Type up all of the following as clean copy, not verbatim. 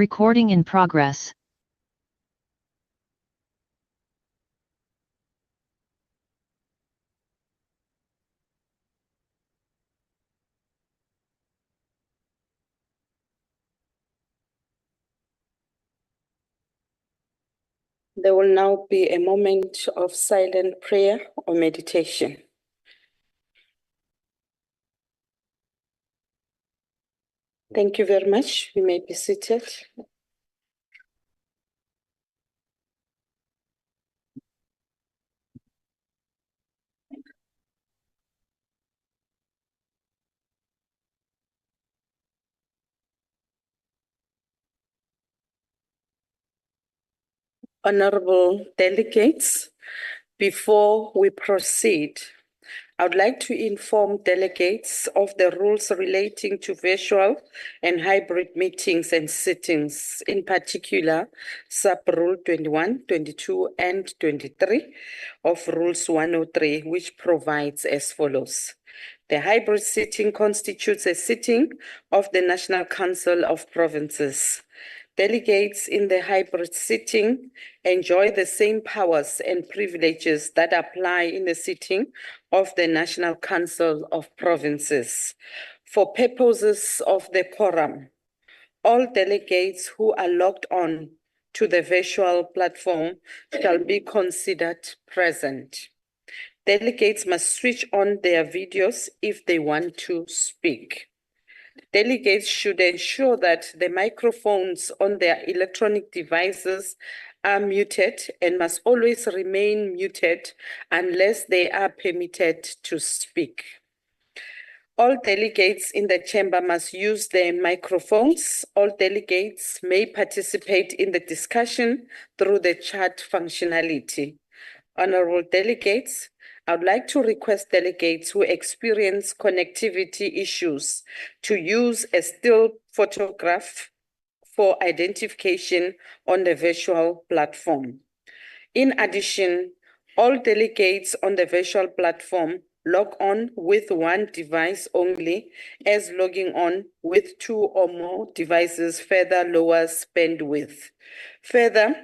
Recording in progress. There will now be a moment of silent prayer or meditation. Thank you very much. You may be seated. Honorable delegates, before we proceed, I would like to inform delegates of the rules relating to virtual and hybrid meetings and sittings, in particular, sub-rule 21, 22, and 23 of Rules 103, which provides as follows. The hybrid sitting constitutes a sitting of the National Council of Provinces. Delegates in the hybrid sitting enjoy the same powers and privileges that apply in the sitting of the National Council of Provinces. For purposes of the quorum, all delegates who are logged on to the virtual platform shall be considered present. Delegates must switch on their videos if they want to speak. Delegates should ensure that the microphones on their electronic devices are muted and must always remain muted unless they are permitted to speak. All delegates in the chamber must use their microphones. All delegates may participate in the discussion through the chat functionality. Honorable delegates, I would like to request delegates who experience connectivity issues to use a still photograph for identification on the virtual platform. In addition, all delegates on the virtual platform log on with one device only, as logging on with two or more devices further lowers bandwidth. Further,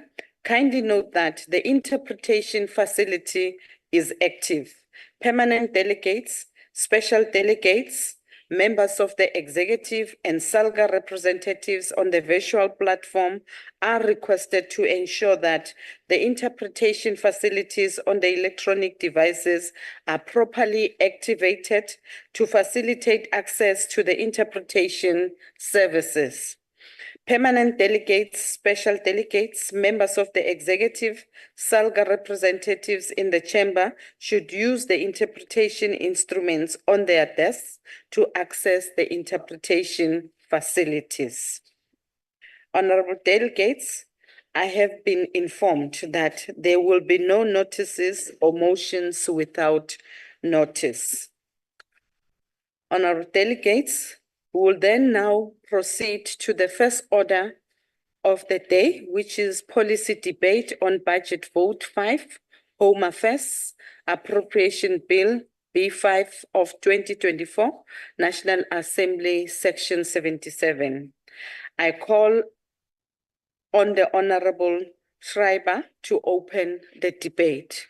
kindly note that the interpretation facility is active. Permanent delegates, special delegates, members of the executive and SALGA representatives on the virtual platform are requested to ensure that the interpretation facilities on the electronic devices are properly activated to facilitate access to the interpretation services. Permanent delegates, special delegates, members of the executive, SALGA representatives in the chamber should use the interpretation instruments on their desks to access the interpretation facilities. Honorable delegates, I have been informed that there will be no notices or motions without notice. Honorable delegates, we will then now proceed to the first order of the day, which is policy debate on budget vote 5, Home Affairs, Appropriation Bill B5 of 2024, National Assembly, Section 77. I call on the Honorable Schreiber to open the debate.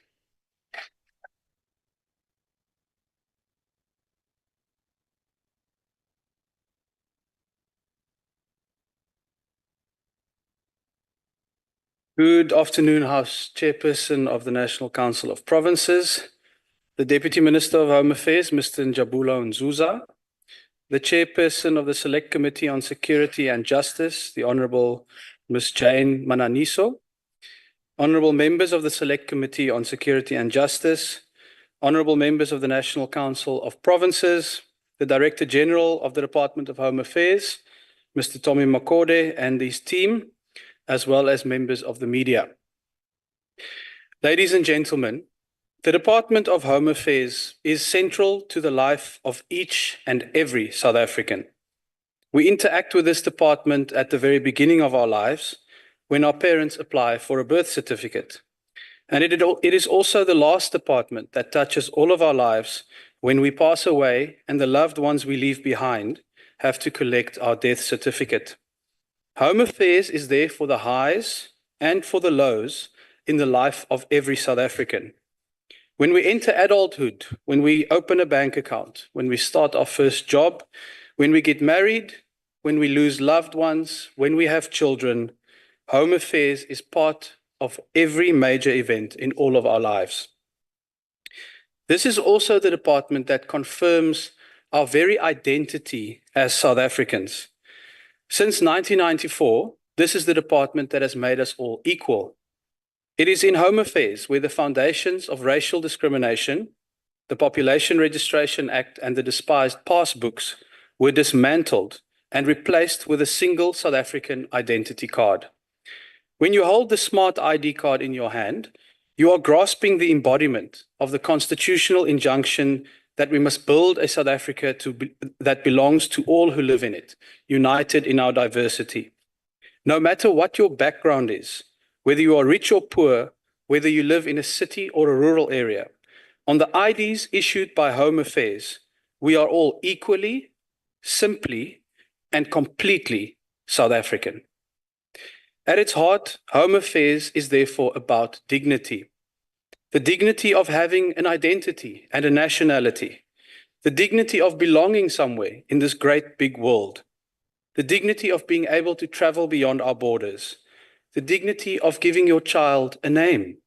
Good afternoon, House Chairperson of the National Council of Provinces, the Deputy Minister of Home Affairs, Mr. Njabula Nzuza, the Chairperson of the Select Committee on Security and Justice, the Honourable Ms. Jane Mananiso, Honourable Members of the Select Committee on Security and Justice, Honourable Members of the National Council of Provinces, the Director General of the Department of Home Affairs, Mr. Tommy Makode and his team, as well as members of the media. Ladies and gentlemen, the Department of Home Affairs is central to the life of each and every South African. We interact with this department at the very beginning of our lives when our parents apply for a birth certificate. And it is also the last department that touches all of our lives when we pass away and the loved ones we leave behind have to collect our death certificate. Home Affairs is there for the highs and for the lows in the life of every South African. When we enter adulthood, when we open a bank account, when we start our first job, when we get married, when we lose loved ones, when we have children, Home Affairs is part of every major event in all of our lives. This is also the department that confirms our very identity as South Africans. Since 1994, this is the department that has made us all equal. It is in Home Affairs where the foundations of racial discrimination, the Population Registration Act, and the despised passbooks were dismantled and replaced with a single South African identity card. When you hold the smart ID card in your hand, you are grasping the embodiment of the constitutional injunction that we must build a South Africa that belongs to all who live in it, united in our diversity. No matter what your background is, whether you are rich or poor, whether you live in a city or a rural area, on the IDs issued by Home Affairs, we are all equally, simply, and completely South African. At its heart, Home Affairs is therefore about dignity. The dignity of having an identity and a nationality. The dignity of belonging somewhere in this great big world. The dignity of being able to travel beyond our borders. The dignity of giving your child a name.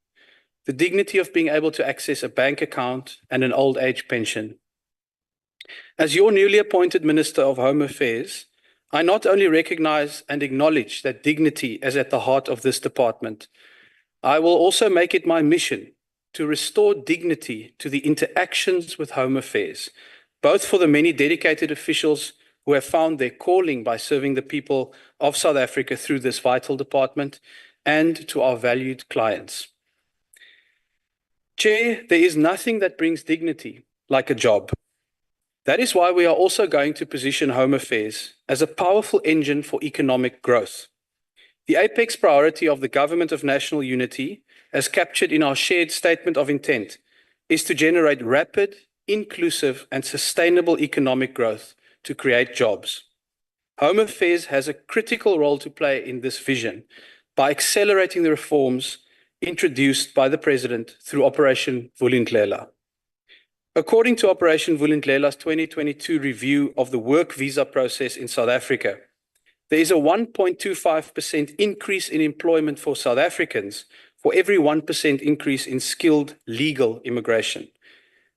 The dignity of being able to access a bank account and an old age pension. As your newly appointed Minister of Home Affairs, I not only recognize and acknowledge that dignity is at the heart of this department, I will also make it my mission to restore dignity to the interactions with Home Affairs, both for the many dedicated officials who have found their calling by serving the people of South Africa through this vital department, and to our valued clients. Chair, there is nothing that brings dignity like a job. That is why we are also going to position Home Affairs as a powerful engine for economic growth. The apex priority of the Government of National Unity, as captured in our shared statement of intent, is to generate rapid, inclusive, and sustainable economic growth to create jobs. Home Affairs has a critical role to play in this vision by accelerating the reforms introduced by the President through Operation Vulindlela. According to Operation Vulindlela's 2022 review of the work visa process in South Africa, there is a 1.25% increase in employment for South Africans for every 1% increase in skilled legal immigration.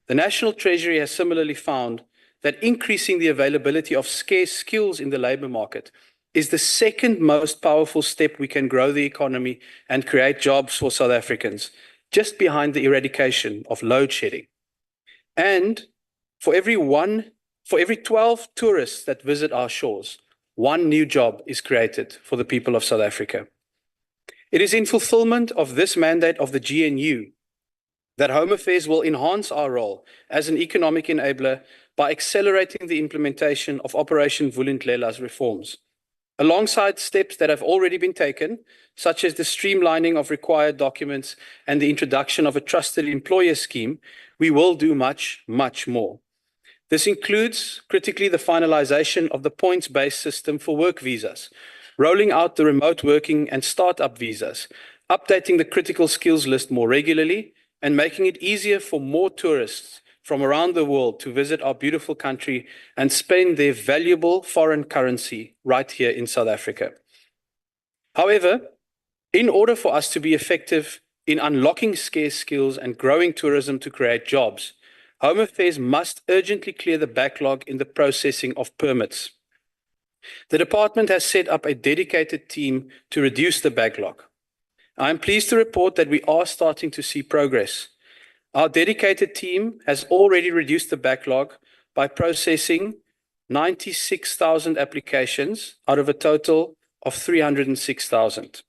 The National Treasury has similarly found that increasing the availability of scarce skills in the labor market is the second most powerful step we can grow the economy and create jobs for South Africans, just behind the eradication of load shedding. And for every 12 tourists that visit our shores, one new job is created for the people of South Africa. It is in fulfillment of this mandate of the GNU that Home Affairs will enhance our role as an economic enabler by accelerating the implementation of Operation Vulindlela's reforms. Alongside steps that have already been taken, such as the streamlining of required documents and the introduction of a trusted employer scheme, we will do much, much more. This includes, critically, the finalization of the points-based system for work visas, rolling out the remote working and startup visas, updating the critical skills list more regularly, and making it easier for more tourists from around the world to visit our beautiful country and spend their valuable foreign currency right here in South Africa. However, in order for us to be effective in unlocking scarce skills and growing tourism to create jobs, Home Affairs must urgently clear the backlog in the processing of permits. The department has set up a dedicated team to reduce the backlog. I am pleased to report that we are starting to see progress. Our dedicated team has already reduced the backlog by processing 96,000 applications out of a total of 306,000.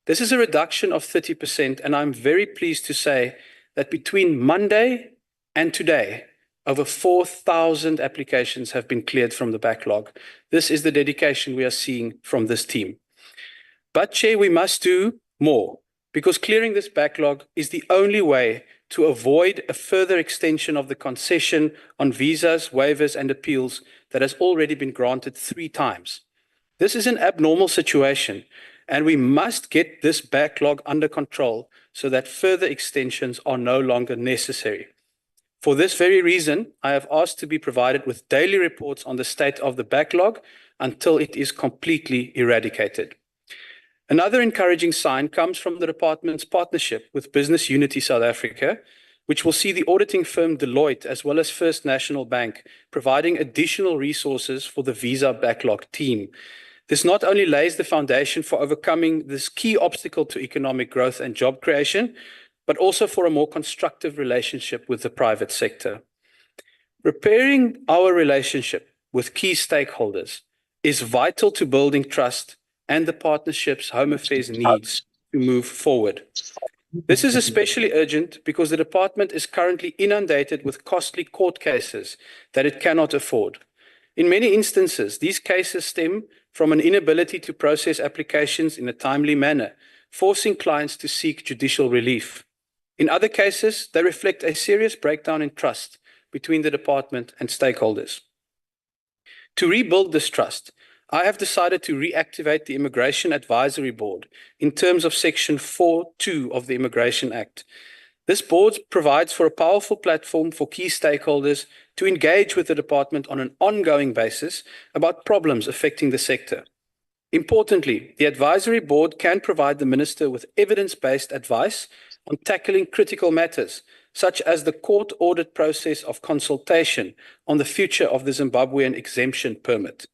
This is a reduction of 30%, and I'm very pleased to say that between Monday and today, over 4,000 applications have been cleared from the backlog. This is the dedication we are seeing from this team. But, Chair, we must do more, because clearing this backlog is the only way to avoid a further extension of the concession on visas, waivers, and appeals that has already been granted 3 times. This is an abnormal situation, and we must get this backlog under control so that further extensions are no longer necessary. For this very reason, I have asked to be provided with daily reports on the state of the backlog until it is completely eradicated. Another encouraging sign comes from the department's partnership with Business Unity South Africa, which will see the auditing firm Deloitte as well as First National Bank providing additional resources for the visa backlog team. This not only lays the foundation for overcoming this key obstacle to economic growth and job creation, but also for a more constructive relationship with the private sector. Repairing our relationship with key stakeholders is vital to building trust and the partnership's Home Affairs needs to move forward. This is especially urgent because the department is currently inundated with costly court cases that it cannot afford. In many instances, these cases stem from an inability to process applications in a timely manner, forcing clients to seek judicial relief. In other cases, they reflect a serious breakdown in trust between the department and stakeholders. To rebuild this trust, I have decided to reactivate the Immigration Advisory Board in terms of Section 4.2 of the Immigration Act. This board provides for a powerful platform for key stakeholders to engage with the department on an ongoing basis about problems affecting the sector. Importantly, the advisory board can provide the minister with evidence-based advice on tackling critical matters, such as the court-ordered process of consultation on the future of the Zimbabwean exemption permit.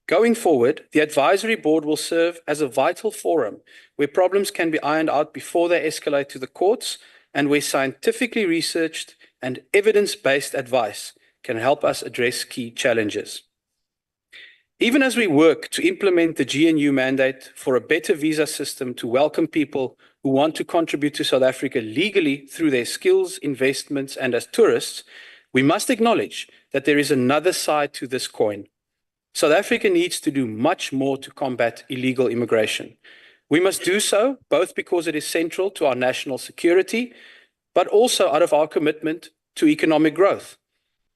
Going forward, the advisory board will serve as a vital forum where problems can be ironed out before they escalate to the courts and where scientifically researched and evidence-based advice can help us address key challenges. Even as we work to implement the GNU mandate for a better visa system to welcome people who want to contribute to South Africa legally through their skills, investments, and as tourists, we must acknowledge that there is another side to this coin. South Africa needs to do much more to combat illegal immigration. We must do so both because it is central to our national security, but also out of our commitment to economic growth.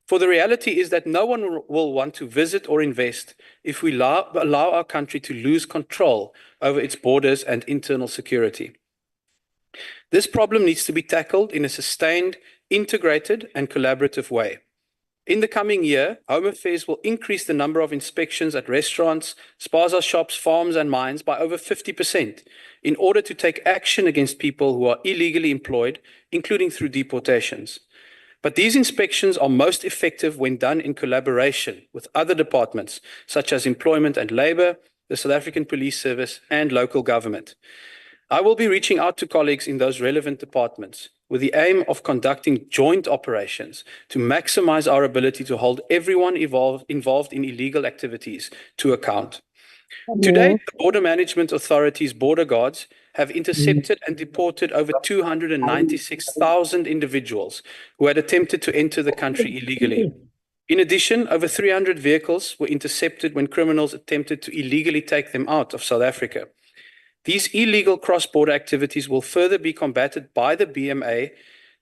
For the reality is that no one will want to visit or invest if we allow our country to lose control over its borders and internal security. This problem needs to be tackled in a sustained, integrated, and collaborative way. In the coming year, Home Affairs will increase the number of inspections at restaurants, spaza shops, farms, and mines by over 50% in order to take action against people who are illegally employed, including through deportations. But these inspections are most effective when done in collaboration with other departments, such as Employment and Labour, the South African Police Service, and local government. I will be reaching out to colleagues in those relevant departments with the aim of conducting joint operations to maximize our ability to hold everyone involved in illegal activities to account. To date, the Border Management Authority's border guards have intercepted and deported over 296,000 individuals who had attempted to enter the country illegally. In addition, over 300 vehicles were intercepted when criminals attempted to illegally take them out of South Africa. These illegal cross-border activities will further be combated by the BMA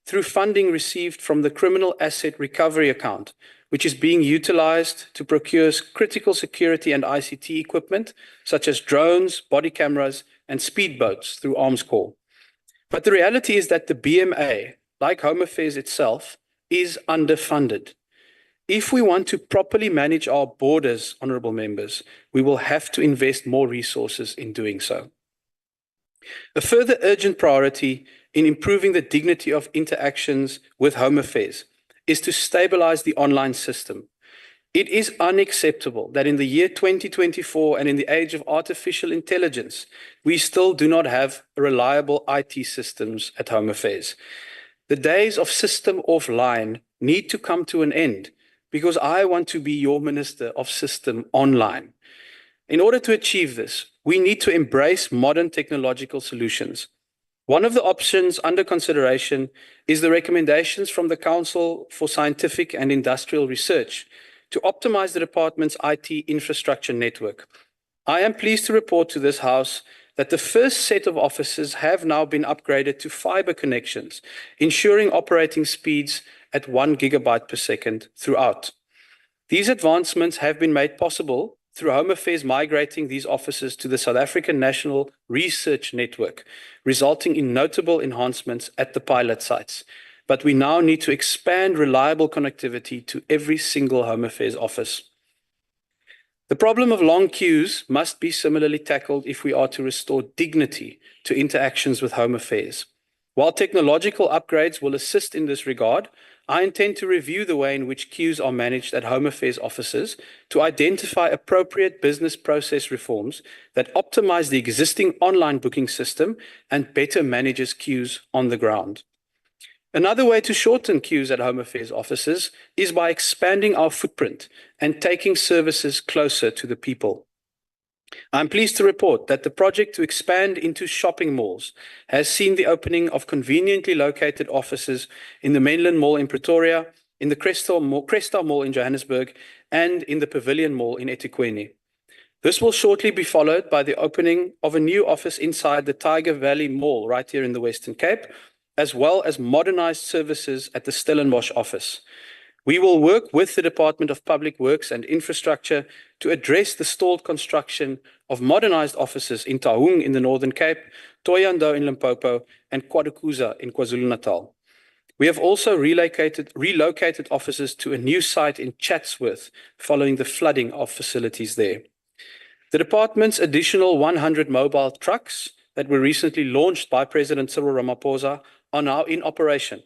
through funding received from the Criminal Asset Recovery Account, which is being utilized to procure critical security and ICT equipment, such as drones, body cameras, and speedboats through Arms Corps. But the reality is that the BMA, like Home Affairs itself, is underfunded. If we want to properly manage our borders, honorable members, we will have to invest more resources in doing so. A further urgent priority in improving the dignity of interactions with Home Affairs is to stabilize the online system. It is unacceptable that in the year 2024 and in the age of artificial intelligence, we still do not have reliable IT systems at Home Affairs. The days of system offline need to come to an end because I want to be your Minister of System Online. In order to achieve this, we need to embrace modern technological solutions. One of the options under consideration is the recommendations from the Council for Scientific and Industrial Research to optimize the department's IT infrastructure network. I am pleased to report to this House that the first set of offices have now been upgraded to fiber connections, ensuring operating speeds at 1 gigabyte per second throughout. These advancements have been made possible through Home Affairs migrating these offices to the South African National Research Network, resulting in notable enhancements at the pilot sites. But we now need to expand reliable connectivity to every single Home Affairs office. The problem of long queues must be similarly tackled if we are to restore dignity to interactions with Home Affairs. While technological upgrades will assist in this regard, I intend to review the way in which queues are managed at Home Affairs offices to identify appropriate business process reforms that optimize the existing online booking system and better manages queues on the ground. Another way to shorten queues at Home Affairs offices is by expanding our footprint and taking services closer to the people. I'm pleased to report that the project to expand into shopping malls has seen the opening of conveniently located offices in the Mainland Mall in Pretoria, in the Cresta Mall in Johannesburg, and in the Pavilion Mall in eThekwini. This will shortly be followed by the opening of a new office inside the Tiger Valley Mall right here in the Western Cape, as well as modernized services at the Stellenbosch office. We will work with the Department of Public Works and Infrastructure to address the stalled construction of modernized offices in Taung in the Northern Cape, Thohoyandou in Limpopo, and KwaDukuza in KwaZulu-Natal. We have also relocated offices to a new site in Chatsworth following the flooding of facilities there. The department's additional 100 mobile trucks that were recently launched by President Cyril Ramaphosa are now in operation.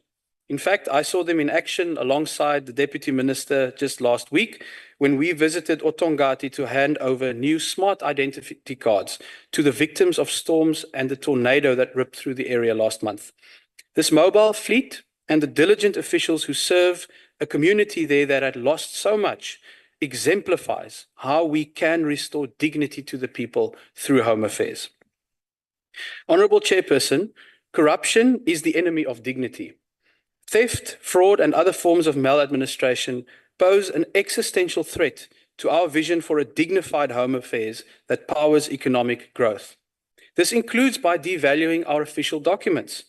In fact, I saw them in action alongside the Deputy Minister just last week when we visited Otongati to hand over new smart identity cards to the victims of storms and the tornado that ripped through the area last month. This mobile fleet and the diligent officials who serve a community there that had lost so much exemplifies how we can restore dignity to the people through Home Affairs. Honourable Chairperson, corruption is the enemy of dignity. Theft, fraud, and other forms of maladministration pose an existential threat to our vision for a dignified Home Affairs that powers economic growth. This includes by devaluing our official documents.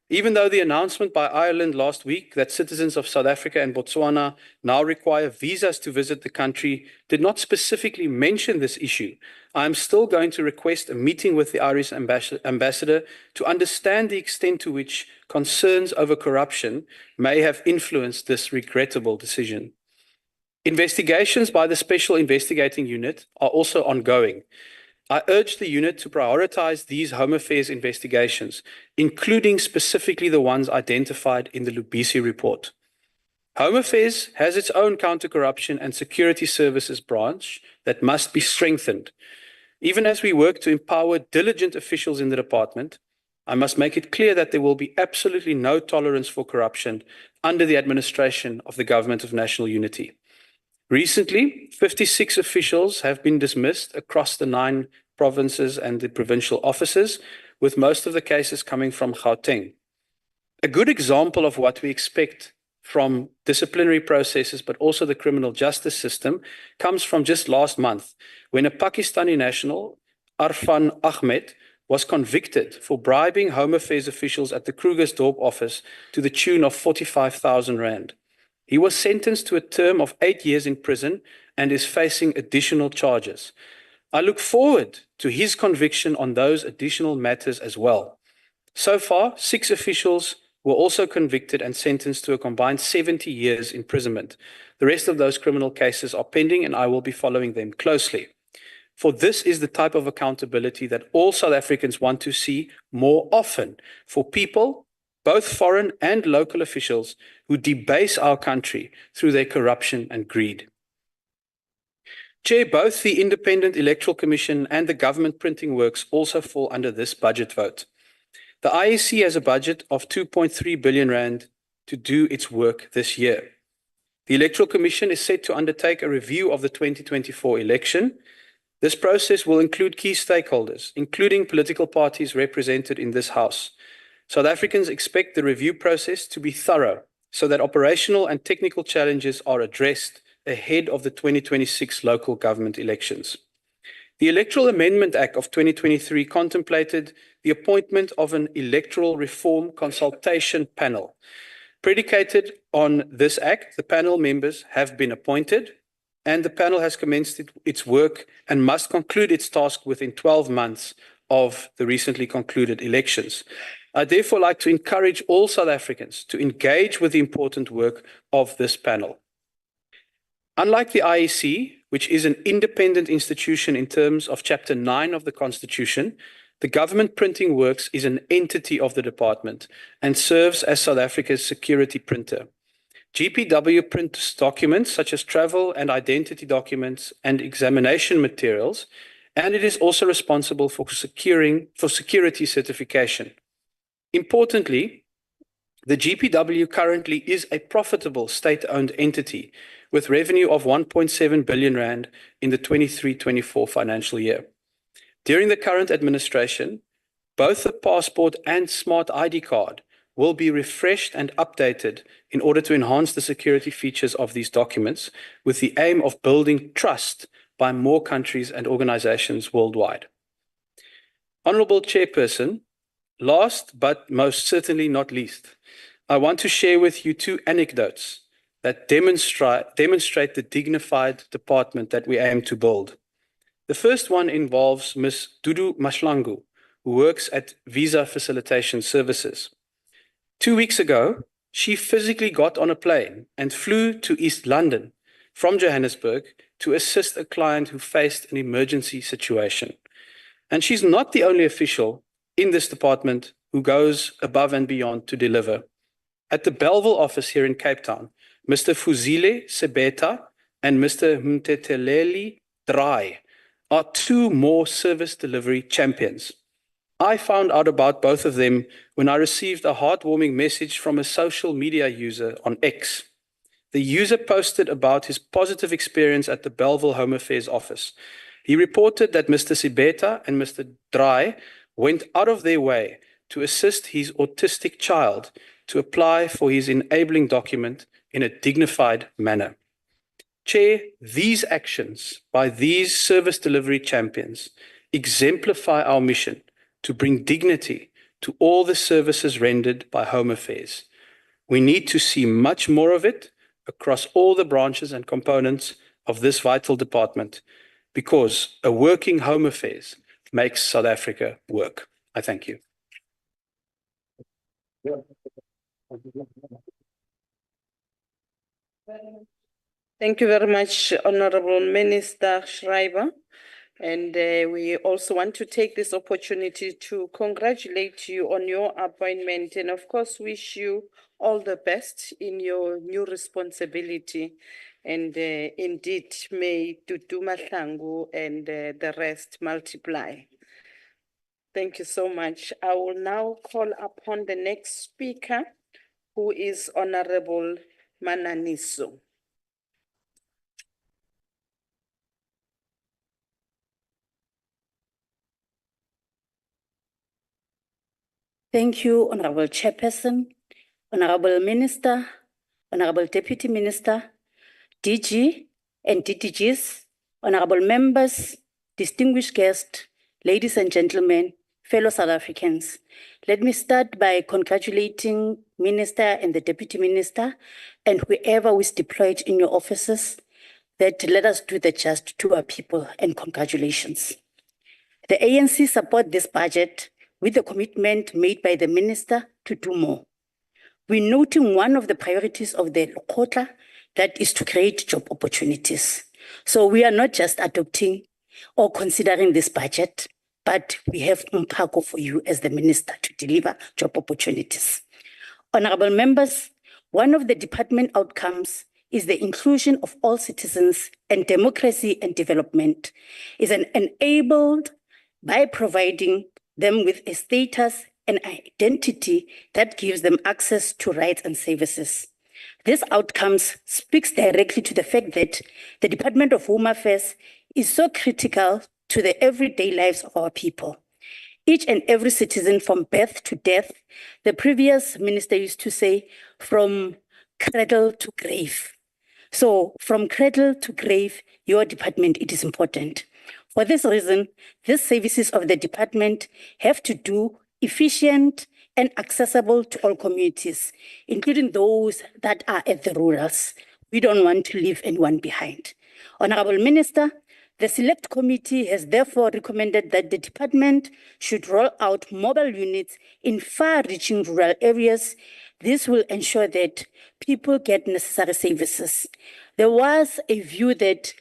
Even though the announcement by Ireland last week that citizens of South Africa and Botswana now require visas to visit the country did not specifically mention this issue, I am still going to request a meeting with the Irish ambassador to understand the extent to which concerns over corruption may have influenced this regrettable decision. Investigations by the Special Investigating Unit are also ongoing. I urge the unit to prioritize these Home Affairs investigations, including specifically the ones identified in the Lubisi report. Home Affairs has its own counter-corruption and security services branch that must be strengthened. Even as we work to empower diligent officials in the department, I must make it clear that there will be absolutely no tolerance for corruption under the administration of the Government of National Unity. Recently, 56 officials have been dismissed across the 9 provinces and the provincial offices, with most of the cases coming from Gauteng. A good example of what we expect from disciplinary processes, but also the criminal justice system, comes from just last month, when a Pakistani national, Arfan Ahmed, was convicted for bribing Home Affairs officials at the Krugersdorp office to the tune of 45,000 rand. He was sentenced to a term of 8 years in prison and is facing additional charges. I look forward to his conviction on those additional matters as well. So far, 6 officials were also convicted and sentenced to a combined 70 years imprisonment. The rest of those criminal cases are pending, and I will be following them closely. For this is the type of accountability that all South Africans want to see more often for people, both foreign and local officials, who debase our country through their corruption and greed. Chair, both the Independent Electoral Commission and the government printing works also fall under this budget vote. The IEC has a budget of 2.3 billion rand to do its work this year. The Electoral Commission is set to undertake a review of the 2024 election. This process will include key stakeholders, including political parties represented in this House. South Africans expect the review process to be thorough so that operational and technical challenges are addressed ahead of the 2026 local government elections. The Electoral Amendment Act of 2023 contemplated the appointment of an electoral reform consultation panel. Predicated on this act, the panel members have been appointed. and the panel has commenced its work and must conclude its task within 12 months of the recently concluded elections. I therefore like to encourage all South Africans to engage with the important work of this panel. Unlike the IEC, which is an independent institution in terms of Chapter 9 of the Constitution, the Government Printing Works is an entity of the department and serves as South Africa's security printer. GPW prints documents such as travel and identity documents and examination materials, and it is also responsible for security certification. Importantly, the GPW currently is a profitable state-owned entity with revenue of 1.7 billion rand in the 23-24 financial year. During the current administration, both the passport and smart ID card will be refreshed and updated in order to enhance the security features of these documents with the aim of building trust by more countries and organizations worldwide. Honorable Chairperson, last but most certainly not least, I want to share with you two anecdotes that demonstrate the dignified department that we aim to build. The first one involves Ms. Dudu Mashlangu, who works at Visa Facilitation Services. 2 weeks ago, she physically got on a plane and flew to East London from Johannesburg to assist a client who faced an emergency situation. And she's not the only official in this department who goes above and beyond to deliver. At the Belleville office here in Cape Town, Mr. Fuzile Sebeta and Mr. Mteteleli Drai are two more service delivery champions. I found out about both of them when I received a heartwarming message from a social media user on X. The user posted about his positive experience at the Belleville Home Affairs office. He reported that Mr. Sebeta and Mr. Drai went out of their way to assist his autistic child to apply for his enabling document in a dignified manner. Chair, these actions by these service delivery champions exemplify our mission to bring dignity to all the services rendered by Home Affairs. We need to see much more of it across all the branches and components of this vital department, because a working Home Affairs makes South Africa work. I thank you. Thank you very much, Honorable Minister Schreiber. And we also want to take this opportunity to congratulate you on your appointment and of course wish you all the best in your new responsibility. And indeed, may Dudu Mahlangu and the rest multiply. Thank you so much. I will now call upon the next speaker, who is Honorable Mananiso. Thank you, Honorable Chairperson, Honorable Minister, Honorable Deputy Minister, DG and DDGs, Honorable Members, distinguished guests, ladies and gentlemen, fellow South Africans. Let me start by congratulating Minister and the Deputy Minister and whoever is deployed in your offices that let us do the just to our people, and congratulations. The ANC support this budget with the commitment made by the Minister to do more. We're noting one of the priorities of the Lekgotla, that is to create job opportunities. So we are not just adopting or considering this budget, but we have umphako for you as the Minister to deliver job opportunities. Honorable members, one of the department outcomes is the inclusion of all citizens, and democracy and development is enabled by providing them with a status and identity that gives them access to rights and services. This outcomes speaks directly to the fact that the Department of Home Affairs is so critical to the everyday lives of our people. Each and every citizen from birth to death, the previous minister used to say, from cradle to grave. So from cradle to grave, your department, it is important. For this reason, these services of the department have to do efficient and accessible to all communities, including those that are at the rurals. We don't want to leave anyone behind. Honorable Minister, the Select Committee has therefore recommended that the department should roll out mobile units in far-reaching rural areas. This will ensure that people get necessary services. There was a view that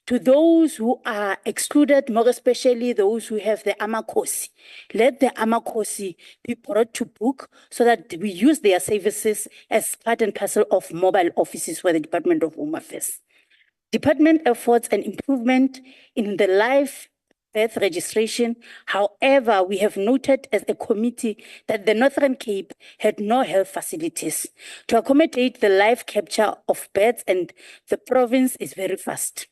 to those who are excluded, more especially those who have the amakosi, let the amakosi be brought to book so that we use their services as part and parcel of mobile offices for the Department of Home Affairs. Department efforts and improvement in the live birth registration. However, we have noted as a committee that the Northern Cape had no health facilities to accommodate the live capture of births, and the province is very fast.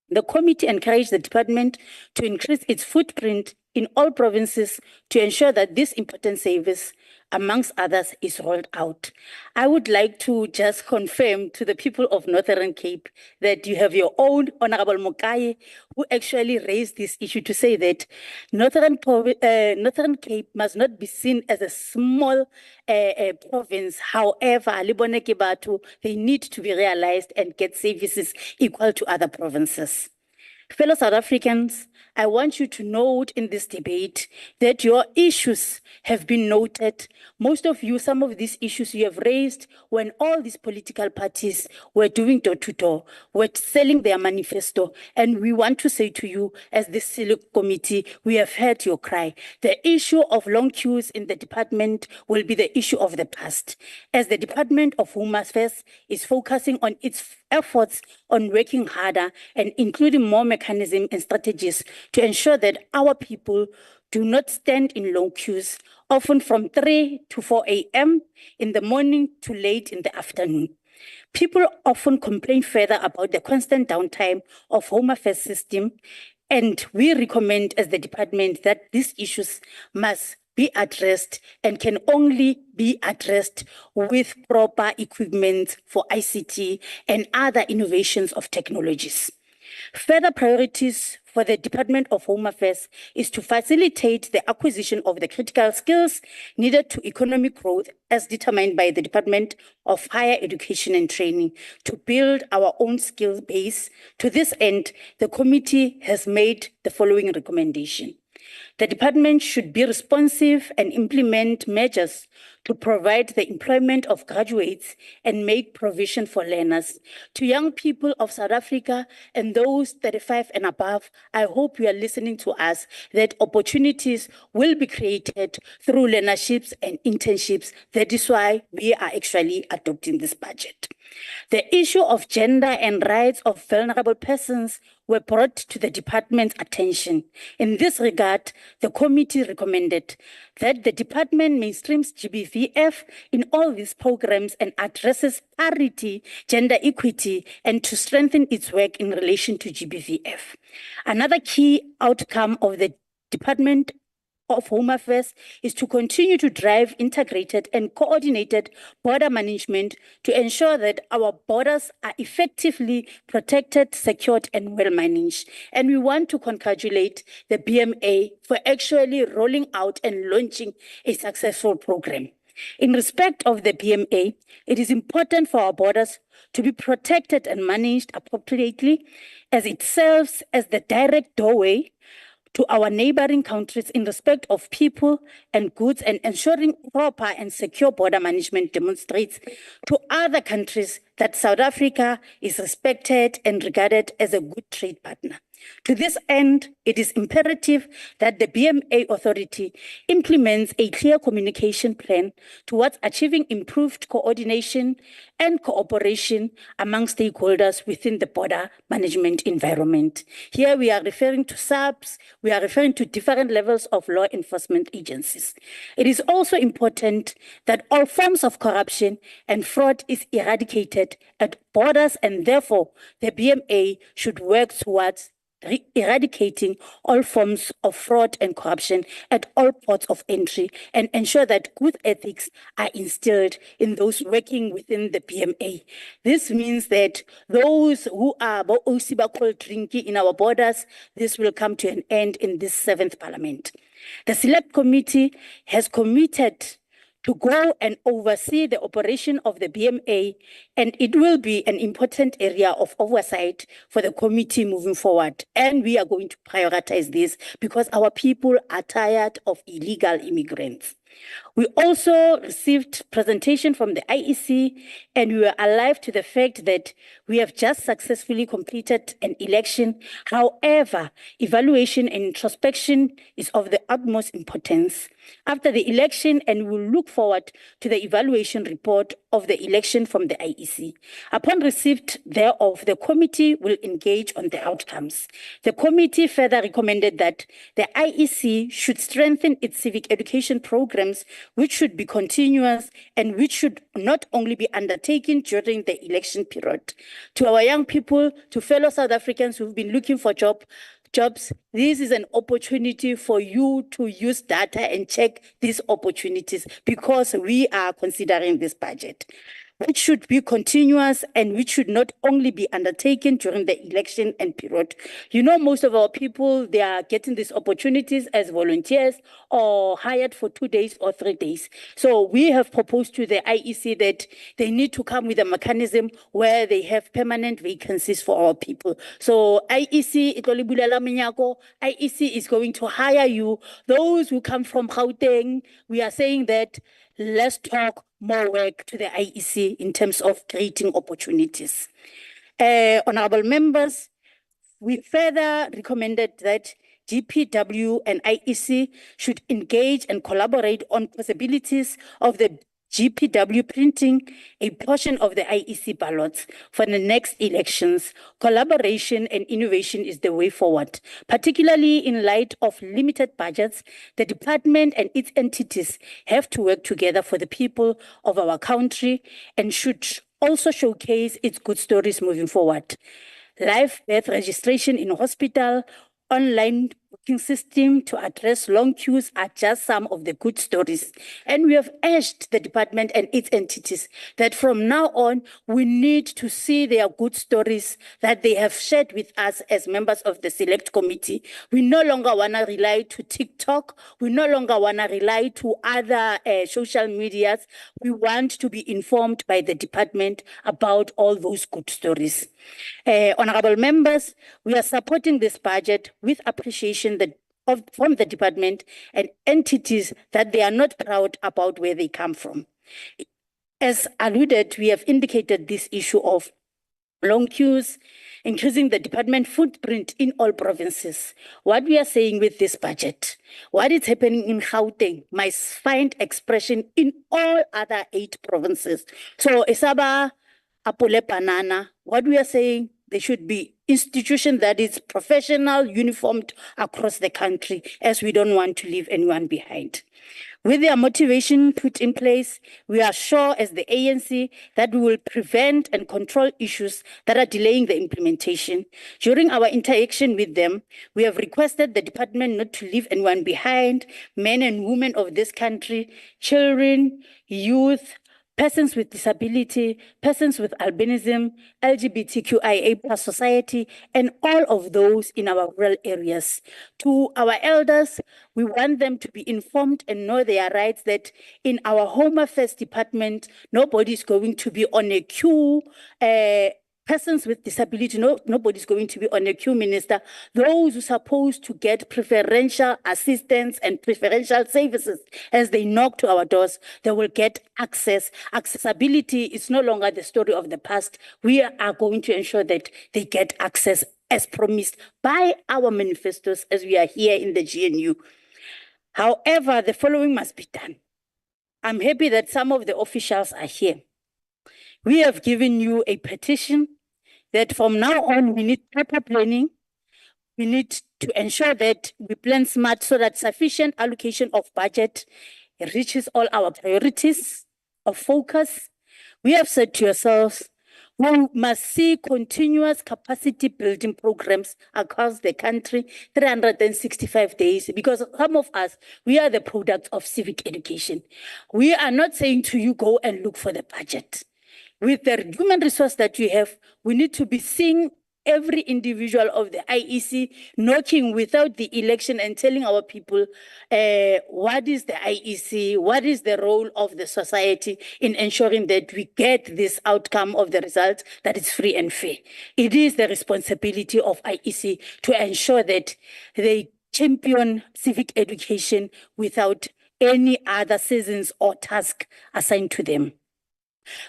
The committee encouraged the department to increase its footprint in all provinces to ensure that this important service, amongst others, is rolled out. I would like to just confirm to the people of Northern Cape that you have your own Honorable Mokai, who actually raised this issue to say that Northern Cape must not be seen as a small province. However, Liboneke Batu, they need to be realized and get services equal to other provinces. Fellow South Africans, I want you to note in this debate that your issues have been noted. Most of you, some of these issues you have raised when all these political parties were doing door-to-door, were selling their manifesto. And we want to say to you, as the Select Committee, we have heard your cry. The issue of long queues in the department will be the issue of the past. As the Department of Home Affairs is focusing on its efforts on working harder and including more mechanisms and strategies to ensure that our people do not stand in long queues, often from 3 to 4 a.m. in the morning to late in the afternoon. People often complain further about the constant downtime of Home Affairs system, and we recommend as the department that these issues must be addressed and can only be addressed with proper equipment for ICT and other innovations of technologies. Further priorities for the Department of Home Affairs is to facilitate the acquisition of the critical skills needed to economic growth as determined by the Department of Higher Education and Training to build our own skill base. To this end, the committee has made the following recommendation. The department should be responsive and implement measures to provide the employment of graduates and make provision for learners. To young people of South Africa and those 35 and above, I hope you are listening to us, that opportunities will be created through learnerships and internships. That is why we are actually adopting this budget. The issue of gender and rights of vulnerable persons were brought to the department's attention. In this regard, the committee recommended that the department mainstreams GBVF in all these programs and addresses parity, gender equity, and to strengthen its work in relation to GBVF. Another key outcome of the Department of Home Affairs is to continue to drive integrated and coordinated border management to ensure that our borders are effectively protected, secured, and well managed. And we want to congratulate the BMA for actually rolling out and launching a successful program. In respect of the BMA, it is important for our borders to be protected and managed appropriately, as it serves as the direct doorway to our neighboring countries in respect of people and goods, and ensuring proper and secure border management demonstrates to other countries that South Africa is respected and regarded as a good trade partner. To this end, it is imperative that the BMA authority implements a clear communication plan towards achieving improved coordination and cooperation among stakeholders within the border management environment. Here we are referring to SAPs, we are referring to different levels of law enforcement agencies. It is also important that all forms of corruption and fraud is eradicated at borders, and therefore the BMA should work towards eradicating all forms of fraud and corruption at all ports of entry and ensure that good ethics are instilled in those working within the BMA. This means that those who are cold drinking in our borders, this will come to an end in this 7th Parliament. The Select Committee has committed to go and oversee the operation of the BMA, and it will be an important area of oversight for the committee moving forward. And we are going to prioritize this because our people are tired of illegal immigrants. We also received presentation from the IEC, and we were alive to the fact that we have just successfully completed an election. However, evaluation and introspection is of the utmost importance after the election, and we'll look forward to the evaluation report of the election from the IEC. Upon receipt thereof, the committee will engage on the outcomes. The committee further recommended that the IEC should strengthen its civic education programs, which should be continuous and which should not only be undertaken during the election period. To our young people, to fellow South Africans who've been looking for jobs, this is an opportunity for you to use data and check these opportunities because we are considering this budget, which should be continuous and which should not only be undertaken during the election and period. You know, most of our people, they are getting these opportunities as volunteers or hired for 2 days or 3 days. So we have proposed to the IEC that they need to come with a mechanism where they have permanent vacancies for our people. So IEC is going to hire you. Those who come from Gauteng, we are saying that let's talk more work to the IEC in terms of creating opportunities. Honorable members, we further recommended that GPW and IEC should engage and collaborate on possibilities of the GPW printing a portion of the IEC ballots for the next elections. Collaboration and innovation is the way forward, particularly in light of limited budgets. The department and its entities have to work together for the people of our country and should also showcase its good stories moving forward. Live birth registration in hospital, online booking system to address long queues are just some of the good stories. And we have urged the department and its entities that from now on, we need to see their good stories that they have shared with us as members of the select committee. We no longer want to rely to TikTok. We no longer want to rely to other social medias. We want to be informed by the department about all those good stories. Honorable members, we are supporting this budget with appreciation from the department and entities that they are not proud about where they come from. As alluded, we have indicated this issue of long queues, increasing the department footprint in all provinces. What we are saying with this budget, what is happening in Gauteng must find expression in all other 8 provinces. So, Esaba, Apole Banana, what we are saying, there should be institution that is professional, uniformed across the country, as we don't want to leave anyone behind. With their motivation put in place, we are sure as the ANC that we will prevent and control issues that are delaying the implementation. During our interaction with them, we have requested the department not to leave anyone behind, men and women of this country, children, youth, persons with disability, persons with albinism, LGBTQIA+ society, and all of those in our rural areas. To our elders, we want them to be informed and know their rights, that in our Home Affairs department, nobody is going to be on a queue. Persons with disability, nobody's going to be on a queue, Minister. Those who are supposed to get preferential assistance and preferential services as they knock to our doors, they will get access. Accessibility is no longer the story of the past. We are going to ensure that they get access as promised by our manifestos as we are here in the GNU. However, the following must be done. I'm happy that some of the officials are here. We have given you a petition that from now on, we need proper planning. We need to ensure that we plan smart so that sufficient allocation of budget reaches all our priorities of focus. We have said to ourselves, we must see continuous capacity building programs across the country, 365 days, because some of us, we are the product of civic education. We are not saying to you, go and look for the budget. With the human resource that you have, we need to be seeing every individual of the IEC knocking without the election and telling our people what is the IEC, what is the role of the society in ensuring that we get this outcome of the result that is free and fair. It is the responsibility of IEC to ensure that they champion civic education without any other seasons or task assigned to them.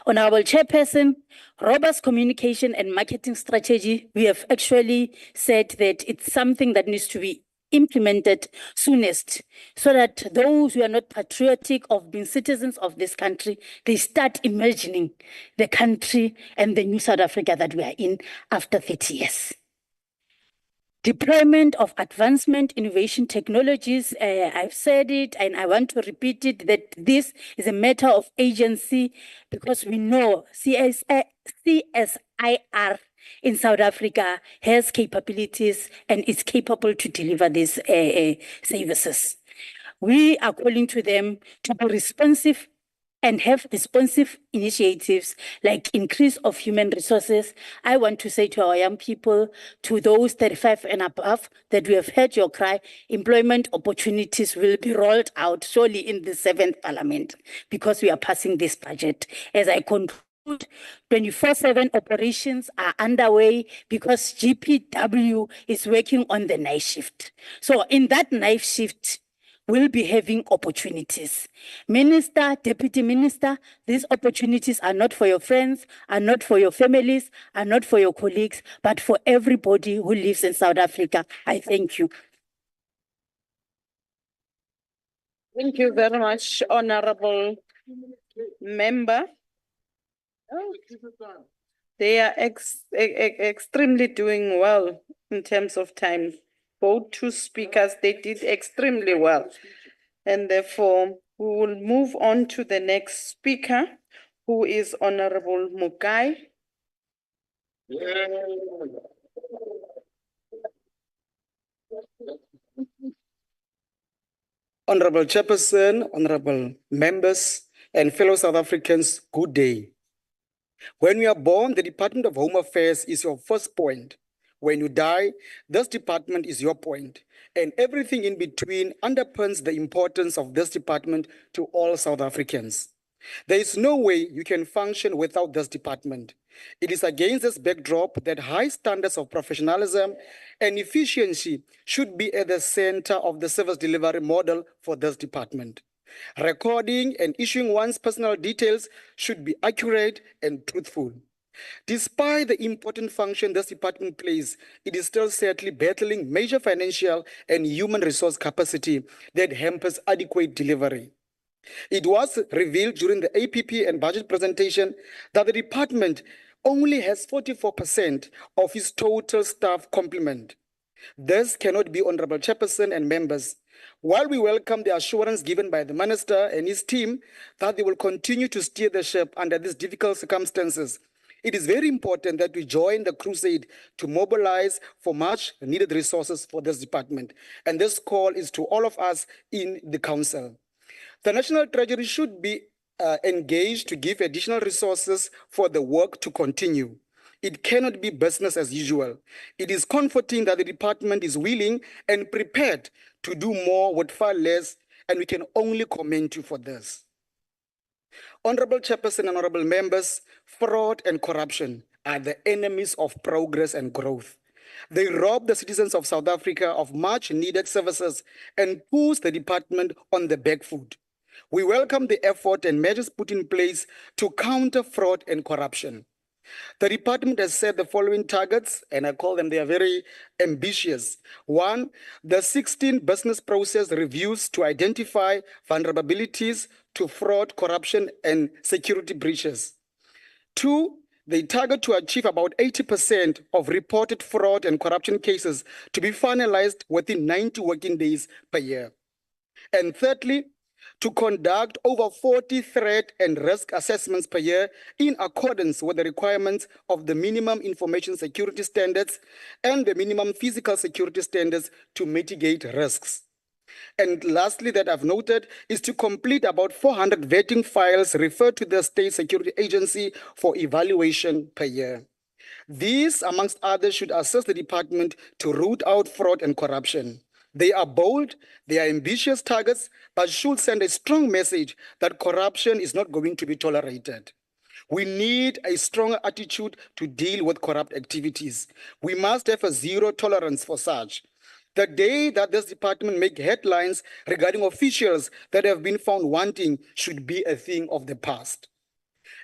Honorable Chairperson, robust communication and marketing strategy, we have actually said that it's something that needs to be implemented soonest so that those who are not patriotic of being citizens of this country, they start imagining the country and the new South Africa that we are in after 30 years. Deployment of advancement innovation technologies, I've said it and I want to repeat it, that this is a matter of agency because we know CSIR in South Africa has capabilities and is capable to deliver these services. We are calling to them to be responsive and have responsive initiatives like increase of human resources. I want to say to our young people, to those 35 and above, that we have heard your cry, employment opportunities will be rolled out surely in the 7th Parliament because we are passing this budget. As I conclude, 24/7 operations are underway because GPW is working on the night shift. So in that night shift, will be having opportunities. Minister, Deputy Minister, these opportunities are not for your friends, are not for your families, are not for your colleagues, but for everybody who lives in South Africa. I thank you. Thank you very much, Honorable Member. They are extremely doing well in terms of time. Both two speakers, they did extremely well. And therefore, we will move on to the next speaker, who is Honorable Mukai. Honorable Chairperson, honorable members, and fellow South Africans, good day. When you are born, the Department of Home Affairs is your first point. When you die, this department is your point, and everything in between underpins the importance of this department to all South Africans. There is no way you can function without this department. It is against this backdrop that high standards of professionalism and efficiency should be at the center of the service delivery model for this department. Recording and issuing one's personal details should be accurate and truthful. Despite the important function this department plays, it is still sadly battling major financial and human resource capacity that hampers adequate delivery. It was revealed during the APP and budget presentation that the department only has 44% of its total staff complement. This cannot be, Honorable Chairperson and members. While we welcome the assurance given by the Minister and his team that they will continue to steer the ship under these difficult circumstances, it is very important that we join the crusade to mobilize for much needed resources for this department. And this call is to all of us in the Council. The National Treasury should be engaged to give additional resources for the work to continue. It cannot be business as usual. It is comforting that the department is willing and prepared to do more with far less, and we can only commend you for this. Honorable Chairperson and honorable members, fraud and corruption are the enemies of progress and growth. They rob the citizens of South Africa of much needed services and push the department on the back foot. We welcome the effort and measures put in place to counter fraud and corruption. The department has set the following targets, and I call them, they are very ambitious. 1, the 16 business process reviews to identify vulnerabilities to fraud, corruption, and security breaches. 2, they target to achieve about 80% of reported fraud and corruption cases to be finalized within 90 working days per year. And thirdly, to conduct over 40 threat and risk assessments per year in accordance with the requirements of the minimum information security standards and the minimum physical security standards to mitigate risks. And lastly, that I've noted, is to complete about 400 vetting files referred to the State Security Agency for evaluation per year. These, amongst others, should assist the department to root out fraud and corruption. They are bold, they are ambitious targets, but should send a strong message that corruption is not going to be tolerated. We need a stronger attitude to deal with corrupt activities. We must have a zero tolerance for such. The day that this department make headlines regarding officials that have been found wanting should be a thing of the past.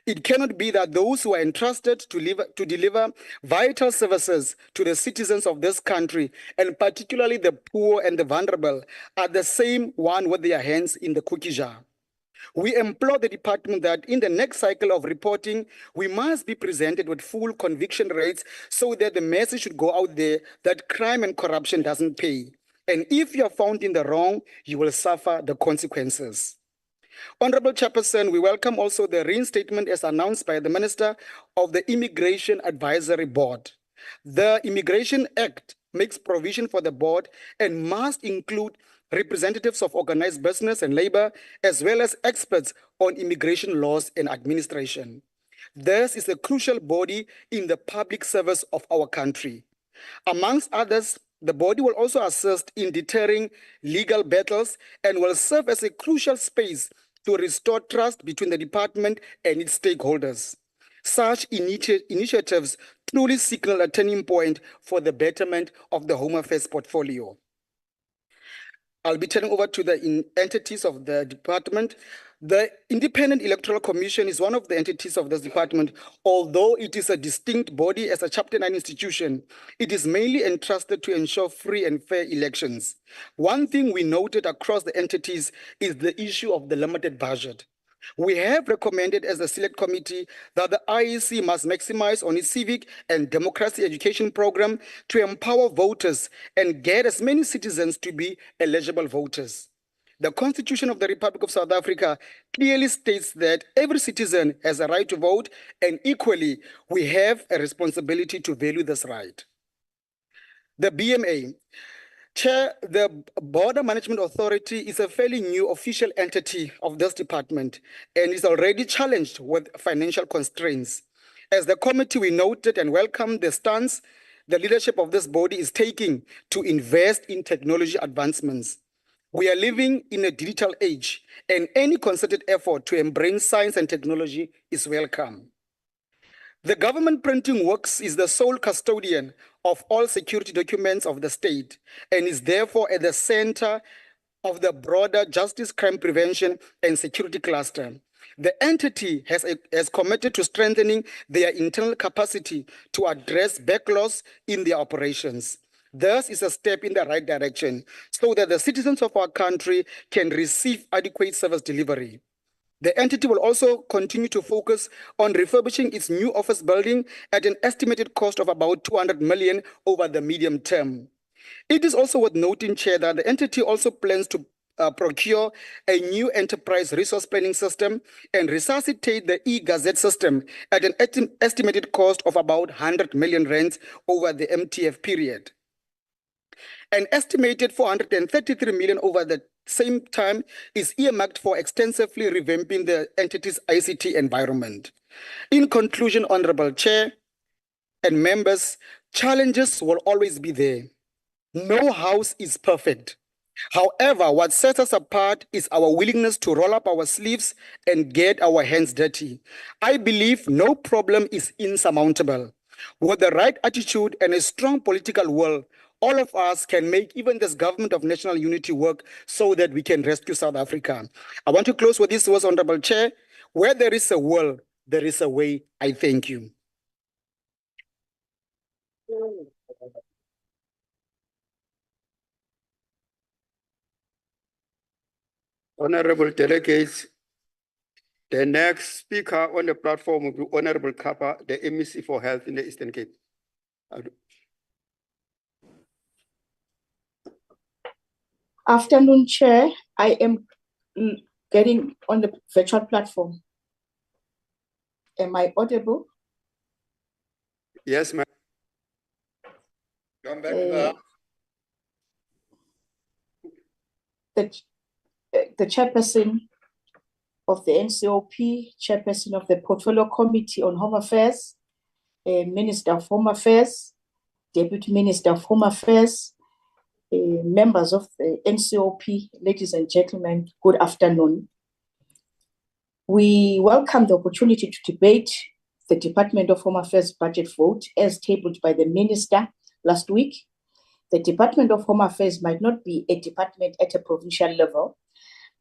It cannot be that those who are entrusted to deliver vital services to the citizens of this country, and particularly the poor and the vulnerable, are the same one with their hands in the cookie jar. We implore the department that in the next cycle of reporting, we must be presented with full conviction rates so that the message should go out there that crime and corruption doesn't pay. And if you are found in the wrong, you will suffer the consequences. Honorable Chairperson, we welcome also the reinstatement as announced by the Minister of the Immigration Advisory Board. The Immigration Act makes provision for the board and must include representatives of organized business and labor, as well as experts on immigration laws and administration. This is a crucial body in the public service of our country. Amongst others, the body will also assist in deterring legal battles and will serve as a crucial space to restore trust between the department and its stakeholders. Such initiatives truly signal a turning point for the betterment of the Home Affairs portfolio. I'll be turning over to the entities of the department. The Independent Electoral Commission is one of the entities of this department. Although it is a distinct body as a Chapter 9 institution, it is mainly entrusted to ensure free and fair elections. One thing we noted across the entities is the issue of the limited budget. We have recommended as a select committee that the IEC must maximize on its civic and democracy education program to empower voters and get as many citizens to be eligible voters. The Constitution of the Republic of South Africa clearly states that every citizen has a right to vote, and equally, we have a responsibility to value this right. The BMA. Chair, the Border Management Authority is a fairly new official entity of this department and is already challenged with financial constraints. As the committee, we noted and welcomed the stance the leadership of this body is taking to invest in technology advancements. We are living in a digital age, and any concerted effort to embrace science and technology is welcome. The Government Printing Works is the sole custodian of all security documents of the state and is therefore at the center of the broader justice, crime prevention, and security cluster. The entity has committed to strengthening their internal capacity to address backlogs in their operations. This is a step in the right direction so that the citizens of our country can receive adequate service delivery. The entity will also continue to focus on refurbishing its new office building at an estimated cost of about 200 million over the medium term. It is also worth noting, Chair, that the entity also plans to procure a new enterprise resource planning system and resuscitate the e-Gazette system at an estimated cost of about 100 million rands over the MTF period. An estimated 433 million over the same time is earmarked for extensively revamping the entity's ICT environment. In conclusion, Honorable Chair and members, challenges will always be there. No house is perfect. However, what sets us apart is our willingness to roll up our sleeves and get our hands dirty. I believe no problem is insurmountable. With the right attitude and a strong political will, all of us can make even this government of national unity work so that we can rescue South Africa. I want to close with this words, Honorable Chair. Where there is a will, there is a way. I thank you. Honorable delegates, the next speaker on the platform will be Honorable Kappa, the MEC for Health in the Eastern Cape. Afternoon, Chair. I am getting on the virtual platform. Am I audible? Yes, ma'am. Come back. The chairperson of the NCOP, chairperson of the Portfolio Committee on Home Affairs, Minister of Home Affairs, Deputy Minister of Home Affairs, members of the NCOP, ladies and gentlemen, good afternoon. We welcome the opportunity to debate the Department of Home Affairs budget vote as tabled by the Minister last week. The Department of Home Affairs might not be a department at a provincial level,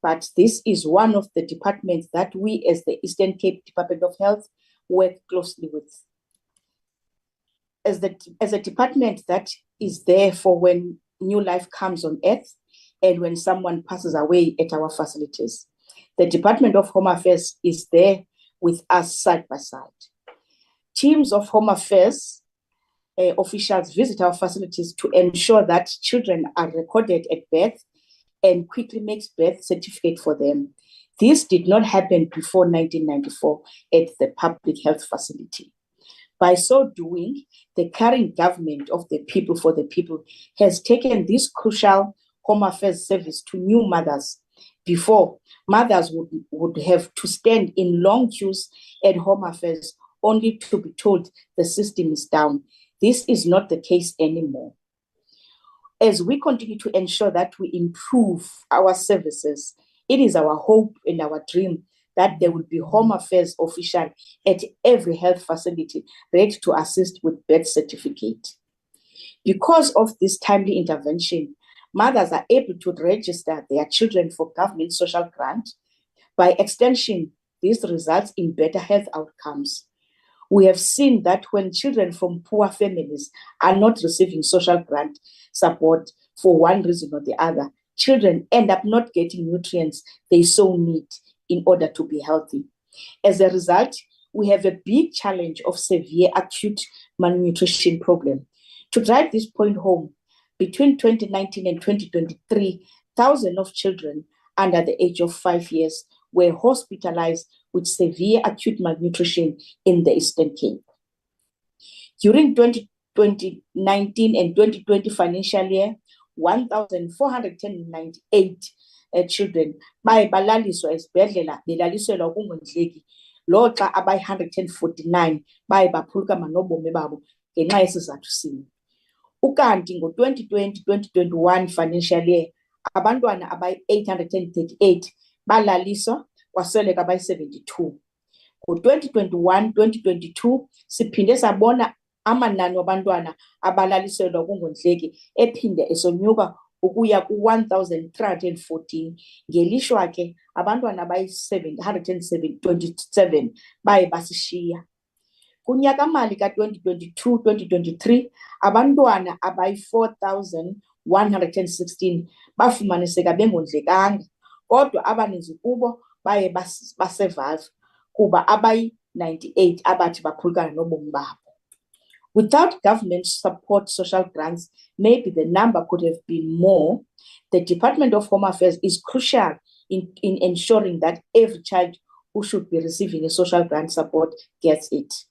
but this is one of the departments that we as the Eastern Cape Department of Health work closely with. As a department that is there for when new life comes on earth and when someone passes away at our facilities. The Department of Home Affairs is there with us side by side. Teams of Home Affairs officials visit our facilities to ensure that children are recorded at birth and quickly makes birth certificate for them. This did not happen before 1994 at the public health facility. By so doing, the current government of the people for the people has taken this crucial home affairs service to new mothers. Before, mothers would have to stand in long queues at home affairs only to be told the system is down. This is not the case anymore. As we continue to ensure that we improve our services, it is our hope and our dream that there will be home affairs official at every health facility ready to assist with birth certificate. Because of this timely intervention, mothers are able to register their children for government social grant. By extension, this results in better health outcomes. We have seen that when children from poor families are not receiving social grant support for one reason or the other, children end up not getting nutrients they so need in order to be healthy. As a result, we have a big challenge of severe acute malnutrition problem. To drive this point home, between 2019 and 2023, thousands of children under the age of 5 years were hospitalized with severe acute malnutrition in the Eastern Cape. During 2019 and 2020 financial year, 1,498 children baye balaliswa esibhedlela belaliselwa kungondleki loxa abayi-149 baye baphulukana nobomi babo ngenxa yesizathu sinye. Ukanti ngo-2020-2021 financial year, abantwana abayi-838 balaliswa kwasweleka abayi-72. Ngo-2021-2022 siphinde sabona amanani wabantwana abalaliselwa kungondleki ephinde esonyuka ukuya ku-1,314. Ngelishwa ke abantwana abayi-727 baye basishiya. Kunyaka mali ka-2022-2023 abantwana abayi-4,116 bafumaniseka bengondlekanga, kodwa abaninzi kubo baye basevayo kuba abayi-98 abathi baphulukana nobomi babo. Without government support social grants, maybe the number could have been more. The Department of Home Affairs is crucial in ensuring that every child who should be receiving a social grant support gets it.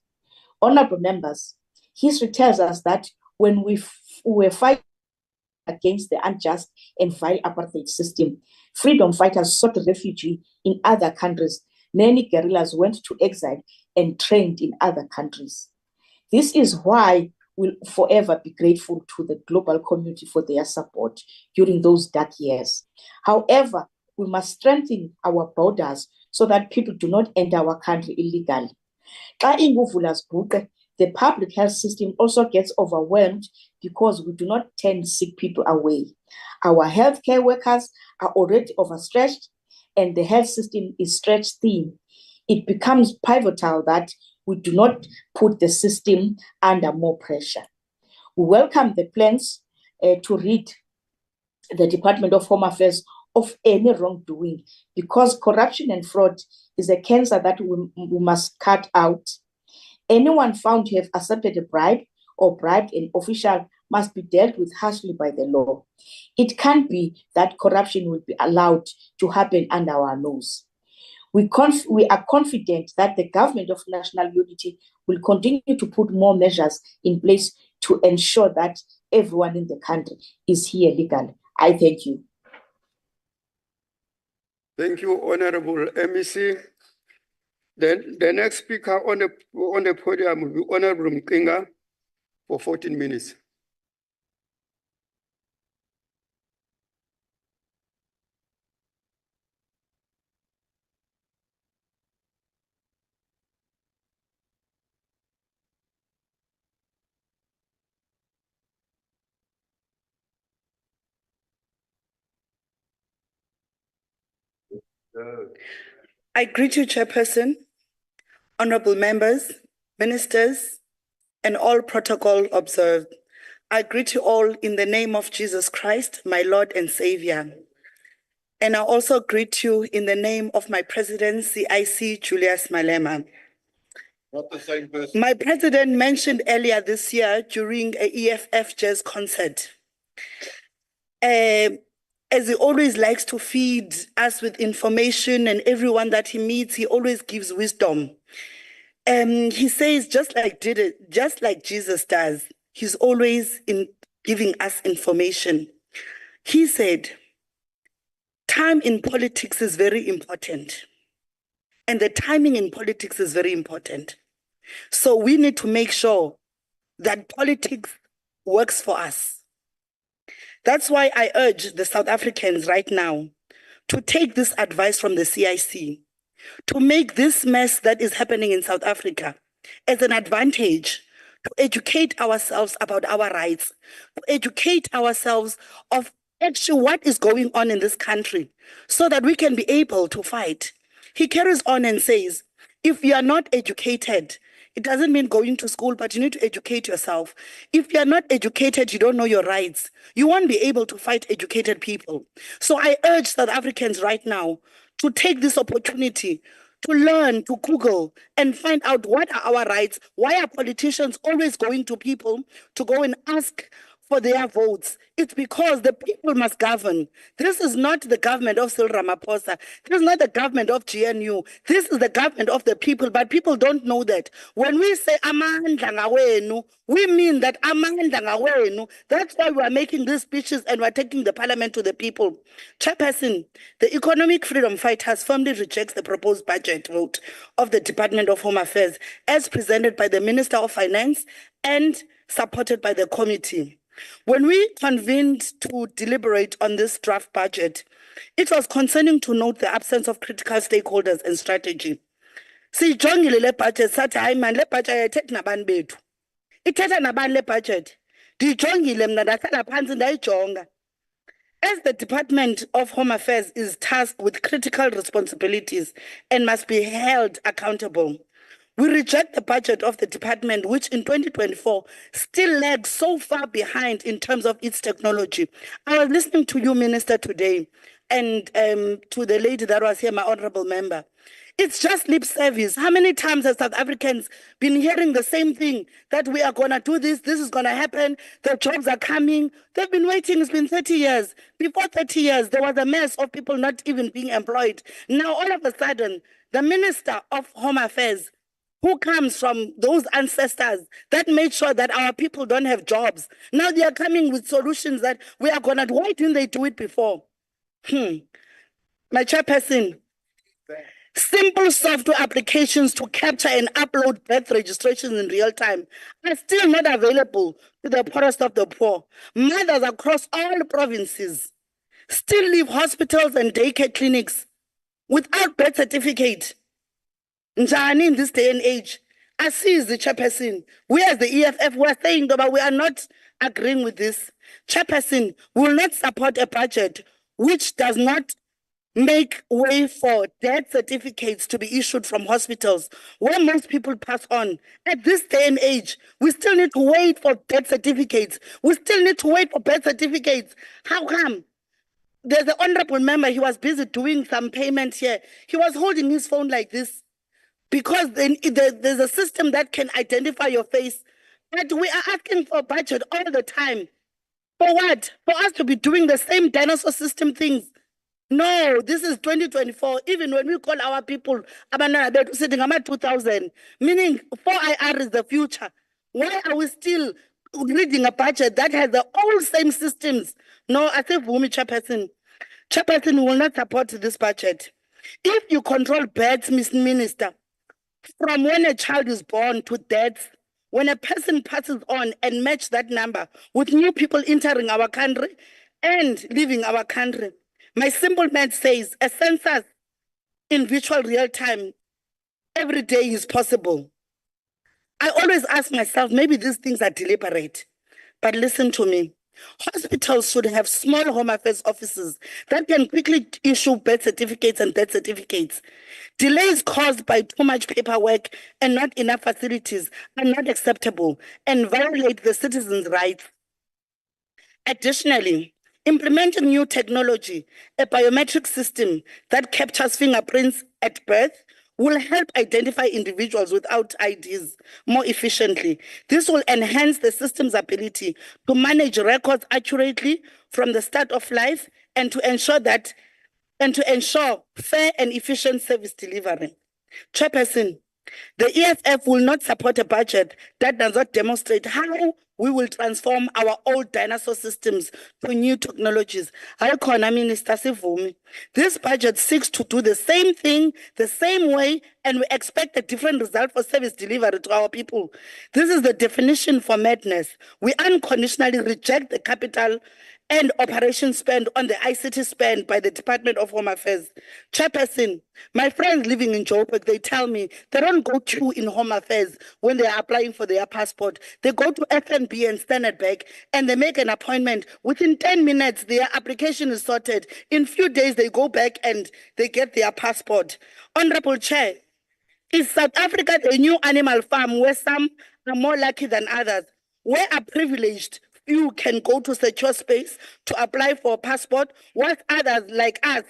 Honorable members, history tells us that when we were fighting against the unjust and vile apartheid system, freedom fighters sought refuge in other countries. Many guerrillas went to exile and trained in other countries. This is why we'll forever be grateful to the global community for their support during those dark years. However, we must strengthen our borders so that people do not enter our country illegally. The public health system also gets overwhelmed because we do not turn sick people away. Our healthcare workers are already overstretched and the health system is stretched thin. It becomes pivotal that we do not put the system under more pressure. We welcome the plans to rid the Department of Home Affairs of any wrongdoing because corruption and fraud is a cancer that we must cut out. Anyone found to have accepted a bribe or bribed an official must be dealt with harshly by the law. It can't be that corruption will be allowed to happen under our nose. We are confident that the government of national unity will continue to put more measures in place to ensure that everyone in the country is here legally. I thank you. Thank you, Honorable MEC. Then the next speaker on the podium will be Honorable Mkinga for 14 minutes. I greet you, Chairperson, honorable members, ministers, and all protocol observed. I greet you all in the name of Jesus Christ, my Lord and Savior. And I also greet you in the name of my president, CIC Julius Malema. Not the same person. My president mentioned earlier this year during a EFF jazz concert, as he always likes to feed us with information, and everyone that he meets, he always gives wisdom. He says, just like Jesus does, he's always in giving us information. He said, time in politics is very important. And the timing in politics is very important. So we need to make sure that politics works for us. That's why I urge the South Africans right now to take this advice from the CIC, to make this mess that is happening in South Africa as an advantage, to educate ourselves about our rights, to educate ourselves of actually what is going on in this country so that we can be able to fight. He carries on and says, if you are not educated, it doesn't mean going to school, but you need to educate yourself. If you are not educated, you don't know your rights. You won't be able to fight educated people. So I urge South Africans right now to take this opportunity to learn, to Google, and find out what are our rights. Why are politicians always going to people to go and ask for their votes? It's because the people must govern. This is not the government of Cyril Ramaphosa. This is not the government of GNU. This is the government of the people, but people don't know that. When we say amandla ngawenu, we mean that amandla ngawenu. That's why we are making these speeches and we're taking the parliament to the people. Chairperson, the Economic Freedom Fighters firmly rejects the proposed budget vote of the Department of Home Affairs as presented by the Minister of Finance and supported by the committee. When we convened to deliberate on this draft budget, it was concerning to note the absence of critical stakeholders and strategy. Siyijongile le budget sathi hayi man le budget ayithetha nabani bethu. Ithetha nabani le budget? Ndiyijongile mna ndahlala phansi ndayijonga. As the Department of Home Affairs is tasked with critical responsibilities and must be held accountable, we reject the budget of the department, which in 2024 still lags so far behind in terms of its technology. I was listening to you, Minister, today, and to the lady that was here, my honorable member. It's just lip service. How many times have South Africans been hearing the same thing, that we are going to do this is going to happen, the jobs are coming? They've been waiting, it's been 30 years. Before 30 years, there was a mess of people not even being employed. Now, all of a sudden, the Minister of Home Affairs, who comes from those ancestors that made sure that our people don't have jobs, now they are coming with solutions that we are going to do. Why didn't they do it before? My chairperson, simple software applications to capture and upload birth registrations in real time are still not available to the poorest of the poor. Mothers across all provinces still leave hospitals and daycare clinics without birth certificate. Njani in this day and age, as the chairperson, we as the EFF, we are saying that we are not agreeing with this. Chairperson, we will not support a budget which does not make way for death certificates to be issued from hospitals where most people pass on. At this day and age, we still need to wait for death certificates. We still need to wait for birth certificates. How come? There's an honorable member, he was busy doing some payment here. He was holding his phone like this, because then there's a system that can identify your face. But we are asking for a budget all the time. For what? For us to be doing the same dinosaur system things. No, this is 2024. Even when we call our people, sitting at 2,000, meaning 4IR is the future. Why are we still reading a budget that has the all same systems? No, I say, Vumi Chairperson, we will not support this budget. If you control birds, Mr. Minister, from when a child is born to death, when a person passes on, and match that number with new people entering our country and leaving our country. My simple math says a census in virtual real time every day is possible. I always ask myself, maybe these things are deliberate, but listen to me. Hospitals should have small home affairs offices that can quickly issue birth certificates and death certificates. Delays caused by too much paperwork and not enough facilities are not acceptable and violate the citizens' rights. Additionally, implementing new technology, a biometric system that captures fingerprints at birth, will help identify individuals without IDs more efficiently. This will enhance the system's ability to manage records accurately from the start of life and to ensure fair and efficient service delivery. Chairperson, the EFF will not support a budget that does not demonstrate how we will transform our old dinosaur systems to new technologies. Hayikhona Minister sivumi. This budget seeks to do the same thing, the same way, and we expect a different result for service delivery to our people. This is the definition for madness. We unconditionally reject the capital and operation spend on the ICT spend by the Department of Home Affairs. Chairperson, my friends living in Joburg, they tell me they don't go queue in Home Affairs when they are applying for their passport. They go to FNB and Standard Bank and they make an appointment. Within 10 minutes, their application is sorted. In few days, they go back and they get their passport. Honorable Chair, is South Africa the new animal farm where some are more lucky than others? Where are privileged few can go to secure space to apply for a passport, whilst others like us,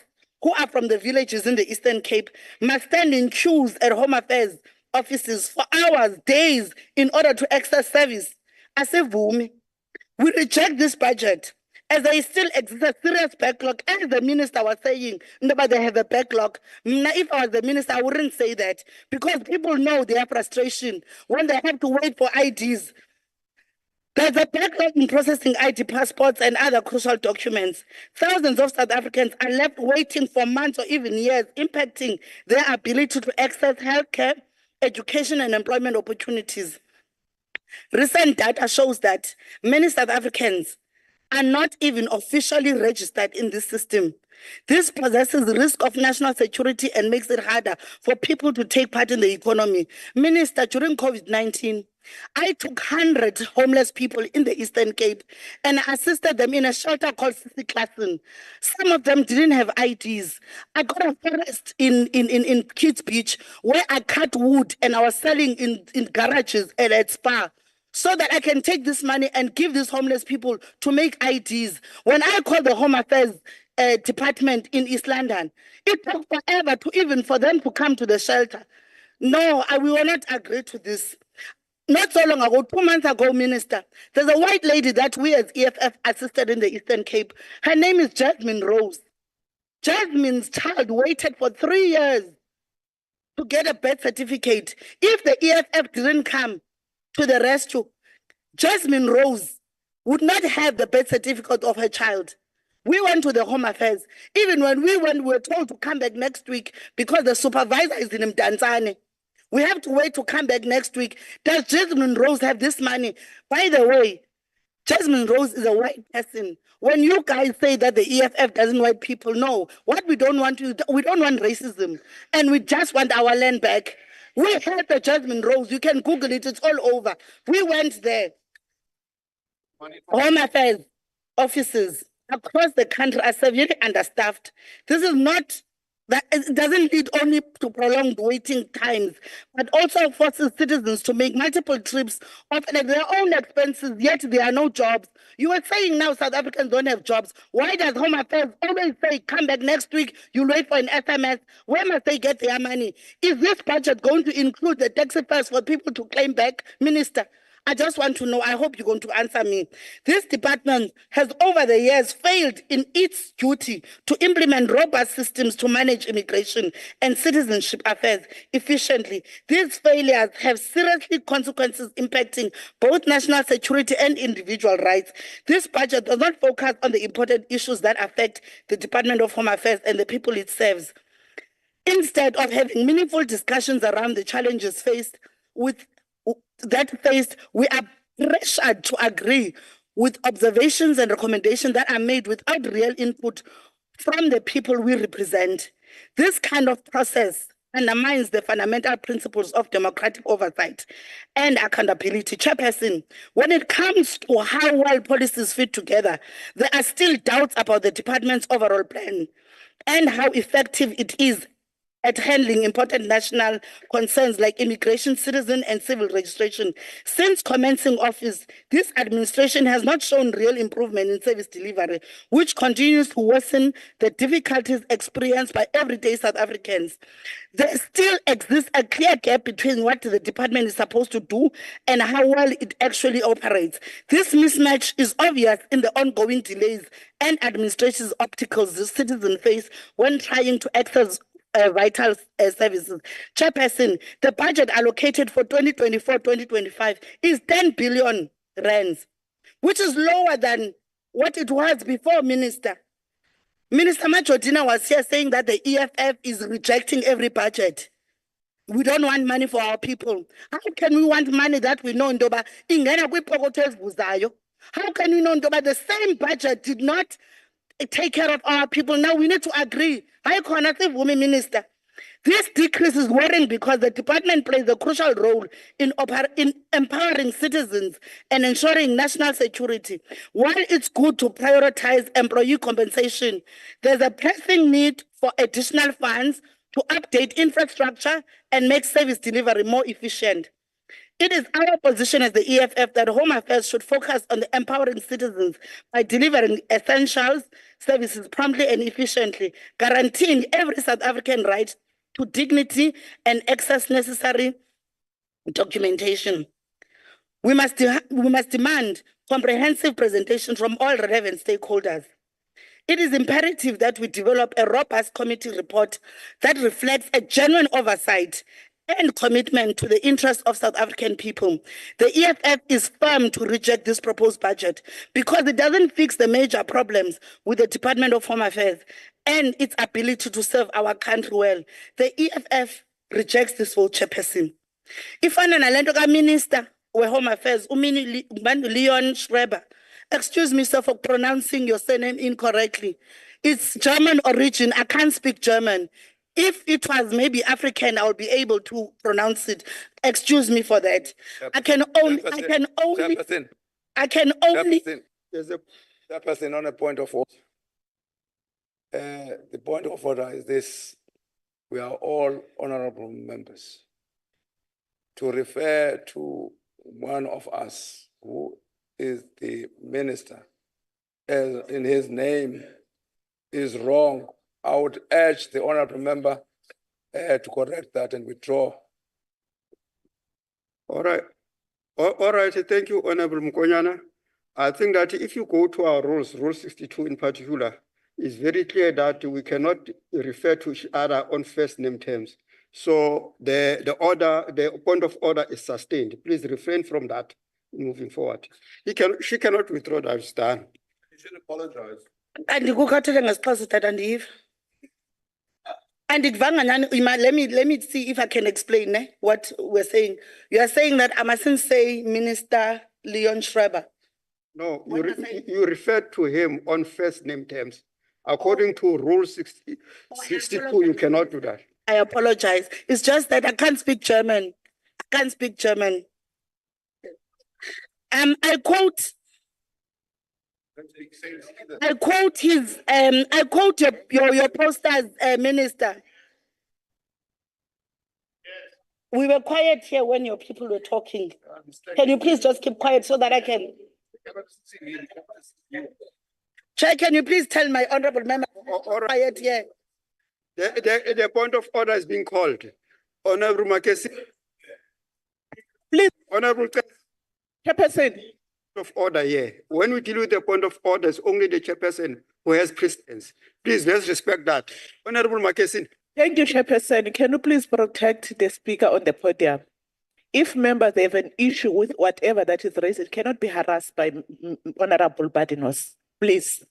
who are from the villages in the Eastern Cape, must stand in queues at Home Affairs offices for hours, days, in order to access service? Asivumi, we reject this budget as there still exists a serious backlog. As the minister was saying, but they have a backlog. If I was the minister, I wouldn't say that, because people know their frustration when they have to wait for IDs. There's a backlog in processing ID passports and other crucial documents. Thousands of South Africans are left waiting for months or even years, impacting their ability to access healthcare, education, and employment opportunities. Recent data shows that many South Africans are not even officially registered in this system. This possesses the risk of national security and makes it harder for people to take part in the economy. Minister, during COVID-19, I took 100 homeless people in the Eastern Cape and assisted them in a shelter called Sisi Klassen. Some of them didn't have IDs. I got a forest in Kids Beach where I cut wood and I was selling in garages and at Spa, so that I can take this money and give these homeless people to make IDs. When I called the Home Affairs department in East London, it took forever for them to come to the shelter. No, we will not agree to this. Not so long ago, 2 months ago, Minister, there's a white lady that we as EFF assisted in the Eastern Cape. Her name is Jasmine Rose. Jasmine's child waited for 3 years to get a birth certificate. If the EFF didn't come to the rescue, Jasmine Rose would not have the birth certificate of her child. We went to the Home Affairs. Even when we went, we were told to come back next week because the supervisor is in Mdantsane. We have to wait to come back next week. Does Jasmine Rose have this money? By the way, Jasmine Rose is a white person. When you guys say that the EFF doesn't want people, no. What we don't want racism, and we just want our land back. We had the Jasmine Rose. You can Google it. It's all over. We went there. Home Affairs offices across the country are severely understaffed. This is not that it doesn't lead only to prolonged waiting times, but also forces citizens to make multiple trips, often at their own expenses, yet there are no jobs. You were saying now South Africans don't have jobs. Why does Home Affairs always say, come back next week, you'll wait for an SMS? Where must they get their money? Is this budget going to include the taxi fares for people to claim back? Minister, I just want to know, I hope you're going to answer me. This department has over the years failed in its duty to implement robust systems to manage immigration and citizenship affairs efficiently. These failures have seriously consequences impacting both national security and individual rights. This budget does not focus on the important issues that affect the Department of Home Affairs and the people it serves. instead of having meaningful discussions around the challenges faced, we are pressured to agree with observations and recommendations that are made without real input from the people we represent. This kind of process undermines the fundamental principles of democratic oversight and accountability. Chairperson, when it comes to how well policies fit together, there are still doubts about the department's overall plan and how effective it is at handling important national concerns like immigration, citizen, and civil registration. Since commencing office, this administration has not shown real improvement in service delivery, which continues to worsen the difficulties experienced by everyday South Africans. There still exists a clear gap between what the department is supposed to do and how well it actually operates. This mismatch is obvious in the ongoing delays and administration's obstacles the citizens face when trying to access vital services. Chairperson, the budget allocated for 2024-2025 is 10 billion rands, which is lower than what it was before, Minister. Minister Majodina was here saying that the EFF is rejecting every budget. We don't want money for our people. How can we want money that we know Ndoba ingena kwipokoto ezivuzayo? How can we know Ndoba the same budget did not take care of our people? Now we need to agree. High Coordinative Women Minister. This decrease is worrying because the department plays a crucial role in empowering citizens and ensuring national security. While it's good to prioritize employee compensation, there's a pressing need for additional funds to update infrastructure and make service delivery more efficient. It is our position as the EFF that Home Affairs should focus on the empowering citizens by delivering essentials services promptly and efficiently, guaranteeing every South African right to dignity and access necessary documentation. We must demand comprehensive presentation from all relevant stakeholders. It is imperative that we develop a robust committee report that reflects a genuine oversight and commitment to the interests of South African people. The EFF is firm to reject this proposed budget because it doesn't fix the major problems with the Department of Home Affairs and its ability to serve our country well. The EFF rejects this vote, Chairperson. Ifana nalento ka Minister we Home Affairs, Leon Schreiber. Excuse me, sir, for pronouncing your surname incorrectly. It's German origin. I can't speak German. If it was maybe African, I would be able to pronounce it. Excuse me for that. I can only. There's a Chairperson on a point of order. The point of order is this: we are all honorable members. To refer to one of us who is the minister as in his name is wrong. I would urge the honorable member to correct that and withdraw. All right. All right. Thank you, Honorable Mkonyana. I think that if you go to our rules, Rule 62 in particular, it's very clear that we cannot refer to each other on first name terms. So the point of order is sustained. Please refrain from that moving forward. She cannot withdraw that. It's done. You should apologize. And let me see if I can explain what we're saying. You are saying that I mustn't say Minister Leon Schreiber. No, you referred to him on first name terms. According to Rule 62, you cannot do that. I apologize. It's just that I can't speak German. I quote your posters, Minister. We were quiet here when your people were talking. Can you please just keep quiet so that I can? Chair, can you please tell my honorable member quiet here? The point of order is being called. Honorable Makesi. Please. Honorable Chairperson. Of order here. When we deal with the point of order, it's only the chairperson who has precedence. Please, let's respect that. Honorable Makesi. Thank you, Chairperson. Can you please protect the speaker on the podium? If members have an issue with whatever that is raised, it cannot be harassed by Honorable Badinos. Please.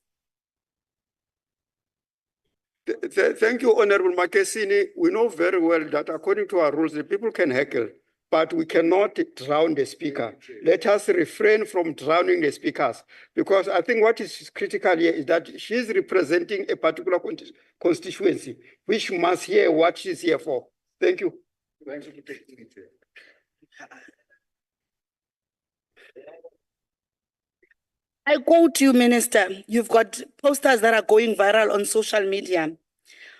Thank you, Honorable Makesini. We know very well that according to our rules, the people can heckle, but we cannot drown the speaker. Let us refrain from drowning the speakers, because I think what is critical here is that she's representing a particular constituency, which must hear what she's here for. Thank you. I quote you, Minister. You've got posters that are going viral on social media.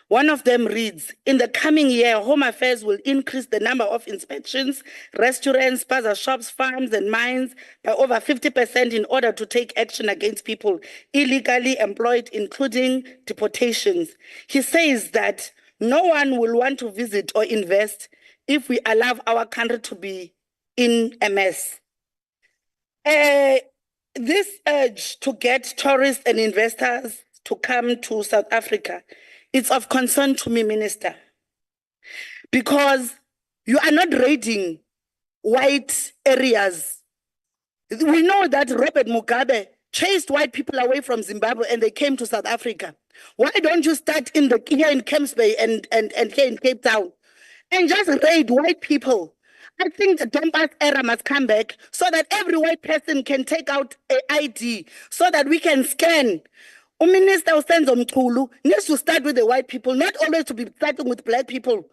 One of them reads, in the coming year, Home Affairs will increase the number of inspections, restaurants, spaza shops, farms, and mines by over 50% in order to take action against people illegally employed, including deportations. He says that no one will want to visit or invest if we allow our country to be in a mess. This urge to get tourists and investors to come to South Africa, it's of concern to me, Minister, because you are not raiding white areas. We know that Robert Mugabe chased white people away from Zimbabwe and they came to South Africa. Why don't you start here in Camps Bay and here in Cape Town and just raid white people? I think the Dompas era must come back so that every white person can take out an ID so that we can scan. Minister Usenzo Mchulu needs to start with the white people, not always to be starting with black people.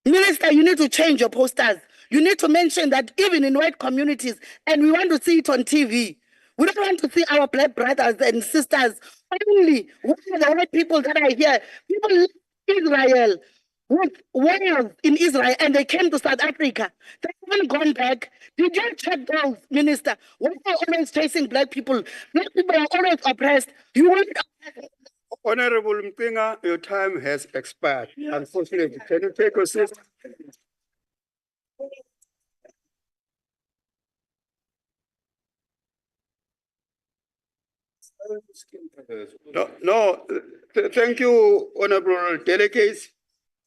Minister, you need to change your posters. You need to mention that even in white communities, and we want to see it on TV. We don't want to see our black brothers and sisters only with the white people that are here. People in Israel, with warriors in Israel, and they came to South Africa. They haven't gone back. Did you check those, Minister? Why are you always chasing black people? Black people are always oppressed. You want Honorable Mpinga, your time has expired. Unfortunately, can you take a seat? Thank you, honorable delegates.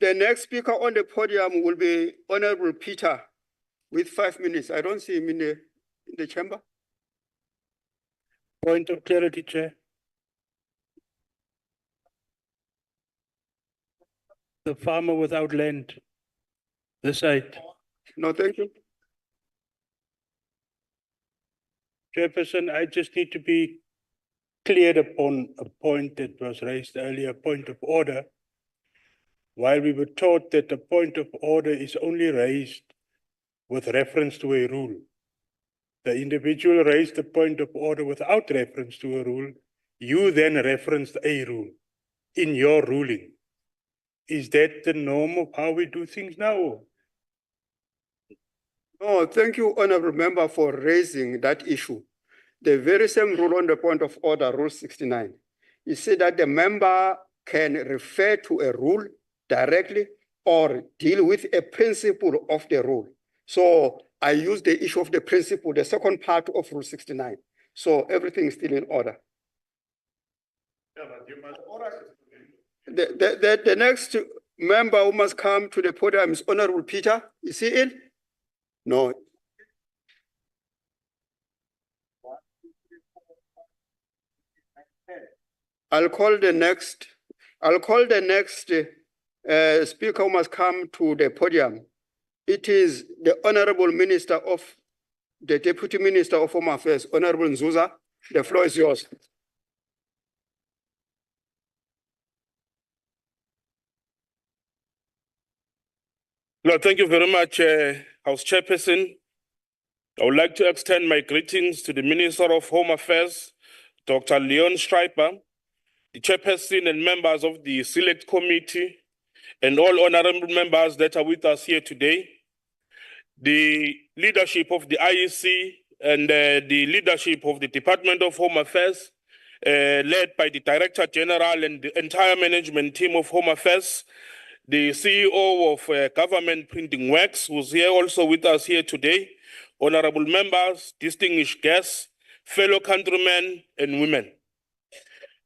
The next speaker on the podium will be Honorable Peter with 5 minutes. I don't see him in the chamber. Point of clarity, Chair. The farmer without land, this side. No, thank you. Chairperson, I just need to be cleared upon a point that was raised earlier, point of order. While we were taught that the point of order is only raised with reference to a rule. The individual raised the point of order without reference to a rule. You then referenced a rule in your ruling. Is that the norm of how we do things now? No, thank you, honorable member, for raising that issue. The very same rule on the point of order, Rule 69, you said that the member can refer to a rule directly or deal with a principle of the rule. So I use the issue of the principle, the second part of Rule 69. So everything is still in order. The next member who must come to the podium is Honorable Peter. Is he in? No. I'll call the next speaker who must come to the podium. It is the Honorable Minister of the Deputy Minister of Home Affairs, Honorable Nzuza. The floor is yours. No, thank you very much, House Chairperson. I would like to extend my greetings to the Minister of Home Affairs, Dr. Leon Stryper, the Chairperson and members of the Select Committee, and all honorable members that are with us here today, the leadership of the IEC and the leadership of the Department of Home Affairs, led by the Director General and the entire management team of Home Affairs, the CEO of Government Printing Works, who's here also with us here today, honorable members, distinguished guests, fellow countrymen and women.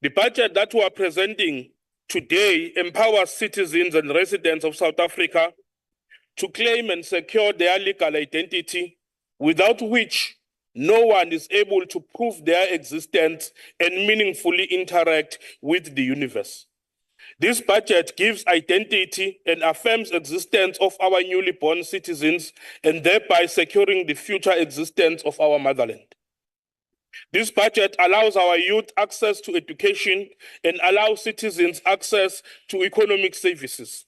The budget that we are presenting today empowers citizens and residents of South Africa to claim and secure their legal identity, without which no one is able to prove their existence and meaningfully interact with the universe. This budget gives identity and affirms existence of our newly born citizens and thereby securing the future existence of our motherland. This budget allows our youth access to education and allows citizens access to economic services.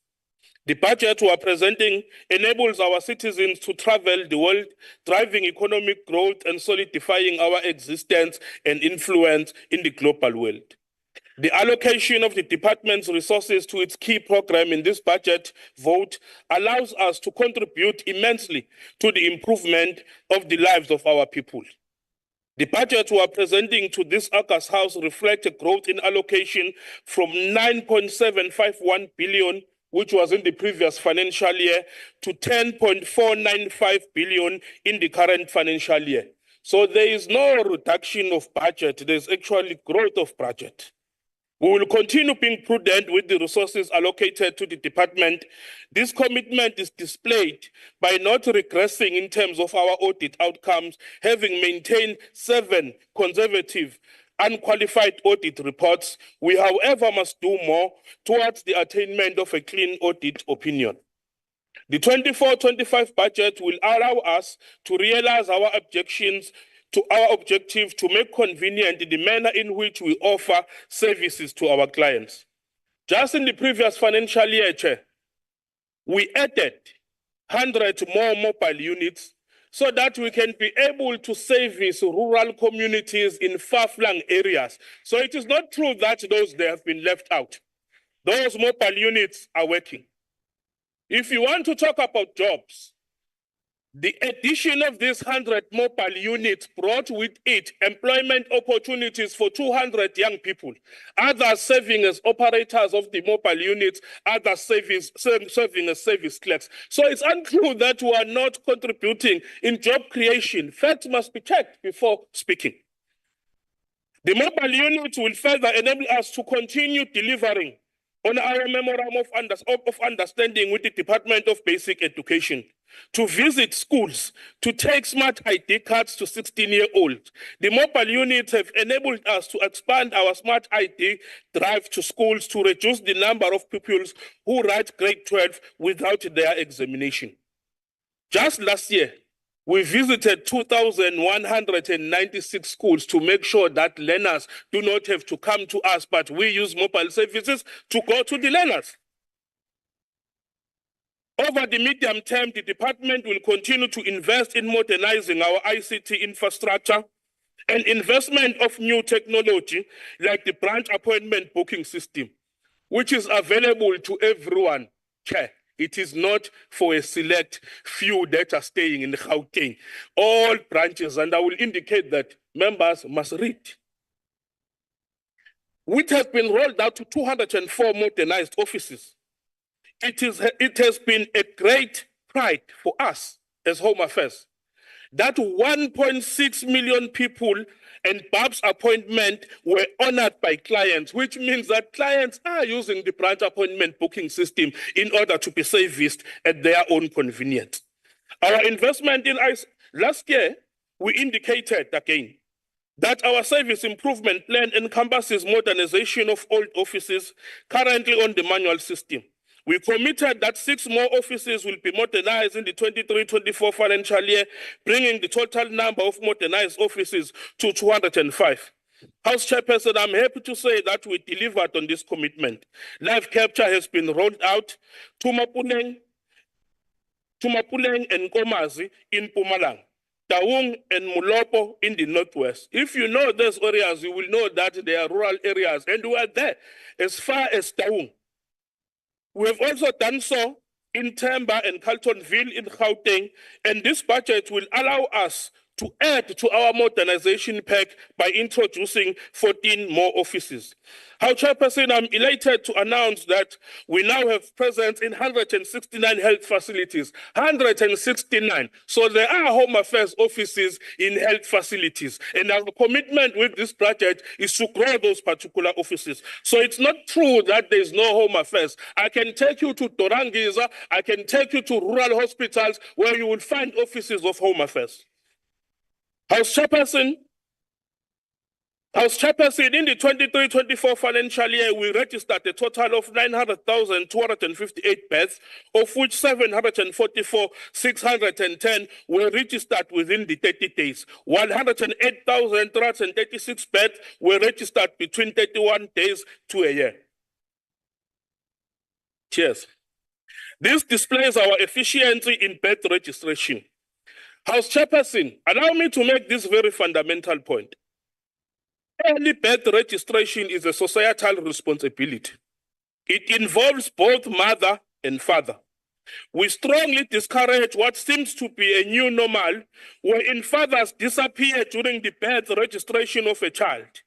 The budget we are presenting enables our citizens to travel the world, driving economic growth and solidifying our existence and influence in the global world. The allocation of the department's resources to its key program in this budget vote allows us to contribute immensely to the improvement of the lives of our people. The budget we are presenting to this August House reflects a growth in allocation from 9.751 billion, which was in the previous financial year, to 10.495 billion in the current financial year. So there is no reduction of budget, there's actually growth of budget. We will continue being prudent with the resources allocated to the department. This commitment is displayed by not regressing in terms of our audit outcomes, having maintained 7 conservative, unqualified audit reports. We, however, must do more towards the attainment of a clean audit opinion. The 24-25 budget will allow us to realize our objections to our objective to make convenient the manner in which we offer services to our clients. Just in the previous financial year, Chair, we added 100 more mobile units so that we can be able to service rural communities in far-flung areas. So it is not true that those they have been left out. Those mobile units are working. If you want to talk about jobs, the addition of these 100 mobile units brought with it employment opportunities for 200 young people, others serving as operators of the mobile units, others serving as service clerks. So it's untrue that we are not contributing in job creation. Facts must be checked before speaking. The mobile units will further enable us to continue delivering on our memorandum of understanding with the Department of Basic Education, to visit schools, to take smart ID cards to 16-year-olds. The mobile units have enabled us to expand our smart ID drive to schools to reduce the number of pupils who write grade 12 without their examination. Just last year, we visited 2,196 schools to make sure that learners do not have to come to us, but we use mobile services to go to the learners. Over the medium term, the department will continue to invest in modernizing our ICT infrastructure and investment of new technology like the branch appointment booking system, which is available to everyone. Chair, it is not for a select few that are staying in Gauteng. All branches, and I will indicate that members must read. Which has been rolled out to 204 modernized offices. It has been a great pride for us as Home Affairs that 1.6 million people and BAB's appointment were honored by clients, which means that clients are using the branch appointment booking system in order to be serviced at their own convenience. Our investment in ICE, last year, we indicated again that our service improvement plan encompasses modernization of old offices currently on the manual system. We committed that 6 more offices will be modernized in the 23-24 financial year, bringing the total number of modernized offices to 205. House Chairperson, I'm happy to say that we delivered on this commitment. Live capture has been rolled out to Mapuleng and Komazi in Mpumalanga, Taung and Mulopo in the northwest. If you know those areas, you will know that they are rural areas, and we are there as far as Taung. We have also done so in Temba and Carltonville in Gauteng, and this budget will allow us to add to our modernization pack by introducing 14 more offices. House Chairperson, I'm elated to announce that we now have presence in 169 health facilities, 169. So there are Home Affairs offices in health facilities. And our commitment with this project is to grow those particular offices. So it's not true that there's no Home Affairs. I can take you to Torangiza, I can take you to rural hospitals where you will find offices of Home Affairs. House Chairperson, House Chairperson, in the 23-24 financial year, we registered a total of 900,258 beds, of which 744,610 were registered within the 30 days, while 108,336 beds were registered between 31 days to a year. Cheers. This displays our efficiency in bed registration. House Chairperson, allow me to make this very fundamental point. Early birth registration is a societal responsibility. It involves both mother and father. We strongly discourage what seems to be a new normal, wherein fathers disappear during the birth registration of a child.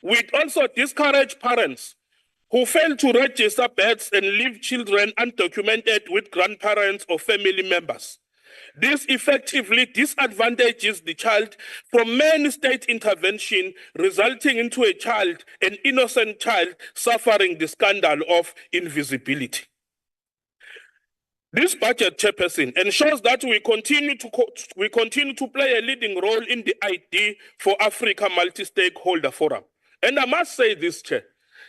We also discourage parents who fail to register births and leave children undocumented with grandparents or family members. This effectively disadvantages the child from many state intervention, resulting into a child, an innocent child, suffering the scandal of invisibility. This budget, Chairperson, ensures that we continue to play a leading role in the ID for Africa Multi-Stakeholder Forum. And I must say this, Chair,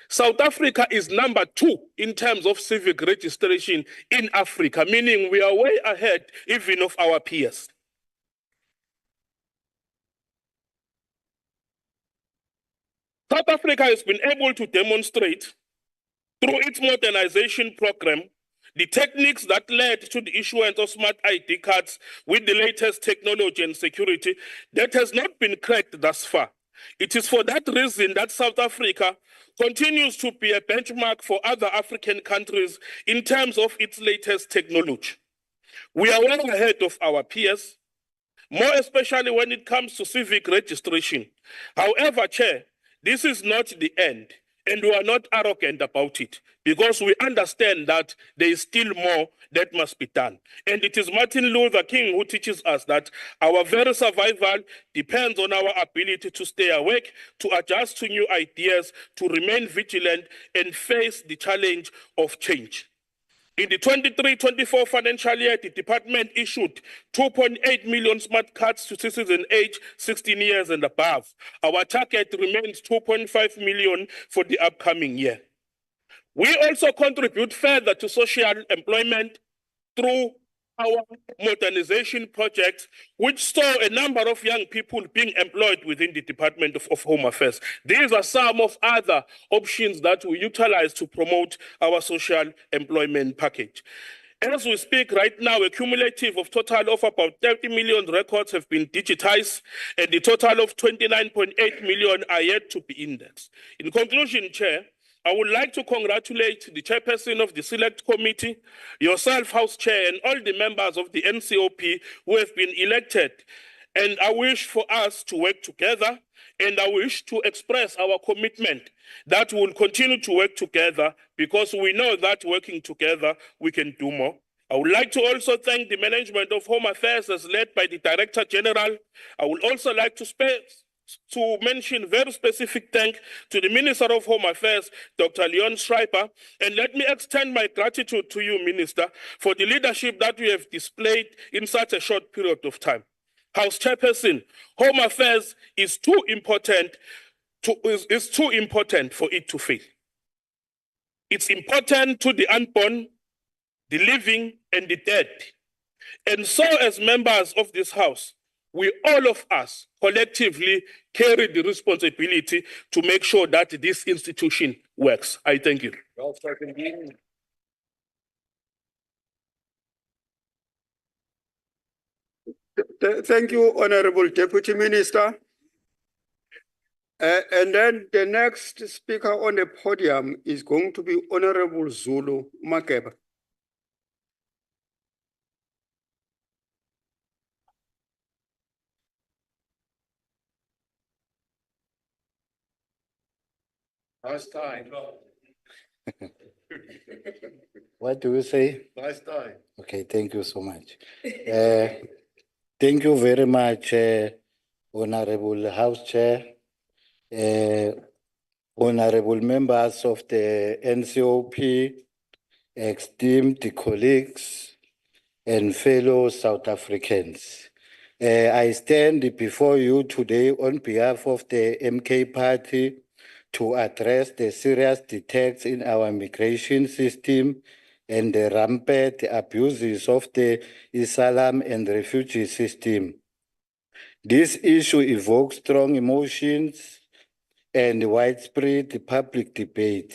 South Africa is number 2 in terms of civic registration in Africa, meaning we are way ahead even of our peers. South Africa has been able to demonstrate through its modernization program the techniques that led to the issuance of smart ID cards with the latest technology and security that has not been cracked thus far. It is for that reason that South Africa continues to be a benchmark for other African countries in terms of its latest technology. We are well ahead of our peers, more especially when it comes to civic registration. However, Chair, this is not the end, and we are not arrogant about it, because we understand that there is still more that must be done. And it is Martin Luther King who teaches us that our very survival depends on our ability to stay awake, to adjust to new ideas, to remain vigilant, and face the challenge of change. In the 23-24 financial year, the department issued 2.8 million smart cards to citizens aged 16 years and above. Our target remains 2.5 million for the upcoming year. We also contribute further to social employment through our modernization project, which saw a number of young people being employed within the Department of Home Affairs. These are some of other options that we utilize to promote our social employment package. As we speak right now, a cumulative of total of about 30 million records have been digitized, and the total of 29.8 million are yet to be indexed. In conclusion, Chair, I would like to congratulate the chairperson of the Select Committee, yourself, House Chair, and all the members of the NCOP who have been elected. And I wish for us to work together, and I wish to express our commitment that we will continue to work together, because we know that working together, we can do more. I would like to also thank the management of Home Affairs as led by the Director General. I would also like to mention very specific thank to the Minister of Home Affairs, Dr. Leon Schreiber, and let me extend my gratitude to you, Minister, for the leadership that you have displayed in such a short period of time. House Chairperson, Home Affairs is too important for it to fail. It's important to the unborn, the living, and the dead. And so as members of this House, we, all of us, collectively carry the responsibility to make sure that this institution works. I thank you. Thank you, Honorable Deputy Minister. And then the next speaker on the podium is going to be Honorable Zulu Makeba. Nice time. What do you say? Nice time. Okay, thank you so much. Thank you very much, Honorable House Chair, honorable members of the NCOP, esteemed colleagues, and fellow South Africans. I stand before you today on behalf of the MK Party to address the serious defects in our migration system and the rampant abuses of the asylum and refugee system. This issue evokes strong emotions and widespread public debate,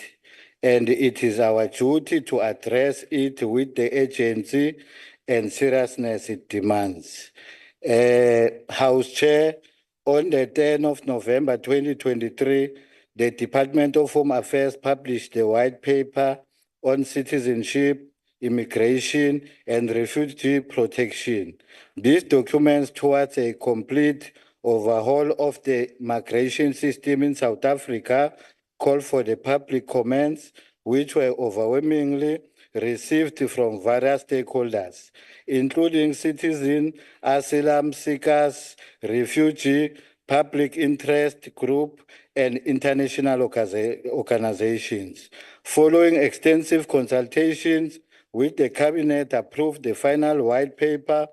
and it is our duty to address it with the urgency and seriousness it demands. House Chair, on the 10th of November 2023, the Department of Home Affairs published the white paper on citizenship, immigration, and refugee protection. This documents towards a complete overhaul of the migration system in South Africa call for the public comments, which were overwhelmingly received from various stakeholders, including citizen, asylum seekers, refugee, public interest group, and international organizations. Following extensive consultations with the Cabinet approved the final white paper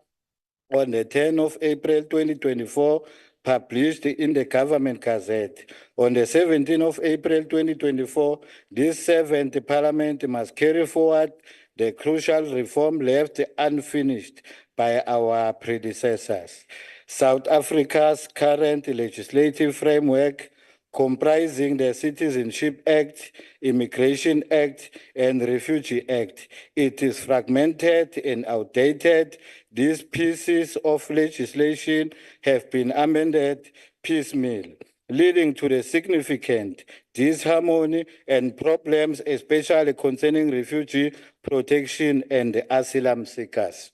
on the 10th of April 2024, published in the Government Gazette. On the 17th of April 2024, this seventh Parliament must carry forward the crucial reform left unfinished by our predecessors. South Africa's current legislative framework, comprising the Citizenship Act, Immigration Act, and Refugee Act. It is fragmented and outdated. These pieces of legislation have been amended piecemeal, leading to the significant disharmony and problems, especially concerning refugee protection and asylum seekers.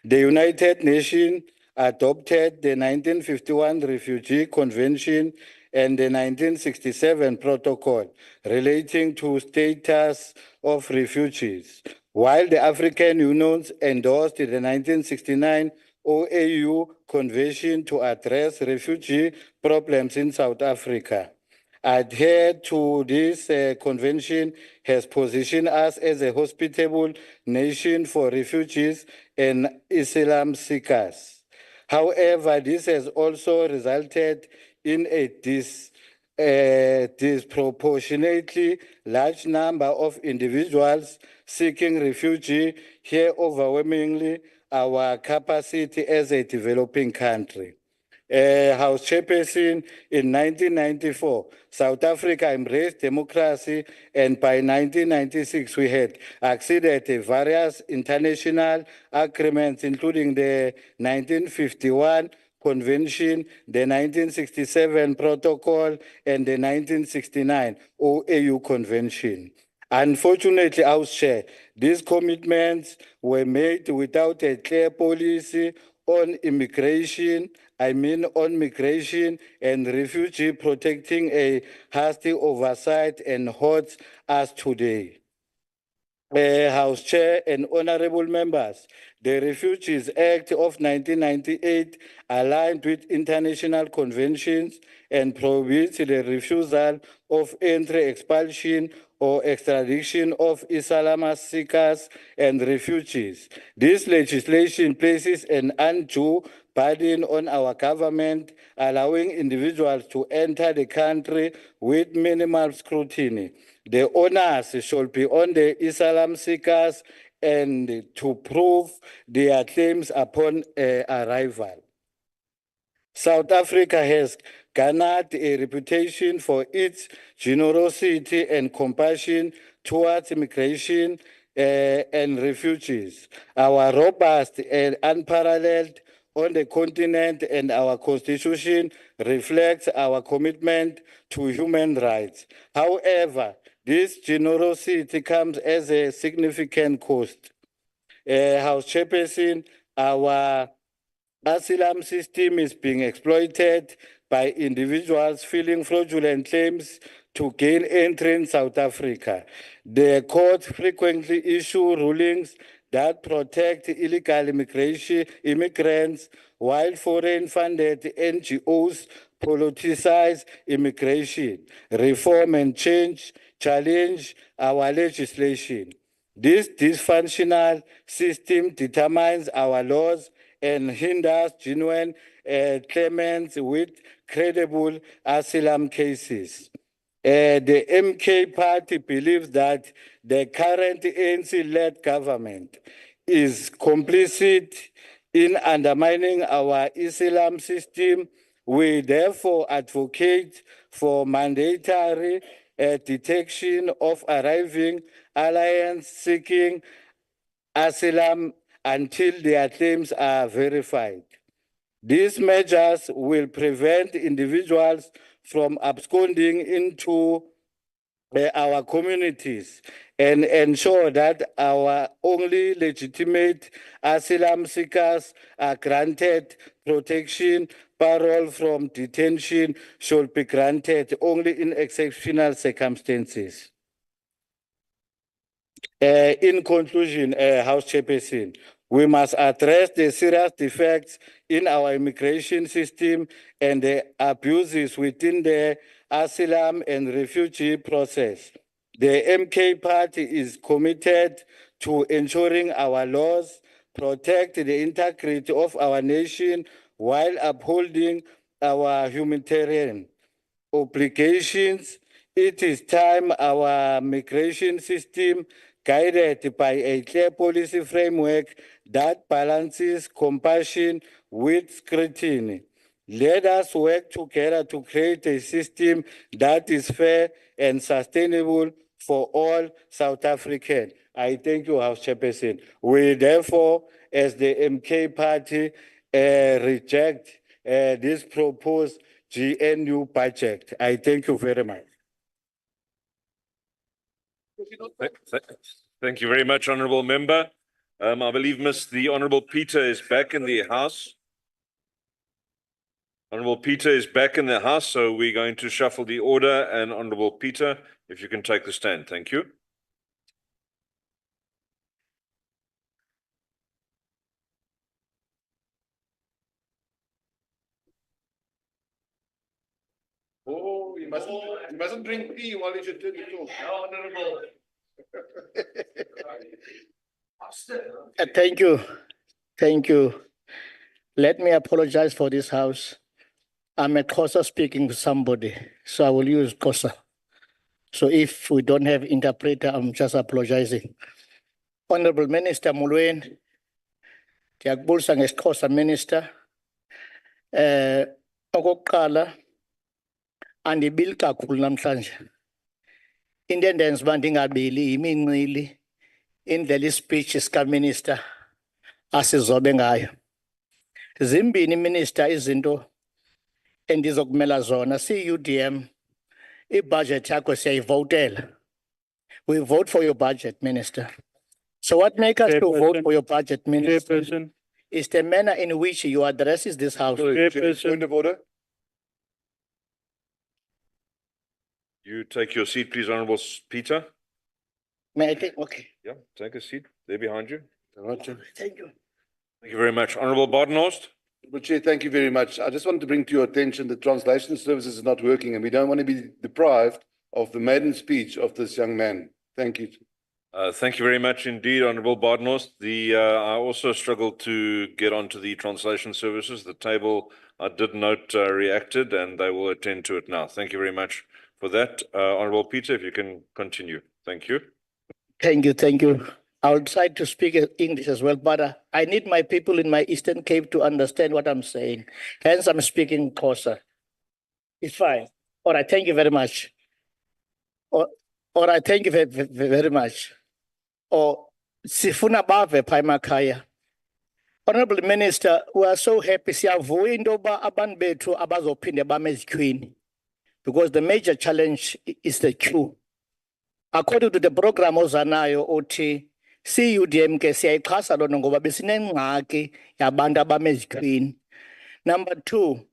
The United Nations adopted the 1951 Refugee Convention and the 1967 Protocol relating to status of refugees, while the African Union endorsed the 1969 OAU Convention to address refugee problems in South Africa. Adhere to this convention has positioned us as a hospitable nation for refugees and asylum seekers. However, this has also resulted in a disproportionately large number of individuals seeking refuge here, overwhelmingly our capacity as a developing country. House Chairperson, in 1994, South Africa embraced democracy, and by 1996 we had acceded to various international agreements, including the 1951 Convention, the 1967 Protocol, and the 1969 OAU Convention. Unfortunately, House Chair, these commitments were made without a clear policy on migration and refugee, protecting a hasty oversight and hurts us today. House Chair and honorable members, the Refugees Act of 1998 aligned with international conventions and prohibits the refusal of entry, expulsion, or extradition of asylum seekers and refugees. This legislation places an undue burden on our government, allowing individuals to enter the country with minimal scrutiny. The onus should be on the asylum seekers and to prove their claims upon arrival. South Africa has garnered a reputation for its generosity and compassion towards immigration and refugees. Our robust and unparalleled on the continent and our constitution reflects our commitment to human rights. However, this generosity comes as a significant cost. House Chairperson, our asylum system is being exploited by individuals filing fraudulent claims to gain entry in South Africa. The courts frequently issue rulings that protect illegal immigrants, while foreign-funded NGOs politicize immigration, reform and challenge our legislation. This dysfunctional system determines our laws and hinders genuine claimants with credible asylum cases. The MK party believes that the current ANC-led government is complicit in undermining our asylum system. We therefore advocate for mandatory detection of arriving aliens seeking asylum until their claims are verified. These measures will prevent individuals from absconding into our communities and ensure that our only legitimate asylum seekers are granted protection. Parole from detention should be granted only in exceptional circumstances. In conclusion, House Chairperson, we must address the serious defects in our immigration system and the abuses within the asylum and refugee process. The MK party is committed to ensuring our laws protect the integrity of our nation while upholding our humanitarian obligations. It is time our migration system, guided by a clear policy framework that balances compassion with scrutiny. Let us work together to create a system that is fair and sustainable for all South Africans. I thank you, House Chairperson. We therefore, as the MK party, reject this proposed GNU budget. I thank you very much. Thank you very much, Honourable Member. I believe the Honourable Peter is back in the House. Honourable Peter is back in the House, so we're going to shuffle the order. And Honourable Peter, if you can take the stand. Thank you. Oh, you mustn't drink tea while you should do the talk. Honourable. Thank you. Let me apologize for this house. I'm a Xhosa speaking to somebody, so I will use Xhosa. So if we don't have interpreter, I'm just apologizing. Honorable Minister Mulweni, ndiyakubulisa ngesiXhosa Minister. Okokuqala, andibili kakhulu namhlanje. Into endenza uba ndingabili yimincili indlela ispeech sikaMinister asizobe ngayo. Zimbini Minister izinto endizokumela zona si-UDM i-budget yakho siyayivotela. We vote for your budget, Minister. So what makes us to vote for your budget, Minister, is the manner in which you address this house. Point of order. You take your seat, please, Honourable Peter. May I take? Okay. Yeah, take a seat. They're behind you. Thank you. Thank you very much. Honourable Badenhorst. Chair, thank you very much. I just wanted to bring to your attention the translation services is not working and we don't want to be deprived of the maiden speech of this young man. Thank you. Thank you very much indeed, Honourable Badenhorst. I also struggled to get onto the translation services. The table, I did note, reacted and they will attend to it now. Thank you very much for that. Honourable Peter, if you can continue. Thank you. Thank you. I'll try to speak English as well, but I need my people in my Eastern Cape to understand what I'm saying. Hence, I'm speaking Xhosa. It's fine. All right, thank you very much. All right, thank you very much. Sifuna bave pha emakhaya. Honourable Minister, we are so happy siyavuya into yoba abantu bethu abazophinde bame ezikhwini, because the major challenge is the queue. According to the program ozanayo othi si-UDM ke siyayixhasa loo nto ngoba besinengxaki yabantu abame ezikhwini. Number 2,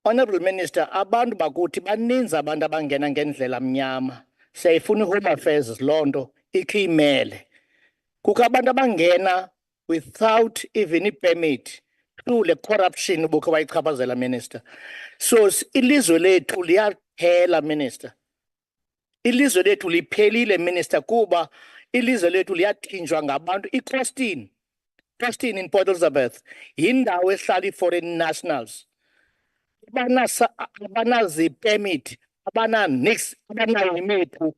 Honourable Minister, abantu bakuthi baninzi abantu abangena ngendlela mnyama. Siyayifuna i-Home Affairs loo nto ikhe imele. Kukho abantu abangena without even a-permit through le corruption ubukhe wayichaphazela, Minister. So ilizwe lethu liyaphela, Minister. Ilizwe lethu liphelile, Minister, kuba ilizwe lethu liyathinjwa ngabantu. I-costing Trusting in Port Elizabeth, yindawo ehlala i-foreign nationals. Abanazi-permit, abana-nix, abana-imephu.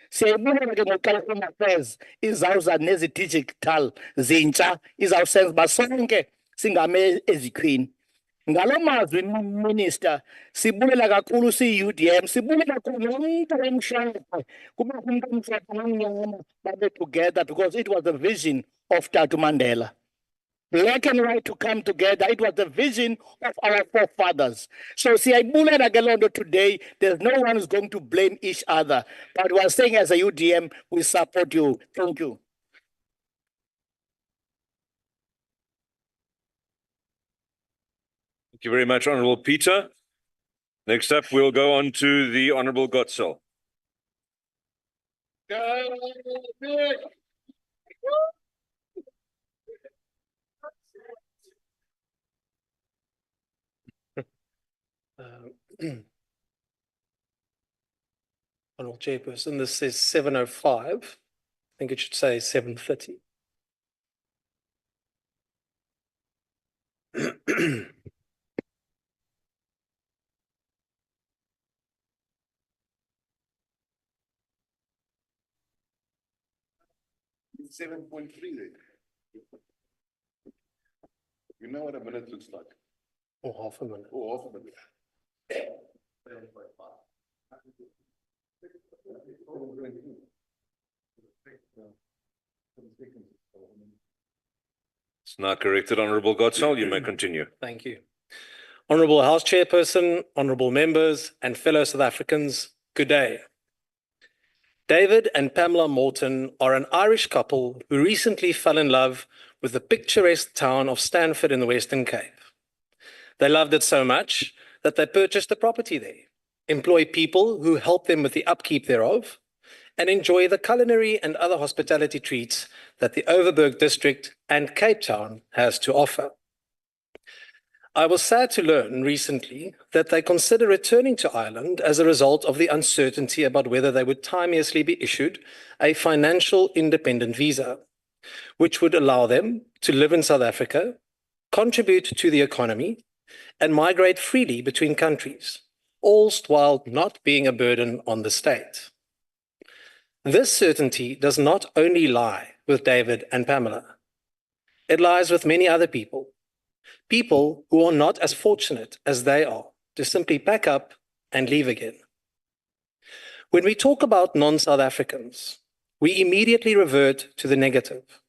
Siyayibona ke ngokuqala Home Affairs izawuza nezi-digital zintsha izawusenza uba sonke singame ezikhwini. Ngalo mazwi Minister, sibulela kakhulu si-UDM, sibulela kakhulu umuntu omhlophe, kube umuntu omhlophe nomnyama babe together because it was the vision of Tatu Mandela. Black and white to come together. It was the vision of our forefathers. So siyayibulela ke lonto today. There's no one who's going to blame each other. But we're saying as a UDM, we support you. Thank you. Thank you very much, Honourable Peter. Next up, we'll go on to the Honourable Gotzel. Honourable Chairperson, this says 7:05. I think it should say 7:30. It's 7.3 then. You know what a minute looks like? Or half a minute. Oh, half a minute. It's now corrected, Honourable Gotzel. You may continue. Thank you. Honourable House Chairperson, honourable members and fellow South Africans, good day. David and Pamela Morton are an Irish couple who recently fell in love with the picturesque town of Stanford in the Western Cape. They loved it so much that they purchased a property there, employ people who help them with the upkeep thereof, and enjoy the culinary and other hospitality treats that the Overberg district and Cape Town has to offer. I was sad to learn recently that they consider returning to Ireland as a result of the uncertainty about whether they would timeously be issued a financial independent visa, which would allow them to live in South Africa, contribute to the economy, and migrate freely between countries, all while not being a burden on the state. This certainty does not only lie with David and Pamela. It lies with many other people who are not as fortunate as they are to simply pack up and leave again. When we talk about non-South Africans, we immediately revert to the negative.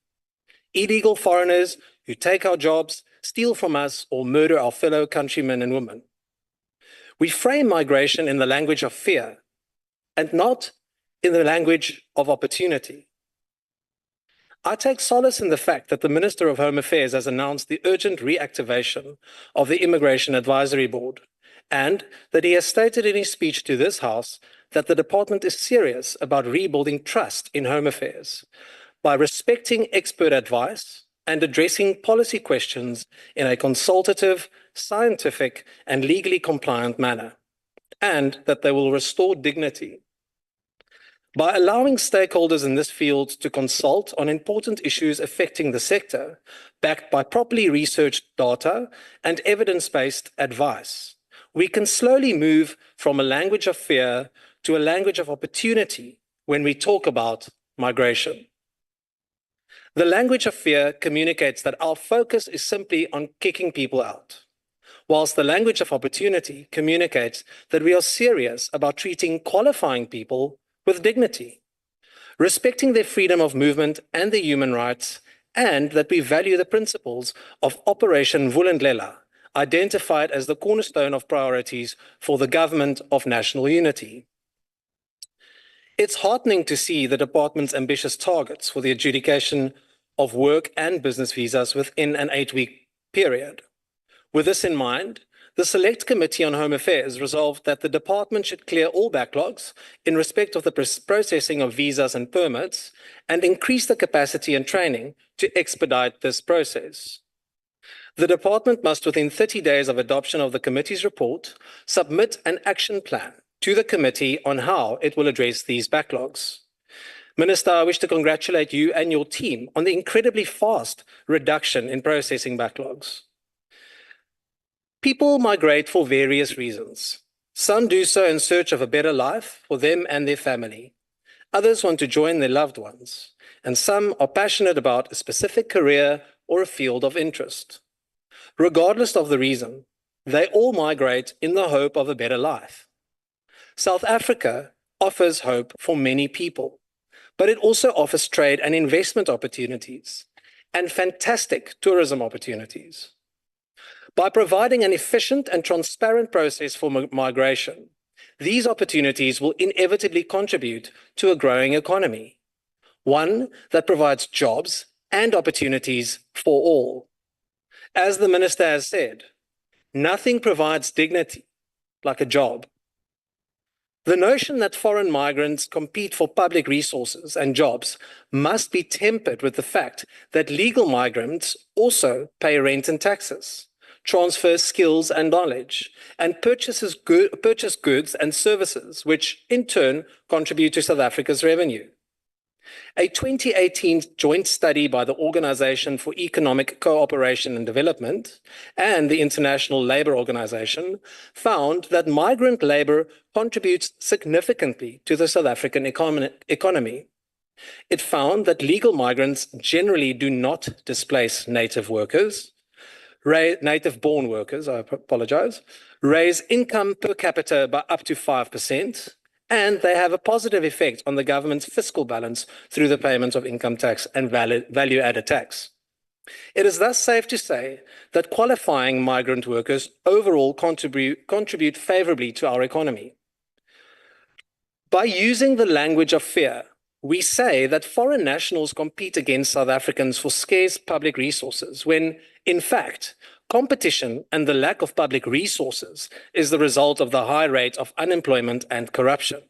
Illegal foreigners who take our jobs, steal from us, or murder our fellow countrymen and women. We frame migration in the language of fear and not in the language of opportunity. I take solace in the fact that the Minister of Home Affairs has announced the urgent reactivation of the Immigration Advisory Board, and that he has stated in his speech to this House that the department is serious about rebuilding trust in Home Affairs by respecting expert advice and addressing policy questions in a consultative, scientific, and legally compliant manner, and that they will restore dignity. By allowing stakeholders in this field to consult on important issues affecting the sector, backed by properly researched data and evidence-based advice, we can slowly move from a language of fear to a language of opportunity when we talk about migration. The language of fear communicates that our focus is simply on kicking people out, whilst the language of opportunity communicates that we are serious about treating qualifying people with dignity, respecting their freedom of movement and their human rights, and that we value the principles of Operation Vulindlela, identified as the cornerstone of priorities for the Government of National Unity. It's heartening to see the department's ambitious targets for the adjudication of work and business visas within an 8-week period. With this in mind, the Select Committee on Home Affairs resolved that the department should clear all backlogs in respect of the processing of visas and permits and increase the capacity and training to expedite this process. The department must, within 30 days of adoption of the committee's report, submit an action plan to the committee on how it will address these backlogs. Minister, I wish to congratulate you and your team on the incredibly fast reduction in processing backlogs. People migrate for various reasons. Some do so in search of a better life for them and their family. Others want to join their loved ones, and some are passionate about a specific career or a field of interest. Regardless of the reason, they all migrate in the hope of a better life. South Africa offers hope for many people, but it also offers trade and investment opportunities and fantastic tourism opportunities. By providing an efficient and transparent process for migration, these opportunities will inevitably contribute to a growing economy, one that provides jobs and opportunities for all. As the Minister has said, nothing provides dignity like a job. The notion that foreign migrants compete for public resources and jobs must be tempered with the fact that legal migrants also pay rent and taxes, transfer skills and knowledge, and purchase goods and services, which in turn contribute to South Africa's revenue. A 2018 joint study by the Organization for Economic Cooperation and Development and the International Labour Organization found that migrant labour contributes significantly to the South African economy. It found that legal migrants generally do not displace native-born workers, raise income per capita by up to 5%, and they have a positive effect on the government's fiscal balance through the payment of income tax and value-added tax. It is thus safe to say that qualifying migrant workers overall contribute favorably to our economy. By using the language of fear, we say that foreign nationals compete against South Africans for scarce public resources, when, in fact, competition and the lack of public resources is the result of the high rate of unemployment and corruption.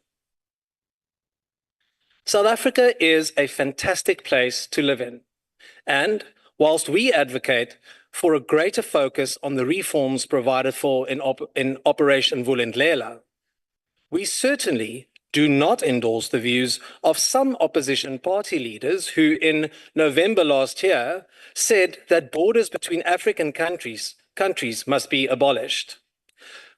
South Africa is a fantastic place to live in, and whilst we advocate for a greater focus on the reforms provided for in Operation Vulindlela, we certainly do not endorse the views of some opposition party leaders who in November last year said that borders between African countries must be abolished.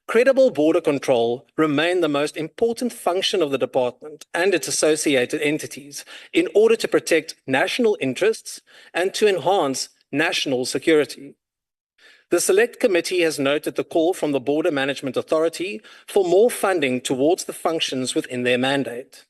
Credible border control remain the most important function of the department and its associated entities in order to protect national interests and to enhance national security. The Select Committee has noted the call from the Border Management Authority for more funding towards the functions within their mandate.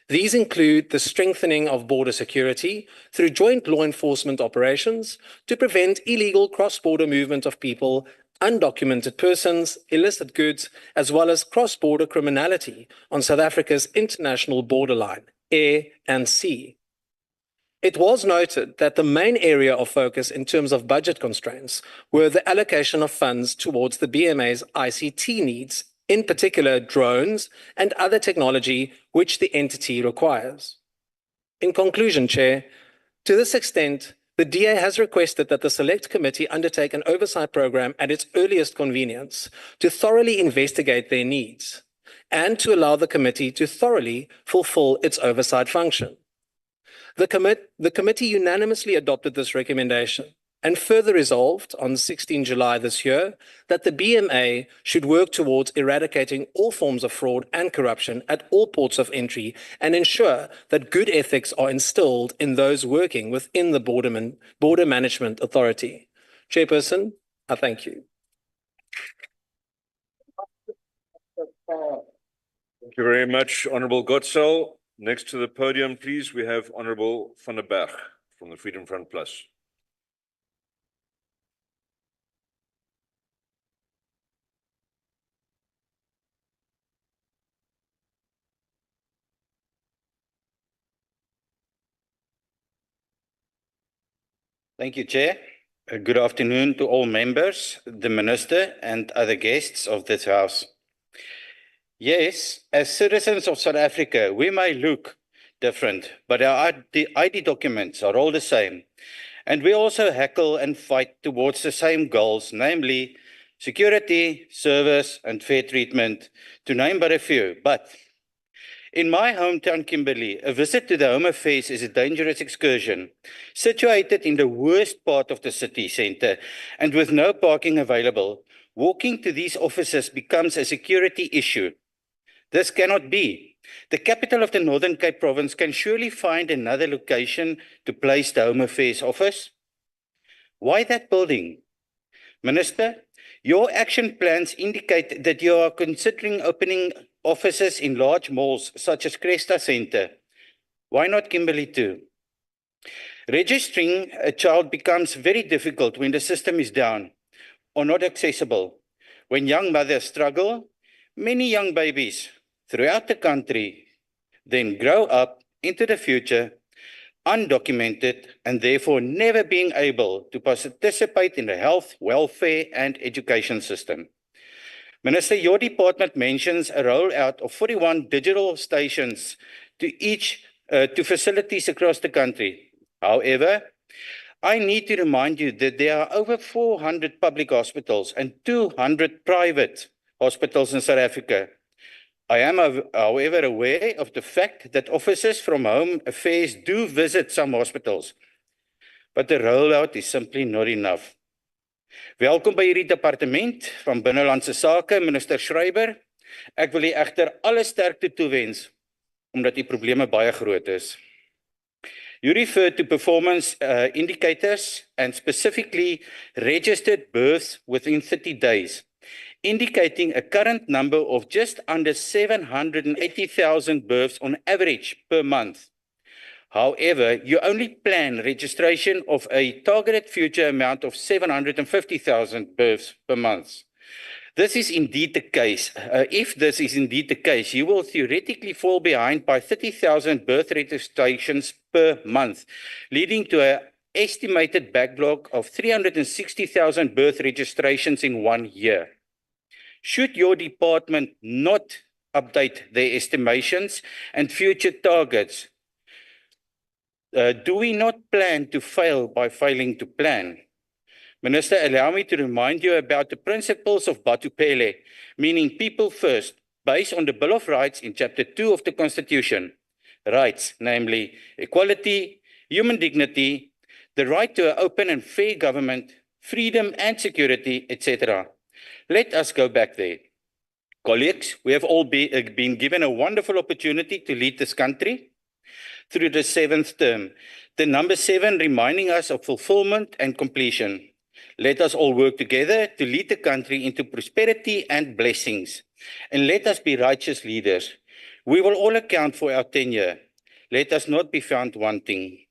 These include the strengthening of border security through joint law enforcement operations to prevent illegal cross-border movement of people, undocumented persons, illicit goods, as well as cross-border criminality on South Africa's international borderline, air and sea. It was noted that the main area of focus in terms of budget constraints were the allocation of funds towards the BMA's ICT needs, in particular drones and other technology which the entity requires. In conclusion, Chair, to this extent, the DA has requested that the Select Committee undertake an oversight program at its earliest convenience to thoroughly investigate their needs and to allow the committee to thoroughly fulfill its oversight function. The committee unanimously adopted this recommendation and further resolved on 16 July this year that the BMA should work towards eradicating all forms of fraud and corruption at all ports of entry and ensure that good ethics are instilled in those working within the Border Management Authority. Chairperson, I thank you. Thank you very much, Honourable Gotzel. Next to the podium, please, we have Honourable van der Berg from the Freedom Front Plus. Thank you, Chair. Good afternoon to all members, the Minister, and other guests of this House. Yes, as citizens of South Africa, we may look different, but our ID documents are all the same. And we also heckle and fight towards the same goals, namely security, service, and fair treatment, to name but a few. But In my hometown, Kimberley, a visit to the Home Affairs is a dangerous excursion. Situated in the worst part of the city centre and with no parking available, walking to these offices becomes a security issue. This cannot be. The capital of the Northern Cape province can surely find another location to place the Home Affairs office. Why that building? Minister, your action plans indicate that you are considering opening offices in large malls such as Cresta Centre. Why not Kimberley too? Registering a child becomes very difficult when the system is down or not accessible. When young mothers struggle, many young babies throughout the country then grow up into the future undocumented and therefore never being able to participate in the health, welfare and education system. Minister, your department mentions a rollout of 41 digital stations to facilities across the country. However, I need to remind you that there are over 400 public hospitals and 200 private hospitals in South Africa. I am, however, aware of the fact that officers from Home Affairs do visit some hospitals, but the rollout is simply not enough. Welkom by hierdie departement van Binnelandse Sake, Minister Schreiber. Ek wil u egter alle sterkte toewens, omdat die probleme baie groot is. You refer to performance indicators and specifically registered births within 30 days. Indicating a current number of just under 780,000 births on average per month. However, you only plan registration of a targeted future amount of 750,000 births per month. This is indeed the case. If this is indeed the case, you will theoretically fall behind by 30,000 birth registrations per month, leading to an estimated backlog of 360,000 birth registrations in 1 year. Should your department not update their estimations and future targets, do we not plan to fail by failing to plan? Minister, allow me to remind you about the principles of Batupele, meaning people first, based on the Bill of Rights in Chapter 2 of the Constitution. Rights, namely equality, human dignity, the right to an open and fair government, freedom and security, etc. Let us go back there. Colleagues, we have all been given a wonderful opportunity to lead this country through the 7th term. The number 7 reminding us of fulfillment and completion. Let us all work together to lead the country into prosperity and blessings. And let us be righteous leaders. We will all account for our tenure. Let us not be found wanting.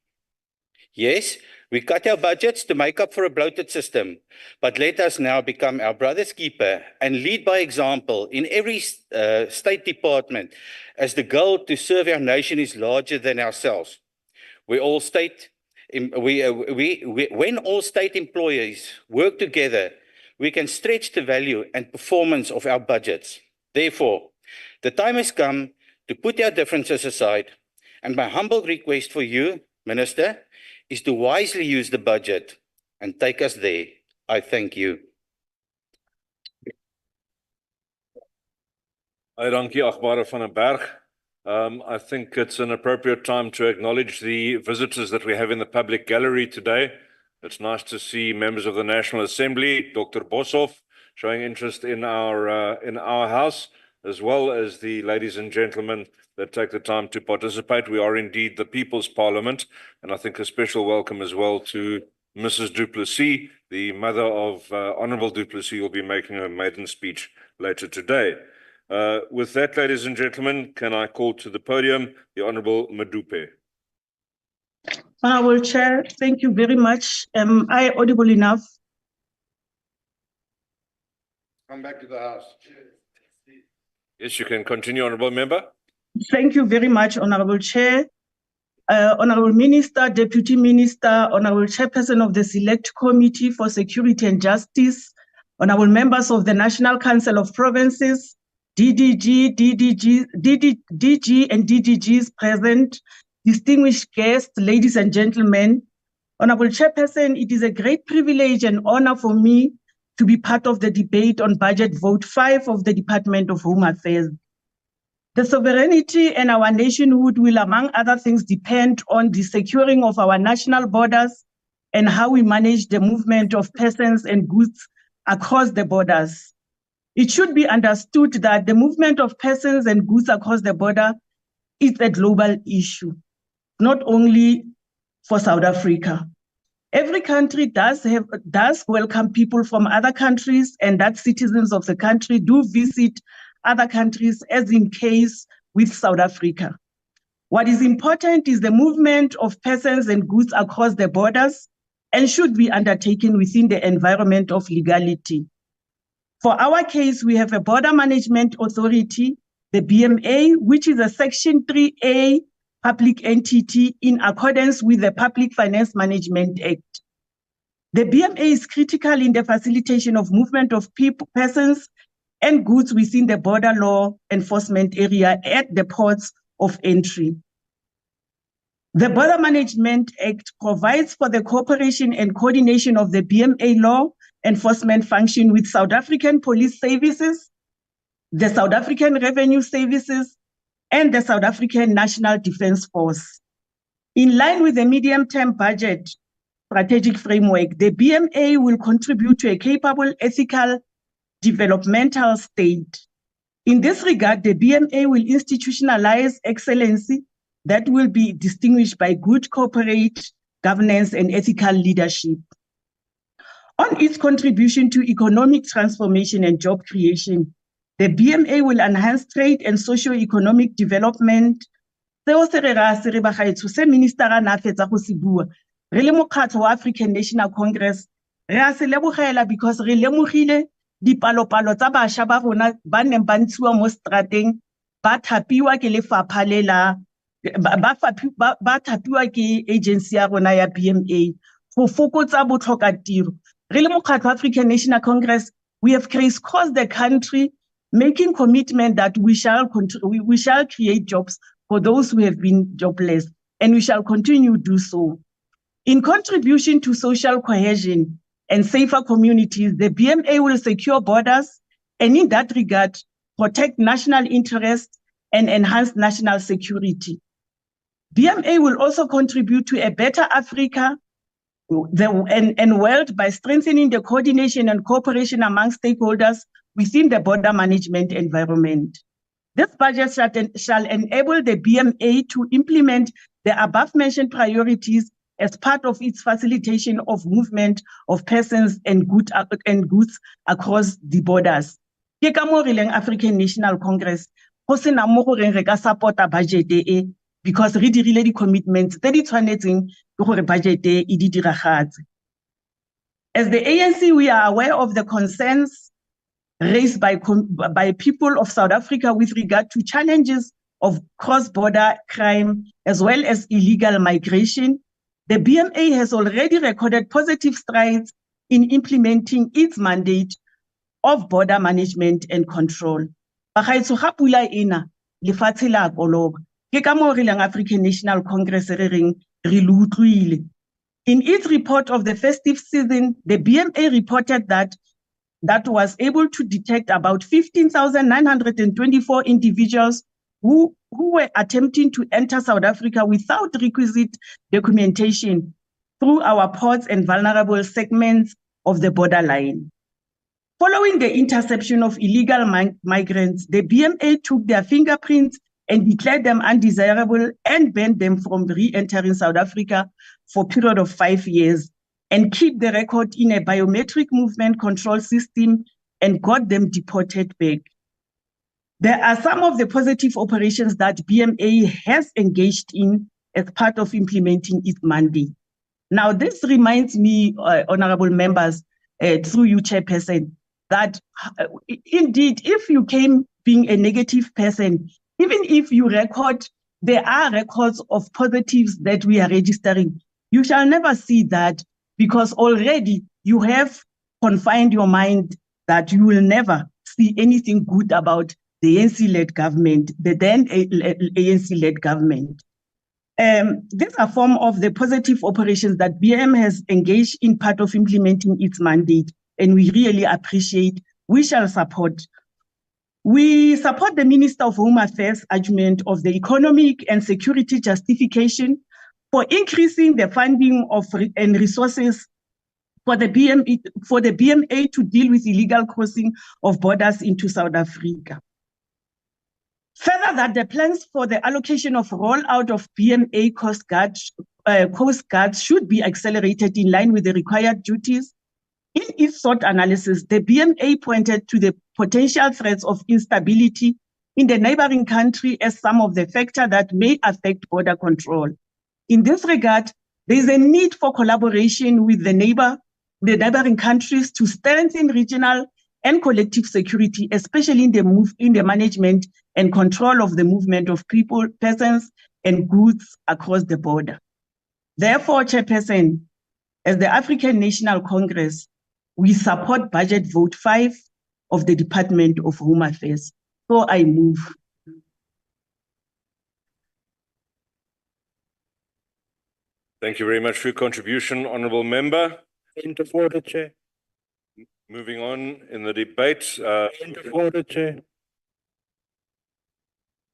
Yes, we cut our budgets to make up for a bloated system, but let us now become our brother's keeper and lead by example in every state department, as the goal to serve our nation is larger than ourselves. When all state employees work together, we can stretch the value and performance of our budgets. Therefore, the time has come to put our differences aside, and my humble request for you, Minister, is to wisely use the budget and take us there. I thank you. Dankie, Agbare van den Berg. I think it's an appropriate time to acknowledge the visitors that we have in the public gallery today. It's nice to see members of the National Assembly, Dr. Boshoff, showing interest in our house, as well as the ladies and gentlemen that take the time to participate. We are indeed the People's Parliament, and I think a special welcome as well to Mrs. Du Plessis, the mother of Honourable Du Plessis, who will be making her maiden speech later today. With that, ladies and gentlemen, can I call to the podium the Honourable Madupe? Honourable Chair, thank you very much. Am I audible enough? Come back to the House. Yes, you can continue, Honourable Member. Thank you very much, Honourable Chair. Honourable Minister, Deputy Minister, Honourable Chairperson of the Select Committee for Security and Justice, Honourable members of the National Council of Provinces, DG and DDGs present, distinguished guests, ladies and gentlemen. Honourable Chairperson, it is a great privilege and honour for me to be part of the debate on Budget Vote 5 of the Department of Home Affairs. The sovereignty and our nationhood will, among other things, depend on the securing of our national borders and how we manage the movement of persons and goods across the borders. It should be understood that the movement of persons and goods across the border is a global issue, not only for South Africa. Every country does welcome people from other countries, and that citizens of the country do visit other countries, as in case with South Africa. What is important is the movement of persons and goods across the borders and should be undertaken within the environment of legality. For our case, we have a Border Management Authority, the BMA, which is a Section 3A public entity in accordance with the Public Finance Management Act. The BMA is critical in the facilitation of movement of people, persons, and goods within the border law enforcement area at the ports of entry. The Border Management Act provides for the cooperation and coordination of the BMA law enforcement function with South African Police Services, the South African Revenue Services, and the South African National Defence Force. In line with the medium-term budget strategic framework, the BMA will contribute to a capable, ethical, developmental state. In this regard, the BMA will institutionalize excellency that will be distinguished by good corporate governance and ethical leadership. On its contribution to economic transformation and job creation, the BMA will enhance trade and socio-economic development. Seo se re ra se re bagaetsho se ministera na fetsa go se bua. Re le mokgatlho wa African National Congress, re a se lebogela because re lemogile dipalopalo tsa bašwa ba rona ba neng ba ntshiwa mo strateng ba thapiwa ke lefapha le la ba thapiwa ke agency ya rona ya BMA go fokotsa botlhokatiro. Re le mokgatlho wa African National Congress, we have crisscrossed the country, making commitment that we shall create jobs for those who have been jobless, and we shall continue to do so. In contribution to social cohesion and safer communities, the BMA will secure borders and in that regard, protect national interests and enhance national security. BMA will also contribute to a better Africa and world by strengthening the coordination and cooperation among stakeholders within the border management environment. This budget shall enable the BMA to implement the above-mentioned priorities as part of its facilitation of movement of persons and goods across the borders. Ke ka mo re leng African National Congress, go sena mo gore re ka support-a budget e because re dirile di-commitments tse di tshwanetseng ke gore budget e di diragatse. As the ANC, we are aware of the concerns raised by people of South Africa with regard to challenges of cross-border crime as well as illegal migration. The BMA has already recorded positive strides in implementing its mandate of border management and control. Bagaetsho ga pula ena lefatshe la koloba. Ke ka mo re leng African National Congress re reng re lo utlwile. In its report of the festive season, the BMA reported that was able to detect about 15,924 individuals who were attempting to enter South Africa without requisite documentation through our ports and vulnerable segments of the borderline. Following the interception of illegal migrants, the BMA took their fingerprints and declared them undesirable and banned them from re-entering South Africa for a period of 5 years and keep the record in a biometric movement control system and got them deported back. There are some of the positive operations that BMA has engaged in as part of implementing its mandate. Now, this reminds me, honorable members, through you, Chairperson, that indeed, if you came being a negative person, even if you record, there are records of positives that we are registering, you shall never see that because already you have confined your mind that you will never see anything good about the ANC-led government, the then ANC-led government. These are some of the positive operations that BM has engaged in part of implementing its mandate, and we really appreciate. We shall support We support the Minister of Home Affairs' argument of the economic and security justification for increasing the funding of and resources for the BMA to deal with illegal crossing of borders into South Africa. Further, that the plans for the allocation of rollout of BMA Coast Guards should be accelerated in line with the required duties. In its SWOT analysis, the BMA pointed to the potential threats of instability in the neighboring country as some of the factors that may affect border control. In this regard, there is a need for collaboration with the neighboring countries to strengthen regional and collective security, especially in the management and control of the movement of people, persons, and goods across the border. Therefore, Chairperson, as the African National Congress, we support Budget Vote 5 of the Department of Home Affairs. So I move. Thank you very much for your contribution, Honourable Member. Point of order, Chair. Moving on in the debate. Point of order, Chair.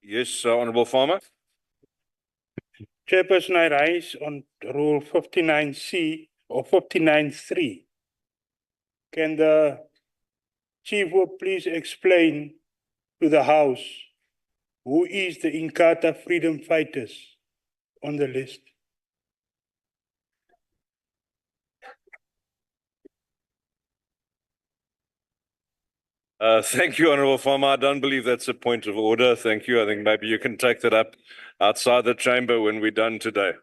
Yes, Honourable Farmer. Chairperson, I rise on Rule 59C or 59.3. Can the Chief Whip please explain to the House who is the Inkatha freedom fighters on the list? Thank you, Honourable Farmer. I don't believe that's a point of order. Thank you. I think maybe you can take that up outside the chamber when we're done today.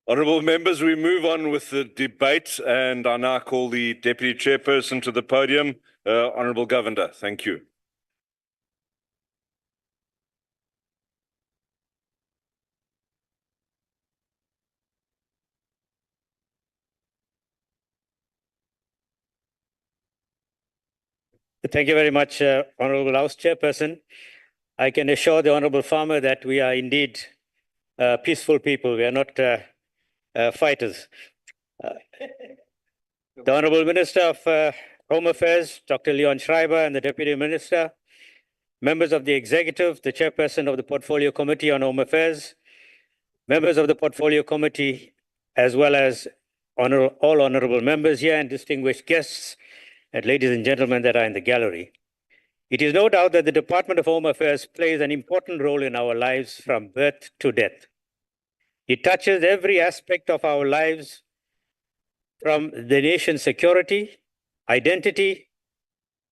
Honourable members, we move on with the debate, and I now call the Deputy Chairperson to the podium, Honourable Govender. Thank you. Thank you very much, Honourable House Chairperson. I can assure the Honourable Farmer that we are indeed peaceful people. We are not fighters. The Honourable Minister of Home Affairs, Dr. Leon Schreiber, and the Deputy Minister, members of the Executive, the Chairperson of the Portfolio Committee on Home Affairs, members of the Portfolio Committee, as well as all honourable members here and distinguished guests, and ladies and gentlemen that are in the gallery. It is no doubt that the Department of Home Affairs plays an important role in our lives from birth to death. It touches every aspect of our lives, from the nation's security, identity,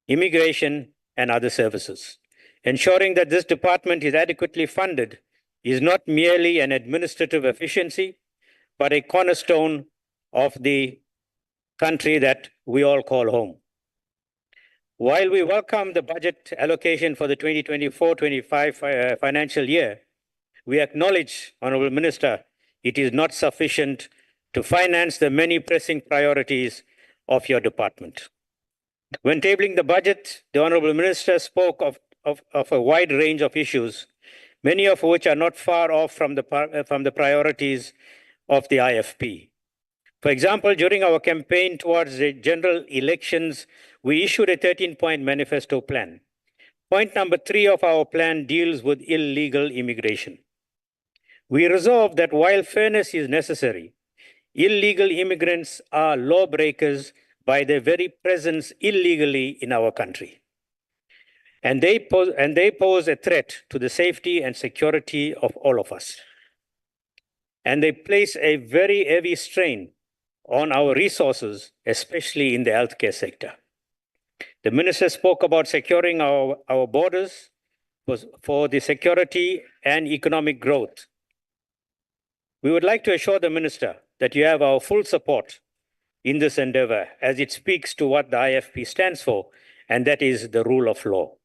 immigration, and other services. Ensuring that this department is adequately funded is not merely an administrative efficiency, but a cornerstone of the country that we all call home. While we welcome the budget allocation for the 2024-25 financial year, we acknowledge, Honourable Minister, it is not sufficient to finance the many pressing priorities of your department. When tabling the budget, the Honourable Minister spoke of a wide range of issues, many of which are not far off from the priorities of the IFP. For example, during our campaign towards the general elections, we issued a 13-point manifesto plan. Point number 3 of our plan deals with illegal immigration. We resolved that while fairness is necessary, illegal immigrants are lawbreakers by their very presence illegally in our country. And they pose a threat to the safety and security of all of us. And they place a very heavy strain on our resources, especially in the healthcare sector. The Minister spoke about securing our borders for the security and economic growth. We would like to assure the Minister that you have our full support in this endeavor, as it speaks to what the IFP stands for, and that is the rule of law.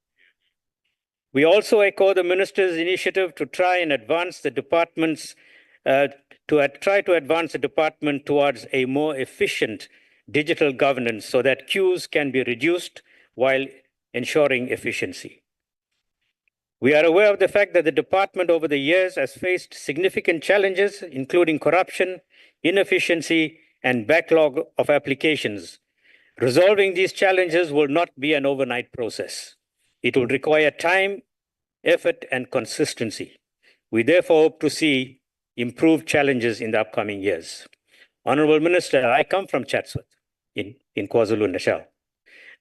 We also echo the Minister's initiative to try and advance the department's towards a more efficient digital governance so that queues can be reduced while ensuring efficiency. We are aware of the fact that the department over the years has faced significant challenges, including corruption, inefficiency, and backlog of applications, Resolving these challenges will not be an overnight process. It will require time, effort, and consistency. We therefore hope to see improved challenges in the upcoming years. Honorable Minister, I come from Chatsworth in KwaZulu-Natal.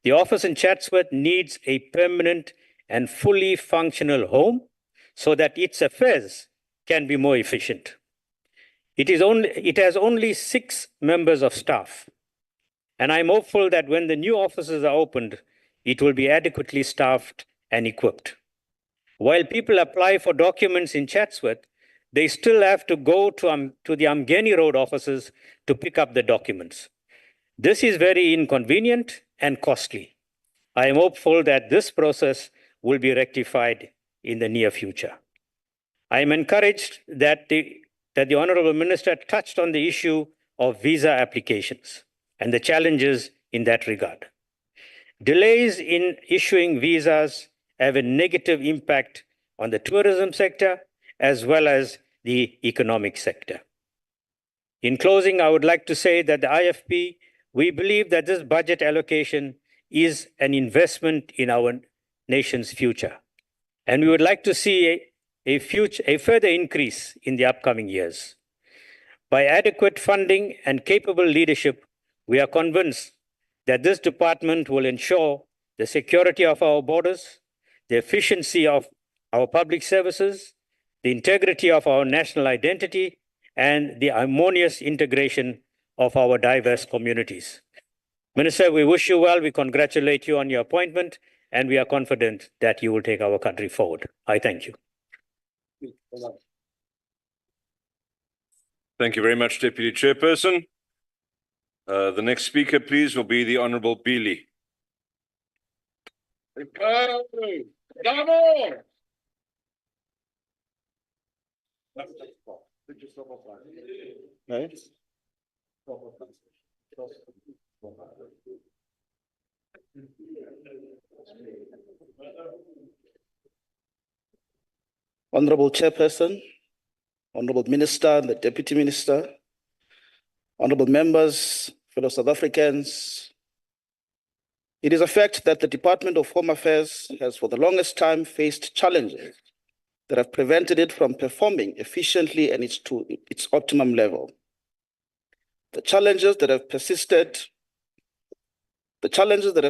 The office in Chatsworth needs a permanent and fully functional home so that its affairs can be more efficient. It has only 6 members of staff, and I'm hopeful that when the new offices are opened, it will be adequately staffed and equipped. While people apply for documents in Chatsworth, they still have to go to the Umgeni Road offices to pick up the documents. This is very inconvenient and costly. I am hopeful that this process will be rectified in the near future. I am encouraged that the Honorable Minister touched on the issue of visa applications and the challenges in that regard. Delays in issuing visas have a negative impact on the tourism sector as well as the economic sector. In closing, I would like to say that the IFP, we believe that this budget allocation is an investment in our nation's future. And we would like to see a further increase in the upcoming years. By adequate funding and capable leadership, we are convinced that this department will ensure the security of our borders, the efficiency of our public services, the integrity of our national identity, and the harmonious integration of our diverse communities. Minister, we wish you well, we congratulate you on your appointment, and we are confident that you will take our country forward. I thank you. Thank you very much, Deputy Chairperson. The next speaker, please, will be the Honourable Beely. Honorable Chairperson, Honorable Minister and the Deputy Minister, honorable members, fellow South Africans, it is a fact that the Department of Home Affairs has for the longest time faced challenges that have prevented it from performing efficiently and to its optimum level. The challenges that have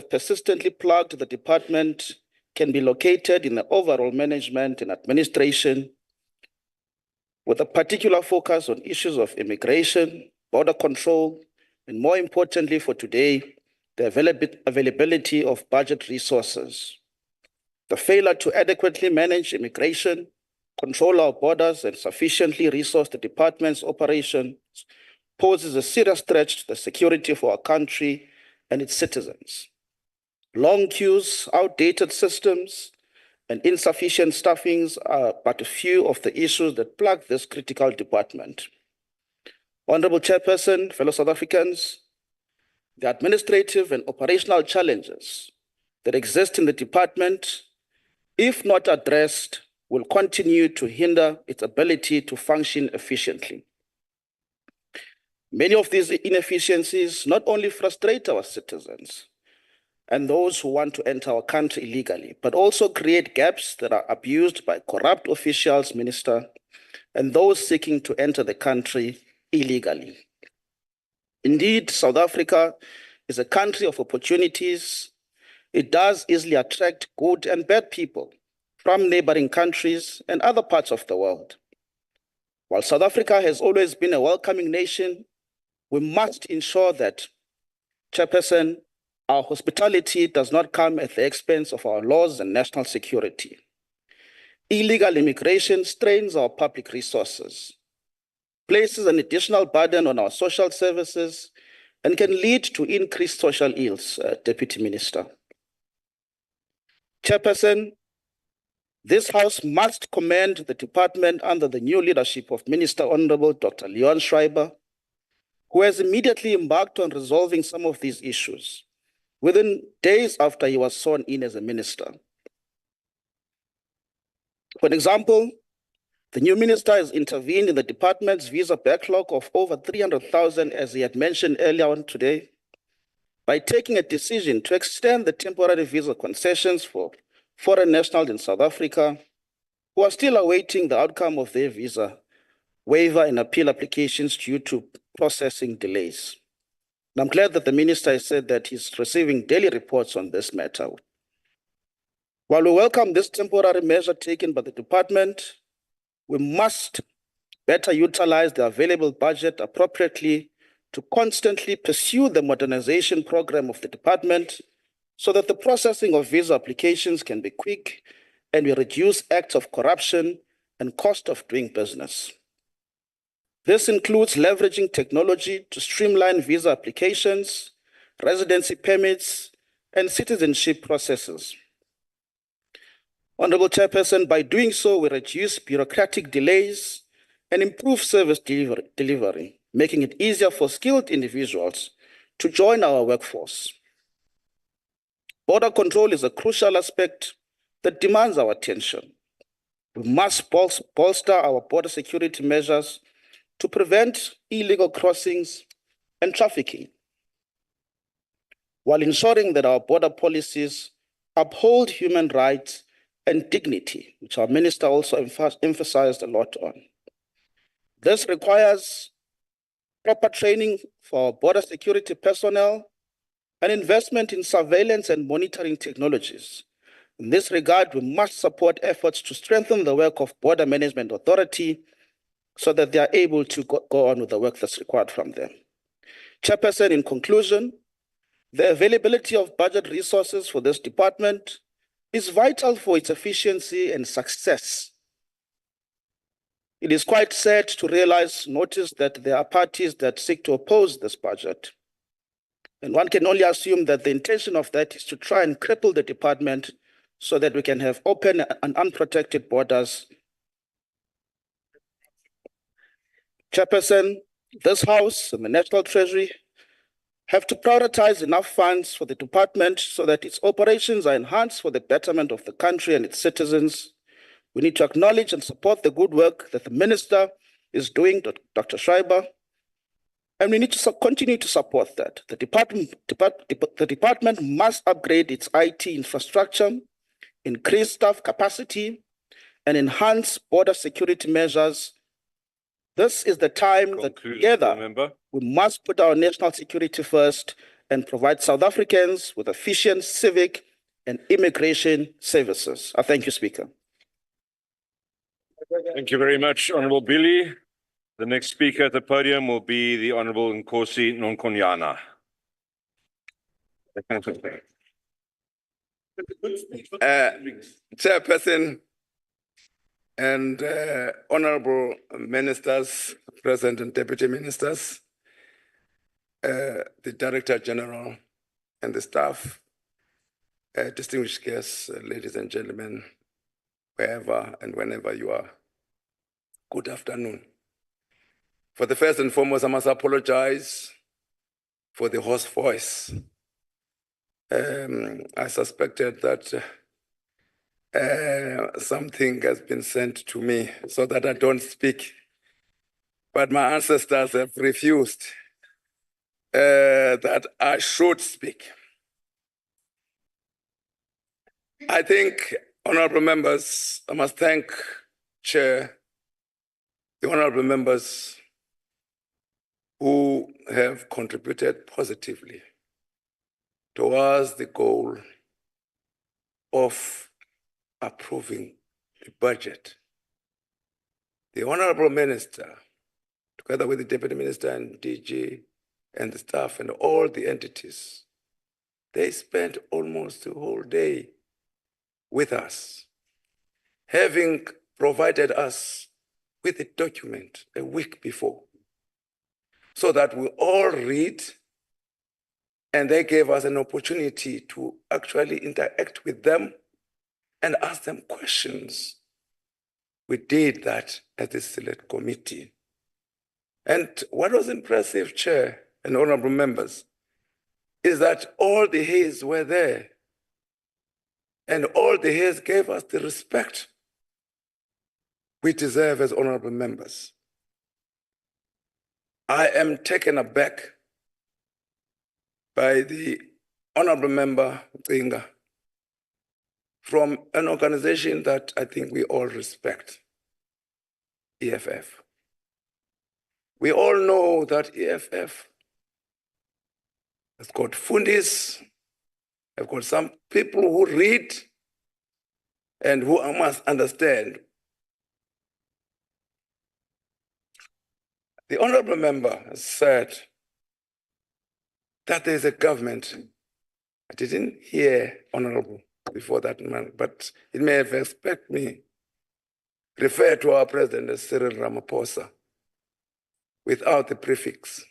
persistently plagued the department can be located in the overall management and administration, with a particular focus on issues of immigration, border control, and more importantly for today, the availability of budget resources. The failure to adequately manage immigration, control our borders, and sufficiently resource the department's operations poses a serious threat to the security of our country and its citizens. Long queues, outdated systems, and insufficient staffings are but a few of the issues that plague this critical department. Honorable Chairperson, fellow South Africans, the administrative and operational challenges that exist in the department, if not addressed, will continue to hinder its ability to function efficiently. Many of these inefficiencies not only frustrate our citizens and those who want to enter our country illegally, but also create gaps that are abused by corrupt officials, Minister, and those seeking to enter the country illegally. Indeed, South Africa is a country of opportunities. It does easily attract good and bad people from neighboring countries and other parts of the world. While South Africa has always been a welcoming nation, we must ensure that, Chairperson, our hospitality does not come at the expense of our laws and national security. Illegal immigration strains our public resources, places an additional burden on our social services, and can lead to increased social ills, Deputy Minister. Chairperson, this House must commend the department under the new leadership of Minister Honorable Dr. Leon Schreiber, who has immediately embarked on resolving some of these issues within days after he was sworn in as a minister. For example, the new minister has intervened in the department's visa backlog of over 300,000, as he had mentioned earlier on today, by taking a decision to extend the temporary visa concessions for foreign nationals in South Africa who are still awaiting the outcome of their visa waiver and appeal applications due to processing delays. And I'm glad that the minister has said that he's receiving daily reports on this matter. While we welcome this temporary measure taken by the department, we must better utilize the available budget appropriately to constantly pursue the modernization program of the department so that the processing of visa applications can be quick and we reduce acts of corruption and cost of doing business. This includes leveraging technology to streamline visa applications, residency permits, and citizenship processes. Honorable Chairperson, by doing so, we reduce bureaucratic delays and improve service delivery, making it easier for skilled individuals to join our workforce. Border control is a crucial aspect that demands our attention. We must bolster our border security measures to prevent illegal crossings and trafficking, while ensuring that our border policies uphold human rights and dignity, which our minister also emphasized a lot on. This requires proper training for our border security personnel and investment in surveillance and monitoring technologies. In this regard, we must support efforts to strengthen the work of Border Management Authority so that they are able to go on with the work that's required from them. Chairperson, in conclusion, the availability of budget resources for this department is vital for its efficiency and success. It is quite sad to notice that there are parties that seek to oppose this budget. And one can only assume that the intention of that is to try and cripple the department so that we can have open and unprotected borders. Chairperson, this House and the National Treasury have to prioritize enough funds for the department so that its operations are enhanced for the betterment of the country and its citizens. We need to acknowledge and support the good work that the Minister is doing, Dr. Schreiber, and we need to continue to support that. The department must upgrade its IT infrastructure, increase staff capacity, and enhance border security measures. This is the time that together we must put our national security first and provide South Africans with efficient civic and immigration services. I thank you, Speaker. Thank you very much, Honorable Billy. The next speaker at the podium will be the Honorable Nkosi Nonkonyana. Chairperson and honorable ministers, present and deputy ministers, the Director General and the staff, distinguished guests, ladies and gentlemen, wherever and whenever you are, good afternoon. For the first and foremost, I must apologize for the hoarse voice. I suspected that something has been sent to me so that I don't speak, but my ancestors have refused that I should speak. I think, honorable members, I must thank Chair, the honorable members who have contributed positively towards the goal of approving the budget. The honorable minister, together with the deputy minister and DG and the staff and all the entities, they spent almost the whole day with us, having provided us with a document a week before, so that we all read, and they gave us an opportunity to actually interact with them and ask them questions. We did that at the select committee. And what was impressive, Chair and honorable members, is that all the heads were there, and all the heads gave us the respect we deserve as honorable members. I am taken aback by the Honorable Member Inga from an organization that I think we all respect, EFF. We all know that EFF has got fundis, have got some people who read and who must understand. The Honorable Member has said that there's a government. I didn't hear Honorable before that man, but it may have expected me refer to our President as Cyril Ramaphosa without the prefix.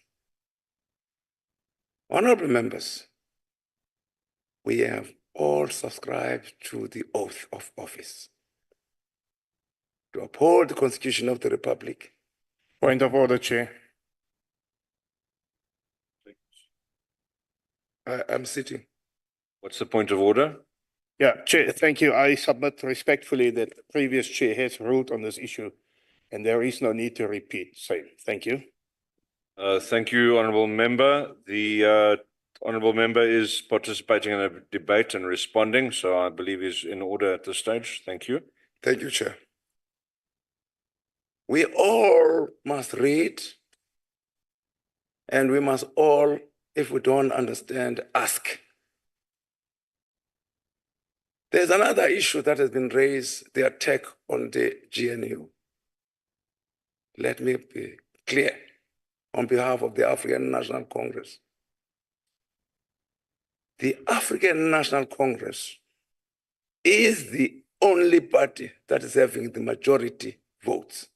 Honorable members, we have all subscribed to the oath of office to uphold the Constitution of the Republic. Point of order, Chair. I'm sitting. What's the point of order? Yeah, Chair, thank you. I submit respectfully that the previous chair has ruled on this issue and there is no need to repeat same. Thank you. Thank you, Honourable Member. The Honourable Member is participating in a debate and responding, so I believe he's in order at this stage. Thank you. Thank you, Chair. We all must read, and we must all, if we don't understand, ask. There's another issue that has been raised, the attack on the GNU. Let me be clear on behalf of the African National Congress. The African National Congress is the only party that is having the majority votes.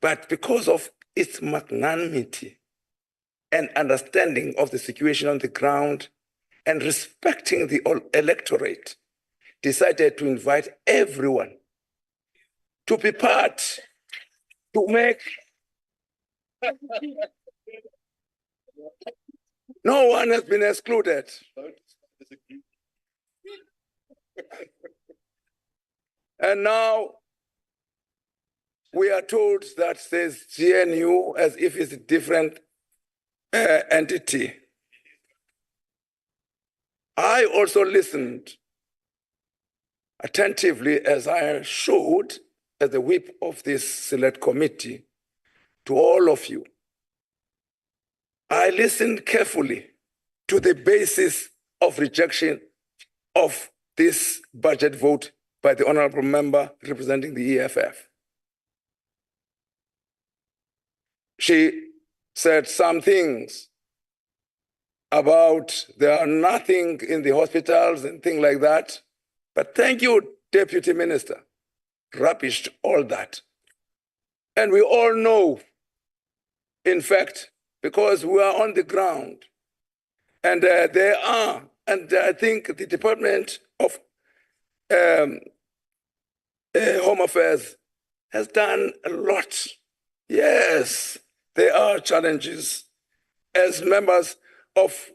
But because of its magnanimity and understanding of the situation on the ground and respecting the electorate, decided to invite everyone to be part, to make. No one has been excluded. And now we are told that there's GNU as if it's a different entity. I also listened attentively, as I showed as the whip of this select committee, to all of you. I listened carefully to the basis of rejection of this budget vote by the Honorable Member representing the EFF. She said some things about there are nothing in the hospitals and things like that. But thank you, Deputy Minister, rubbished all that. And we all know, in fact, because we are on the ground, and there are, and I think the Department of Home Affairs has done a lot. Yes, there are challenges. As members of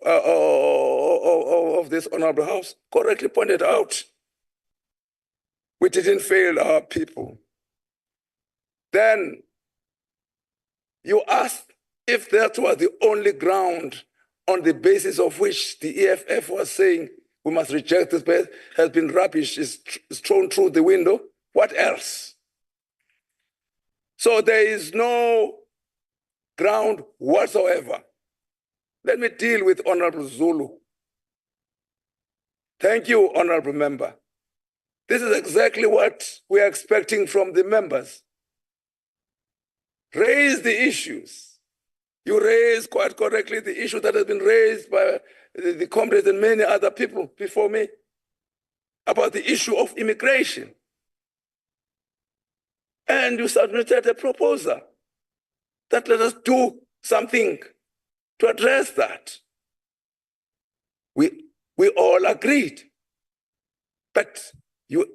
this Honorable House correctly pointed out, we didn't fail our people. Then you asked if that was the only ground on the basis of which the EFF was saying we must reject this bill, has been rubbish, is thrown through the window. What else? So there is no ground whatsoever. Let me deal with Honorable Zulu. Thank you, Honorable Member. This is exactly what we are expecting from the members. Raise the issues. You raised quite correctly the issue that has been raised by the comrades and many other people before me about the issue of immigration. And you submitted a proposal that let us do something to address that. We all agreed. But you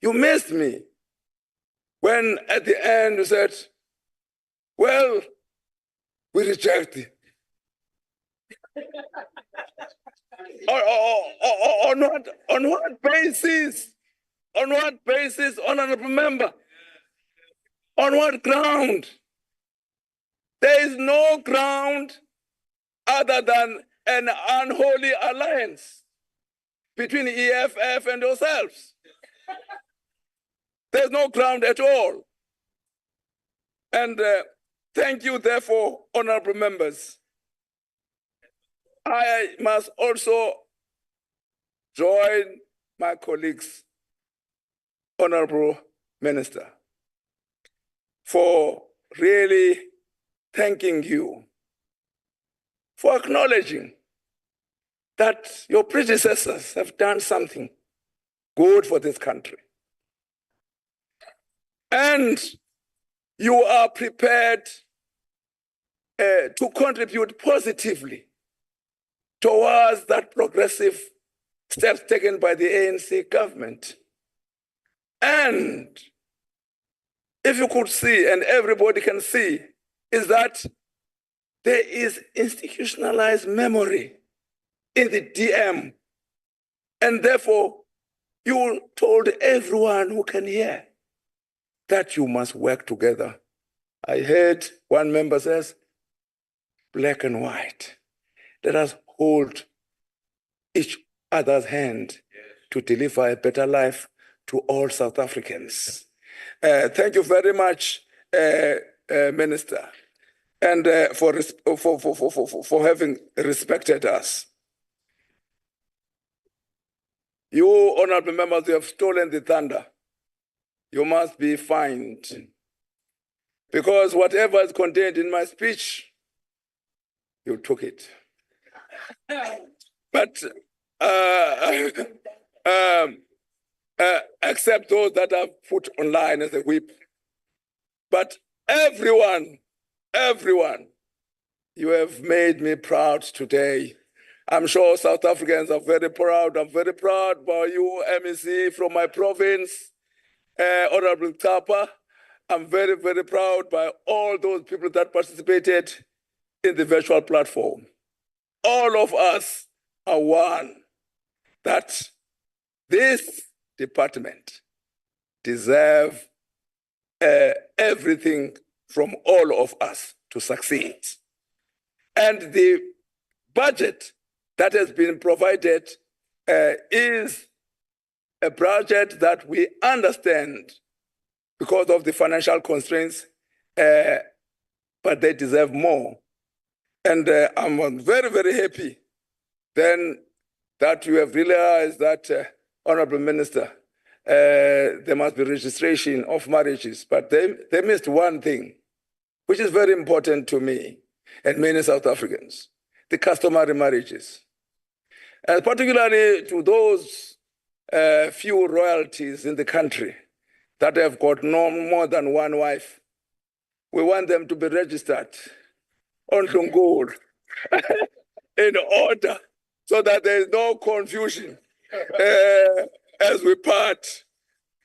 missed me when at the end you said, well, we reject it. On what basis? On what basis, Honorable Member? On what ground? There is no ground other than an unholy alliance between EFF and yourselves. There's no ground at all. And thank you, therefore, honorable members. I must also join my colleagues, honorable minister, for really thanking you for acknowledging that your predecessors have done something good for this country. And you are prepared to contribute positively towards that progressive steps taken by the ANC government. And if you could see, and everybody can see, is that there is institutionalized memory in the DM. And therefore, you told everyone who can hear that you must work together. I heard one member says, black and white. Let us hold each other's hand to deliver a better life to all South Africans. Thank you very much, Minister, and for having respected us. You, honorable members, you have stolen the thunder. You must be fined. Because whatever is contained in my speech, you took it. But except those that are put online as a whip. But everyone, you have made me proud today. I'm sure South Africans are very proud. I'm very proud by you, MEC from my province, Honorable Tapa. I'm very, very proud by all those people that participated in the virtual platform. All of us are one, that this department deserves everything from all of us to succeed. And the budget that has been provided is a budget that we understand because of the financial constraints, but they deserve more. And I'm very, very happy then that you have realized that, Honorable Minister, there must be registration of marriages, but they missed one thing, which is very important to me and many South Africans, the customary marriages. And particularly to those few royalties in the country that have got no more than one wife. We want them to be registered on Lungul in order so that there is no confusion as we part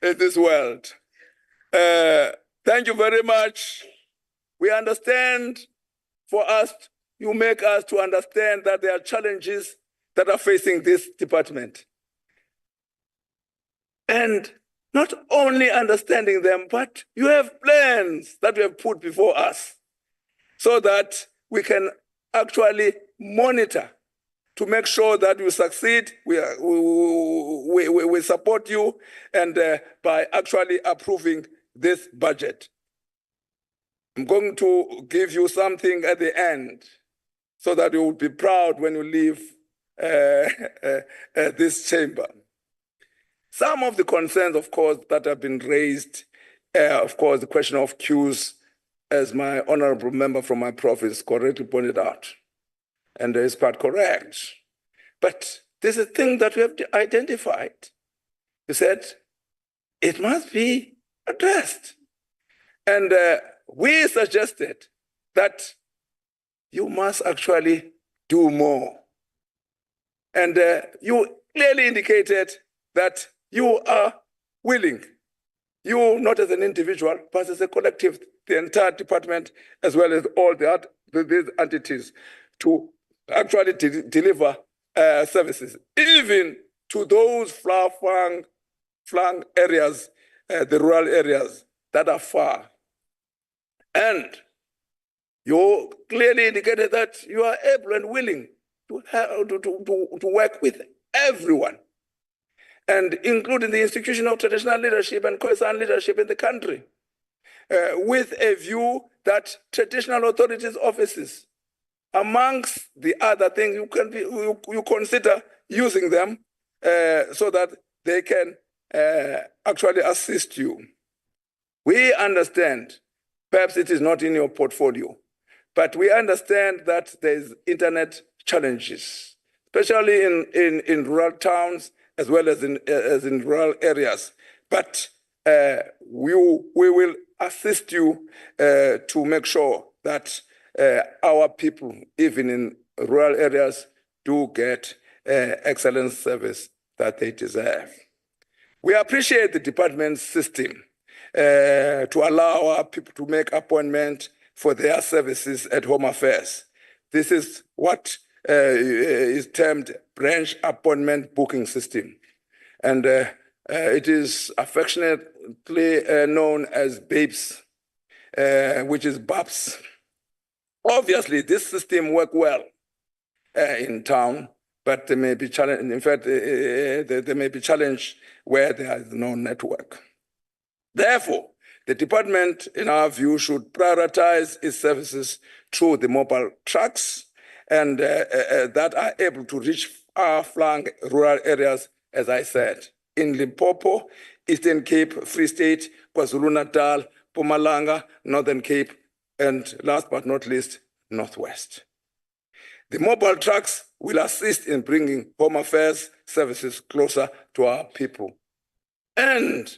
in this world. Thank you very much. We understand for us, you make us to understand that there are challenges that are facing this department. And not only understanding them, but you have plans that you have put before us so that we can actually monitor to make sure that you succeed. We support you and by actually approving this budget. I'm going to give you something at the end so that you will be proud when you leave this chamber. Some of the concerns, of course, that have been raised, of course, the question of queues, as my honorable member from my province correctly pointed out, and is quite correct. But this is a thing that we have identified. You said it must be addressed. And we suggested that you must actually do more. And you clearly indicated that you are willing, you not as an individual, but as a collective, the entire department, as well as all these entities, to actually deliver services, even to those far-flung areas, the rural areas that are far. And You clearly indicated that you are able and willing to work with everyone, and including the institution of traditional leadership and Khoisan leadership in the country, with a view that traditional authorities' offices, amongst the other things, you consider using them so that they can actually assist you. We understand, perhaps it is not in your portfolio, but we understand that there's internet challenges, especially in rural towns as well as in rural areas. But we will assist you to make sure that our people, even in rural areas, do get excellent service that they deserve. We appreciate the department's system to allow our people to make appointments for their services at Home Affairs. This is what is termed branch appointment booking system. And it is affectionately known as BAPES, which is BAPS. Obviously, this system works well in town, but there may be challenge. In fact, there may be challenge where there is no network. Therefore, the department, in our view, should prioritize its services through the mobile trucks and that are able to reach far-flung rural areas, as I said, in Limpopo, Eastern Cape, Free State, KwaZulu-Natal, Mpumalanga, Northern Cape, and last but not least, Northwest. The mobile trucks will assist in bringing Home Affairs services closer to our people. And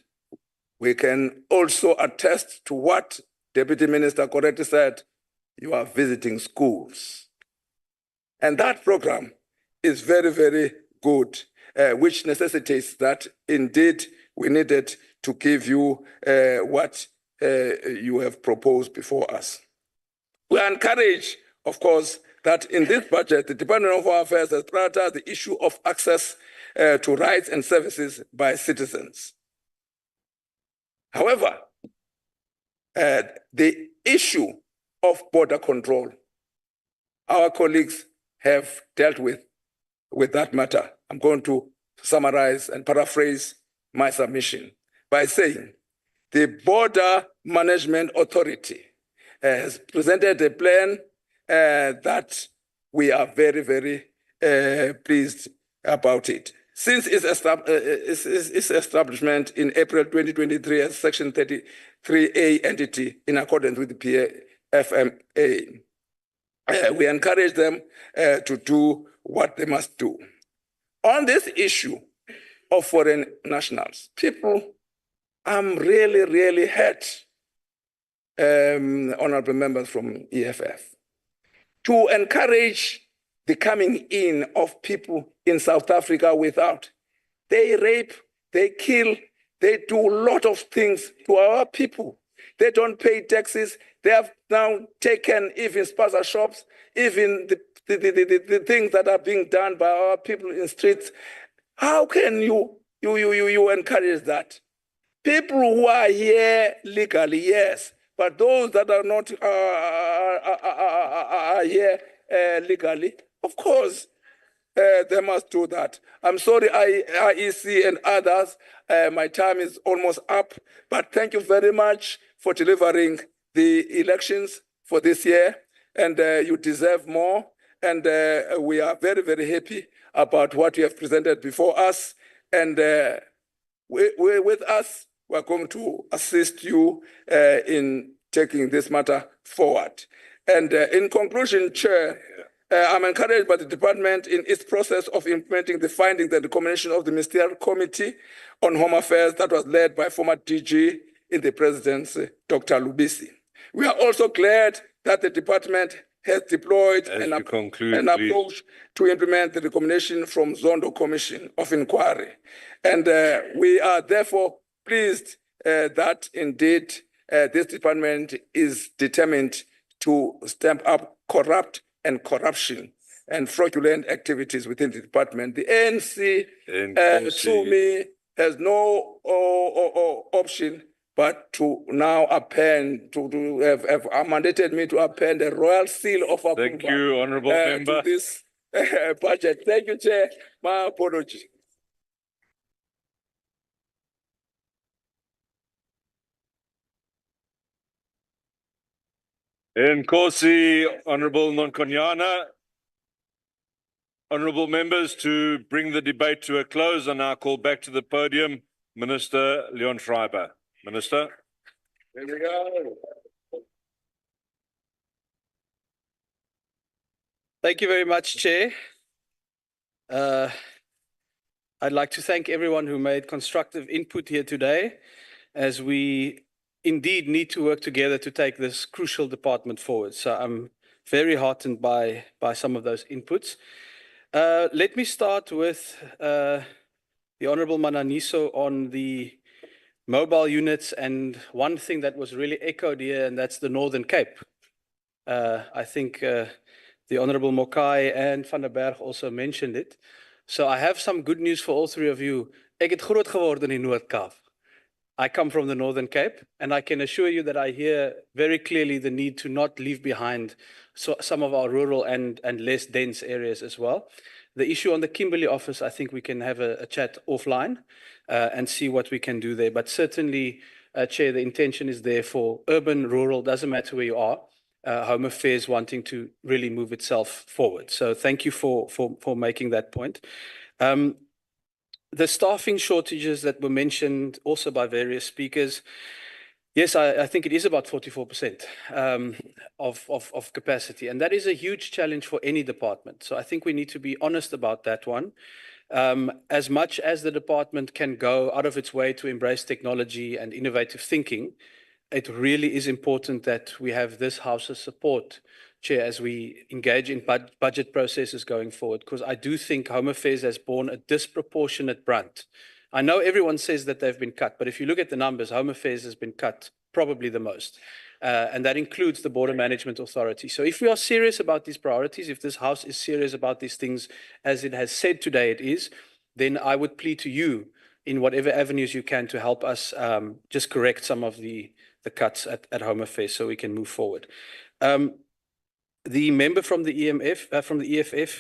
we can also attest to what Deputy Minister correctly said, you are visiting schools. And that program is very, very good, which necessitates that indeed we needed to give you what you have proposed before us. We are encouraged, of course, that in this budget, the Department of Home Affairs has prioritized the issue of access to rights and services by citizens. However, the issue of border control, our colleagues have dealt with that matter. I'm going to summarize and paraphrase my submission by saying the Border Management Authority has presented a plan that we are very, very pleased about it. Since its establishment in April 2023 as Section 33A entity in accordance with the PFMA, we encourage them to do what they must do. On this issue of foreign nationals, people, I'm really, really hurt, honorable members from EFF, to encourage the coming in of people in South Africa without. They rape, they kill, they do a lot of things to our people. They don't pay taxes. They have now taken even spaza shops, even the things that are being done by our people in streets. How can you encourage that? People who are here legally, yes, but those that are not are here legally, of course, they must do that. I'm sorry, IEC and others, my time is almost up, but thank you very much for delivering the elections for this year, and you deserve more, and we are very, very happy about what you have presented before us, and with us, we're going to assist you in taking this matter forward. And in conclusion, Chair, I'm encouraged by the department in its process of implementing the findings and recommendation of the Ministerial Committee on Home Affairs that was led by former DG in the presidency, Dr. Lubisi. We are also glad that the department has deployed an approach to implement the recommendation from Zondo Commission of Inquiry. And we are therefore pleased that indeed this department is determined to stamp up corruption and fraudulent activities within the department. The ANC, to me, has no option but to now append, to have mandated me to append the royal seal of approval. Thank you, Honourable Member. To this budget. Thank you, Chair. My apology. Nkosi, Honourable Nonkonyana. Honourable members, to bring the debate to a close, I now call back to the podium Minister Leon Schreiber. Minister. There we go. Thank you very much, Chair. I'd like to thank everyone who made constructive input here today, as we indeed need to work together to take this crucial department forward. So I'm very heartened by some of those inputs. Let me start with the Honourable Mananiso on the mobile units, and one thing that was really echoed here, and that's the Northern Cape. I think the Honourable Mokai and Van der Berg also mentioned it. So I have some good news for all three of you. Ek het groot geword in die Noord-Kaap. I come from the Northern Cape, and I can assure you that I hear very clearly the need to not leave behind some of our rural and less dense areas as well. The issue on the Kimberley office, I think we can have a chat offline and see what we can do there. But certainly, Chair, the intention is there for urban, rural, doesn't matter where you are, Home Affairs wanting to really move itself forward. So thank you for making that point. The staffing shortages that were mentioned also by various speakers, yes, I think it is about 44% of capacity, and that is a huge challenge for any department. So I think we need to be honest about that one. As much as the department can go out of its way to embrace technology and innovative thinking, it really is important that we have this House's support, Chair, as we engage in budget processes going forward, because I do think Home Affairs has borne a disproportionate brunt. I know everyone says that they've been cut, but if you look at the numbers, Home Affairs has been cut probably the most. And that includes the Border Management Authority. So if we are serious about these priorities, if this House is serious about these things, as it has said today it is, then I would plead to you in whatever avenues you can to help us just correct some of the cuts at Home Affairs so we can move forward. The member from the EFF,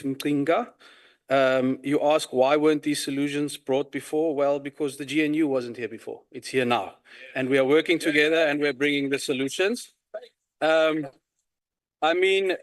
Mkinga, you ask why weren't these solutions brought before? Well, because the GNU wasn't here before. It's here now. And we are working together and we're bringing the solutions. I mean,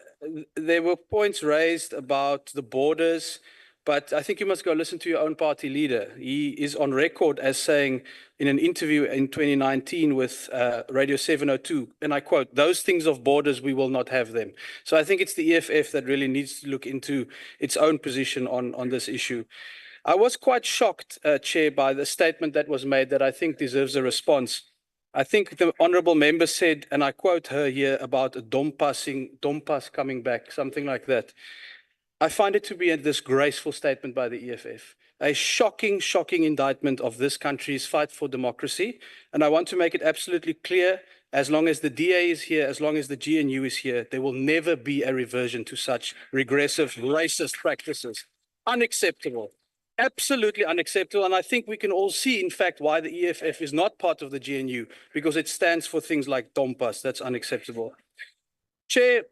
there were points raised about the borders, but I think you must go listen to your own party leader. He is on record as saying in an interview in 2019 with Radio 702, and I quote, "Those things of borders, we will not have them." So I think it's the EFF that really needs to look into its own position on this issue. I was quite shocked, Chair, by the statement that was made that I think deserves a response. I think the honourable member said, and I quote her here, about a Dompas coming back, something like that. I find it to be a disgraceful statement by the EFF, a shocking, shocking indictment of this country's fight for democracy. And I want to make it absolutely clear, as long as the DA is here, as long as the GNU is here, there will never be a reversion to such regressive, racist practices. Unacceptable. Absolutely unacceptable. And I think we can all see, in fact, why the EFF is not part of the GNU, because it stands for things like Dompas. That's unacceptable. Chair,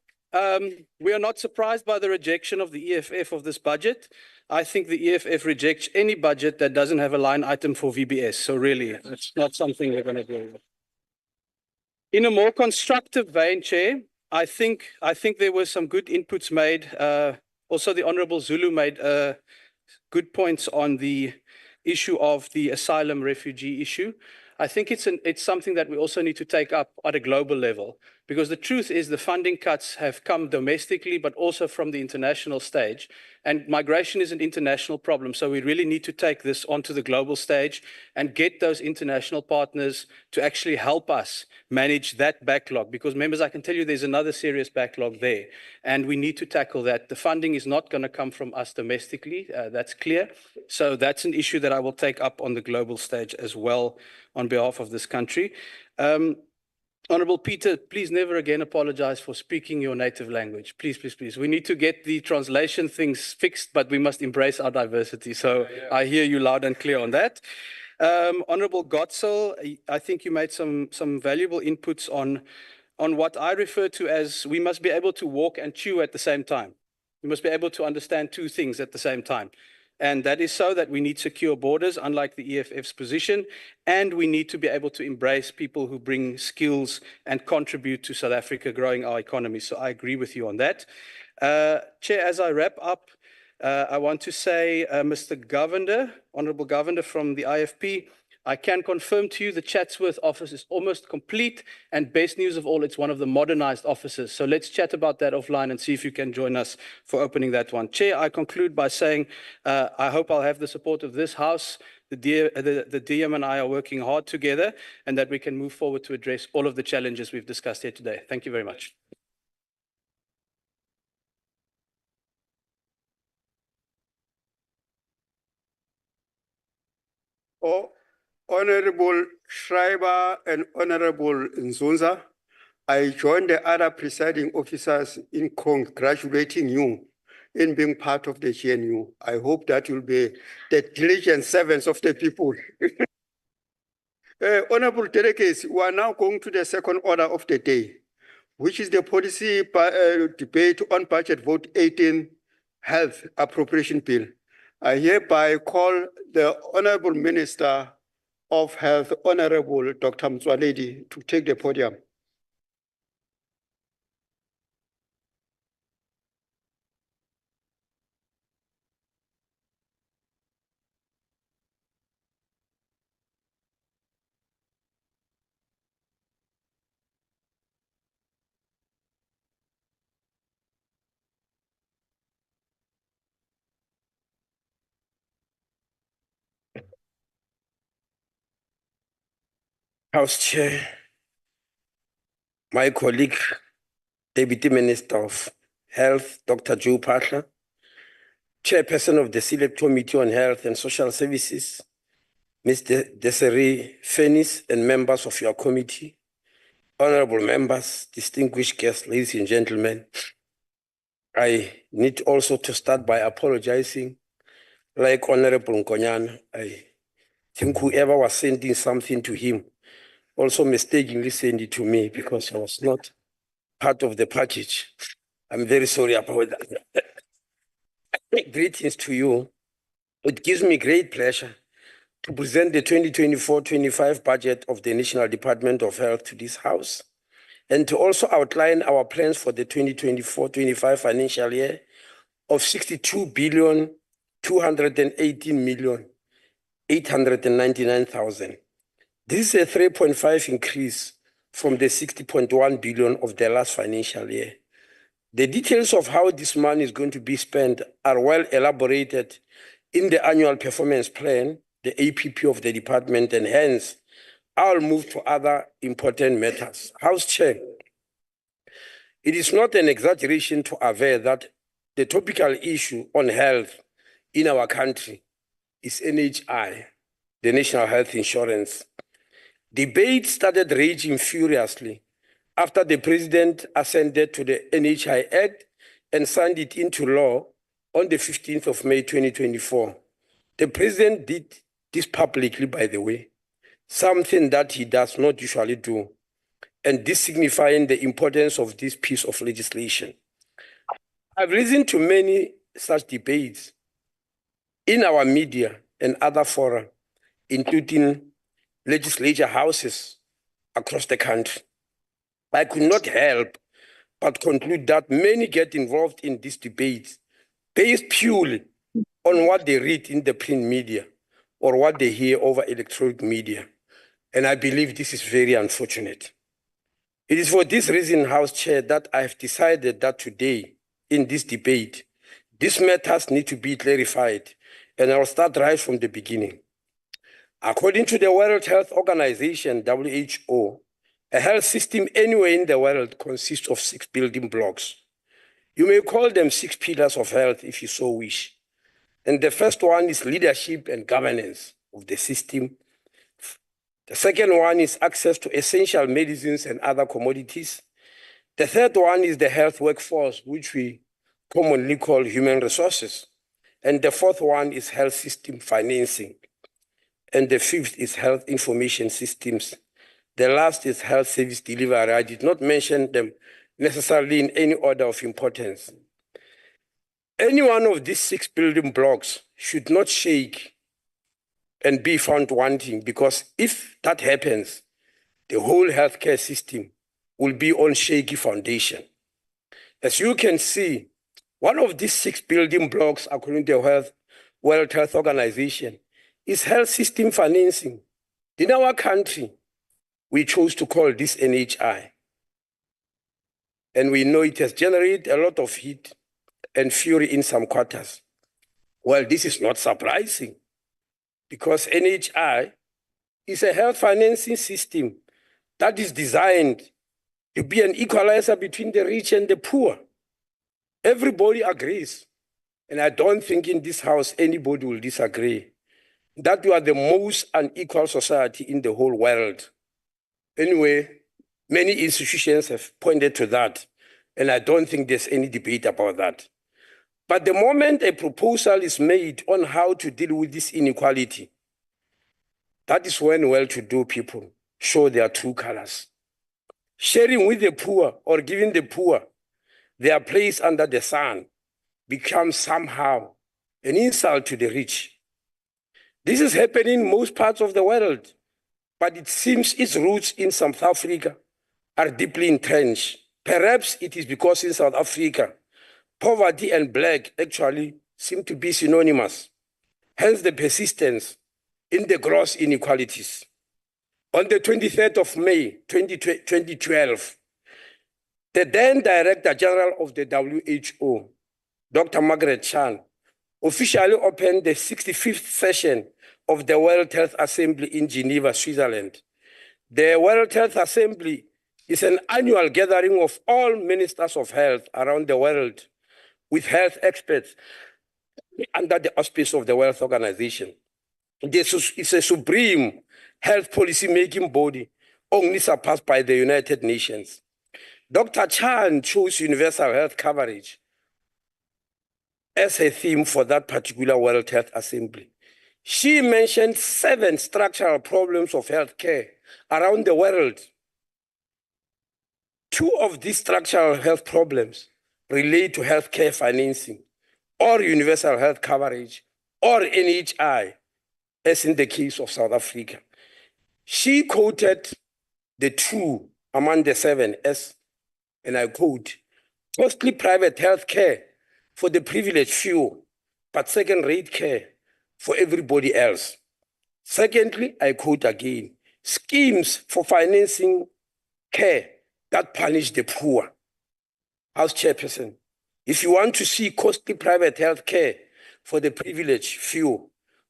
we are not surprised by the rejection of the EFF of this budget. I think the EFF rejects any budget that doesn't have a line item for VBS. So really, it's not something we're going to do. In a more constructive vein, Chair, I think there were some good inputs made. Also, the Honourable Zulu made good points on the issue of the asylum refugee issue. I think it's something that we also need to take up at a global level, because the truth is the funding cuts have come domestically, but also from the international stage. And migration is an international problem. So we really need to take this onto the global stage and get those international partners to actually help us manage that backlog. Because members, I can tell you there's another serious backlog there, and we need to tackle that. The funding is not going to come from us domestically. That's clear. So that's an issue that I will take up on the global stage as well on behalf of this country. Honourable Peter, please never again apologize for speaking your native language. Please, please, please. We need to get the translation things fixed, but we must embrace our diversity. So I hear you loud and clear on that. Honorable Gotzel, I think you made some valuable inputs on what I refer to as we must be able to walk and chew at the same time. We must be able to understand two things at the same time. And that is so that we need secure borders, unlike the EFF's position, and we need to be able to embrace people who bring skills and contribute to South Africa growing our economy. So I agree with you on that. Chair, as I wrap up, I want to say, Mr. Governor, Honorable Governor from the IFP, I can confirm to you the Chatsworth office is almost complete, and best news of all, it's one of the modernized offices. So let's chat about that offline and see if you can join us for opening that one. Chair, I conclude by saying I hope I'll have the support of this House. The DM and I are working hard together, and that we can move forward to address all of the challenges we've discussed here today. Thank you very much. Honorable Schreiber and Honorable Nzunza, I join the other presiding officers in congratulating you in being part of the GNU. I hope that you'll be the diligent servants of the people. Honorable delegates, we are now going to the second order of the day, which is the policy debate on budget vote 18, health appropriation bill. I hereby call the Honorable Minister of Health, Honorable Dr. Mtswaledi, to take the podium. House Chair, my colleague, Deputy Minister of Health, Dr. Joe Patla, Chairperson of the Select Committee on Health and Social Services, Mr. Desiree Fennis, and members of your committee, honorable members, distinguished guests, ladies and gentlemen, I need also to start by apologizing. Like Honorable Nkonyana, I think whoever was sending something to him also mistakenly sent it to me because I was not part of the package. I'm very sorry about that. Greetings to you. It gives me great pleasure to present the 2024-25 budget of the National Department of Health to this House, and to also outline our plans for the 2024-25 financial year of 62,218,899,000. This is a 3.5 increase from the 60.1 billion of the last financial year. The details of how this money is going to be spent are well elaborated in the annual performance plan, the APP of the department, and hence I'll move to other important matters. House Chair, it is not an exaggeration to aver that the topical issue on health in our country is NHI, the National Health Insurance. Debate started raging furiously after the president ascended to the NHI Act and signed it into law on the 15th of May 2024. The president did this publicly, by the way, something that he does not usually do, and this signifying the importance of this piece of legislation. I've listened to many such debates in our media and other fora, including legislature houses across the country. I could not help but conclude that many get involved in these debates based purely on what they read in the print media or what they hear over electronic media. And I believe this is very unfortunate. It is for this reason, House Chair, that I have decided that today, in this debate, these matters need to be clarified, and I'll start right from the beginning. According to the World Health Organization, WHO, a health system anywhere in the world consists of 6 building blocks. You may call them 6 pillars of health if you so wish. And the first one is leadership and governance of the system. The second one is access to essential medicines and other commodities. The third one is the health workforce, which we commonly call human resources. And the fourth one is health system financing. and the fifth is health information systems. The last is health service delivery. I did not mention them necessarily in any order of importance. Any one of these 6 building blocks should not shake and be found wanting, because if that happens, the whole healthcare system will be on shaky foundation. As you can see, one of these 6 building blocks, according to the World Health Organization, is health system financing. In our country, we chose to call this NHI. And we know it has generated a lot of heat and fury in some quarters. Well, this is not surprising, because NHI is a health financing system that is designed to be an equalizer between the rich and the poor. Everybody agrees, and I don't think in this house anybody will disagree, that we are the most unequal society in the whole world. Anyway, many institutions have pointed to that, and I don't think there's any debate about that. But the moment a proposal is made on how to deal with this inequality, that is when well-to-do people show their true colors. Sharing with the poor or giving the poor their place under the sun becomes somehow an insult to the rich. This is happening in most parts of the world, but it seems its roots in South Africa are deeply entrenched. Perhaps it is because in South Africa, poverty and black actually seem to be synonymous, hence the persistence in the gross inequalities. On the 23rd of May, 2012, the then Director General of the WHO, Dr. Margaret Chan, officially opened the 65th session of the World Health Assembly in Geneva, Switzerland. The World Health Assembly is an annual gathering of all ministers of health around the world with health experts under the auspice of the World Health Organization. It's a supreme health policy-making body only surpassed by the United Nations. Dr. Chan chose universal health coverage as a theme for that particular World Health Assembly. She mentioned 7 structural problems of healthcare around the world. 2 of these structural health problems relate to healthcare financing, or universal health coverage, or NHI, as in the case of South Africa. She quoted the 2 among the 7 as, and I quote, costly private health care for the privileged few, but second-rate care for everybody else. Secondly, I quote again, schemes for financing care that punish the poor. House Chairperson, if you want to see costly private health care for the privileged few,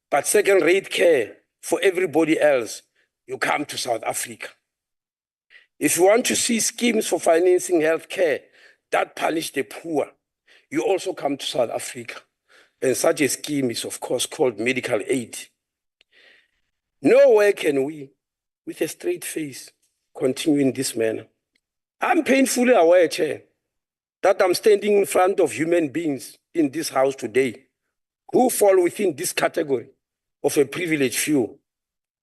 but second-rate care for everybody else, you come to South Africa. If you want to see schemes for financing health care that punish the poor, you also come to South Africa. And such a scheme is, of course, called medical aid. Nowhere can we, with a straight face, continue in this manner. I'm painfully aware, Chair, that I'm standing in front of human beings in this house today who fall within this category of a privileged few,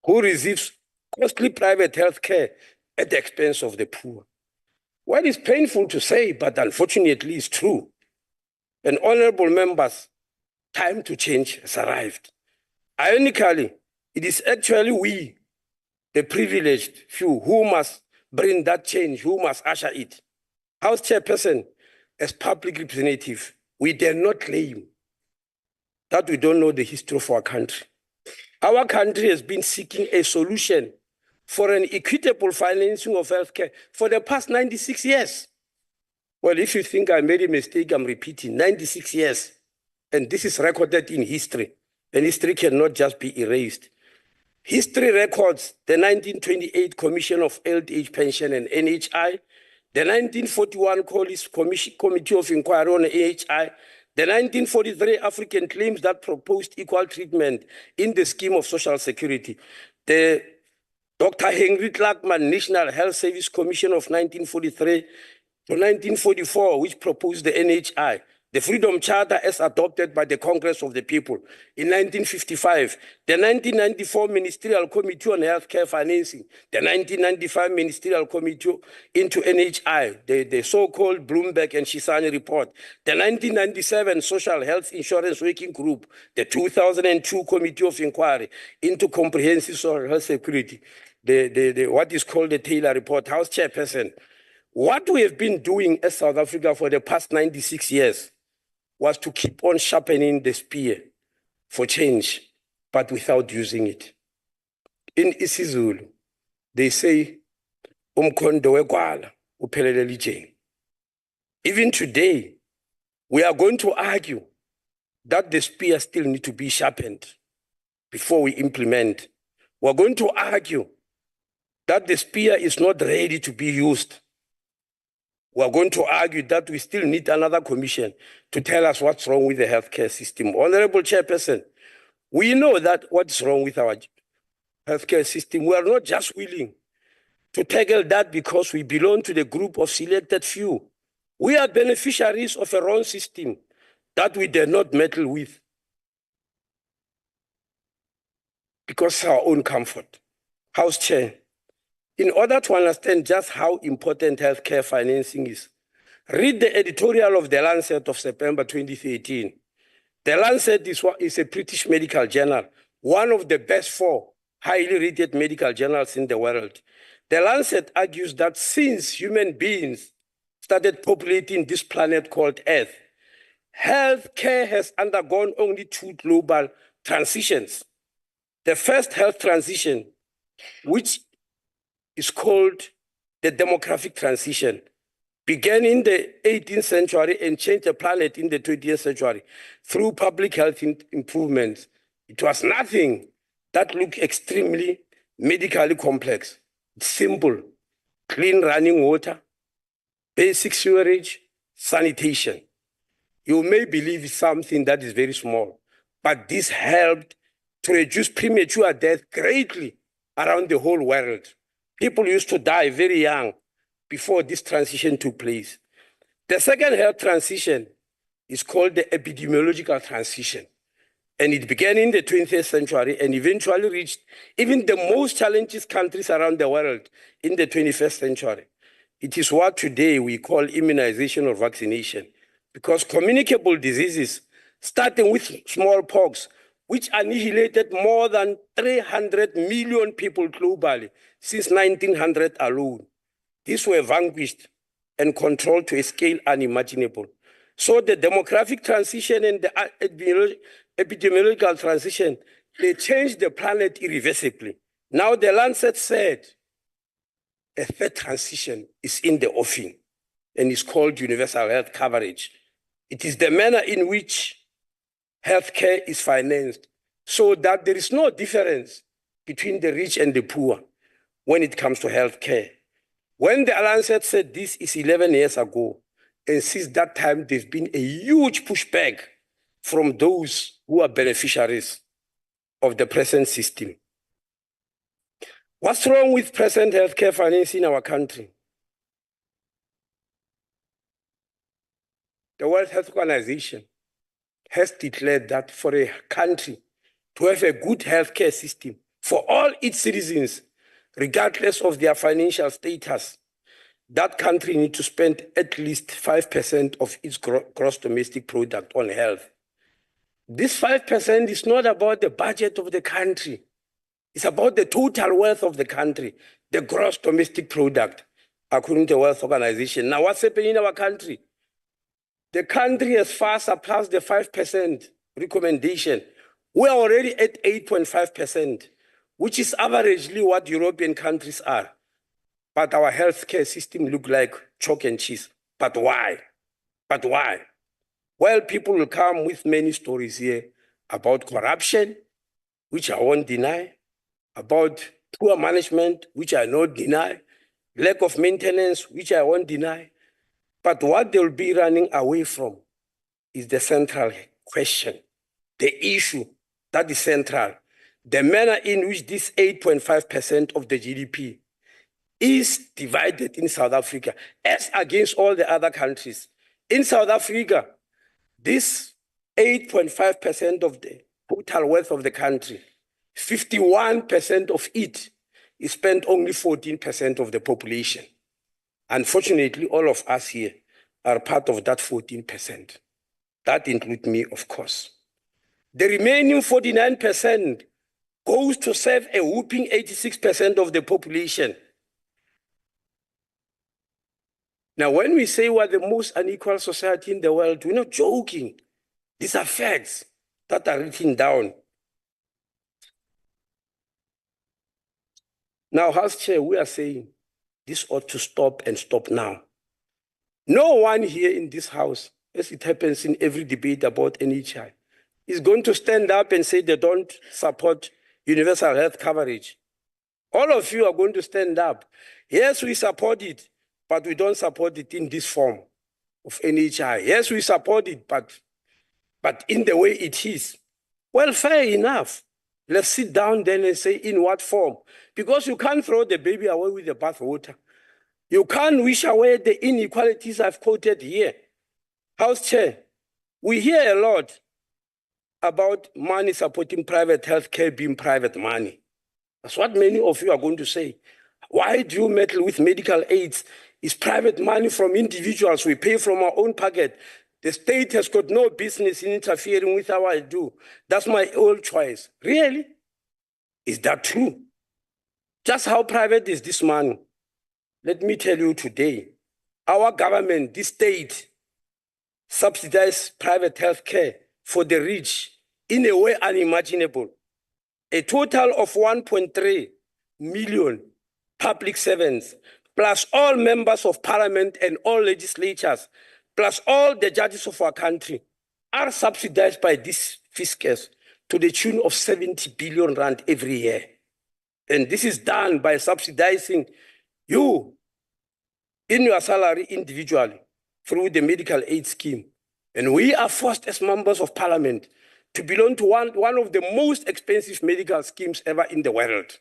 who receives costly private health care at the expense of the poor. Well, it's painful to say, but unfortunately it's true. And honorable members, time to change has arrived. Ironically, it is actually we, the privileged few, who must bring that change, who must usher it. House Chairperson, as public representative, we dare not claim that we don't know the history of our country. Our country has been seeking a solution for an equitable financing of healthcare for the past 96 years. Well, if you think I made a mistake, I'm repeating, 96 years. And this is recorded in history, and history cannot just be erased. History records the 1928 Commission of Old Age Pension and NHI, the 1941 Committee of Inquiry on NHI, the 1943 African claims that proposed equal treatment in the scheme of social security, the Dr. Henry Clarkman National Health Service Commission of 1943 to 1944, which proposed the NHI, the Freedom Charter as adopted by the Congress of the People in 1955, the 1994 Ministerial Committee on Healthcare Financing, the 1995 Ministerial Committee into NHI, the so-called Bloomberg and Shisani report, the 1997 Social Health Insurance Working Group, the 2002 Committee of Inquiry into Comprehensive Social Health Security, what is called the Taylor Report. House Chairperson, what we have been doing as South Africa for the past 96 years was to keep on sharpening the spear for change, but without using it. In isiZulu, they say, umkhondo wekwala uphelele lijeni. Even today, we are going to argue that the spear still needs to be sharpened before we implement. We're going to argue that the spear is not ready to be used. We're going to argue that we still need another commission to tell us what's wrong with the healthcare system. Honorable Chairperson, we know that what's wrong with our healthcare system. We are not just willing to tackle that because we belong to the group of selected few. We are beneficiaries of a wrong system that we dare not meddle with because of our own comfort. House Chair, in order to understand just how important healthcare financing is, read the editorial of The Lancet of September 2013. The Lancet is a British medical journal, one of the best 4 highly rated medical journals in the world. The Lancet argues that since human beings started populating this planet called Earth, healthcare has undergone only 2 global transitions. The first health transition, which is called the demographic transition, began in the 18th century and changed the planet in the 20th century through public health improvements. It was nothing that looked extremely medically complex. It's simple: clean running water, basic sewerage, sanitation. You may believe it's something that is very small, but this helped to reduce premature death greatly around the whole world. People used to die very young before this transition took place. The second health transition is called the epidemiological transition. And it began in the 20th century and eventually reached even the most challenging countries around the world in the 21st century. It is what today we call immunization or vaccination, because communicable diseases, starting with smallpox, which annihilated more than 300 million people globally since 1900 alone. These were vanquished and controlled to a scale unimaginable. So the demographic transition and the epidemiological transition, they changed the planet irreversibly. Now the Lancet said a third transition is in the offing and is called universal health coverage. It is the manner in which healthcare is financed so that there is no difference between the rich and the poor when it comes to healthcare. When the Lancet said this is 11 years ago, and since that time, there's been a huge pushback from those who are beneficiaries of the present system. What's wrong with present healthcare finance in our country? The World Health Organization has declared that for a country to have a good healthcare system for all its citizens, regardless of their financial status, that country needs to spend at least 5% of its gross domestic product on health. This 5% is not about the budget of the country. It's about the total wealth of the country, the gross domestic product, according to the World Health Organization. Now, what's happening in our country? The country has far surpassed the 5% recommendation. We are already at 8.5%, which is averagely what European countries are. But our healthcare system looks like chalk and cheese. But why? But why? Well, people will come with many stories here about corruption, which I won't deny, about poor management, which I not deny, lack of maintenance, which I won't deny. But what they'll be running away from is the central question, the issue that is central, the manner in which this 8.5% of the GDP is divided in South Africa as against all the other countries. In South Africa, This 8.5% of the total wealth of the country, 51% of it is spent only 14% of the population. Unfortunately, all of us here are part of that 14%. That includes me, of course. The remaining 49% goes to serve a whooping 86% of the population. Now, when we say we're the most unequal society in the world, we're not joking. These are facts that are written down. Now, House Chair, we are saying this ought to stop and stop now. No one here in this House, as it happens in every debate about NHI, is going to stand up and say they don't support universal health coverage. All of you are going to stand up. Yes, we support it, but we don't support it in this form of NHI. Yes, we support it, but in the way it is. Well, fair enough. Let's sit down then and say in what form. Because you can't throw the baby away with the bathwater. You can't wish away the inequalities I've quoted here. House Chair, we hear a lot about money supporting private healthcare being private money. That's what many of you are going to say. Why do you meddle with medical aids? It's private money from individuals. We pay from our own pocket. The state has got no business in interfering with how I do. That's my own choice. Really? Is that true? Just how private is this money? Let me tell you today, our government, this state, subsidizes private health care for the rich in a way unimaginable. A total of 1.3 million public servants, plus all members of parliament and all legislatures, plus all the judges of our country, are subsidized by this fiscus to the tune of 70 billion rand every year. And this is done by subsidizing you in your salary individually through the medical aid scheme. And we are forced as members of parliament to belong to one of the most expensive medical schemes ever in the world.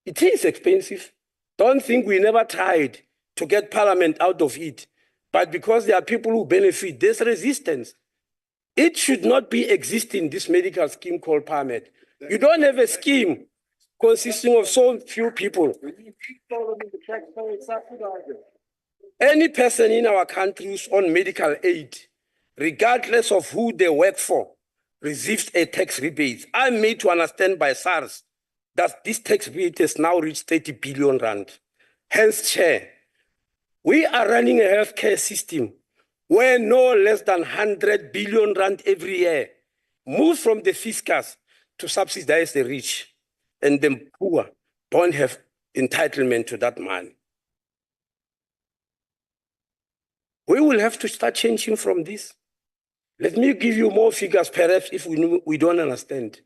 It is expensive. Don't think we never tried to get parliament out of it. But because there are people who benefit, there's resistance. It should not be existing, this medical scheme called PAMED. You don't have a scheme consisting of so few people. Any person in our country who's on medical aid, regardless of who they work for, receives a tax rebate. I'm made to understand by SARS that this tax rebate has now reached 30 billion rand. Hence, Chair, we are running a healthcare system where no less than 100 billion rand every year moves from the fiscus to subsidize the rich, and the poor don't have entitlement to that money. We will have to start changing from this. Let me give you more figures, perhaps, if we don't understand.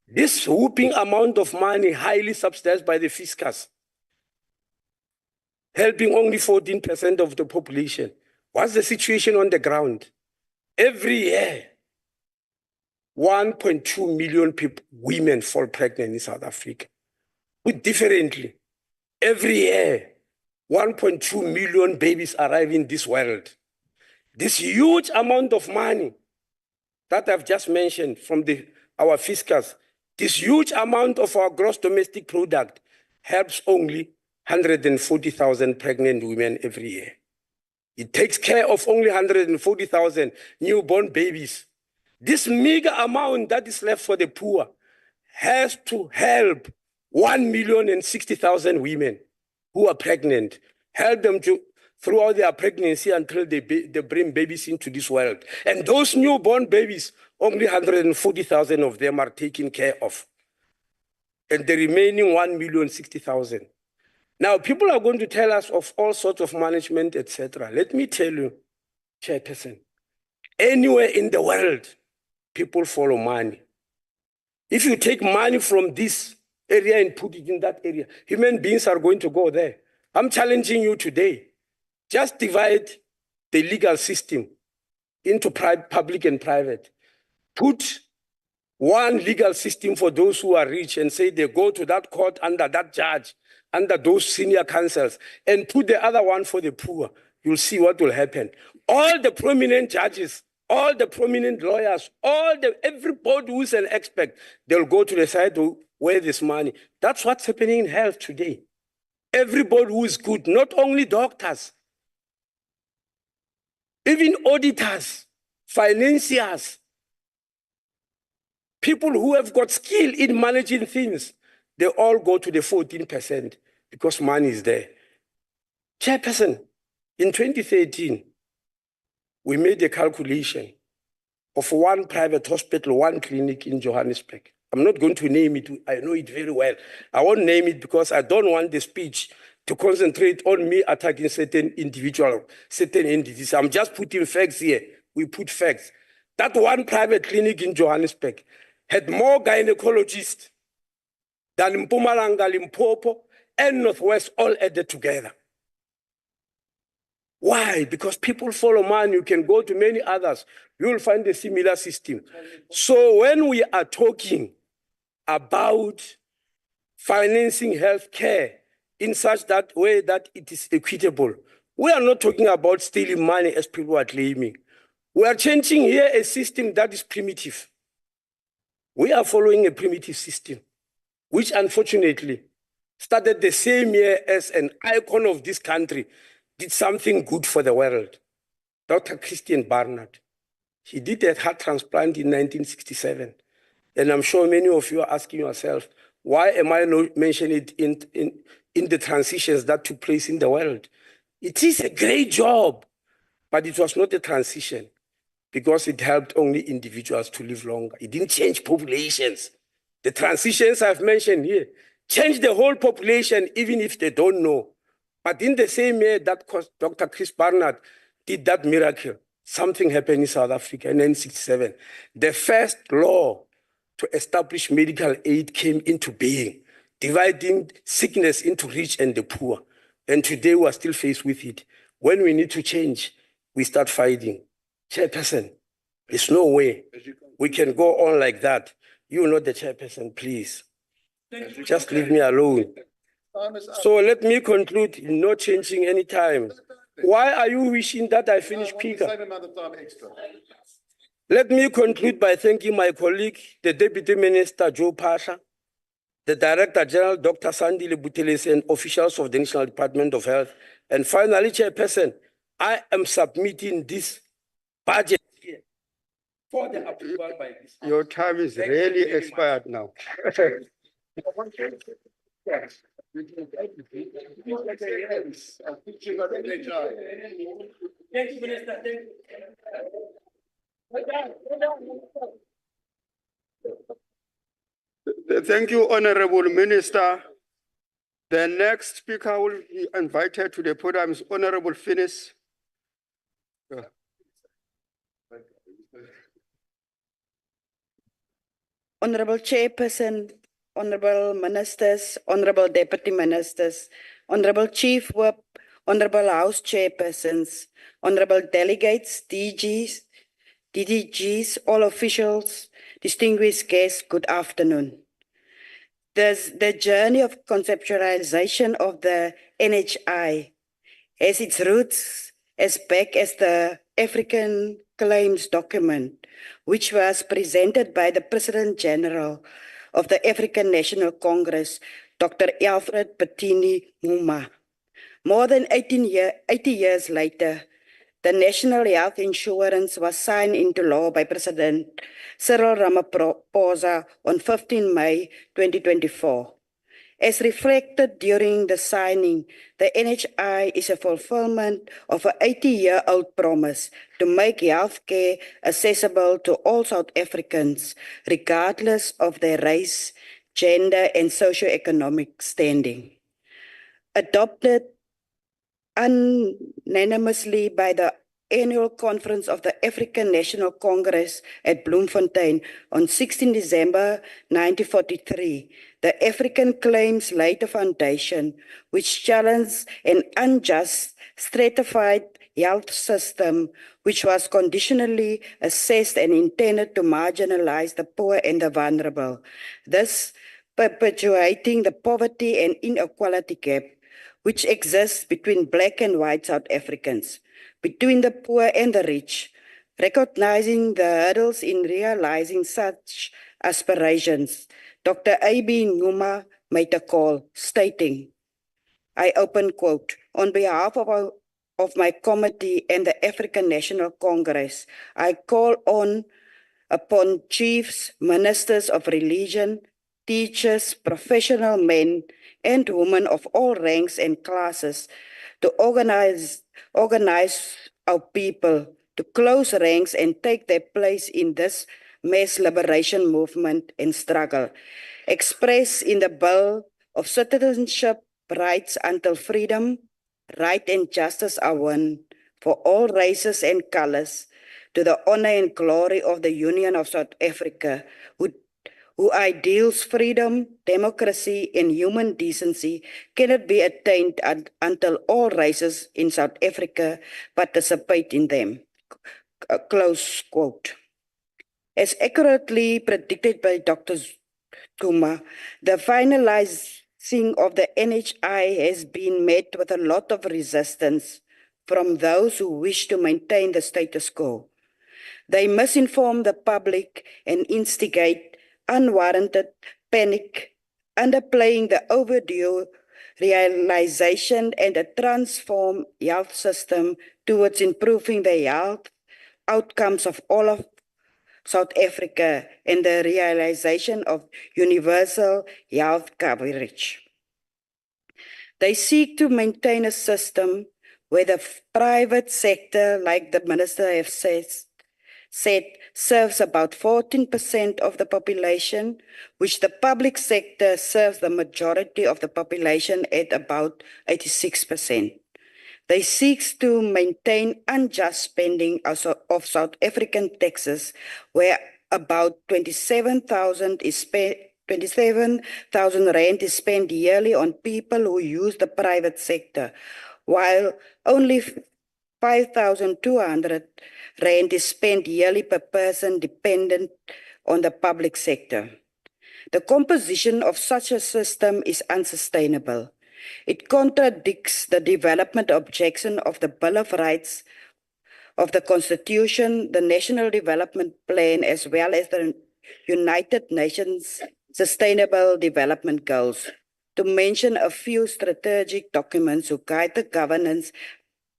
This whooping amount of money, highly subsidized by the fiscus, helping only 14% of the population. What's the situation on the ground? Every year, 1.2 million women fall pregnant in South Africa. Put differently, every year, 1.2 million babies arrive in this world. This huge amount of money that I've just mentioned from our fiscus, this huge amount of our gross domestic product helps only 140,000 pregnant women every year. It takes care of only 140,000 newborn babies. This meager amount that is left for the poor has to help 1,060,000 women who are pregnant, help them throughout their pregnancy until they bring babies into this world. And those newborn babies, only 140,000 of them are taken care of. And the remaining 1,060,000. Now, people are going to tell us of all sorts of management, etc. Let me tell you, Chairperson, anywhere in the world, people follow money. If you take money from this area and put it in that area, human beings are going to go there. I'm challenging you today. Just divide the legal system into public and private. Put one legal system for those who are rich and say they go to that court under that judge, under those senior counsels, and put the other one for the poor. You'll see what will happen. all the prominent judges, all the prominent lawyers, everybody who's an expert, they'll go to the side where there's money. That's what's happening in health today. Everybody who is good, not only doctors, even auditors, financiers, people who have got skill in managing things, they all go to the 14% because money is there. Chairperson, in 2013, we made a calculation of one private hospital, one clinic in Johannesburg. I'm not going to name it. I know it very well. I won't name it because I don't want the speech to concentrate on me attacking certain individuals, certain entities. I'm just putting facts here. We put facts. That one private clinic in Johannesburg had more gynecologists than Mpumalanga, Limpopo, and Northwest all added together. Why? Because people follow money. You can go to many others. You will find a similar system. So when we are talking about financing healthcare in such that way that it is equitable, we are not talking about stealing money as people are claiming. We are changing here a system that is primitive. We are following a primitive system, which unfortunately started the same year as an icon of this country did something good for the world. Dr. Christian Barnard. He did a heart transplant in 1967. And I'm sure many of you are asking yourself, why am I not mentioning it in the transitions that took place in the world? It is a great job, but it was not a transition because it helped only individuals to live longer. It didn't change populations. The transitions I've mentioned here change the whole population, even if they don't know. But in the same year that Dr. Chris Barnard did that miracle, something happened in South Africa in 1967. The first law to establish medical aid came into being, dividing sickness into rich and the poor. And today we are still faced with it. When we need to change, we start fighting. Chairperson, there's no way we can go on like that. You're not the chairperson, please. Just leave me alone. So let me conclude, not changing any time. Why are you wishing that I finish quicker? Let me conclude by thanking my colleague, the Deputy Minister, Joe Pasha, the Director General, Dr. Sandile Butelesi, and officials of the National Department of Health. And finally, Chairperson, I am submitting this budget here for the approval by this. Your time is really expired now. Thank you, Honorable Minister. The next speaker will be invited to the podium is Honorable Finis. Honorable Chairperson, Honorable Ministers, Honorable Deputy Ministers, Honorable Chief Whip, Honorable House Chairpersons, Honorable Delegates, DDGs, all officials, distinguished guests, good afternoon. The journey of conceptualization of the NHI has its roots as back as the African Claims document, which was presented by the President General of the African National Congress, Dr. Alfred Bettini Muma. More than 80 years later, the National Health Insurance was signed into law by President Cyril Ramaphosa on 15 May 2024. As reflected during the signing, the NHI is a fulfillment of an 80-year-old promise to make healthcare accessible to all South Africans, regardless of their race, gender, and socioeconomic standing. Adopted unanimously by the annual conference of the African National Congress at Bloemfontein on 16 December 1943, the African Claims laid a foundation which challenged an unjust, stratified health system which was conditionally assessed and intended to marginalize the poor and the vulnerable, thus perpetuating the poverty and inequality gap which exists between Black and white South Africans. between the poor and the rich, recognizing the hurdles in realizing such aspirations. Dr. A.B. Numa made a call stating, I open quote, on behalf of my committee and the African National Congress, I call upon chiefs, ministers of religion, teachers, professional men and women of all ranks and classes to organize our people to close ranks and take their place in this mass liberation movement and struggle, expressed in the Bill of Citizenship, rights until freedom, right and justice are won for all races and colors, to the honor and glory of the Union of South Africa, who ideals freedom, democracy, and human decency cannot be attained until all races in South Africa participate in them. Close quote. As accurately predicted by Dr. Zuma, the finalizing of the NHI has been met with a lot of resistance from those who wish to maintain the status quo. They misinform the public and instigate unwarranted panic, underplaying the overdue realization and a transformed health system towards improving the health outcomes of all of South Africa and the realization of universal health coverage. They seek to maintain a system where the private sector, like the minister has said, serves about 14% of the population, which the public sector serves the majority of the population at about 86%. They seek to maintain unjust spending of South African taxes, where about 27,000 rand is spent yearly on people who use the private sector, while only 5,200 rand is spent yearly per person dependent on the public sector. The composition of such a system is unsustainable. It contradicts the development objection of the Bill of Rights of the Constitution, the National Development Plan, as well as the United Nations Sustainable Development Goals, to mention a few strategic documents who guide the governance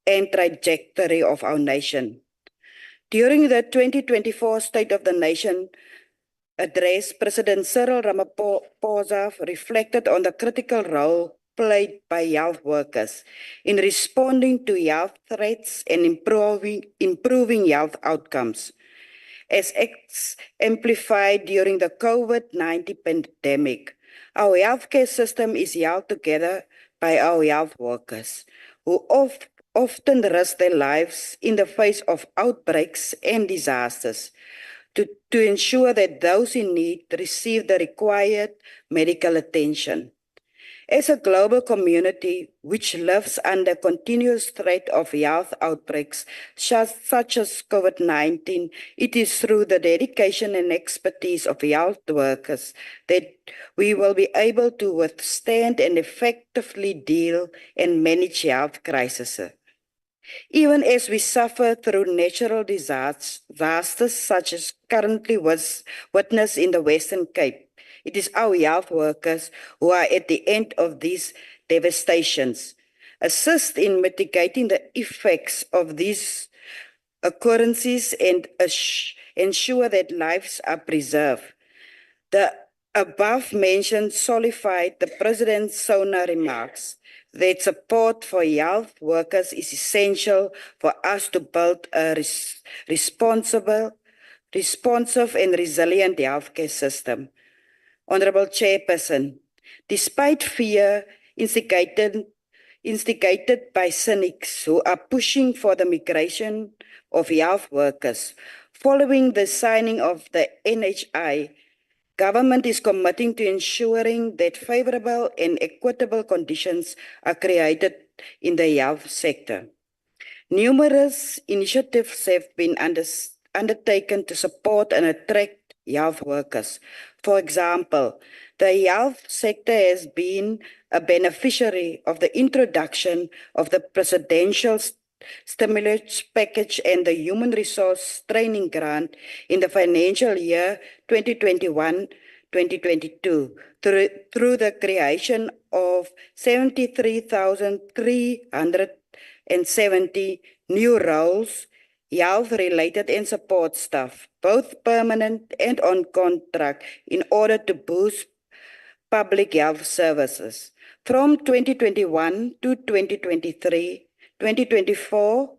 and trajectory of our nation. During the 2024 State of the Nation address, President Cyril Ramaphosa reflected on the critical role played by health workers in responding to health threats and improving health outcomes. As exemplified during the COVID-19 pandemic, our healthcare system is held together by our health workers, who often risk their lives in the face of outbreaks and disasters to ensure that those in need receive the required medical attention. As a global community which lives under continuous threat of health outbreaks such as COVID-19, it is through the dedication and expertise of health workers that we will be able to withstand and effectively deal and manage health crises. Even as we suffer through natural disasters such as currently witnessed in the Western Cape, it is our health workers who are at the end of these devastations, assist in mitigating the effects of these occurrences and ensure that lives are preserved. The above mentioned solidified the President's SONA remarks that support for health workers is essential for us to build a responsive and resilient healthcare system. Honorable Chairperson, despite fear instigated by cynics who are pushing for the migration of health workers, following the signing of the NHI, government is committing to ensuring that favorable and equitable conditions are created in the health sector. Numerous initiatives have been undertaken to support and attract health workers. For example, the health sector has been a beneficiary of the introduction of the Presidential stimulus package and the human resource training grant in the financial year 2021-2022 through the creation of 73,370 new roles, health-related and support staff, both permanent and on contract, in order to boost public health services. From 2021 to 2023, 2024,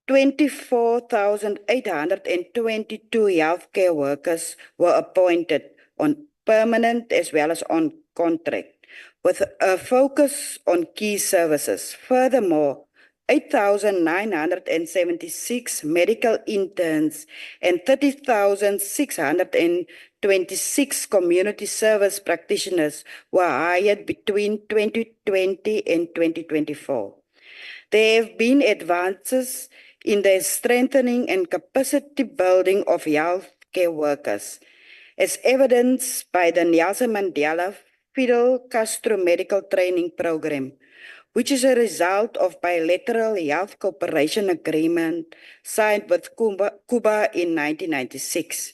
24,822 healthcare workers were appointed on permanent as well as on contract, with a focus on key services. Furthermore, 8,976 medical interns and 30,626 community service practitioners were hired between 2020 and 2024. There have been advances in the strengthening and capacity building of healthcare workers, as evidenced by the Nelson Mandela Fidel Castro Medical Training Program, which is a result of bilateral health cooperation agreement signed with Cuba in 1996,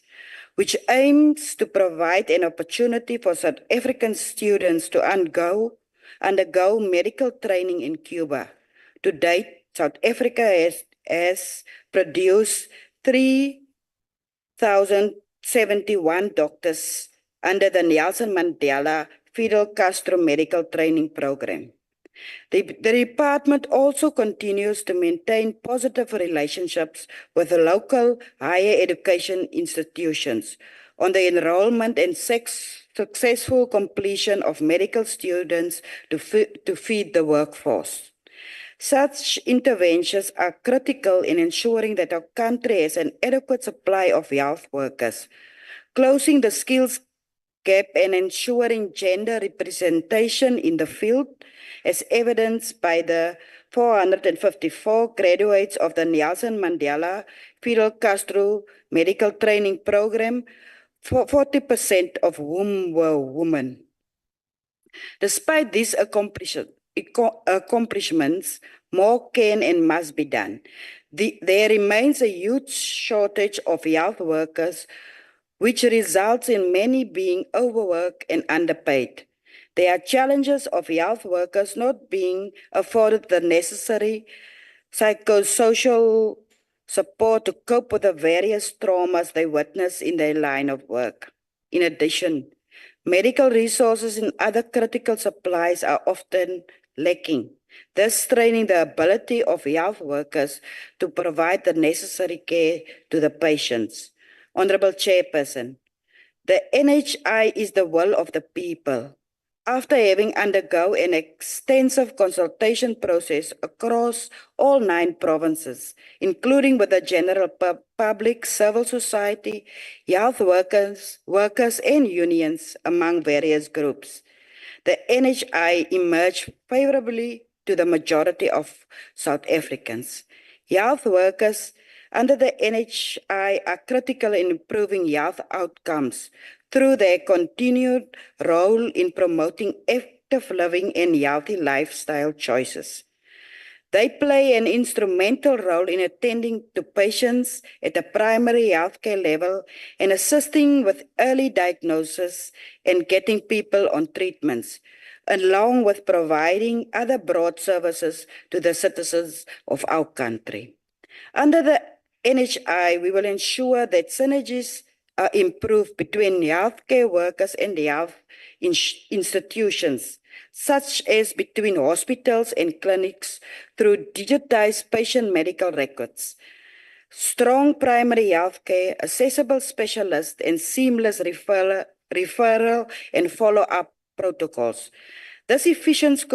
which aims to provide an opportunity for South African students to undergo medical training in Cuba. To date, South Africa has produced 3,071 doctors under the Nelson Mandela Fidel Castro Medical Training Program. The department also continues to maintain positive relationships with the local higher education institutions on the enrollment and successful completion of medical students to feed the workforce. Such interventions are critical in ensuring that our country has an adequate supply of health workers, closing the skills gap and ensuring gender representation in the field, as evidenced by the 454 graduates of the Nelson Mandela Fidel Castro Medical Training Program, 40% of whom were women. Despite these accomplishments, more can and must be done. There remains a huge shortage of health workers, which results in many being overworked and underpaid. There are challenges of health workers not being afforded the necessary psychosocial support to cope with the various traumas they witness in their line of work. In addition, medical resources and other critical supplies are often lacking, thus straining the ability of health workers to provide the necessary care to the patients. Honorable Chairperson, the NHI is the will of the people. After having undergone an extensive consultation process across all 9 provinces, including with the general public, civil society, health workers and unions, among various groups, the NHI emerged favorably to the majority of South Africans. Health workers under the NHI are critical in improving health outcomes through their continued role in promoting active living and healthy lifestyle choices. They play an instrumental role in attending to patients at the primary healthcare level and assisting with early diagnosis and getting people on treatments, along with providing other broad services to the citizens of our country. Under the NHI, we will ensure that synergies are improved between healthcare workers and health institutions, such as between hospitals and clinics through digitized patient medical records, strong primary healthcare, accessible specialists, and seamless referral and follow-up protocols. This efficient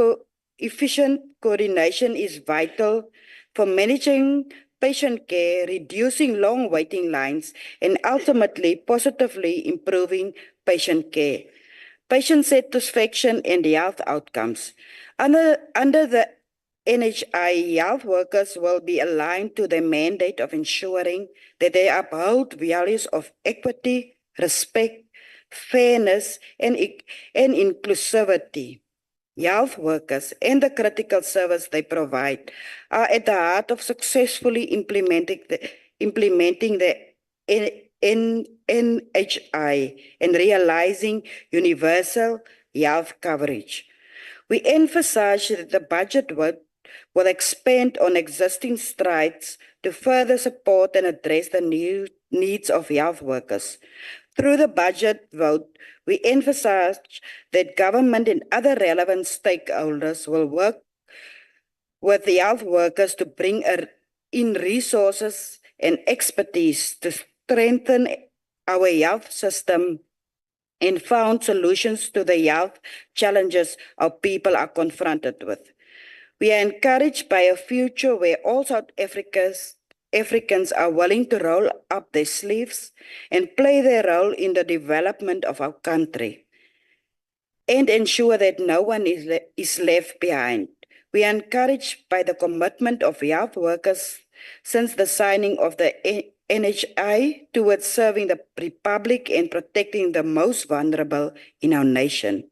coordination is vital for managing patient care, reducing long waiting lines, and ultimately positively improving patient care, patient satisfaction, and health outcomes. Under the NHI, health workers will be aligned to the mandate of ensuring that they uphold values of equity, respect, fairness, and inclusivity. health workers, and the critical service they provide are at the heart of successfully implementing the NHI and realizing universal health coverage. We emphasize that the budget will expand on existing strides to further support and address the new needs of health workers. Through the budget vote, we emphasize that government and other relevant stakeholders will work with the health workers to bring in resources and expertise to strengthen our health system and found solutions to the health challenges our people are confronted with. We are encouraged by a future where all South Africans are willing to roll up their sleeves and play their role in the development of our country and ensure that no one is left behind. We are encouraged by the commitment of health workers since the signing of the NHI towards serving the Republic and protecting the most vulnerable in our nation.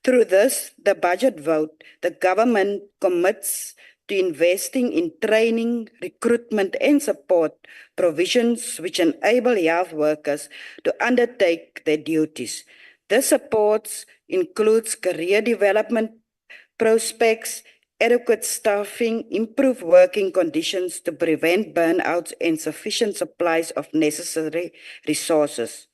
Through this, the budget vote, the government commits to investing in training, recruitment, and support provisions which enable health workers to undertake their duties. This support includes career development prospects, adequate staffing, improved working conditions to prevent burnouts, and sufficient supplies of necessary resources.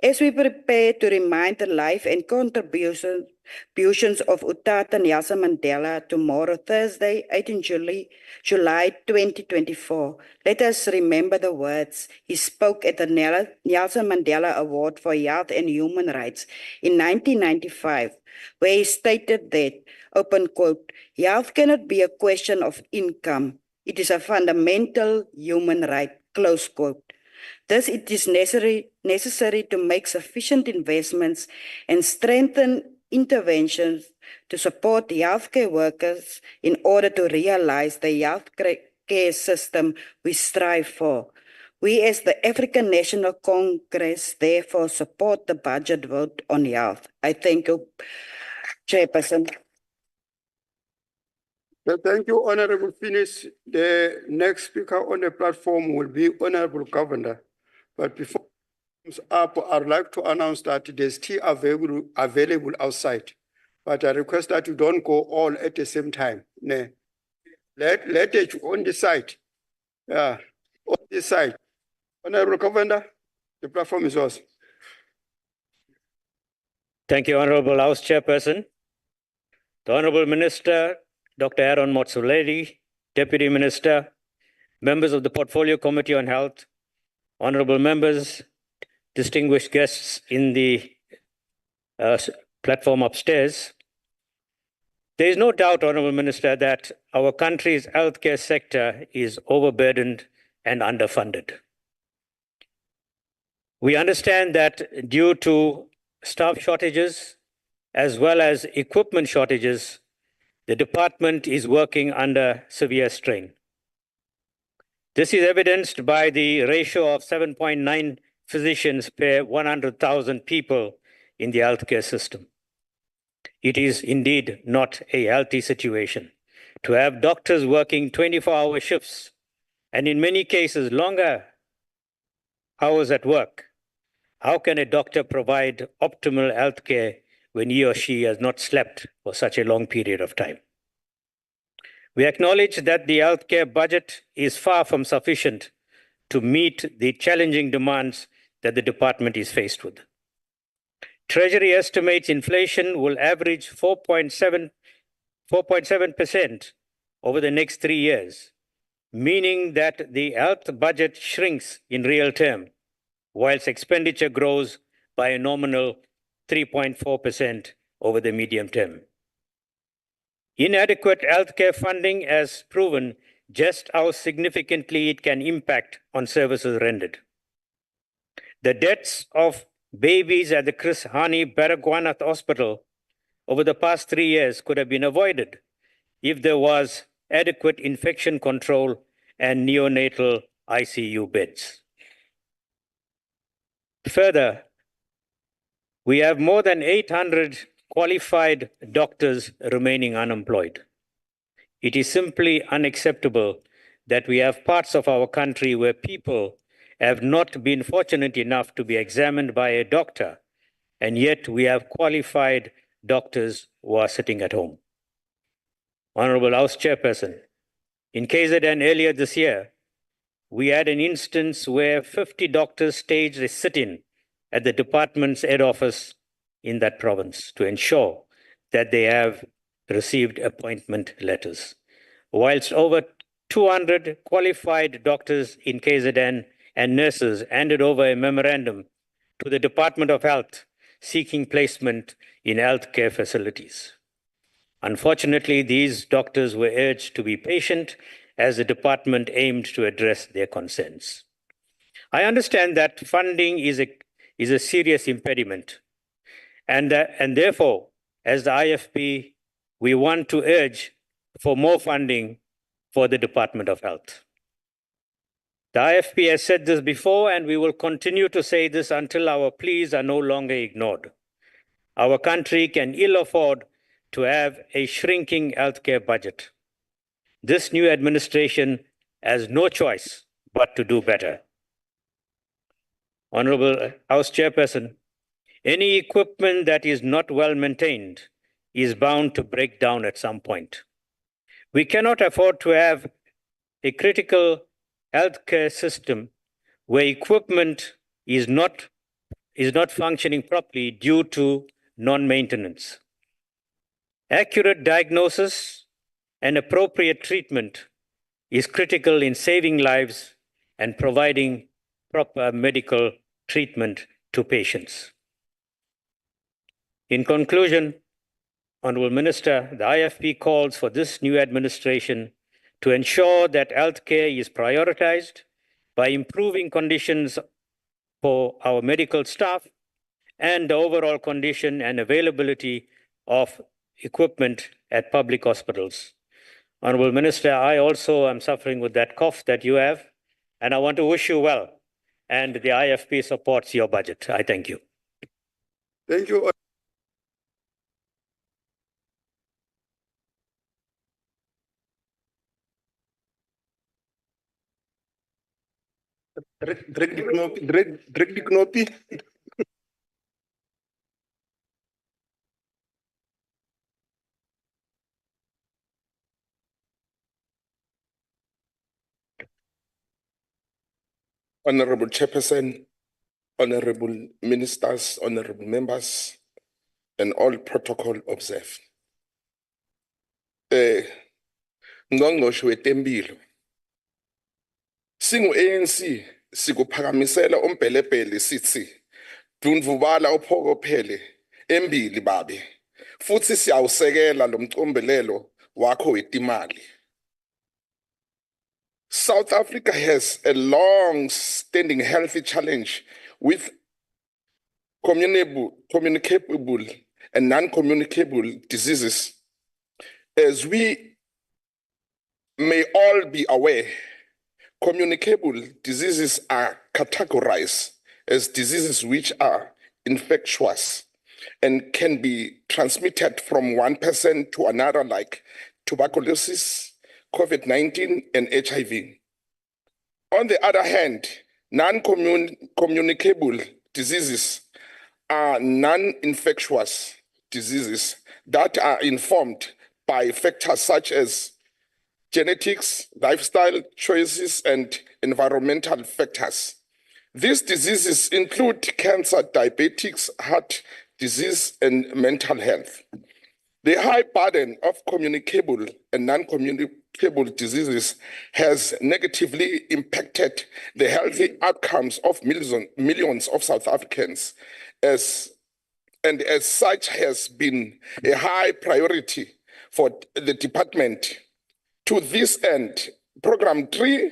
As we prepare to remind the life and contributions of Utata Nelson Mandela tomorrow, Thursday, 18 July 2024, let us remember the words he spoke at the Nelson Mandela Award for Health and Human Rights in 1995, where he stated that, open quote, health cannot be a question of income. It is a fundamental human right, close quote. Thus, it is necessary to make sufficient investments and strengthen interventions to support the healthcare workers in order to realize the healthcare system we strive for. We as the African National Congress therefore support the budget vote on health. I thank you, Chairperson. Thank you, Honorable Finis. The next speaker on the platform will be Honorable Governor. But before it comes up, I'd like to announce that there's tea available outside. But I request that you don't go all at the same time. Let it on the side. Yeah, on this side. Honorable Governor, the platform is yours. Thank you, Honorable House Chairperson. The Honorable Minister, Dr. Aaron Motsoaledi, Deputy Minister, members of the Portfolio Committee on Health, honorable members, distinguished guests in the platform upstairs. There is no doubt, Honorable Minister, that our country's healthcare sector is overburdened and underfunded. We understand that due to staff shortages as well as equipment shortages, the department is working under severe strain. This is evidenced by the ratio of 7.9 physicians per 100,000 people in the healthcare system. It is indeed not a healthy situation to have doctors working 24-hour shifts and in many cases longer hours at work. How can a doctor provide optimal healthcare when he or she has not slept for such a long period of time? We acknowledge that the healthcare budget is far from sufficient to meet the challenging demands that the department is faced with. Treasury estimates inflation will average 4.7% over the next 3 years, meaning that the health budget shrinks in real terms, whilst expenditure grows by a nominal 3.4% over the medium term. Inadequate healthcare funding has proven just how significantly it can impact on services rendered. The deaths of babies at the Chris Hani Baragwanath Hospital over the past 3 years could have been avoided if there was adequate infection control and neonatal ICU beds. Further, we have more than 800 qualified doctors remaining unemployed. It is simply unacceptable that we have parts of our country where people have not been fortunate enough to be examined by a doctor, and yet we have qualified doctors who are sitting at home. Honorable House Chairperson, in KZN earlier this year, we had an instance where 50 doctors staged a sit-in at the department's head office in that province to ensure that they have received appointment letters. Whilst over 200 qualified doctors in KZN and nurses handed over a memorandum to the Department of Health seeking placement in healthcare facilities. Unfortunately, these doctors were urged to be patient as the department aimed to address their concerns. I understand that funding is a serious impediment, and therefore, as the IFP, we want to urge for more funding for the Department of Health. The IFP has said this before, and we will continue to say this until our pleas are no longer ignored. Our country can ill afford to have a shrinking healthcare budget. This new administration has no choice but to do better. Honorable House Chairperson, any equipment that is not well maintained is bound to break down at some point. We cannot afford to have a critical healthcare system where equipment is not functioning properly due to non-maintenance. Accurate diagnosis and appropriate treatment is critical in saving lives and providing proper medical treatment to patients. In conclusion, Honourable Minister, the IFP calls for this new administration to ensure that healthcare is prioritized by improving conditions for our medical staff and the overall condition and availability of equipment at public hospitals. Honourable Minister, I also am suffering with that cough that you have, and I want to wish you well, and the IFP supports your budget. I thank you. Thank you. Druk die knoppie. Honorable Chairperson, honorable ministers, honorable members, and all protocol observed. Ngqongqoshe wetempilo. Singu-ANC sikuphakamisela umbhelebhele sithi dundvubala uphokophele embili babe futhi siyawusekela lo mcombelelo wakho wetimali. South Africa has a long-standing healthy challenge with communicable and non-communicable diseases. As we may all be aware, communicable diseases are categorized as diseases which are infectious and can be transmitted from one person to another, like tuberculosis, COVID-19, and HIV. On the other hand, non-communicable diseases are non-infectious diseases that are informed by factors such as genetics, lifestyle choices, and environmental factors. These diseases include cancer, diabetes, heart disease, and mental health. The high burden of communicable and non-communicable diseases has negatively impacted the healthy outcomes of millions of South Africans, and as such has been a high priority for the department. To this end, Program 3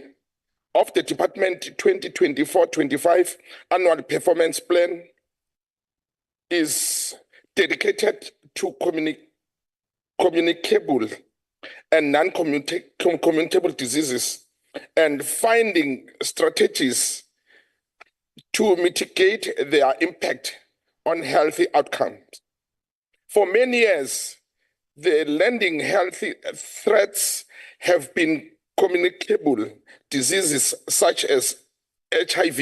of the Department 2024-25 Annual Performance Plan is dedicated to communicable and non-communicable diseases and finding strategies to mitigate their impact on healthy outcomes. For many years, the landing health threats have been communicable diseases such as HIV.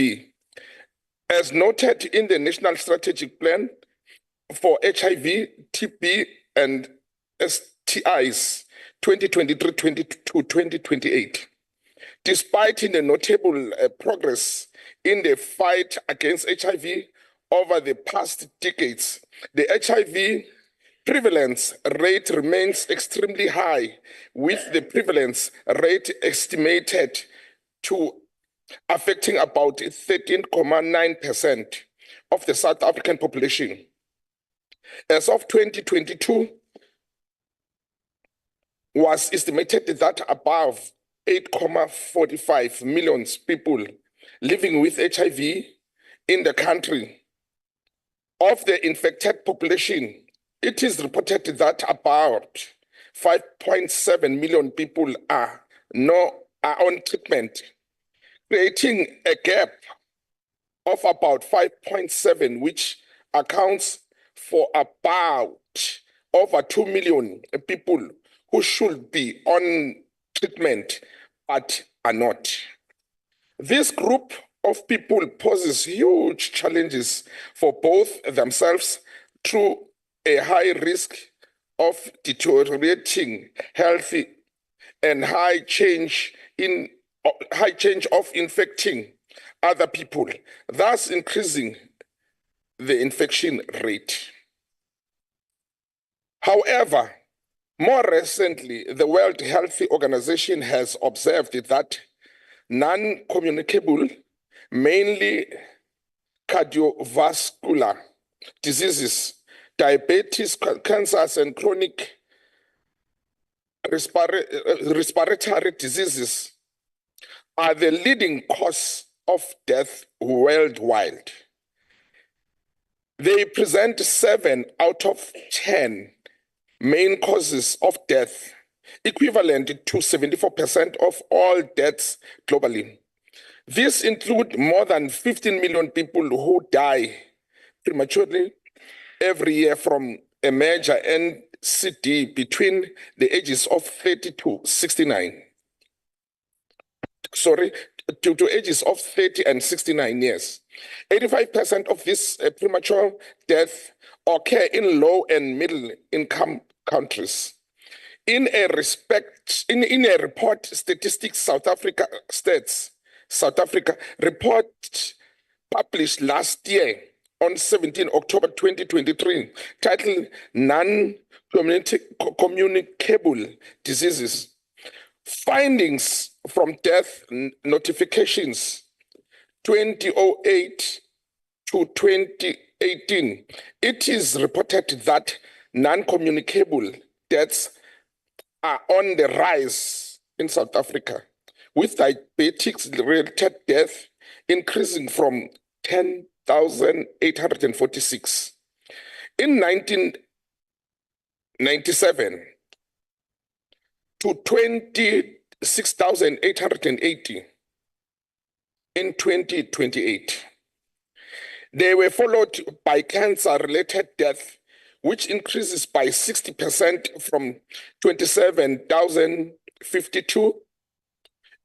As noted in the National Strategic Plan for HIV, TB, and STIs 2023 to 2028. Despite the notable progress in the fight against HIV over the past decades, the HIV prevalence rate remains extremely high, with the prevalence rate estimated to affecting about 13.9% of the South African population. As of 2022, was estimated that above 8.45 million people living with HIV in the country. Of the infected population, it is reported that about 5.7 million people are on treatment, creating a gap of about 5.7, which accounts for about over 2 million people who should be on treatment but are not. This group of people poses huge challenges for both themselves through a high risk of deteriorating health and high change of infecting other people, thus increasing the infection rate. However, more recently, the World Health Organization has observed that non-communicable, mainly cardiovascular diseases, diabetes, cancers, and chronic respiratory diseases are the leading cause of death worldwide. They present 7 out of 10 main causes of death, equivalent to 74% of all deaths globally. These include more than 15 million people who die prematurely every year from a major NCD between the ages of 30 to 69. To ages of 30 and 69 years. 85% of this premature death occur in low and middle income countries. In a report, Statistics South Africa states, South Africa report published last year on 17 October 2023, titled Non-Communicable Diseases. Findings from death notifications 2008 to 2018, it is reported that non-communicable deaths are on the rise in South Africa, with diabetes-related death increasing from 10,846 in 1997 to 26,880 in 2028. They were followed by cancer-related death, which increases by 60% from 27,052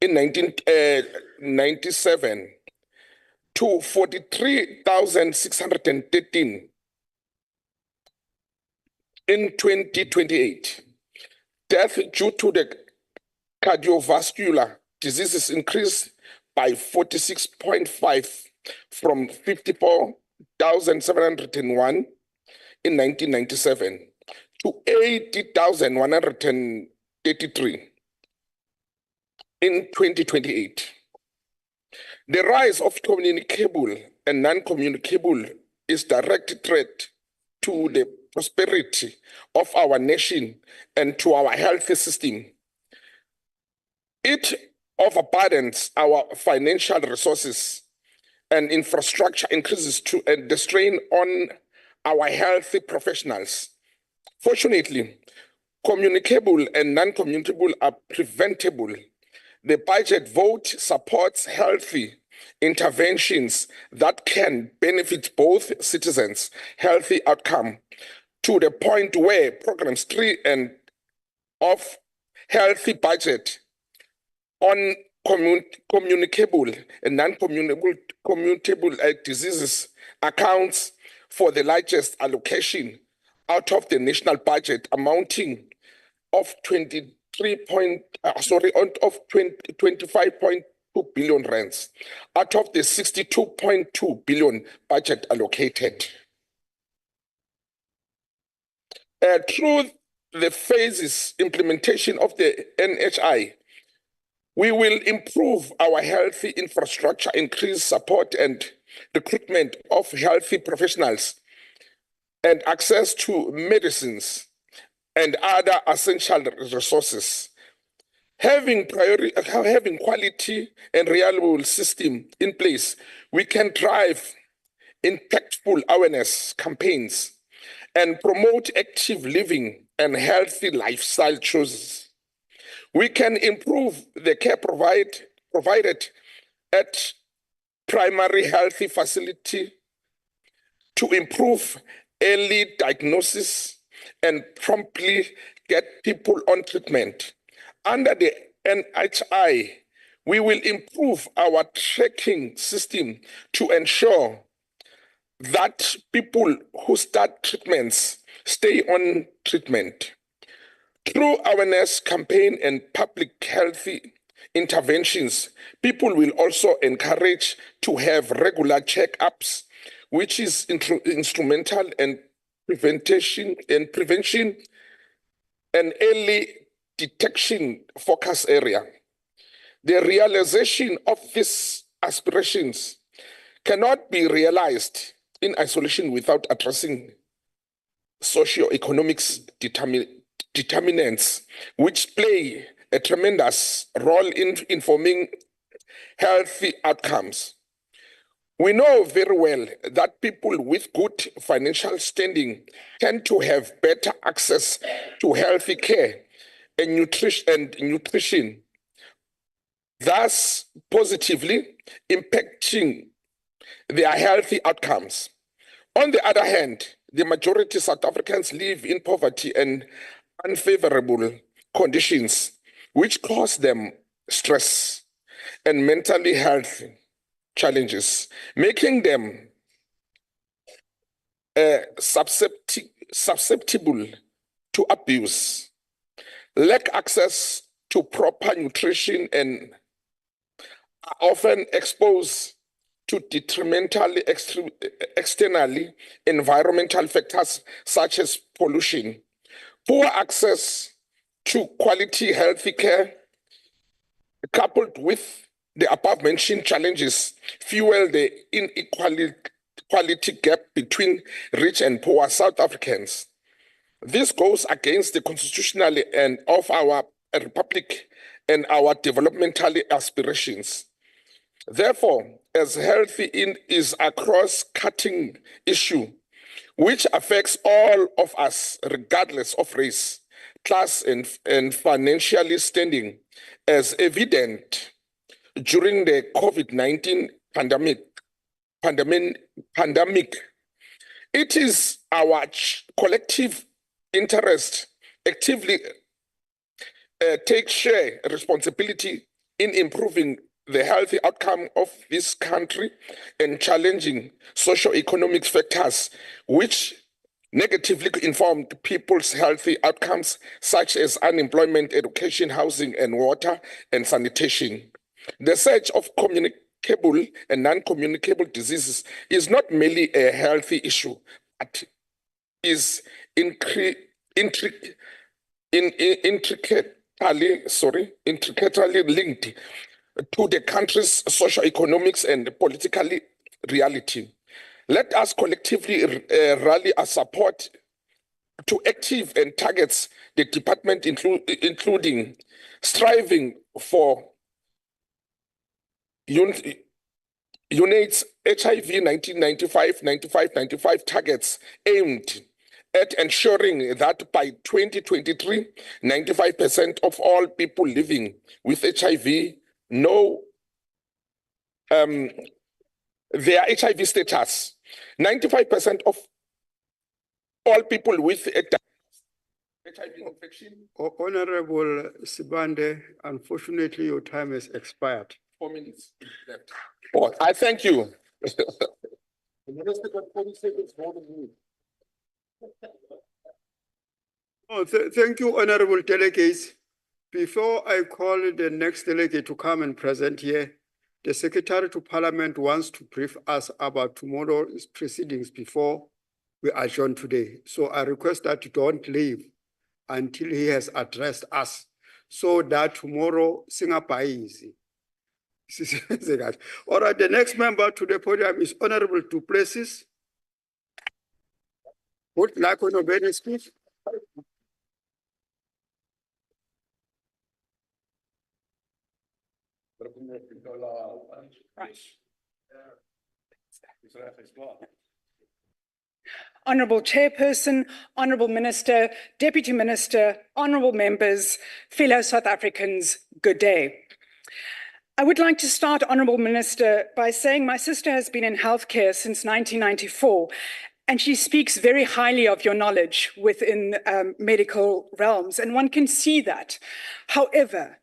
in 1997 to 43,613 in 2028. Death due to the cardiovascular diseases increased by 46.5 from 54,701 in 1997 to 80,133 in 2028. The rise of communicable and non-communicable is direct threat to the prosperity of our nation and to our health system. It overburdens our financial resources and infrastructure increases the strain on our healthy professionals. Fortunately, communicable and non-communicable are preventable. The budget vote supports healthy interventions that can benefit both citizens' healthy outcome to the point where programs 3 and of healthy budget on communicable and non-communicable diseases accounts for the largest allocation out of the national budget, amounting of 25.2 billion rands out of the 62.2 billion budget allocated. Through the phases implementation of the NHI, we will improve our healthy infrastructure, increase support and recruitment of healthy professionals, and access to medicines and other essential resources. Having quality and reliable system in place, we can drive impactful awareness campaigns and promote active living and healthy lifestyle choices. We can improve the care provided at primary healthy facility to improve early diagnosis and promptly get people on treatment. Under the NHI, we will improve our tracking system to ensure that people who start treatments stay on treatment. Through awareness campaign and public health interventions, people will also encourage to have regular checkups, which is instrumental in prevention and early detection focus area. The realization of these aspirations cannot be realized in isolation without addressing socioeconomic determinants, which play a tremendous role in informing healthy outcomes. We know very well that people with good financial standing tend to have better access to healthy care and nutrition, thus positively impacting their healthy outcomes. On the other hand, the majority of South Africans live in poverty and unfavorable conditions, which cause them stress and mental health challenges, making them susceptible to abuse, lack access to proper nutrition, and are often exposed to detrimental externally environmental factors such as pollution. Poor access to quality healthy care, coupled with the above-mentioned challenges, fuel the inequality gap between rich and poor South Africans. This goes against the constitutional and of our republic and our developmental aspirations. Therefore, as health is a cross-cutting issue which affects all of us regardless of race, class, and financial standing, as evident during the COVID-19 pandemic. It is our collective interest actively take share responsibility in improving the healthy outcome of this country and challenging socio-economic factors which negatively informed people's healthy outcomes, such as unemployment, education, housing, and water and sanitation. The surge of communicable and non-communicable diseases is not merely a healthy issue, but is intricately linked to the country's socio-economics and political reality. Let us collectively rally our support to active and targets the department, including striving for UNAIDS HIV 1995 targets aimed at ensuring that by 2023, 95% of all people living with HIV know their HIV status. 95% of all people with a HIV infection. Honorable Sibande, unfortunately, your time has expired. 4 minutes left. Oh, I thank you. The minister got 40 seconds more than me. Oh, thank you, honorable delegates. Before I call the next delegate to come and present here, the Secretary to Parliament wants to brief us about tomorrow's proceedings before we adjourn today. So I request that you don't leave until he has addressed us, so that tomorrow Singapore is. All right, the next member to the podium is Honorable Du Plessis. Would like to speak? Honourable Chairperson, Honourable Minister, Deputy Minister, Honourable Members, fellow South Africans, good day. I would like to start, Honourable Minister, by saying my sister has been in healthcare since 1994, and she speaks very highly of your knowledge within medical realms, and one can see that. However,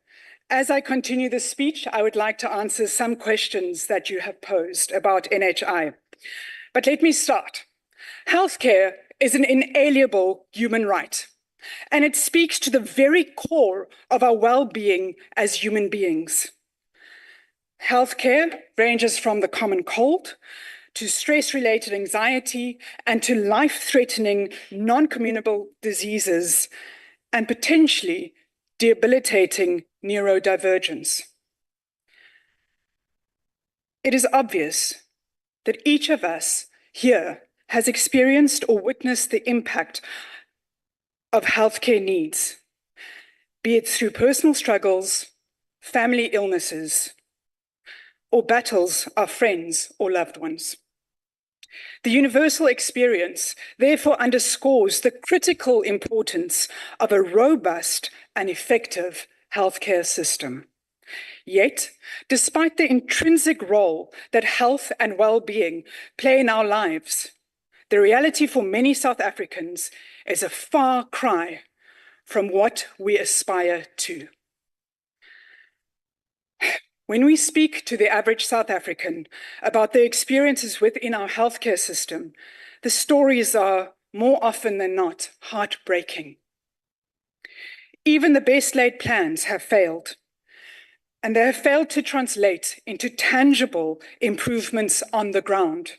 as I continue this speech, I would like to answer some questions that you have posed about NHI. But let me start. Healthcare is an inalienable human right, and it speaks to the very core of our well-being as human beings. Healthcare ranges from the common cold to stress-related anxiety and to life-threatening non-communicable diseases and potentially debilitating neurodivergence. It is obvious that each of us here has experienced or witnessed the impact of healthcare needs, be it through personal struggles, family illnesses, or battles of friends or loved ones. The universal experience therefore underscores the critical importance of a robust and effective healthcare system. Yet, despite the intrinsic role that health and well-being play in our lives, the reality for many South Africans is a far cry from what we aspire to. When we speak to the average South African about their experiences within our healthcare system, the stories are more often than not heartbreaking. Even the best laid plans have failed, and they have failed to translate into tangible improvements on the ground.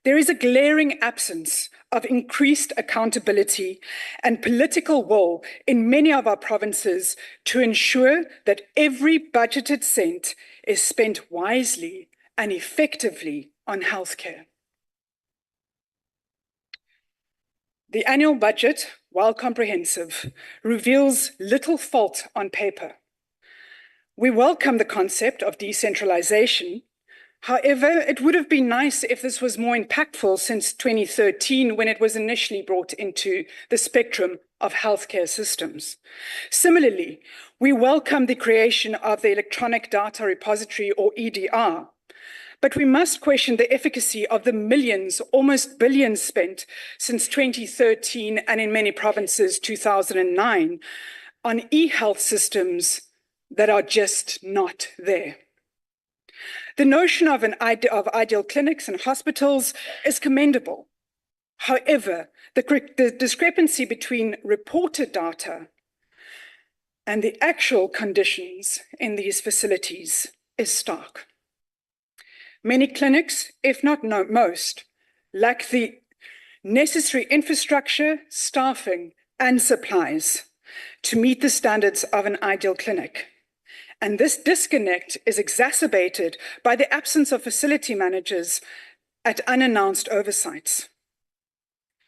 There is a glaring absence of increased accountability and political will in many of our provinces to ensure that every budgeted cent is spent wisely and effectively on healthcare. The annual budget, while comprehensive, reveals little fault on paper. We welcome the concept of decentralization. However, it would have been nice if this was more impactful since 2013, when it was initially brought into the spectrum of healthcare systems. Similarly, we welcome the creation of the Electronic Data Repository, or EDR, but we must question the efficacy of the millions, almost billions spent since 2013 and in many provinces 2009 on e-health systems that are just not there. The notion of ideal clinics and hospitals is commendable. However, the discrepancy between reported data and the actual conditions in these facilities is stark. Many clinics, if not most, lack the necessary infrastructure, staffing, and supplies to meet the standards of an ideal clinic. And this disconnect is exacerbated by the absence of facility managers at unannounced oversights.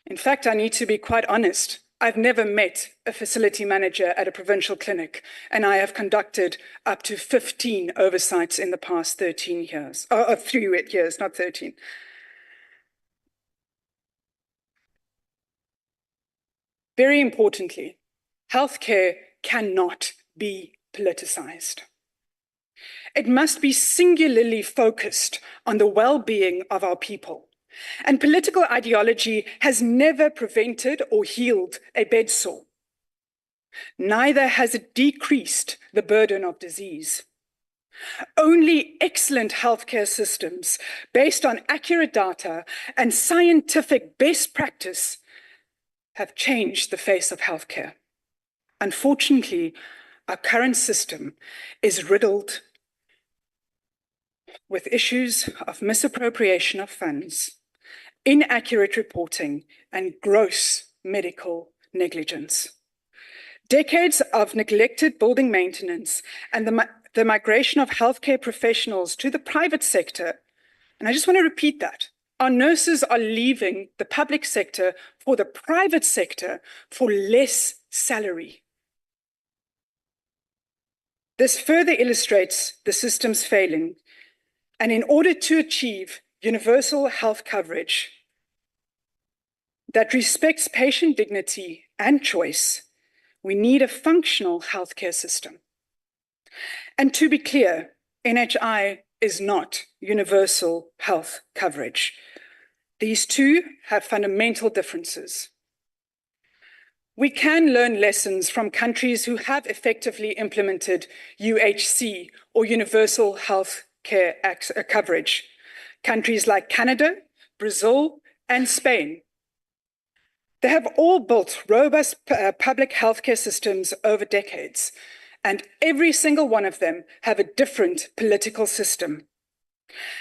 In fact, I need to be quite honest. I've never met a facility manager at a provincial clinic, and I have conducted up to 15 oversights in the past 13 years, 3 years, not 13. Very importantly, healthcare cannot be politicized. It must be singularly focused on the well-being of our people, And political ideology has never prevented or healed a bed sore. Neither has it decreased the burden of disease. Only excellent healthcare systems based on accurate data and scientific best practice have changed the face of healthcare. Unfortunately, our current system is riddled with issues of misappropriation of funds, inaccurate reporting, and gross medical negligence. Decades of neglected building maintenance and the migration of healthcare professionals to the private sector, and I just want to repeat that, our nurses are leaving the public sector for the private sector for less salary. This further illustrates the system's failing, and in order to achieve universal health coverage that respects patient dignity and choice, we need a functional healthcare system. And to be clear, NHI is not universal health coverage. These two have fundamental differences. We can learn lessons from countries who have effectively implemented UHC, or universal health care coverage. Countries like Canada, Brazil, and Spain. They have all built robust public healthcare systems over decades, and every single one of them have a different political system.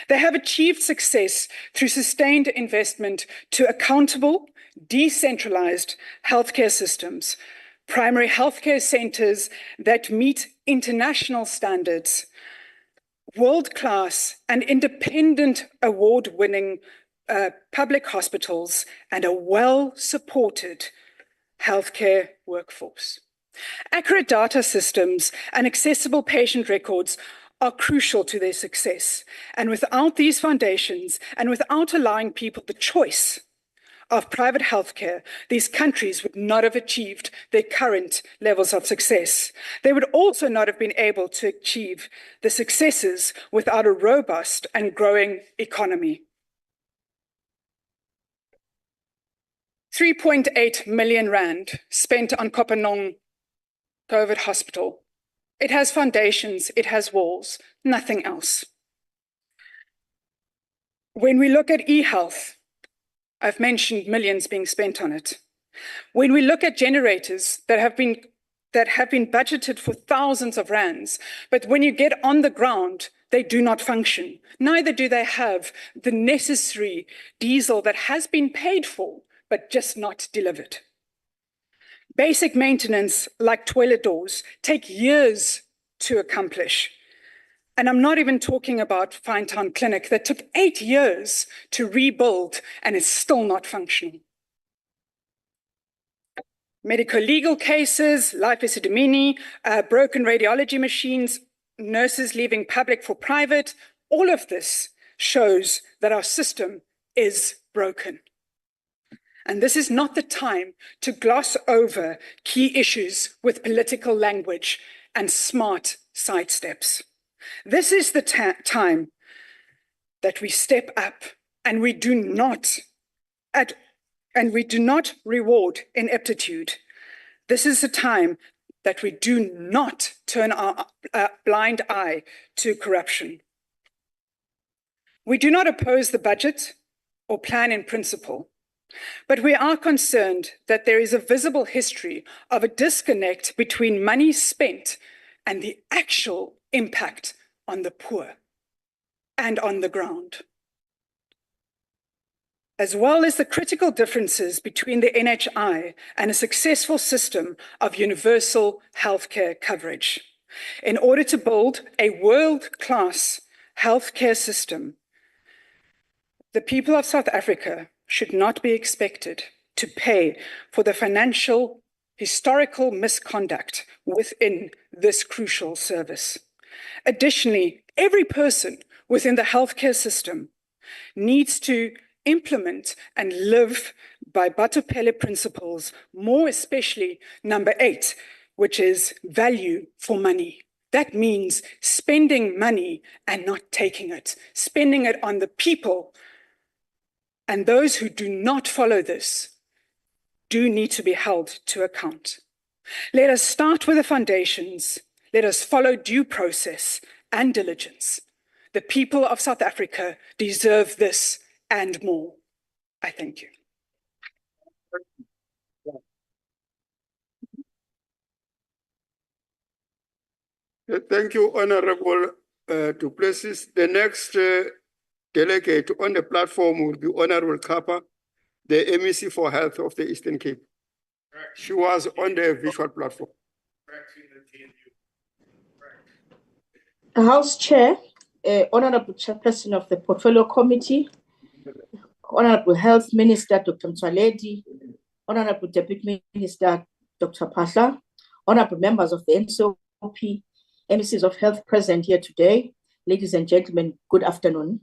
They have achieved success through sustained investment to accountable, decentralized healthcare systems, primary healthcare centers that meet international standards, world-class and independent award-winning public hospitals, and a well-supported healthcare workforce. Accurate data systems and accessible patient records are crucial to their success. And without these foundations, and without allowing people the choice of private healthcare, these countries would not have achieved their current levels of success. They would also not have been able to achieve the successes without a robust and growing economy. 3.8 million rand spent on Kopanong COVID hospital. It has foundations, it has walls, nothing else. When we look at e-health, I've mentioned millions being spent on it. When we look at generators that have been budgeted for thousands of rands, but when you get on the ground, they do not function. Neither do they have the necessary diesel that has been paid for, but just not delivered. Basic maintenance, like toilet doors, take years to accomplish. And I'm not even talking about Finetown Clinic that took 8 years to rebuild and is still not functional. Medical legal cases, life Isidimini, broken radiology machines, nurses leaving public for private, all of this shows that our system is broken. And this is not the time to gloss over key issues with political language and smart sidesteps. This is the time that we step up and we do not reward ineptitude. This is the time that we do not turn our blind eye to corruption. We do not oppose the budget or plan in principle, but we are concerned that there is a visible history of a disconnect between money spent and the actual impact on the poor and on the ground, as well as the critical differences between the NHI and a successful system of universal healthcare coverage. In order to build a world-class healthcare system, the people of South Africa should not be expected to pay for the financial, historical misconduct within this crucial service. Additionally, every person within the healthcare system needs to implement and live by Batopele principles, more especially number 8, which is value for money. That means spending money and not taking it, spending it on the people And those who do not follow this do need to be held to account. Let us start with the foundations. Let us follow due process and diligence. The people of South Africa deserve this and more. I thank you. Thank you, Honorable Du Plessis. The next delegate on the platform will be Honorable Kappa, the MEC for Health of the Eastern Cape. She was on the visual platform. House Chair, Honorable Chairperson of the Portfolio Committee, Honorable Health Minister Dr. Mtswaledi, Honorable Deputy Minister Dr. Phahla, Honorable members of the NCOP, MECs of Health present here today, ladies and gentlemen, good afternoon.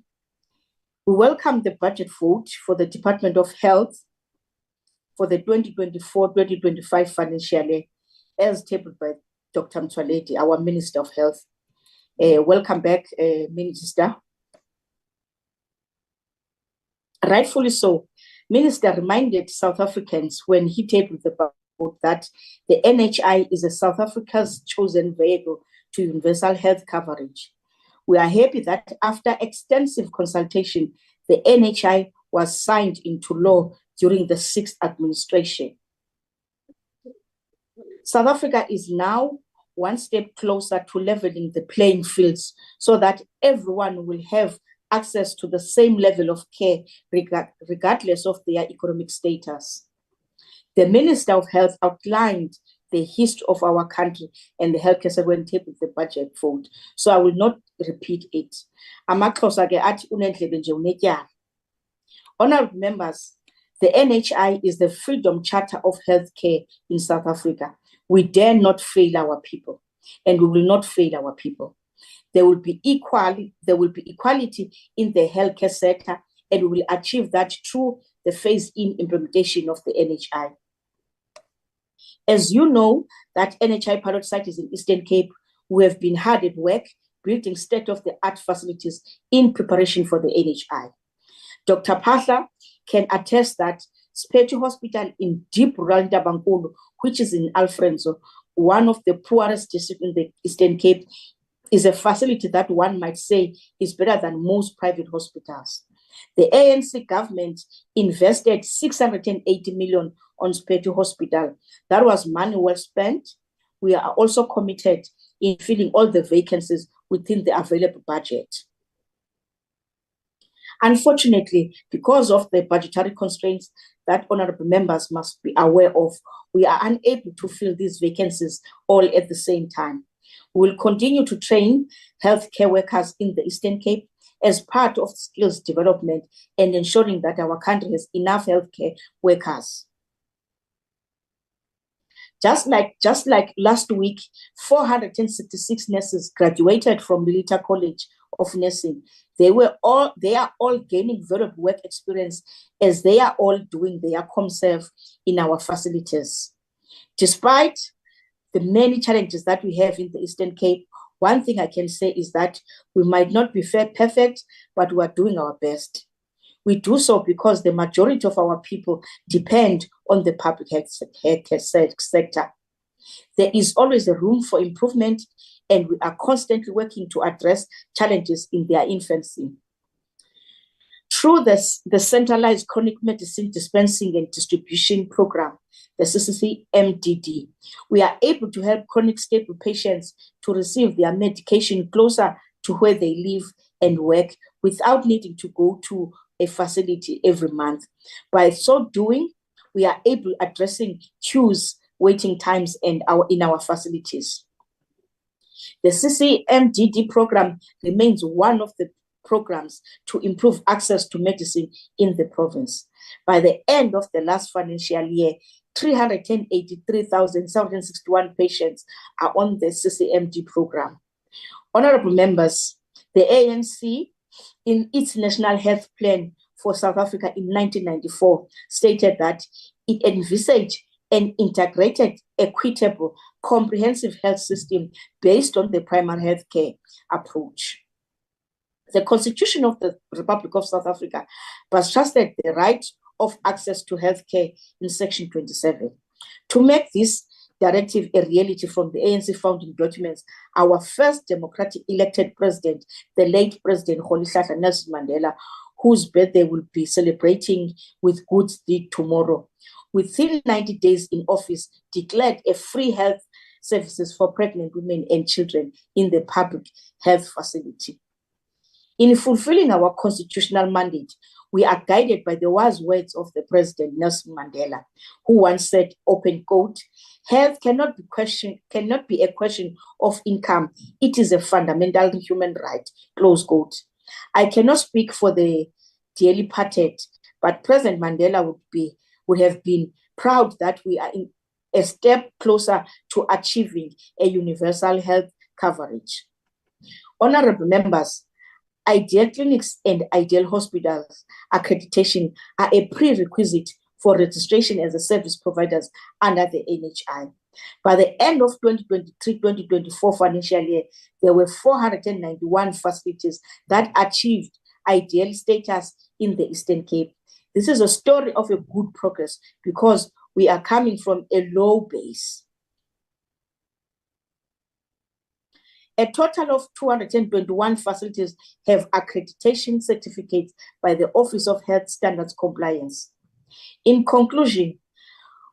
We welcome the budget vote for the Department of Health for the 2024-2025 financial year, as tabled by Dr. Mtswaledi, our Minister of Health. Welcome back, Minister. Rightfully so, Minister reminded South Africans when he tabled the budget that the NHI is a South Africa's chosen vehicle to universal health coverage. We are happy that after extensive consultation, the NHI was signed into law during the 6th administration. South Africa is now one step closer to leveling the playing fields so that everyone will have access to the same level of care regardless of their economic status. The Minister of Health outlined the history of our country and the healthcare sector when tabled the budget vote, so I will not repeat it. Honorable members, the NHI is the Freedom Charter of Healthcare in South Africa. We dare not fail our people, and we will not fail our people. There will be equality in the healthcare sector, and we will achieve that through the phase-in implementation of the NHI. As you know, that NHI pilot site is in Eastern Cape. We have been hard at work building state-of-the-art facilities in preparation for the NHI. Dr. Phahla can attest that Spethu Hospital in deep rural Ndabankulu, which is in Alfrenzo, one of the poorest districts in the Eastern Cape, is a facility that one might say is better than most private hospitals. The ANC government invested 680 million on Spethu Hospital. That was money well spent. We are also committed in filling all the vacancies within the available budget. Unfortunately, because of the budgetary constraints that honorable members must be aware of, we are unable to fill these vacancies all at the same time. We will continue to train healthcare workers in the Eastern Cape as part of skills development and ensuring that our country has enough healthcare workers. Just like last week, 466 nurses graduated from Milita College of Nursing. They are all gaining valuable work experience as they are all doing their ComServe in our facilities. Despite the many challenges that we have in the Eastern Cape, one thing I can say is that we might not be perfect, but we are doing our best. We do so because the majority of our people depend on the public health sector. There is always a room for improvement, and we are constantly working to address challenges in their infancy. Through the Centralized Chronic Medicine Dispensing and Distribution Program, the CCMDD, we are able to help chronic stable patients to receive their medication closer to where they live and work without needing to go to a facility every month. By so doing, we are able addressing queues, waiting times in our facilities. The CCMDD program remains one of the programs to improve access to medicine in the province. By the end of the last financial year, 383,761 patients are on the CCMD program. Honorable members, the ANC, in its National Health Plan for South Africa in 1994, stated that it envisaged an integrated, equitable, comprehensive health system based on the primary health care approach. The Constitution of the Republic of South Africa was trusted the right of access to healthcare in Section 27. To make this directive a reality from the ANC founding documents, our first democratic elected president, the late President Rolihlahla Nelson Mandela, whose birthday we'll be celebrating with good deed tomorrow, within 90 days in office, declared a free health services for pregnant women and children in the public health facility. In fulfilling our constitutional mandate, we are guided by the wise words of the President Nelson Mandela, who once said, open quote, health cannot be a question of income. It is a fundamental human right, close quote. I cannot speak for the dearly parted, but President Mandela would have been proud that we are a step closer to achieving a universal health coverage. Honorable members, ideal clinics and ideal hospitals accreditation are a prerequisite for registration as a service providers under the NHI. By the end of 2023-2024 financial year, there were 491 facilities that achieved ideal status in the Eastern Cape. This is a story of a good progress because we are coming from a low base. A total of 221 facilities have accreditation certificates by the Office of Health Standards Compliance. In conclusion,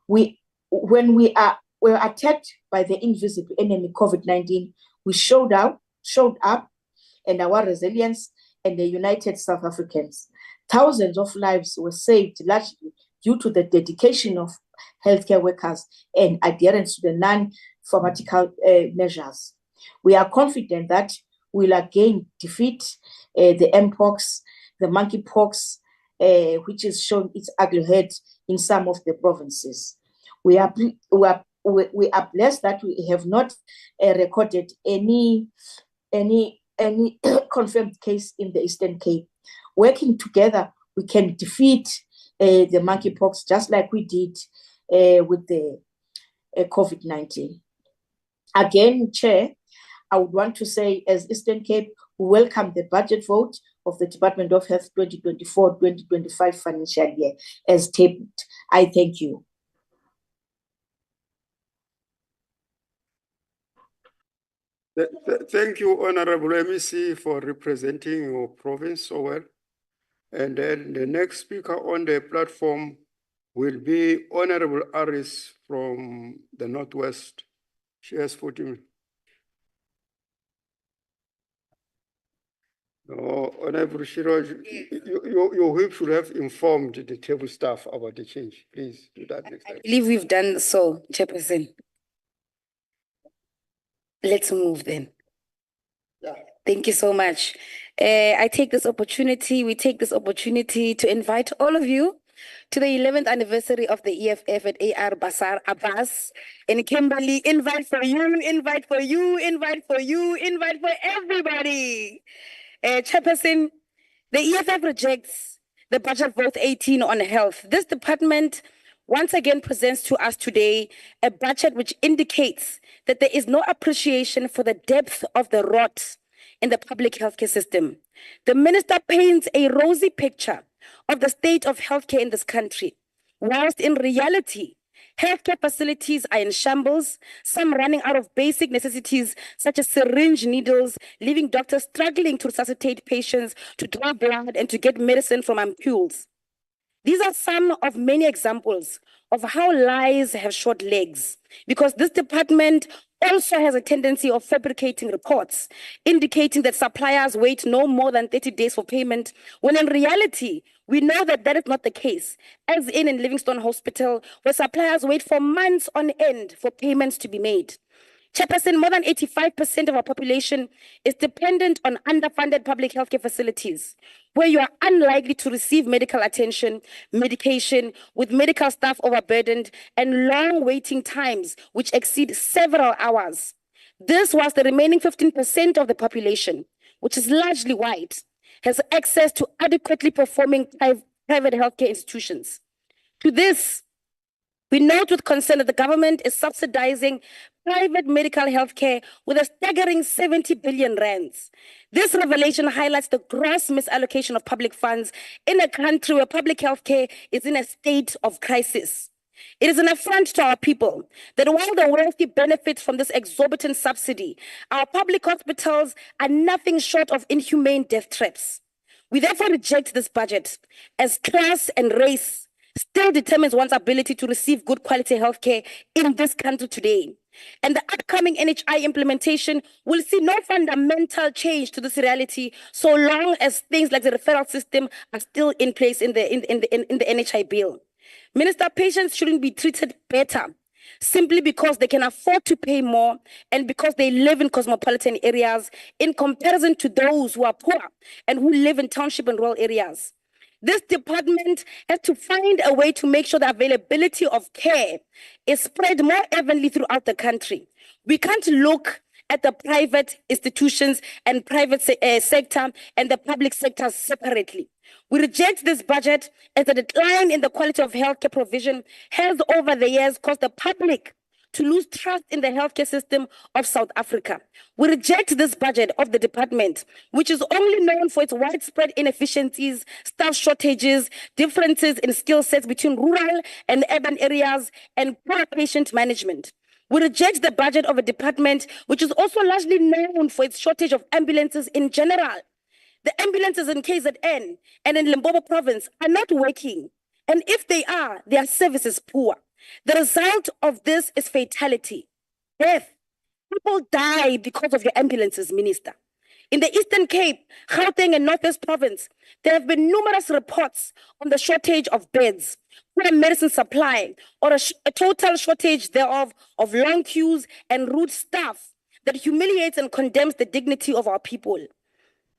when we were attacked by the invisible enemy COVID-19, we showed up, and our resilience and the united South Africans. Thousands of lives were saved largely due to the dedication of healthcare workers and adherence to the non-pharmaceutical measures. We are confident that we'll again defeat the mpox, the monkeypox, which is showing its ugly head in some of the provinces. We are blessed that we have not recorded any confirmed case in the Eastern Cape. Working together, we can defeat the monkeypox just like we did with the COVID-19. Again, Chair, I would want to say as Eastern Cape, we welcome the budget vote of the Department of Health 2024-2025 financial year as tabled. I thank you. Thank you, Honorable MEC, for representing your province so well. And then the next speaker on the platform will be Honorable Aris from the Northwest. She has 40 minutes. No, Honorable Shiroj, your whip should have informed the table staff about the change. Please do that next time. I believe we've done so, Chairperson. Let's move then. Yeah. Thank you so much. We take this opportunity to invite all of you to the 11th anniversary of the EFF at AR Basar Abbas in Kimberley. Invite for you, invite for you, invite for you, invite for everybody. Chairperson, the EFF rejects the budget vote 18 on health. This department once again presents to us today a budget which indicates that there is no appreciation for the depth of the rot in the public healthcare system. The minister paints a rosy picture of the state of healthcare in this country, whilst in reality, healthcare facilities are in shambles, some running out of basic necessities such as syringe needles, leaving doctors struggling to resuscitate patients, to draw blood, and to get medicine from ampules. These are some of many examples of how lies have short legs, because this department also has a tendency of fabricating reports, indicating that suppliers wait no more than 30 days for payment, when in reality, we know that that is not the case, as in Livingstone Hospital, where suppliers wait for months on end for payments to be made. Chairperson, more than 85% of our population is dependent on underfunded public healthcare facilities, where you are unlikely to receive medical attention, medication, with medical staff overburdened and long waiting times, which exceed several hours. This was the remaining 15% of the population, which is largely white, has access to adequately performing private healthcare institutions. To this, We note with concern that the government is subsidizing private medical healthcare with a staggering 70 billion rands. This revelation highlights the gross misallocation of public funds in a country where public healthcare is in a state of crisis. It is an affront to our people that while the wealthy benefit from this exorbitant subsidy, our public hospitals are nothing short of inhumane death traps. We therefore reject this budget as class and race still determines one's ability to receive good quality healthcare in this country today. And the upcoming NHI implementation will see no fundamental change to this reality so long as things like the referral system are still in place in the NHI bill. Minister, patients shouldn't be treated better simply because they can afford to pay more and because they live in cosmopolitan areas in comparison to those who are poor and who live in township and rural areas. This department has to find a way to make sure the availability of care is spread more evenly throughout the country. We can't look at the private institutions and private sector and the public sector separately. We reject this budget as the decline in the quality of healthcare provision has over the years caused the public to lose trust in the healthcare system of South Africa. We reject this budget of the department, which is only known for its widespread inefficiencies, staff shortages, differences in skill sets between rural and urban areas, and poor patient management. We reject the budget of a department which is also largely known for its shortage of ambulances in general. The ambulances in KZN and in Limpopo province are not working. And if they are, their service is poor. The result of this is fatality, death. People die because of your ambulances, Minister. In the Eastern Cape, Gauteng and Northwest Province, there have been numerous reports on the shortage of beds, poor medicine supply, or a total shortage thereof of long queues and rude staff that humiliates and condemns the dignity of our people.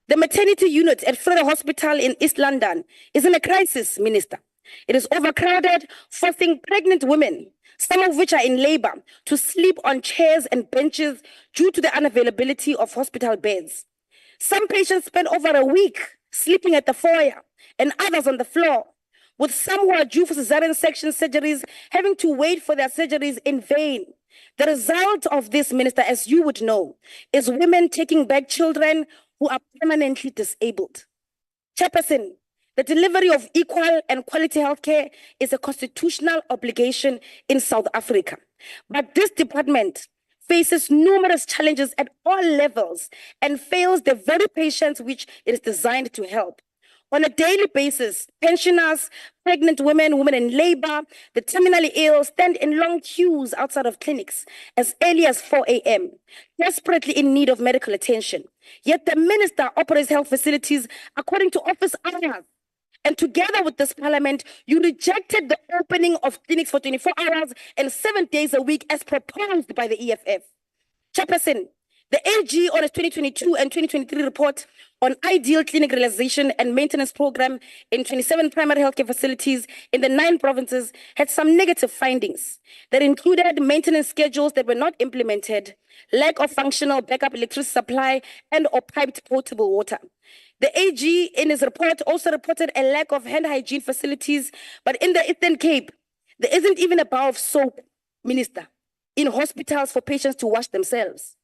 The maternity unit at Freda Hospital in East London is in a crisis, Minister. It is overcrowded, forcing pregnant women, some of which are in labor, to sleep on chairs and benches due to the unavailability of hospital beds. Some patients spend over a week sleeping at the foyer and others on the floor, with some who are due for cesarean section surgeries having to wait for their surgeries in vain. The result of this, Minister, as you would know, is women taking back children who are permanently disabled. Chairperson, the delivery of equal and quality healthcare is a constitutional obligation in South Africa. But this department faces numerous challenges at all levels and fails the very patients which it is designed to help. On a daily basis, pensioners, pregnant women, women in labor, the terminally ill stand in long queues outside of clinics as early as 4 a.m., desperately in need of medical attention. Yet the minister operates health facilities according to office hours. And together with this parliament, you rejected the opening of clinics for 24 hours and 7 days a week as proposed by the EFF. Chairperson, the AG on its 2022 and 2023 report on ideal clinic realization and maintenance program in 27 primary healthcare facilities in the 9 provinces had some negative findings that included maintenance schedules that were not implemented, lack of functional backup electricity supply, and or piped potable water. The AG in his report also reported a lack of hand hygiene facilities, but in the Eastern Cape, there isn't even a bar of soap, Minister, in hospitals for patients to wash themselves.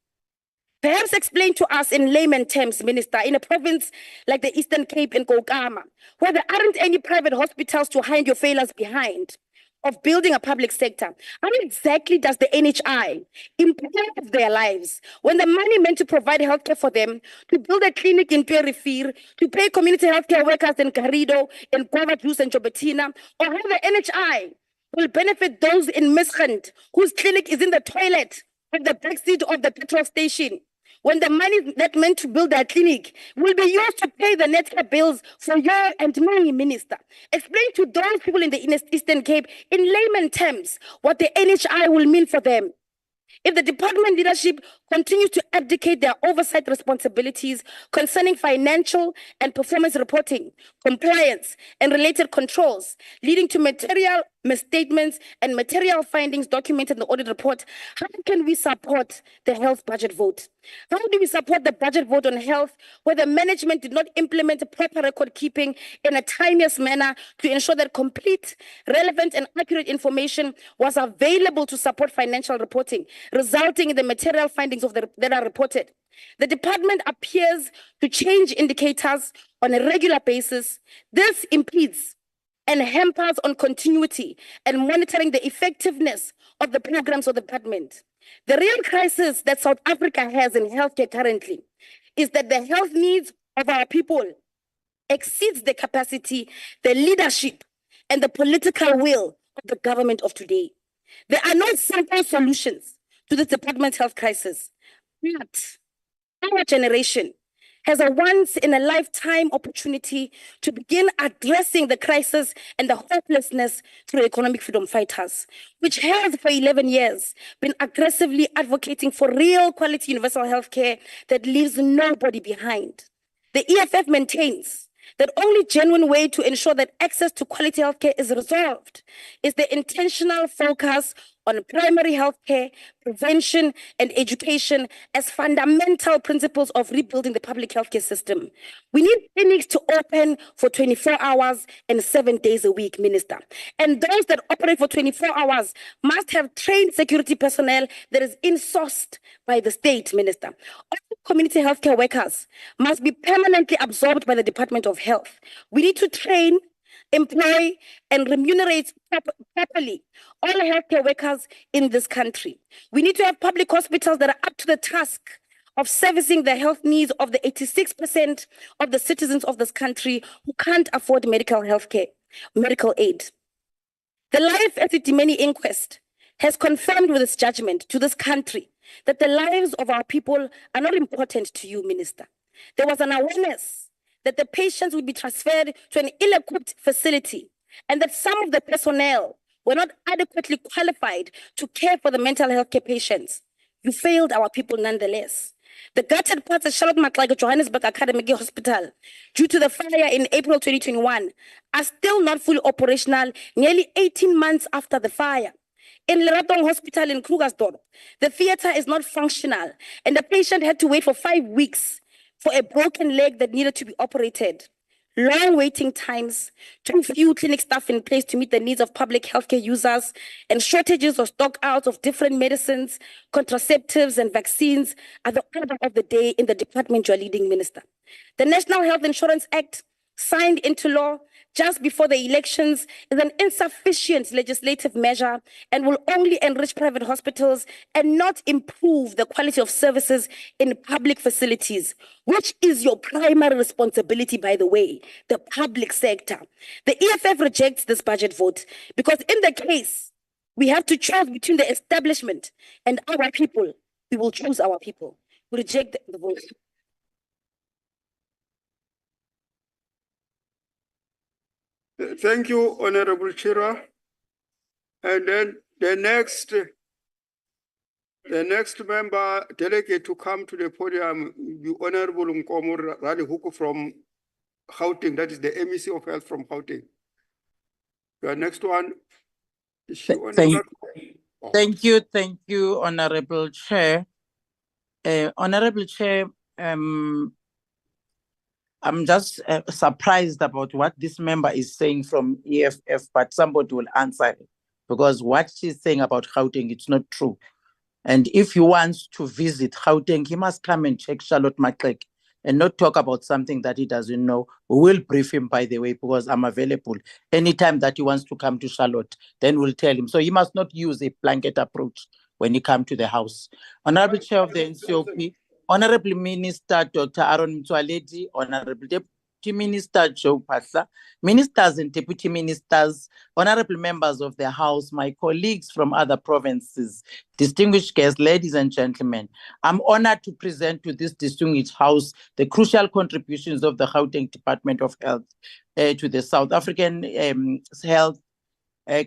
Perhaps explain to us in layman terms, Minister, in a province like the Eastern Cape and Kokama, where there aren't any private hospitals to hide your failures behind of building a public sector, how exactly does the NHI improve their lives when the money meant to provide healthcare for them, to build a clinic in Perifere, to pay community healthcare workers in Garrido, in Guavajus and Jobetina, or how the NHI will benefit those in Mischand whose clinic is in the toilet of the backseat of the petrol station, when the money that meant to build that clinic will be used to pay the Netcare bills for you and me, Minister. Explain to those people in the Eastern Cape in layman terms what the NHI will mean for them. If the department leadership continues to abdicate their oversight responsibilities concerning financial and performance reporting, compliance, and related controls, leading to material misstatements, and material findings documented in the audit report, how can we support the health budget vote? How do we support the budget vote on health where the management did not implement proper record keeping in a timeous manner to ensure that complete, relevant, and accurate information was available to support financial reporting, resulting in the material findings that are reported? The department appears to change indicators on a regular basis. This impedes and hampers on continuity and monitoring the effectiveness of the programs of the department. The real crisis that South Africa has in healthcare currently is that the health needs of our people exceeds the capacity, the leadership, and the political will of the government of today. There are no simple solutions to the department's health crisis, but our generation has a once-in-a-lifetime opportunity to begin addressing the crisis and the hopelessness through economic freedom fighters, which have for 11 years been aggressively advocating for real quality universal health care that leaves nobody behind. The EFF maintains that only genuine way to ensure that access to quality healthcare is resolved is the intentional focus on primary healthcare, prevention, and education as fundamental principles of rebuilding the public healthcare system. We need clinics to open for 24 hours and 7 days a week, Minister. And those that operate for 24 hours must have trained security personnel that is insourced by the state, Minister. All community healthcare workers must be permanently absorbed by the Department of Health. We need to train, employ, and remunerate properly all healthcare workers in this country. We need to have public hospitals that are up to the task of servicing the health needs of the 86% of the citizens of this country who can't afford medical aid. The Life Esidimeni inquest has confirmed with its judgment to this country that the lives of our people are not important to you, Minister. There was an awareness that the patients would be transferred to an ill-equipped facility and that some of the personnel were not adequately qualified to care for the mental health care patients. You failed our people nonetheless. The gutted parts of Charlotte Maxeke Johannesburg Academic Hospital, due to the fire in April 2021, are still not fully operational nearly 18 months after the fire. In Leratong Hospital in Krugersdorp, the theater is not functional and the patient had to wait for 5 weeks for a broken leg that needed to be operated. Long waiting times, too few clinic staff in place to meet the needs of public healthcare users, and shortages of stock out of different medicines, contraceptives, and vaccines are the order of the day in the department you are leading, Minister. The National Health Insurance Act, signed into law just before the elections, is an insufficient legislative measure and will only enrich private hospitals and not improve the quality of services in public facilities, which is your primary responsibility, by the way, the public sector. The EFF rejects this budget vote because in the case we have to choose between the establishment and our people, we will choose our people. We reject the vote. Thank you, Honorable Chira. And then the next member delegate to come to the podium, the Honorable Nkomo Ralihuku from Gauteng, that is the MEC of Health from Gauteng. The next one is she Thank you, Honorable Chair. Honorable Chair, I'm just surprised about what this member is saying from EFF, but somebody will answer it because what she's saying about Gauteng, it's not true. And if he wants to visit Gauteng, he must come and check Charlotte Maxeke and not talk about something that he doesn't know. We will brief him, by the way, because I'm available. Anytime that he wants to come to Charlotte, then we'll tell him. So he must not use a blanket approach when he comes to the House. Honorable Chair of the NCOP, Honorable Minister Dr. Aaron Mtswaledi, Honorable Deputy Minister Joe Pasla, Ministers and Deputy Ministers, Honorable Members of the House, my colleagues from other provinces, distinguished guests, ladies and gentlemen, I'm honored to present to this distinguished House the crucial contributions of the Gauteng Department of Health to the South African health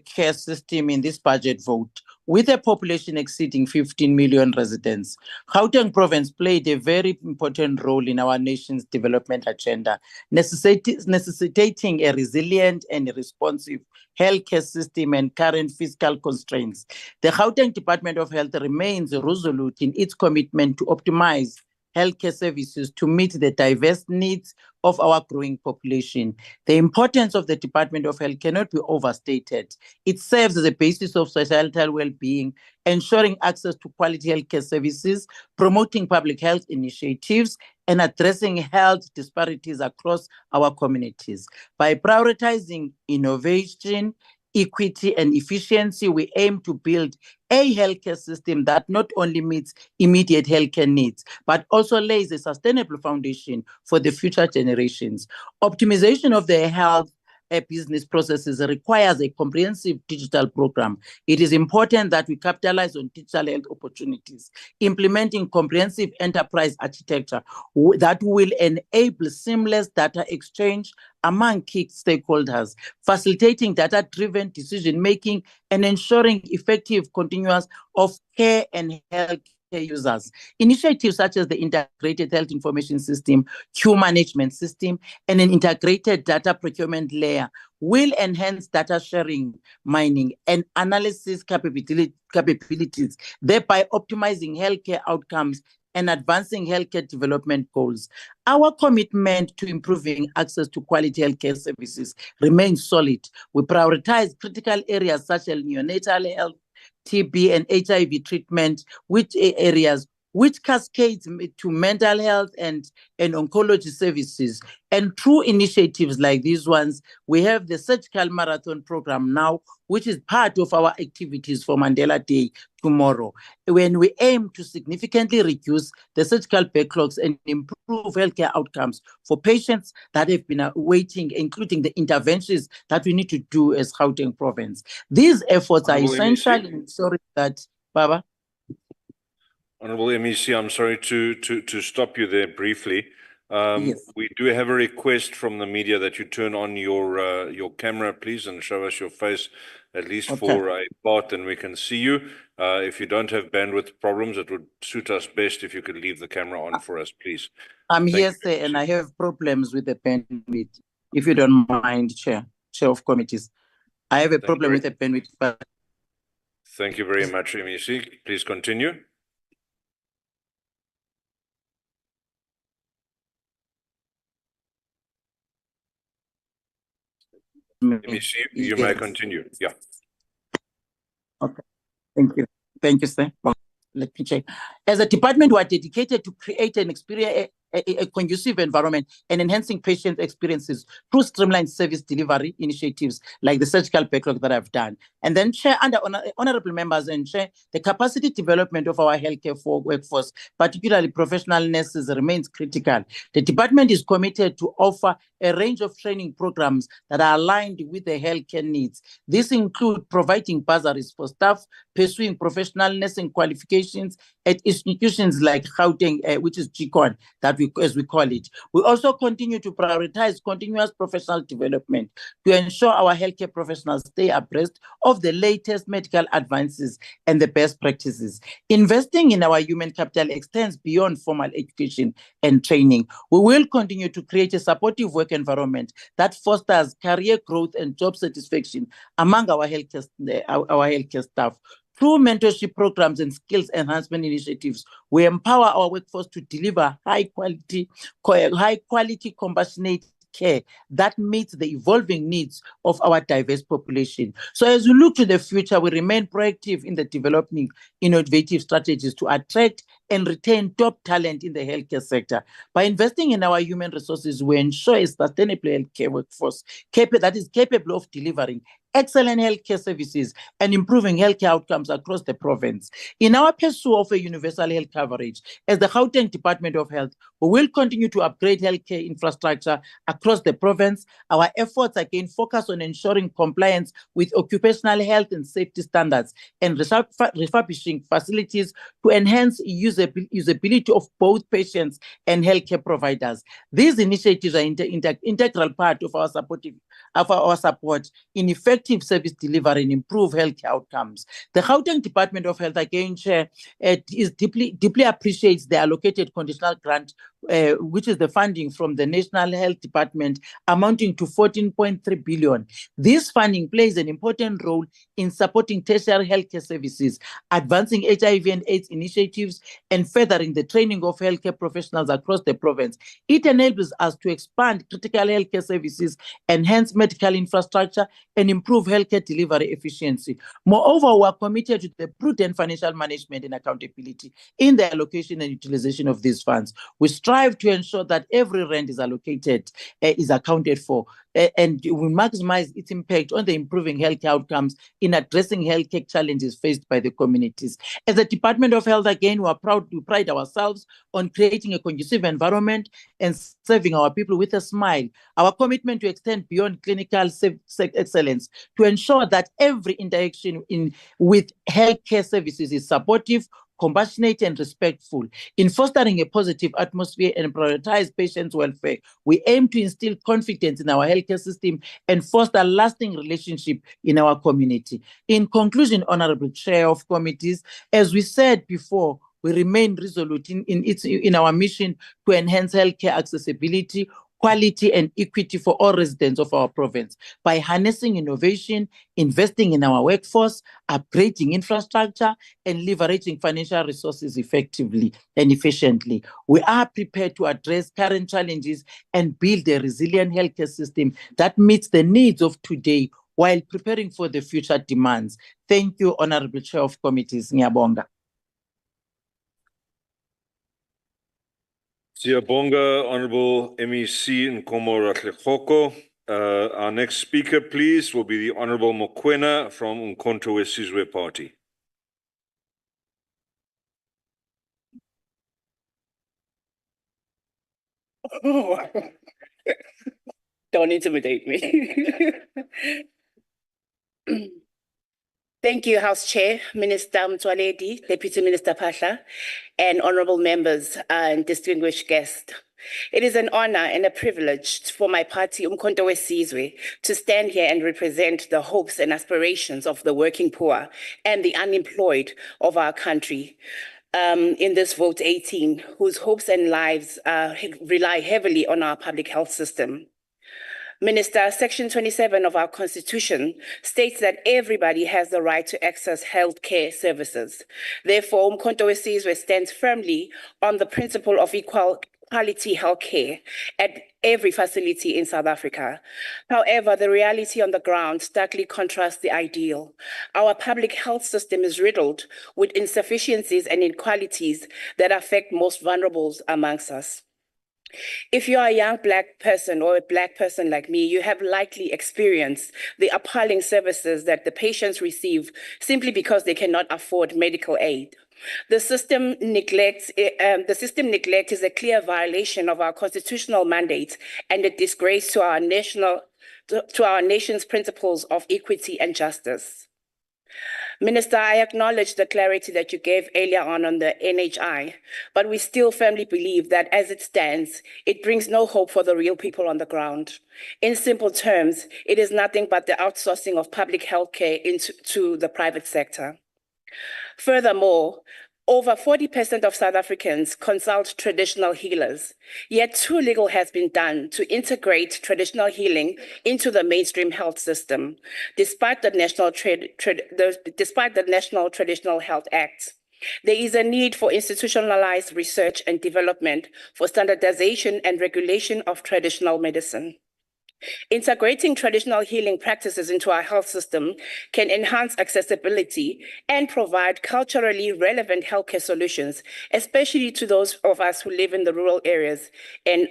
care system in this budget vote. With a population exceeding 15 million residents, Gauteng province played a very important role in our nation's development agenda, necessitating a resilient and responsive healthcare system and current fiscal constraints. The Gauteng Department of Health remains resolute in its commitment to optimize healthcare services to meet the diverse needs of our growing population. The importance of the Department of Health cannot be overstated. It serves as a basis of societal well-being, ensuring access to quality healthcare services, promoting public health initiatives, and addressing health disparities across our communities. By prioritizing innovation, equity, and efficiency, we aim to build a healthcare system that not only meets immediate healthcare needs, but also lays a sustainable foundation for the future generations. Optimization of the health business processes requires a comprehensive digital program. It is important that we capitalize on digital health opportunities, implementing comprehensive enterprise architecture that will enable seamless data exchange among key stakeholders, facilitating data-driven decision-making and ensuring effective continuous of care and health users. Initiatives such as the Integrated Health Information System, queue management system, and an integrated data procurement layer will enhance data sharing, mining, and analysis capabilities, thereby optimizing healthcare outcomes and advancing healthcare development goals. Our commitment to improving access to quality healthcare services remains solid. We prioritize critical areas such as neonatal health, TB, and HIV treatment, which cascades to mental health and oncology services. And through initiatives like these ones, we have the Surgical Marathon program now, which is part of our activities for Mandela Day tomorrow, when we aim to significantly reduce the surgical backlogs and improve healthcare outcomes for patients that have been waiting, including the interventions that we need to do as Gauteng province. These efforts are essential in ensuring that, Baba. Honorable MEC, I'm sorry to stop you there briefly. Yes. We do have a request from the media that you turn on your camera, please, and show us your face at least for a part, and we can see you. If you don't have bandwidth problems, it would suit us best if you could leave the camera on for us, please. I'm here, sir, and I have problems with the bandwidth. If you don't mind, Chair of committees, I have a problem with the bandwidth. But thank you very much, MEC. Please continue. MEC, you may continue. Yeah. Okay. Thank you. Thank you, sir. Well, let me check. As a department, we are dedicated to create an experience, a conducive environment and enhancing patient experiences through streamlined service delivery initiatives like the surgical backlog that I've done. And then, Chair, under honorable members and Chair, the capacity development of our healthcare workforce, particularly professional nurses, remains critical. The department is committed to offer a range of training programs that are aligned with the healthcare needs. This includes providing bursaries for staff pursuing professional nursing qualifications at institutions like Gauteng, which is GCON, as we call it. We also continue to prioritize continuous professional development to ensure our healthcare professionals stay abreast of the latest medical advances and the best practices. Investing in our human capital extends beyond formal education and training. We will continue to create a supportive work environment that fosters career growth and job satisfaction among our healthcare staff. Through mentorship programs and skills enhancement initiatives, we empower our workforce to deliver high quality, compassionate care that meets the evolving needs of our diverse population. So as we look to the future, we remain proactive in the developing innovative strategies to attract and retain top talent in the healthcare sector. By investing in our human resources, we ensure a sustainable healthcare workforce that is capable of delivering excellent healthcare services and improving healthcare outcomes across the province. In our pursuit of a universal health coverage, as the Gauteng Department of Health, we will continue to upgrade healthcare infrastructure across the province. Our efforts again focus on ensuring compliance with occupational health and safety standards and refurbishing facilities to enhance usability of both patients and healthcare providers. These initiatives are integral part of our supportive our support in effective service delivery and improve health outcomes. The Gauteng Department of Health, again, Chair, is deeply appreciates the allocated conditional grant, which is the funding from the National Health Department, amounting to 14.3 billion. This funding plays an important role in supporting tertiary healthcare services, advancing HIV and AIDS initiatives, and furthering the training of healthcare professionals across the province. It enables us to expand critical healthcare services, enhance medical infrastructure, and improve healthcare delivery efficiency. Moreover, we are committed to the prudent financial management and accountability in the allocation and utilization of these funds. We strive to ensure that every rand is allocated, is accounted for, and we maximize its impact on the improving health outcomes in addressing healthcare challenges faced by the communities. As the Department of Health, again, we are proud to pride ourselves on creating a conducive environment and serving our people with a smile. Our commitment to extend beyond clinical excellence to ensure that every interaction with healthcare services is supportive, compassionate, and respectful. In fostering a positive atmosphere and prioritize patients' welfare, we aim to instill confidence in our healthcare system and foster lasting relationship in our community. In conclusion, Honorable Chair of Committees, as we said before, we remain resolute in our mission to enhance healthcare accessibility, quality, and equity for all residents of our province by harnessing innovation, investing in our workforce, upgrading infrastructure, and leveraging financial resources effectively and efficiently. We are prepared to address current challenges and build a resilient healthcare system that meets the needs of today while preparing for the future demands. Thank you, Honorable Chair of Committees. Ngiyabonga. Siyabonga, Honorable MEC Nkomo Ratlekgoko. Our next speaker, please, will be the Honorable Mokoena from Umkhonto weSizwe Party. Oh. Don't intimidate me. Thank you, House Chair, Minister Mtsoaledi, Deputy Minister Phahla, and honorable members and distinguished guests. It is an honor and a privilege for my party, Umkhonto weSizwe, to stand here and represent the hopes and aspirations of the working poor and the unemployed of our country. In this vote 18, whose hopes and lives rely heavily on our public health system. Minister, Section 27 of our Constitution states that everybody has the right to access healthcare services. Therefore, Umkhonto weSizwe stands firmly on the principle of quality healthcare at every facility in South Africa. However, the reality on the ground starkly contrasts the ideal. Our public health system is riddled with insufficiencies and inequalities that affect most vulnerables amongst us. If you are a young Black person or a Black person like me, you have likely experienced the appalling services that the patients receive simply because they cannot afford medical aid. The system neglect is a clear violation of our constitutional mandate and a disgrace to our nation's principles of equity and justice. Minister, I acknowledge the clarity that you gave earlier on the NHI, but we still firmly believe that as it stands, it brings no hope for the real people on the ground. In simple terms, it is nothing but the outsourcing of public health care into the private sector. Furthermore, over 40% of South Africans consult traditional healers, yet too little has been done to integrate traditional healing into the mainstream health system, despite the National Traditional Health Act. There is a need for institutionalized research and development for standardization and regulation of traditional medicine. Integrating traditional healing practices into our health system can enhance accessibility and provide culturally relevant healthcare solutions, especially to those of us who live in the rural areas and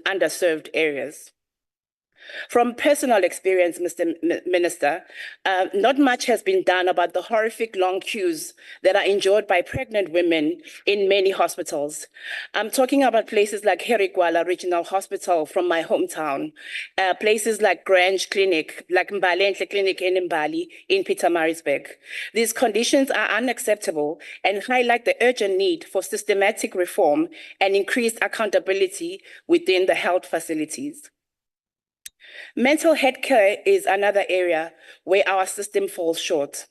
underserved areas. From personal experience, Mr. Minister, not much has been done about the horrific long queues that are endured by pregnant women in many hospitals. I'm talking about places like Herigwala Regional Hospital from my hometown, places like Grange Clinic, like Mbalenhle Clinic in Mbali in Pietermaritzburg. These conditions are unacceptable and highlight the urgent need for systematic reform and increased accountability within the health facilities. Mental health care is another area where our system falls short.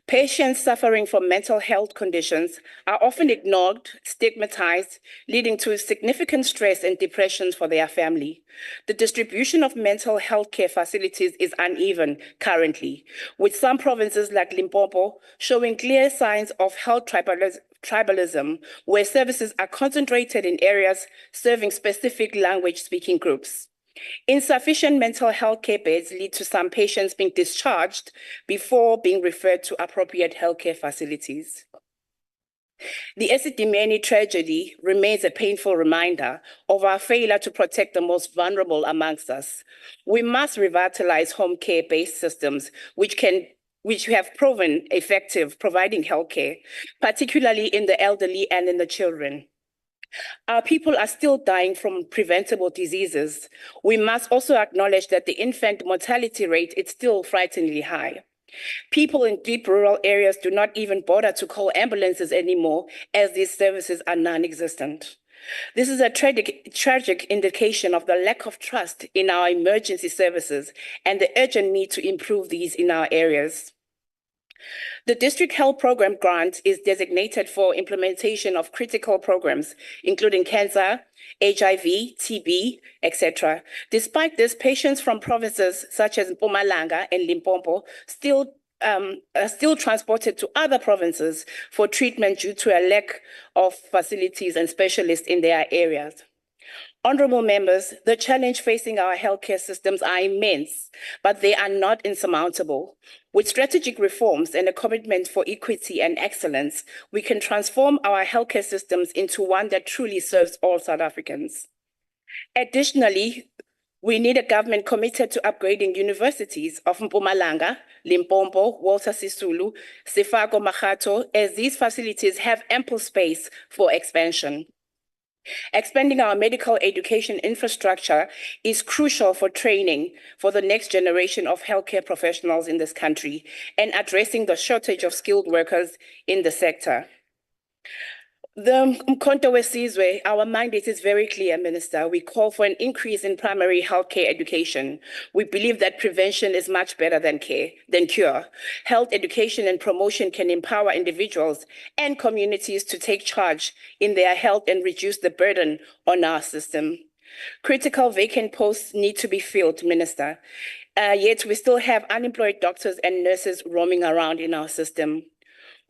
Patients suffering from mental health conditions are often ignored, stigmatized, leading to significant stress and depression for their family. The distribution of mental health care facilities is uneven currently, with some provinces like Limpopo showing clear signs of health tribalism, where services are concentrated in areas serving specific language-speaking groups. Insufficient mental health care beds lead to some patients being discharged before being referred to appropriate healthcare facilities. The Esidimeni tragedy remains a painful reminder of our failure to protect the most vulnerable amongst us. We must revitalize home care-based systems which have proven effective providing healthcare, particularly in the elderly and in the children. Our people are still dying from preventable diseases. We must also acknowledge that the infant mortality rate is still frighteningly high. People in deep rural areas do not even bother to call ambulances anymore, as these services are non-existent. This is a tragic indication of the lack of trust in our emergency services and the urgent need to improve these in our areas. The District Health Program grant is designated for implementation of critical programs, including cancer, HIV, TB, etc. Despite this, patients from provinces such as Mpumalanga and Limpopo are still transported to other provinces for treatment due to a lack of facilities and specialists in their areas. Honorable members, the challenge facing our healthcare systems are immense, but they are not insurmountable. With strategic reforms and a commitment for equity and excellence, we can transform our healthcare systems into one that truly serves all South Africans. Additionally, we need a government committed to upgrading universities of Mpumalanga, Limpopo, Walter Sisulu, Sefako Makhato, as these facilities have ample space for expansion. Expanding our medical education infrastructure is crucial for training for the next generation of healthcare professionals in this country and addressing the shortage of skilled workers in the sector. The Mkhonto Wesizwe, our mandate is very clear, Minister. We call for an increase in primary healthcare education. We believe that prevention is much better than cure. Health education and promotion can empower individuals and communities to take charge in their health and reduce the burden on our system. Critical vacant posts need to be filled, Minister. Yet we still have unemployed doctors and nurses roaming around in our system.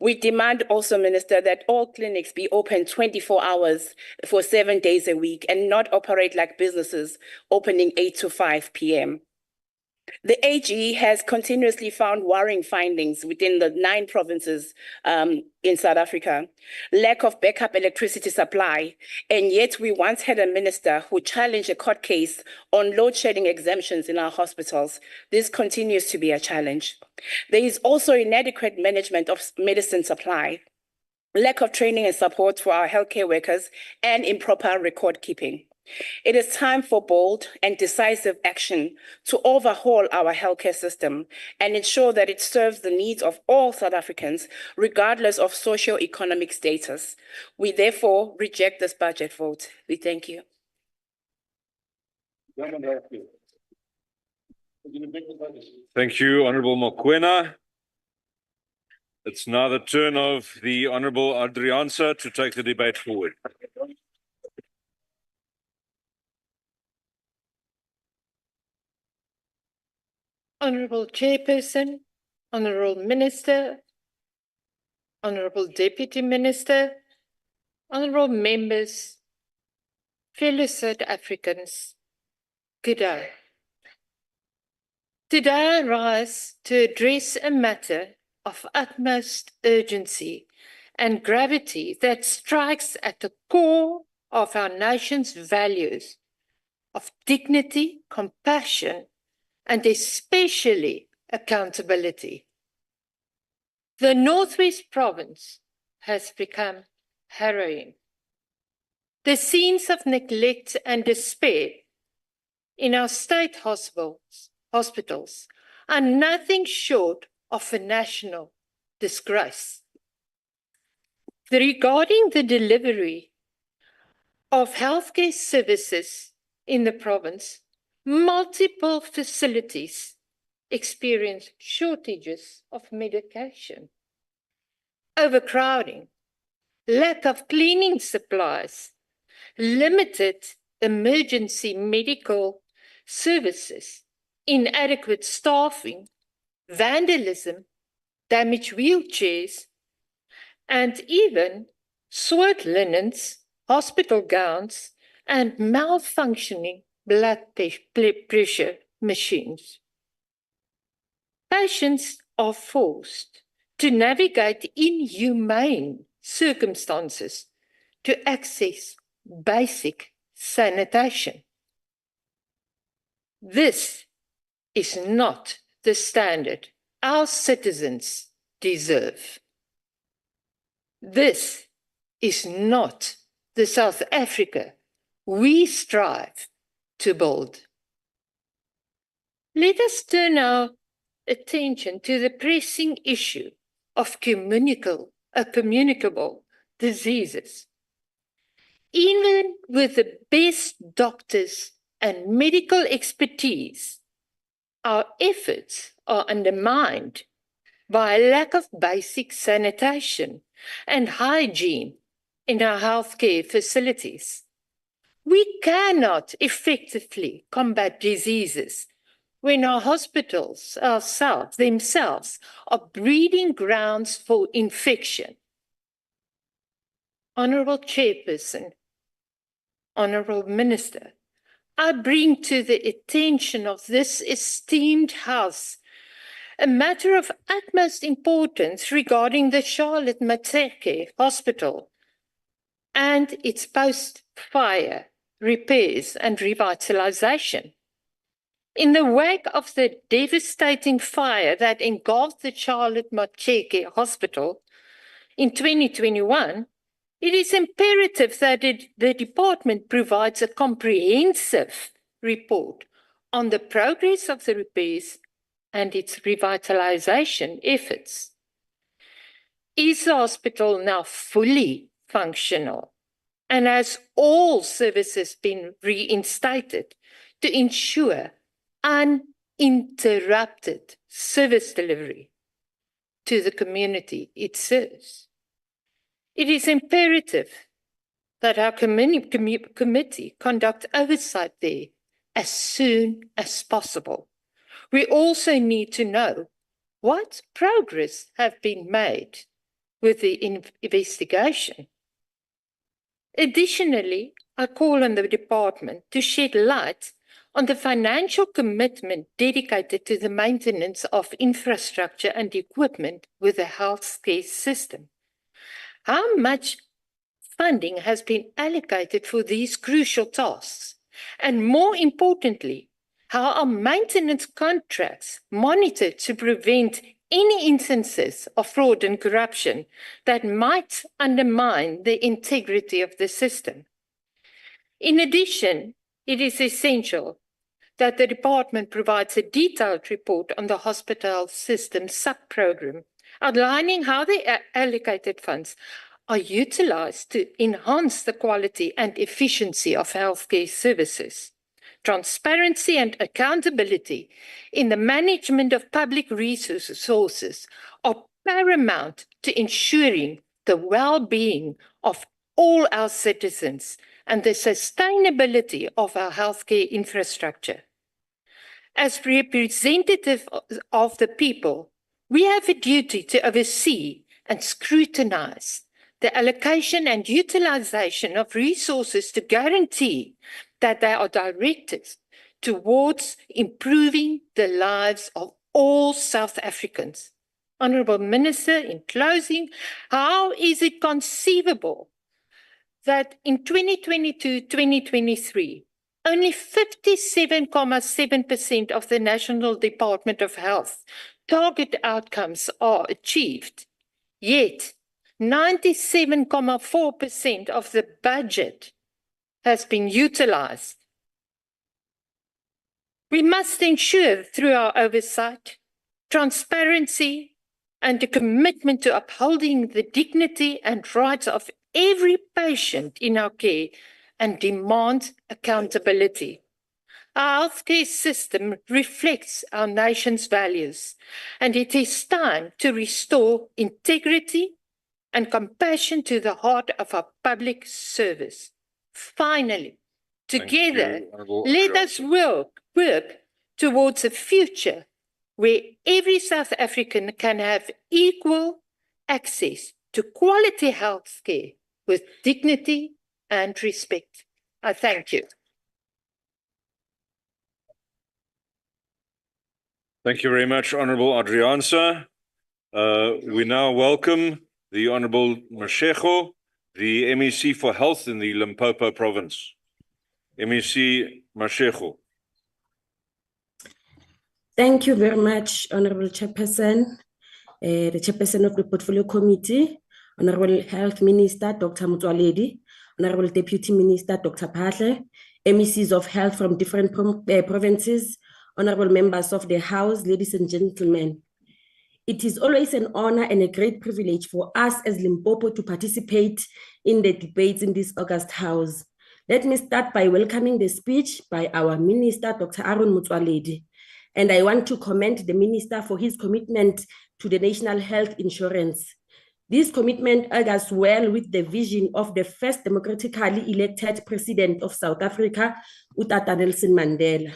We demand also, Minister, that all clinics be open 24 hours for 7 days a week and not operate like businesses opening 8 to 5 p.m. The AG has continuously found worrying findings within the 9 provinces in South Africa. Lack of backup electricity supply, and yet we once had a minister who challenged a court case on load shedding exemptions in our hospitals. This continues to be a challenge. There is also inadequate management of medicine supply, lack of training and support for our healthcare workers, and improper record keeping. It is time for bold and decisive action to overhaul our healthcare system and ensure that it serves the needs of all South Africans, regardless of socio-economic status. We therefore reject this budget vote. We thank you. Thank you, Honorable Mokoena. It's now the turn of the Honorable Adriansa to take the debate forward. Honorable Chairperson, Honorable Minister, Honorable Deputy Minister, Honorable Members, fellow South Africans, good day. Today I rise to address a matter of utmost urgency and gravity that strikes at the core of our nation's values of dignity, compassion, and especially accountability. The Northwest Province has become harrowing. The scenes of neglect and despair in our state hospitals are nothing short of a national disgrace. Regarding the delivery of healthcare services in the province, multiple facilities experience shortages of medication, overcrowding, lack of cleaning supplies, limited emergency medical services, inadequate staffing, vandalism, damaged wheelchairs, and even soiled linens, hospital gowns, and malfunctioning blood pressure machines. Patients are forced to navigate inhumane circumstances to access basic sanitation. This is not the standard our citizens deserve. This is not the South Africa we strive to build. Let us turn our attention to the pressing issue of communicable diseases. Even with the best doctors and medical expertise, our efforts are undermined by a lack of basic sanitation and hygiene in our healthcare facilities. We cannot effectively combat diseases when our hospitals themselves are breeding grounds for infection. Honourable Chairperson, Honourable Minister, I bring to the attention of this esteemed House a matter of utmost importance regarding the Charlotte Maxeke Hospital and its post-fire repairs and revitalization. In the wake of the devastating fire that engulfed the Charlotte Maxeke Hospital in 2021, it is imperative that the department provides a comprehensive report on the progress of the repairs and its revitalization efforts. Is the hospital now fully functional? And has all services been reinstated to ensure uninterrupted service delivery to the community it serves? It is imperative that our committee conduct oversight there as soon as possible. We also need to know what progress have been made with the investigation. Additionally, I call on the department to shed light on the financial commitment dedicated to the maintenance of infrastructure and equipment with the healthcare system. How much funding has been allocated for these crucial tasks? And more importantly, how are maintenance contracts monitored to prevent any instances of fraud and corruption that might undermine the integrity of the system? In addition, it is essential that the department provides a detailed report on the hospital system sub-program, outlining how the allocated funds are utilized to enhance the quality and efficiency of healthcare services. Transparency and accountability in the management of public resources are paramount to ensuring the well-being of all our citizens and the sustainability of our healthcare infrastructure. As representative of the people, we have a duty to oversee and scrutinize the allocation and utilization of resources to guarantee that they are directed towards improving the lives of all South Africans. Honourable Minister, in closing, how is it conceivable that in 2022-2023, only 57.7% of the National Department of Health target outcomes are achieved, yet 97.4% of the budget has been utilized? We must ensure through our oversight, transparency, and a commitment to upholding the dignity and rights of every patient in our care and demand accountability. Our healthcare system reflects our nation's values, and it is time to restore integrity and compassion to the heart of our public service. Finally, together, let us work towards a future where every South African can have equal access to quality health care with dignity and respect. I thank you. Thank you very much, Honourable Adriansa. We now welcome the Honourable Mashego, the MEC for Health in the Limpopo Province. MEC Mashego. Thank you very much, Honourable Chairperson, the Chairperson of the Portfolio Committee, Honourable Health Minister, Dr. Motsoaledi, Honourable Deputy Minister, Dr. Phahle, MECs of Health from different provinces, Honourable members of the House, ladies and gentlemen. It is always an honor and a great privilege for us as Limpopo to participate in the debates in this August House. Let me start by welcoming the speech by our Minister, Dr. Aaron Motsoaledi. And I want to commend the Minister for his commitment to the National Health Insurance. This commitment argues well with the vision of the first democratically elected President of South Africa, Utata Nelson Mandela.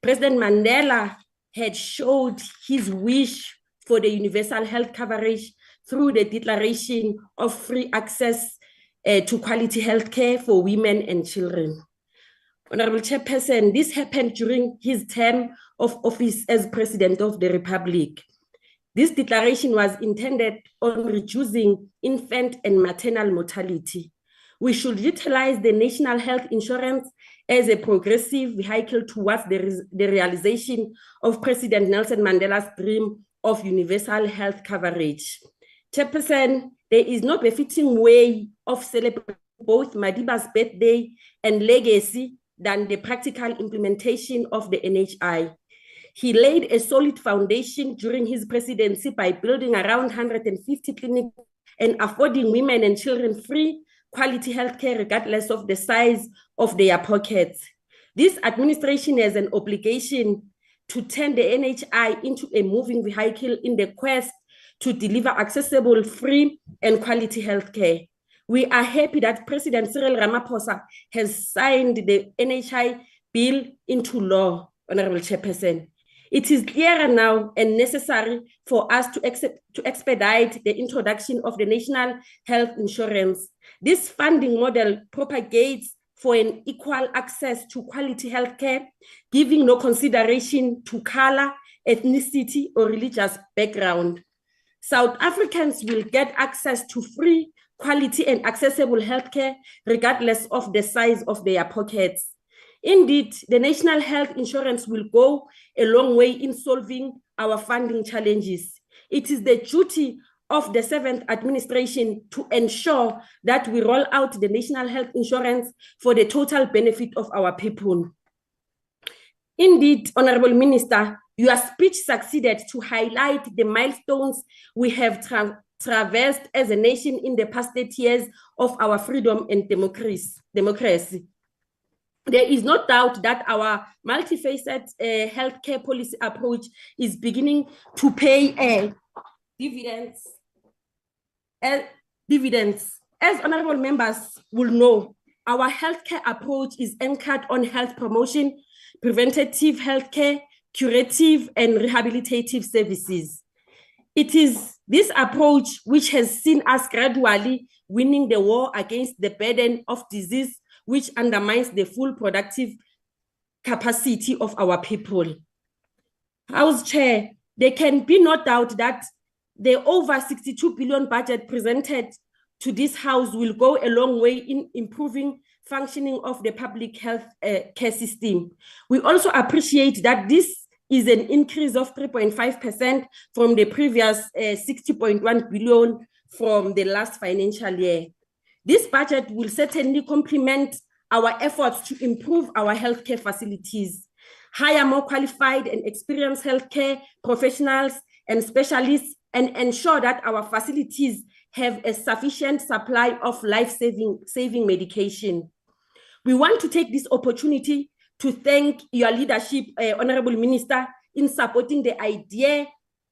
President Mandela had showed his wish for the universal health coverage through the declaration of free access to quality health care for women and children. Honorable Chairperson, this happened during his term of office as President of the Republic. This declaration was intended on reducing infant and maternal mortality. We should utilize the National Health Insurance as a progressive vehicle towards the realization of President Nelson Mandela's dream of universal health coverage. Chairperson, there is no befitting way of celebrating both Madiba's birthday and legacy than the practical implementation of the NHI. He laid a solid foundation during his presidency by building around 150 clinics and affording women and children free quality healthcare regardless of the size of their pockets. This administration has an obligation to turn the NHI into a moving vehicle in the quest to deliver accessible, free, and quality healthcare. We are happy that President Cyril Ramaphosa has signed the NHI bill into law, Honorable Chairperson. It is clearer now and necessary for us to expedite the introduction of the National Health Insurance. This funding model propagates for an equal access to quality healthcare, giving no consideration to color, ethnicity, or religious background. South Africans will get access to free, quality, and accessible healthcare regardless of the size of their pockets. Indeed, the National Health Insurance will go a long way in solving our funding challenges. It is the duty of the 7th administration to ensure that we roll out the National Health Insurance for the total benefit of our people. Indeed, Honorable Minister, your speech succeeded to highlight the milestones we have traversed as a nation in the past 8 years of our freedom and democracy. There is no doubt that our multifaceted healthcare policy approach is beginning to pay dividends. As honorable members will know, our healthcare approach is anchored on health promotion, preventative healthcare, curative and rehabilitative services. It is this approach which has seen us gradually winning the war against the burden of disease, which undermines the full productive capacity of our people. House Chair, there can be no doubt that the over 62 billion budget presented to this House will go a long way in improving functioning of the public health care system. We also appreciate that this is an increase of 3.5% from the previous 60.1 billion from the last financial year. This budget will certainly complement our efforts to improve our healthcare facilities, hire more qualified and experienced healthcare professionals and specialists, and ensure that our facilities have a sufficient supply of life-saving medication. We want to take this opportunity to thank your leadership, Honorable Minister, in supporting the idea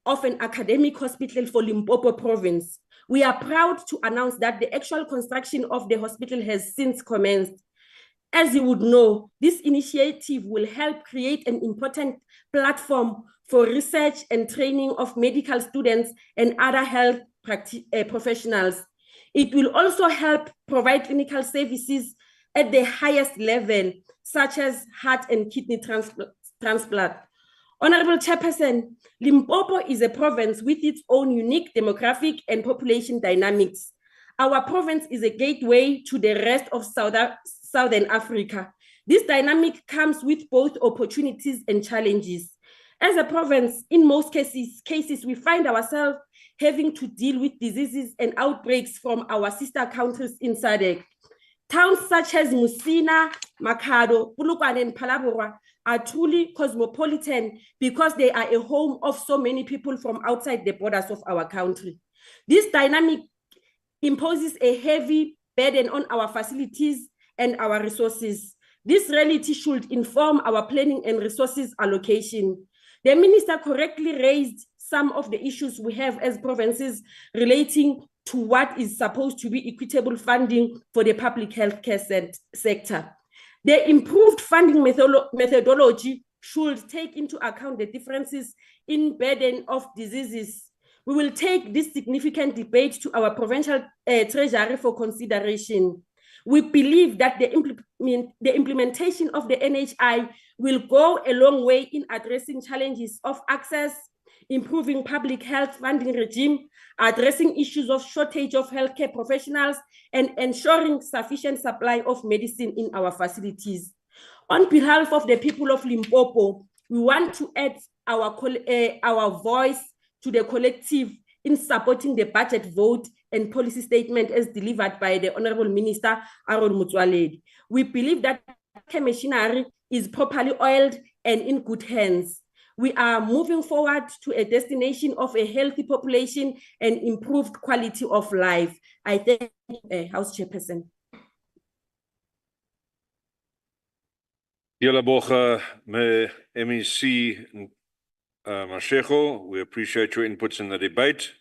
of an academic hospital for Limpopo province. We are proud to announce that the actual construction of the hospital has since commenced. As you would know, this initiative will help create an important platform for research and training of medical students and other health professionals. It will also help provide clinical services at the highest level, such as heart and kidney transplant. Honorable Chairperson, Limpopo is a province with its own unique demographic and population dynamics. Our province is a gateway to the rest of Southern Africa. This dynamic comes with both opportunities and challenges. As a province, in most cases we find ourselves having to deal with diseases and outbreaks from our sister countries in SADC. Towns such as Musina, Makhado, Polokwane, and Phalaborwa are truly cosmopolitan because they are a home of so many people from outside the borders of our country. This dynamic imposes a heavy burden on our facilities and our resources. This reality should inform our planning and resources allocation. The minister correctly raised some of the issues we have as provinces relating to what is supposed to be equitable funding for the public healthcare sector. The improved funding methodology should take into account the differences in burden of diseases. We will take this significant debate to our provincial treasury for consideration. We believe that the implementation of the NHI will go a long way in addressing challenges of access, improving public health funding regime, addressing issues of shortage of healthcare professionals, and ensuring sufficient supply of medicine in our facilities. On behalf of the people of Limpopo, we want to add our voice to the collective in supporting the budget vote and policy statement as delivered by the Honorable Minister Aaron Motsoaledi. We believe that the machinery is properly oiled and in good hands. We are moving forward to a destination of a healthy population and improved quality of life. I thank you, House Chairperson. Yalaboga, MEC Mashego, we appreciate your inputs in the debate.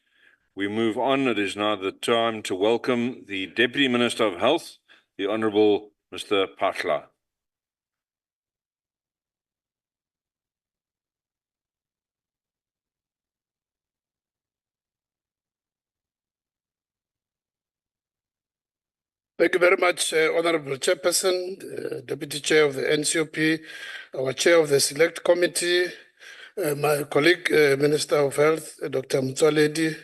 We move on. It is now the time to welcome the Deputy Minister of Health, the Honourable Mr. Phahla. Thank you very much, Honourable Chairperson, Deputy Chair of the NCOP, our Chair of the Select Committee, my colleague, Minister of Health, Dr. Motsoaledi,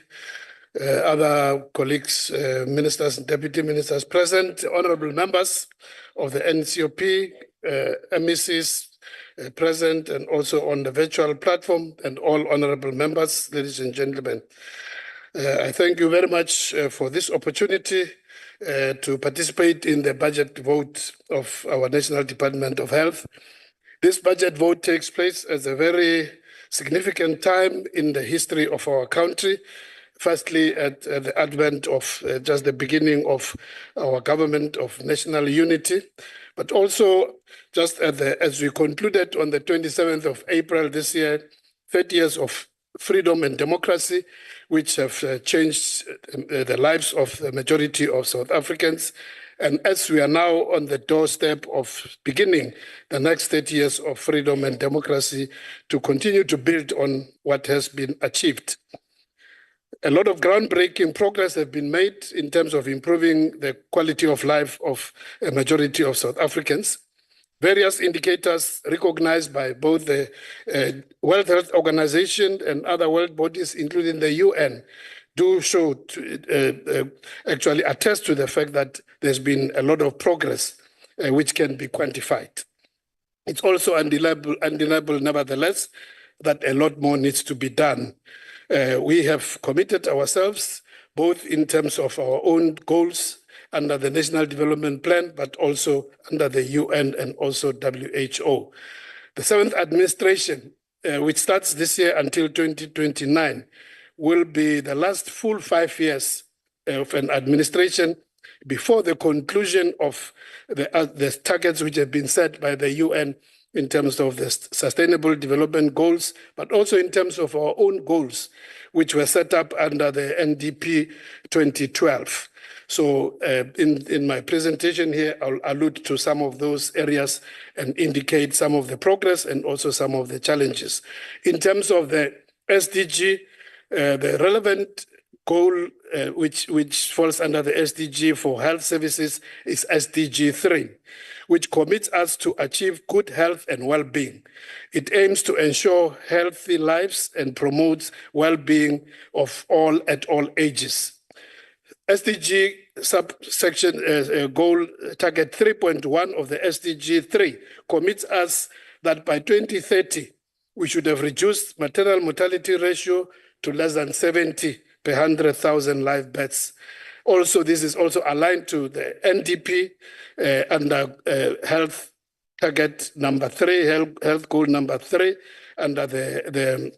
other colleagues, ministers and deputy ministers present, honourable members of the NCOP, MECs present and also on the virtual platform, and all honourable members, ladies and gentlemen. I thank you very much for this opportunity to participate in the budget vote of our National Department of Health. This budget vote takes place at a very significant time in the history of our country. Firstly, at the advent of just the beginning of our government of national unity, but also just as we concluded on the 27th of April this year, 30 years of freedom and democracy, which have changed the lives of the majority of South Africans. And as we are now on the doorstep of beginning the next 30 years of freedom and democracy to continue to build on what has been achieved. A lot of groundbreaking progress have been made in terms of improving the quality of life of a majority of South Africans. Various indicators recognized by both the World Health Organization and other world bodies, including the UN, do show, actually attest to the fact that there's been a lot of progress which can be quantified. It's also undeniable, nevertheless, that a lot more needs to be done. We have committed ourselves, both in terms of our own goals under the National Development Plan, but also under the UN and also WHO. The 7th administration, which starts this year until 2029, will be the last full 5 years of an administration before the conclusion of the targets which have been set by the UN in terms of the Sustainable Development Goals, but also in terms of our own goals, which were set up under the NDP 2012. So in my presentation here, I'll allude to some of those areas and indicate some of the progress and also some of the challenges. In terms of the SDG, the relevant goal which falls under the SDG for health services is SDG 3, which commits us to achieve good health and well-being. It aims to ensure healthy lives and promotes well-being of all at all ages. SDG subsection goal target 3.1 of the SDG 3 commits us that by 2030, we should have reduced maternal mortality ratio to less than 70 per 100,000 live births. Also, this is also aligned to the NDP under health target number 3, health goal number 3, under the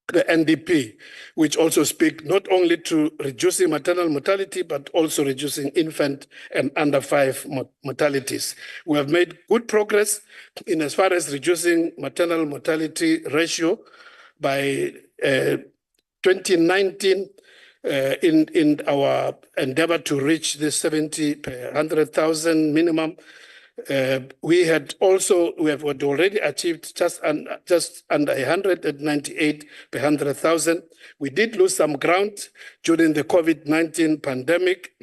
NDP, which also speak not only to reducing maternal mortality, but also reducing infant and under 5 mortalities. We have made good progress in as far as reducing maternal mortality ratio by 2019 in our endeavor to reach the 70 per 100,000 minimum. We have already achieved just under 198 per 100,000. We did lose some ground during the COVID-19 pandemic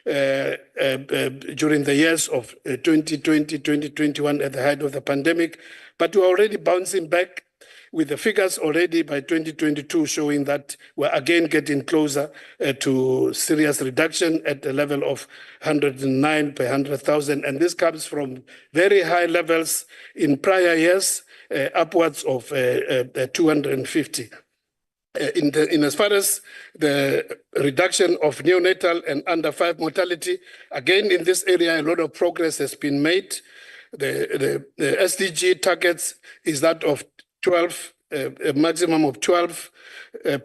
during the years of 2020, 2021 at the height of the pandemic, but we're already bouncing back with the figures already by 2022 showing that we're again getting closer to serious reduction at the level of 109 per 100,000. And this comes from very high levels in prior years, upwards of 250. In as far as the reduction of neonatal and under 5 mortality, again, in this area, a lot of progress has been made. The SDG targets is that of 12, a maximum of 12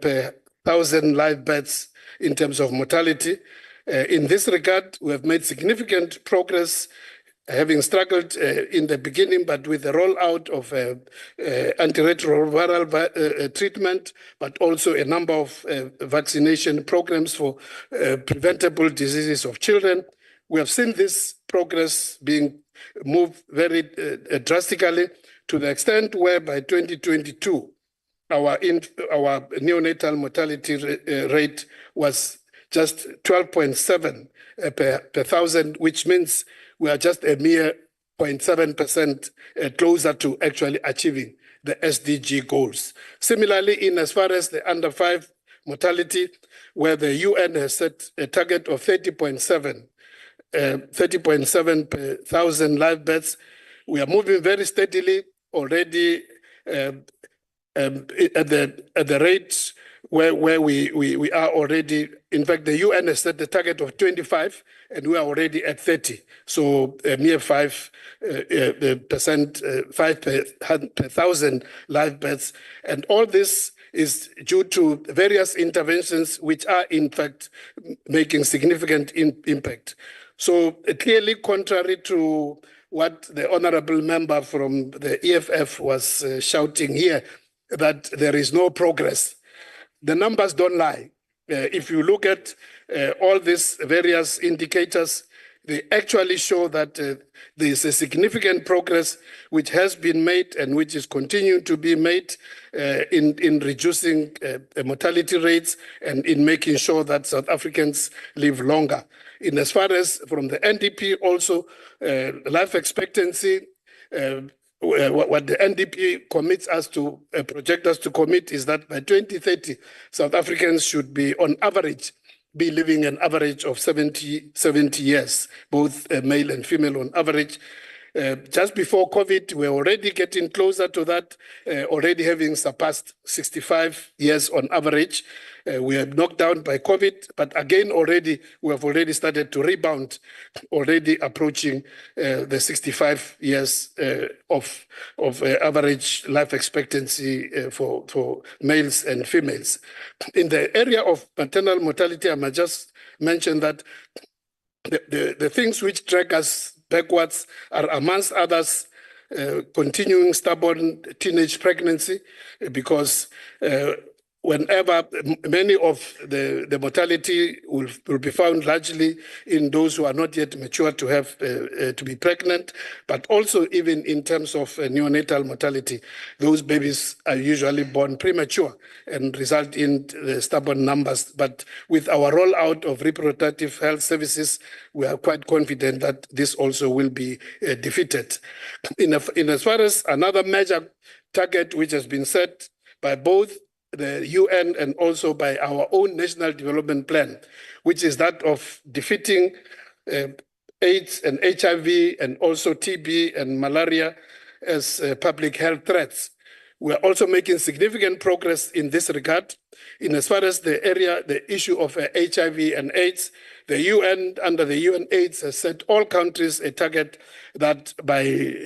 per 1,000 live births in terms of mortality. In this regard, we have made significant progress, having struggled in the beginning, but with the rollout of antiretroviral treatment, but also a number of vaccination programs for preventable diseases of children. We have seen this progress being moved very drastically, to the extent where by 2022, our neonatal mortality rate was just 12.7 per 1,000, which means we are just a mere 0.7% closer to actually achieving the SDG goals. Similarly, in as far as the under 5 mortality, where the UN has set a target of 30.7 per 1,000 live births, we are moving very steadily already at the rate where we are already. In fact, the UN has set the target of 25, and we are already at 30. So a mere 5%, 5 per 1,000 live births. And all this is due to various interventions which are in fact making significant impact. So clearly contrary to what the honorable member from the EFF was shouting here, that there is no progress. The numbers don't lie. If you look at all these various indicators, they actually show that there is a significant progress which has been made and which is continuing to be made in reducing mortality rates and in making sure that South Africans live longer. In as far as from the NDP also, life expectancy, what the NDP commits us to, project us to commit is that by 2030, South Africans should be on average, be living an average of 70 years, both male and female on average. Just before COVID, we're already getting closer to that, already having surpassed 65 years on average. We are knocked down by COVID, but again, already we have already started to rebound, already approaching the 65 years of average life expectancy for males and females. In the area of maternal mortality, I might just mention that the things which drag us backwards are, amongst others, continuing stubborn teenage pregnancy, because whenever many of the mortality will be found largely in those who are not yet mature to have to be pregnant, but also even in terms of neonatal mortality, those babies are usually born premature and result in stubborn numbers. But with our rollout of reproductive health services, we are quite confident that this also will be defeated. In as far as another major target which has been set by both the UN and also by our own National Development Plan, which is that of defeating AIDS and HIV and also TB and malaria as public health threats. We are also making significant progress in this regard. In as far as the issue of HIV and AIDS, the UN, under the UN AIDS, has set all countries a target that by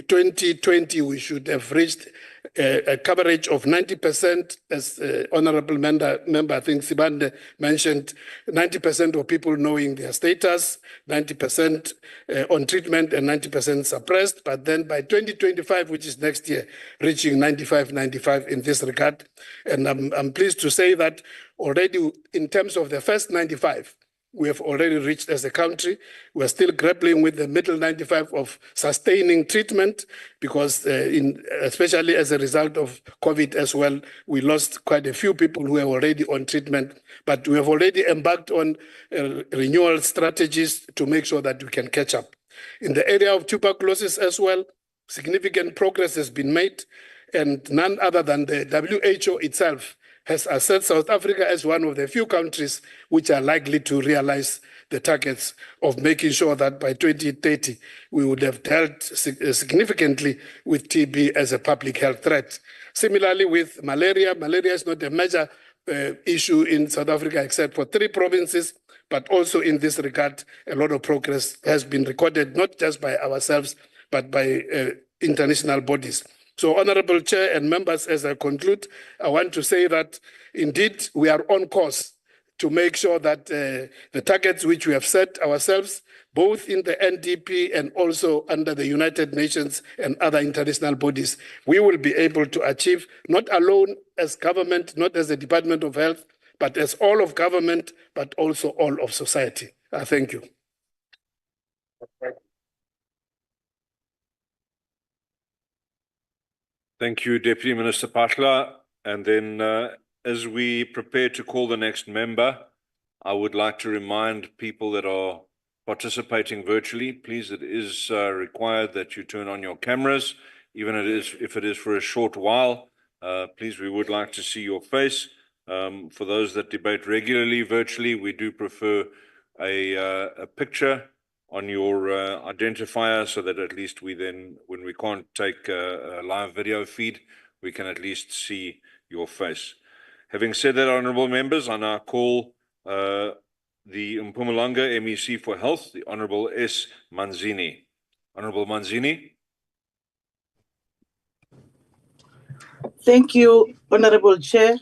2020 we should have reached a coverage of 90%, as Honorable Member, I think Sibande mentioned, 90% of people knowing their status, 90% on treatment and 90% suppressed. But then by 2025, which is next year, reaching 95 in this regard. And I'm pleased to say that already in terms of the first 95, we have already reached as a country. We're still grappling with the middle 95 of sustaining treatment because especially as a result of COVID as well, we lost quite a few people who were already on treatment, but we have already embarked on renewal strategies to make sure that we can catch up. In the area of tuberculosis as well, significant progress has been made, and none other than the WHO itself has assessed South Africa as one of the few countries which are likely to realize the targets of making sure that by 2030 we would have dealt significantly with TB as a public health threat. Similarly with malaria, malaria is not a major issue in South Africa except for 3 provinces, but also in this regard, a lot of progress has been recorded, not just by ourselves, but by international bodies. So, Honorable Chair and members, as I conclude, I want to say that indeed we are on course to make sure that the targets which we have set ourselves, both in the NDP and also under the United Nations and other international bodies, we will be able to achieve, not alone as government, not as the Department of Health, but as all of government, but also all of society. Thank you. Thank you, Deputy Minister Patla. And then as we prepare to call the next member, I would like to remind people that are participating virtually, please, it is required that you turn on your cameras, even if it is for a short while. Please, we would like to see your face. For those that debate regularly virtually, we do prefer a picture on your identifier so that at least we then, when we can't take a live video feed, we can at least see your face. Having said that, honourable members, I now call the Mpumalanga MEC for Health, the Honourable S. Manzini. Honourable Manzini. Thank you, Honourable Chair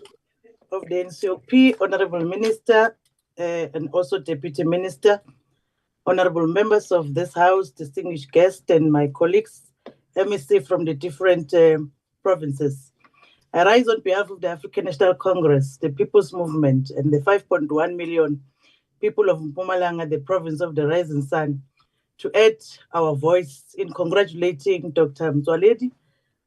of the NCOP, Honourable Minister, and also Deputy Minister, honourable members of this House, distinguished guests, and my colleagues, MEC from the different provinces. I rise on behalf of the African National Congress, the People's Movement, and the 5.1 million people of Mpumalanga, the province of the rising sun, to add our voice in congratulating Dr. Motsoaledi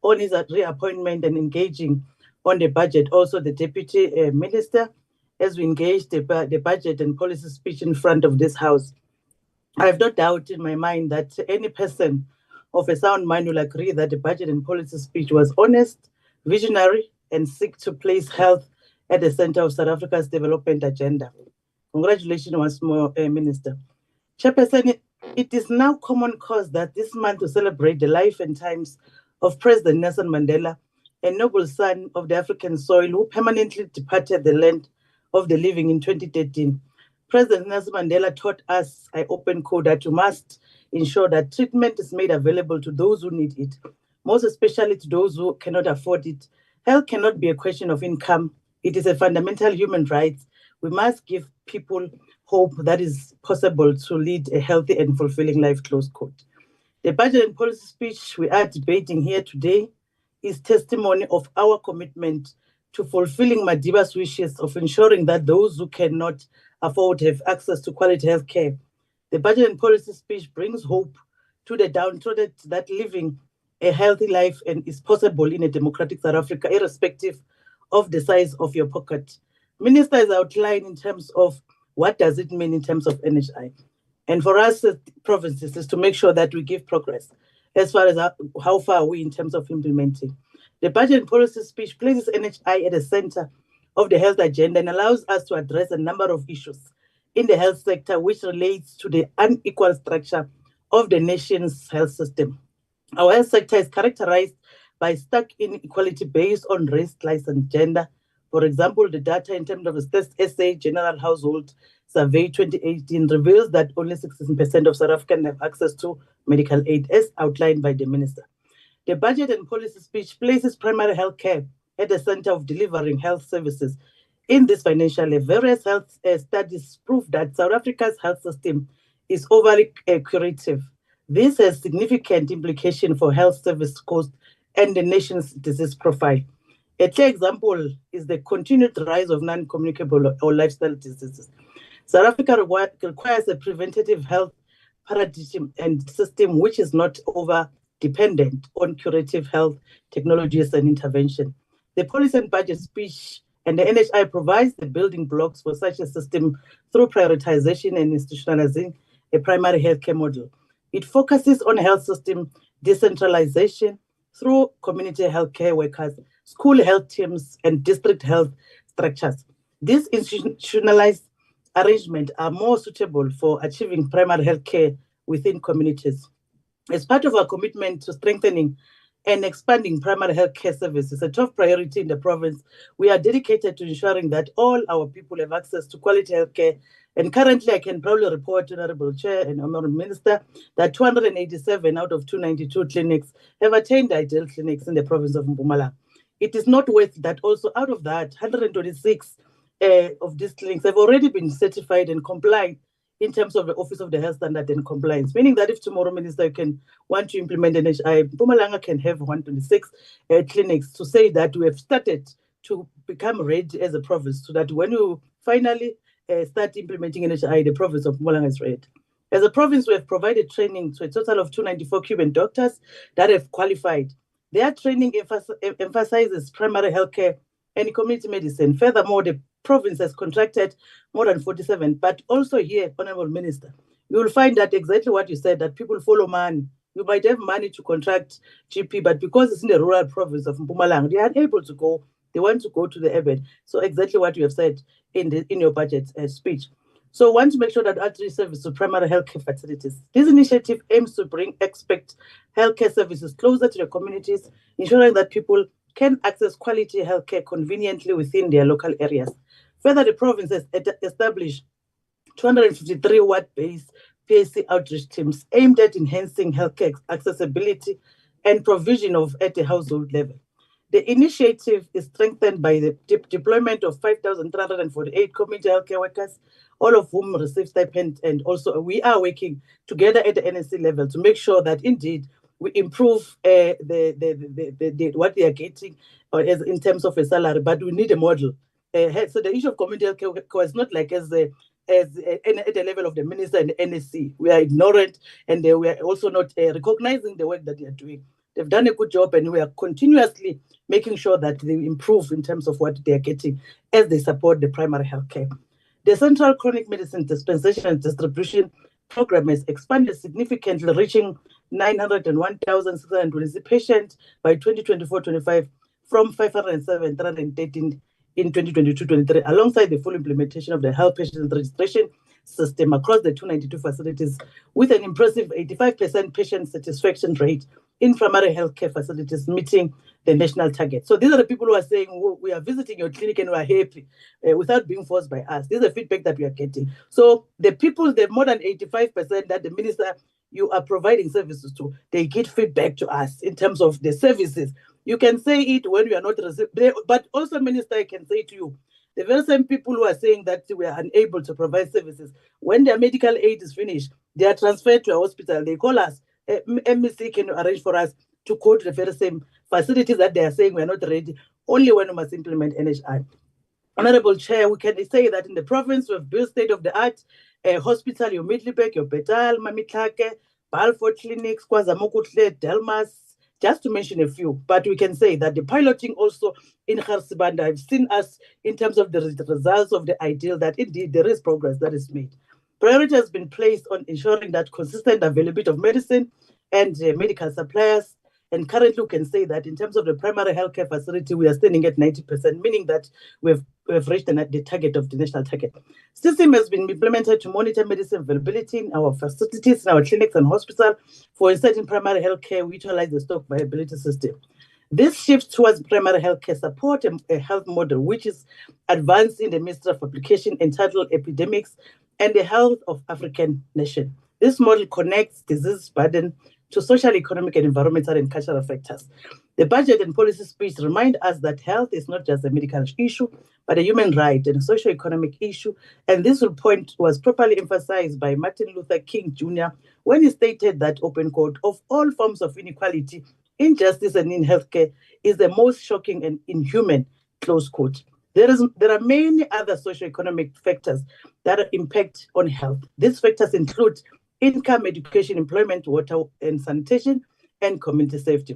on his reappointment and engaging on the budget, also the Deputy Minister, as we engage the budget and policy speech in front of this House. I have no doubt in my mind that any person of a sound mind will agree that the budget and policy speech was honest, visionary, and seek to place health at the center of South Africa's development agenda. Congratulations once more, Minister. Chairperson, it is now common cause that this month to celebrate the life and times of President Nelson Mandela, a noble son of the African soil who permanently departed the land of the living in 2013. President Nelson Mandela taught us, I open quote, that you must ensure that treatment is made available to those who need it, most especially to those who cannot afford it. Health cannot be a question of income. It is a fundamental human right. We must give people hope that is possible to lead a healthy and fulfilling life, close quote. The budget and policy speech we are debating here today is testimony of our commitment to fulfilling Madiba's wishes of ensuring that those who cannot afford have access to quality health care. The budget and policy speech brings hope to the downtrodden that living a healthy life and is possible in a democratic South Africa, irrespective of the size of your pocket. Minister has outlined in terms of what does it mean in terms of NHI. And for us as provinces is to make sure that we give progress as far as how far are we in terms of implementing. The budget and policy speech places NHI at the center of the health agenda and allows us to address a number of issues in the health sector which relates to the unequal structure of the nation's health system. Our health sector is characterized by stark inequality based on race, class, and gender. For example, the data in terms of the SA General Household Survey 2018 reveals that only 16% of South Africans have access to medical aid, as outlined by the minister. The budget and policy speech places primary health care at the center of delivering health services. In this financial year, various health studies prove that South Africa's health system is overly curative. This has significant implication for health service cost and the nation's disease profile. A clear example is the continued rise of non-communicable or lifestyle diseases. South Africa requires a preventative health paradigm and system which is not over-dependent on curative health technologies and intervention. The policy and budget speech and the NHI provides the building blocks for such a system through prioritization and institutionalizing a primary healthcare model. It focuses on health system decentralization through community healthcare workers, school health teams, and district health structures. These institutionalized arrangements are more suitable for achieving primary health care within communities. As part of our commitment to strengthening and expanding primary health care services, a top priority in the province, we are dedicated to ensuring that all our people have access to quality health care. And currently, I can proudly report, Honorable Chair and Honorable Minister, that 287 out of 292 clinics have attained ideal clinics in the province of Mpumalanga. It is noteworthy that also out of that, 126 of these clinics have already been certified and compliant in terms of the Office of the Health Standard and Compliance, meaning that if tomorrow, Minister, you want to implement NHI, Mpumalanga can have 126 clinics to say that we have started to become ready as a province so that when you finally start implementing NHI, the province of Mpumalanga is ready. As a province, we have provided training to a total of 294 Cuban doctors that have qualified. Their training emphasizes primary healthcare and community medicine. Furthermore, the province has contracted more than 47, but also here, Honorable Minister, you will find that exactly what you said, that people follow money. You might have money to contract GP, but because it's in the rural province of Mpumalanga, they are unable to go. They want to go to the urban. So exactly what you have said in your budget speech. So we want to make sure that outreach service to primary healthcare facilities. This initiative aims to bring expert healthcare services closer to the communities, ensuring that people can access quality healthcare conveniently within their local areas. Further, the province has established 253 ward-based PSC outreach teams aimed at enhancing healthcare accessibility and provision at the household level. The initiative is strengthened by the deployment of 5,348 community healthcare workers, all of whom receive stipend, and also we are working together at the NSC level to make sure that indeed we improve what they are getting in terms of a salary, but we need a model. So the issue of community healthcare is not like at the level of the minister and the NSC. We are ignorant, and we are also not recognizing the work that they are doing. They've done a good job, and we are continuously making sure that they improve in terms of what they are getting as they support the primary health care. The Central Chronic Medicine Dispensation and Distribution Program has expanded significantly, reaching 901,626 patients by 2024-25 from 507,313 in 2022-23, alongside the full implementation of the health patient registration system across the 292 facilities, with an impressive 85% patient satisfaction rate in primary healthcare facilities, meeting the national target. So these are the people who are saying, oh, we are visiting your clinic and we are happy without being forced by us. This is the feedback that we are getting. So the people, the more than 85% that the minister you are providing services to, they get feedback to us in terms of the services. You can say it when you are not receiving, but also, Minister, I can say to you The very same people who are saying that we are unable to provide services, when their medical aid is finished, they are transferred to a hospital. They call us, MEC, can you arrange for us to go to the very same facilities that they are saying we are not ready, only when we must implement NHI. Honorable Chair, we can say that in the province, we've built state-of-the-art hospital, your Middelburg, your Betal, Mamitlake, Balfour clinics, Kwazamokutle, Delmas, just to mention a few. But we can say that the piloting also in Kharsibanda have seen us in terms of the results of the ideal that indeed there is progress that is made. Priority has been placed on ensuring that consistent availability of medicine and medical suppliers. And currently we can say that in terms of the primary healthcare facility, we are standing at 90%, meaning that we've reached the target of the national target. System has been implemented to monitor medicine availability in our facilities, in our clinics and hospitals. For instance, in primary healthcare, we utilize the stock viability system. This shift towards primary healthcare support a health model, which is advanced in the Ministry of Application entitled Epidemics and the Health of African Nation. This model connects disease burden to social, economic, and environmental and cultural factors. The budget and policy speech remind us that health is not just a medical issue, but a human right and a socio-economic issue. And this point was properly emphasized by Martin Luther King Jr. when he stated that, open quote, of all forms of inequality, injustice and in healthcare is the most shocking and inhuman, close quote. There are many other socio-economic factors that impact on health. These factors include income, education, employment, water and sanitation, and community safety.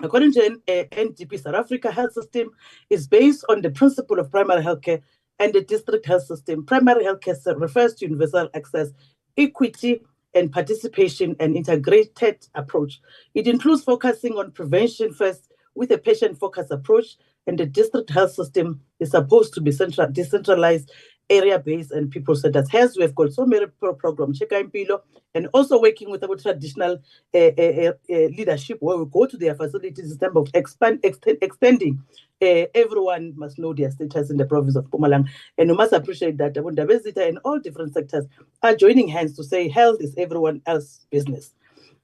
According to NCOP, South Africa health system is based on the principle of primary healthcare and the district health system. Primary healthcare refers to universal access, equity, and participation and integrated approach. It includes focusing on prevention first with a patient-focused approach, and the district health system is supposed to be decentralized, area-based, and people-centered. Hence, we've got so many programs, Cheka Impilo, and also working with our traditional leadership where we go to their facilities in terms of extending. Everyone must know their status in the province of Mpumalanga, and we must appreciate that Abundabezita and all different sectors are joining hands to say health is everyone else's business.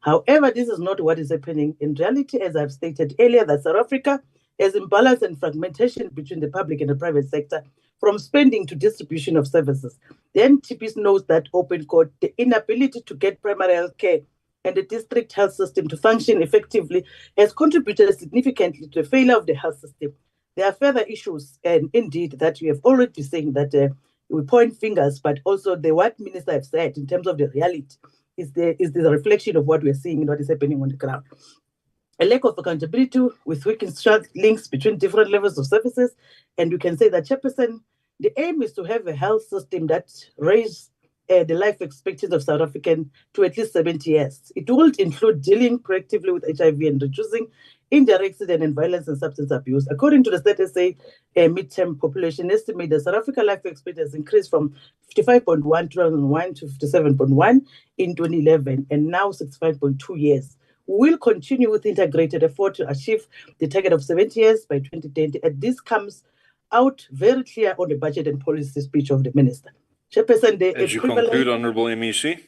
However, this is not what is happening in reality, as I've stated earlier, that South Africa has imbalance and fragmentation between the public and the private sector, from spending to distribution of services. The NCOP knows that, open quote, the inability to get primary health care and the district health system to function effectively has contributed significantly to the failure of the health system. There are further issues, and indeed, that we have already been saying that we point fingers, but also the what minister have said in terms of the reality is the reflection of what we're seeing and what is happening on the ground. A lack of accountability with weak links between different levels of services. And you can say that, Chairperson, the aim is to have a health system that raises the life expectancy of South Africans to at least 70 years. It will include dealing proactively with HIV and reducing indirect accident and violence and substance abuse. According to the State SA midterm population estimate, the South Africa life expectancy has increased from 55.1 in 2001 to 57.1 in 2011, and now 65.2 years. We will continue with integrated effort to achieve the target of 70 years by 2020, and this comes out very clear on the budget and policy speech of the minister. Chairperson, as you conclude, Honourable MEC.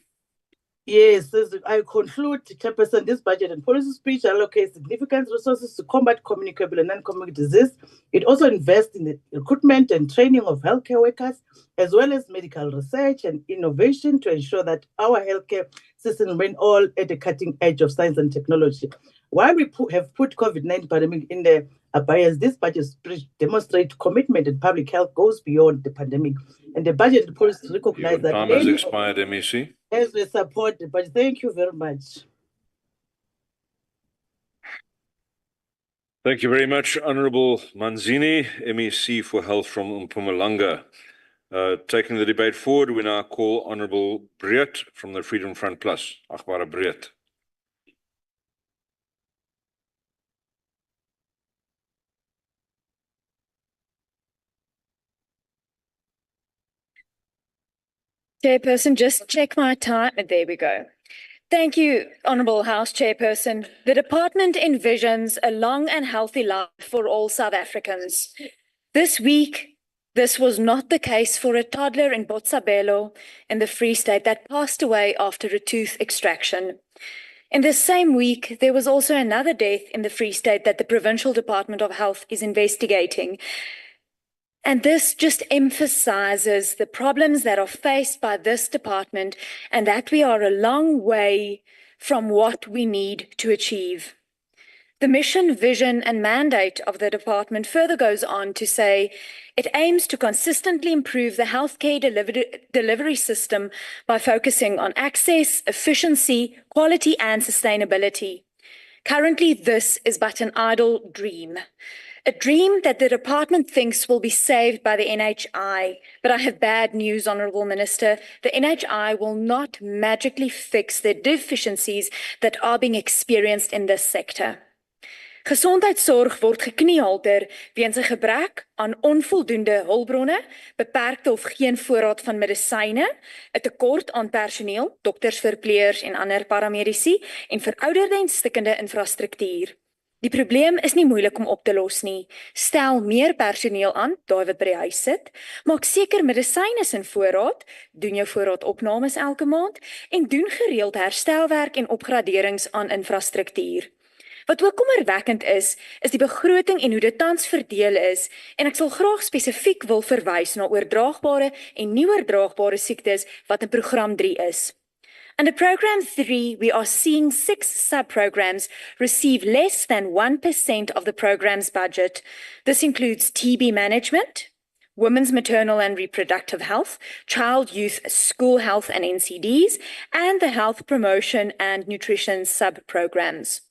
Yes, as I conclude, Chairperson, this budget and policy speech allocates significant resources to combat communicable and non-communicable disease. It also invests in the recruitment and training of healthcare workers, as well as medical research and innovation to ensure that our healthcare system remain all at the cutting edge of science and technology. While we have put COVID-19 pandemic in the abeyance, this budget demonstrates commitment in public health goes beyond the pandemic. And the budget and policy recognize that time has expired, MEC. As we support the budget. Thank you very much. Thank you very much, Honourable Manzini, MEC for Health from Mpumalanga. Taking the debate forward, we now call Honourable Breed from the Freedom Front Plus. Agbara Breed. Chairperson, just check my time. There we go. Thank you, Honourable House Chairperson. The department envisions a long and healthy life for all South Africans. This week, this was not the case for a toddler in Botshabelo in the Free State that passed away after a tooth extraction. In the same week, there was also another death in the Free State that the Provincial Department of Health is investigating. And this just emphasizes the problems that are faced by this department and that we are a long way from what we need to achieve. The mission, vision, and mandate of the department further goes on to say it aims to consistently improve the healthcare delivery system by focusing on access, efficiency, quality, and sustainability. Currently, this is but an idle dream. A dream that the department thinks will be saved by the NHI. But I have bad news, Honourable Minister. The NHI will not magically fix the deficiencies that are being experienced in this sector. Gesondheidsorg word gekniehalter weens 'n gebrek aan onvoldoende hulpbronne, beperkte of geen voorraad van medisyne, 'n tekort aan personeel, dokters, verpleegers en ander paramedici en verouderde en stikkende infrastruktuur. Die probleem is nie moeilik om op te los nie. Stel meer personeel aan, daai wat by die huis sit, maak seker medisyne is in voorraad, doen jou voorraadopnames elke maand en doen gereeld herstelwerk en opgraderings aan infrastruktuur. Wat ook kommerwekkend is die begroting en hoe dit tans verdeel is, en ek sal graag spesifiek wil verwys na oordraagbare en nie oordraagbare siektes wat in program 3 is. Under program 3, we are seeing 6 sub-programs receive less than 1% of the program's budget. This includes TB management, women's maternal and reproductive health, child, youth, school health and NCDs, and the health promotion and nutrition sub-programs.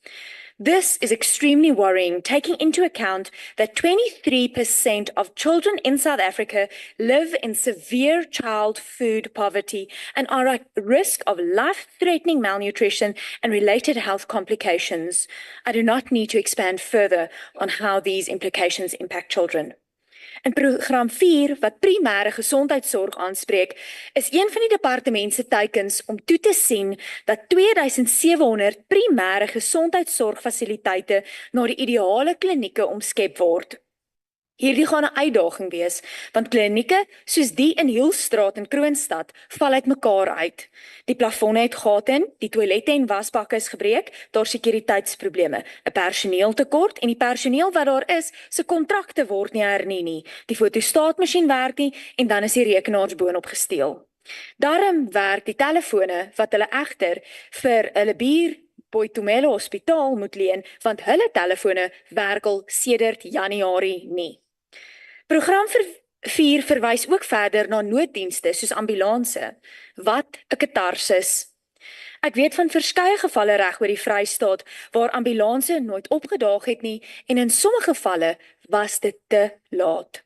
This is extremely worrying, taking into account that 23% of children in South Africa live in severe child food poverty and are at risk of life-threatening malnutrition and related health complications. I do not need to expand further on how these implications impact children. In program 4, wat primêre gesondheidsorg aanspreek, is een van die departement se teikens om toe te sien dat 2700 primêre gesondheidsorgfasiliteite na die ideale klinieke omskep word. Hierdie gaan 'n uitdaging wees, want klinieke soos die in Hielstraat in Kroonstad val uit mekaar uit. Die plafonne het gate in, die toilette en wasbakke is gebreek, daar sekuriteitsprobleme, 'n personeeltekort en die personeel wat daar is, se kontrakte word nie hernie nie. Die fotostaatmasjien werk nie en dan is die rekenaars boonop gesteel. Daarom werk die telefone wat hulle egter vir hulle buur Boitumelo Hospitaal moet leen, want hulle telefone werk al sedert Januarie nie. Program 4 verwys ook verder na nooddienste soos ambulanse. Wat 'n katarsis. Ek weet van verskeie gevalle reg oor die Vrystaat waar ambulanse nooit opgedaag het nie en in sommige gevalle was dit te laat.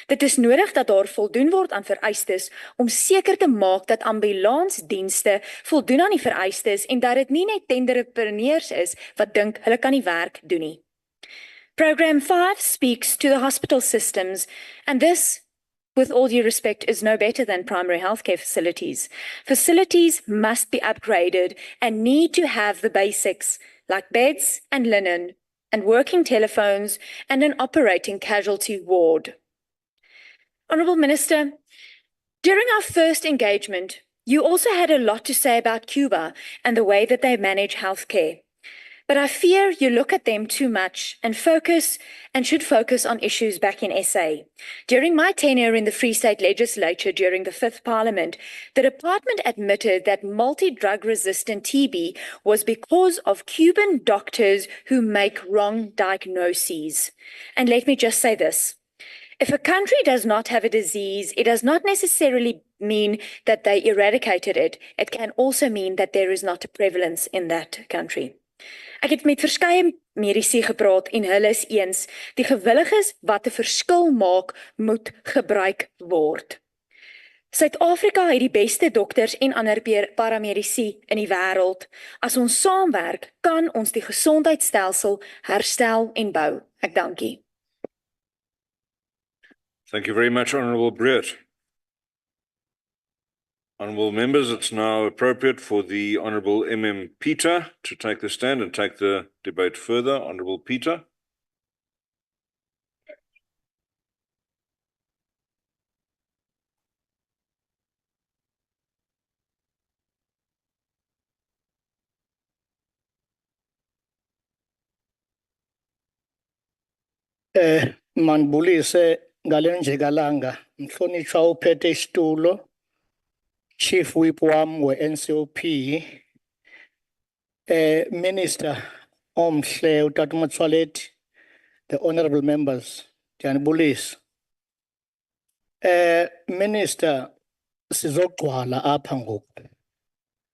Dit is nodig dat daar voldoen word aan vereistes om seker te maak dat ambulansdienste voldoen aan die vereistes en dat dit nie net tenderpreneurs is wat dink hulle kan die werk doen nie. Program 5 speaks to the hospital systems, and this, with all due respect, is no better than primary healthcare facilities. Facilities must be upgraded and need to have the basics like beds and linen and working telephones and an operating casualty ward. Honourable Minister, during our first engagement, you also had a lot to say about Cuba and the way that they manage healthcare. But I fear you look at them too much and should focus on issues back in SA. During my tenure in the Free State Legislature during the 5th Parliament, the department admitted that multi-drug resistant TB was because of Cuban doctors who make wrong diagnoses. And let me just say this. If a country does not have a disease, it does not necessarily mean that they eradicated it. It can also mean that there is not a prevalence in that country. Ek het met verskeie medici gepraat en hulle is eens, die gewilliges wat 'n verskil maak, moet gebruik word. Suid-Afrika het die beste dokters en ander paramedici in die wêreld. As ons saamwerk, kan ons die gesondheidstelsel herstel en bou. Ek dankie. Thank you very much, Honourable Breert. Honourable members, it's now appropriate for the Honourable MM Peter to take the stand and take the debate further. Honourable Peter. Manbuli se ngalenjikalanga mhlonishwa uphethe isitulo Chief Whip wam we-NCOP Minister omhle uTata Motsoaledi, the honorable members ndiyanibulisa. Minister sizogcwala apha ngoku.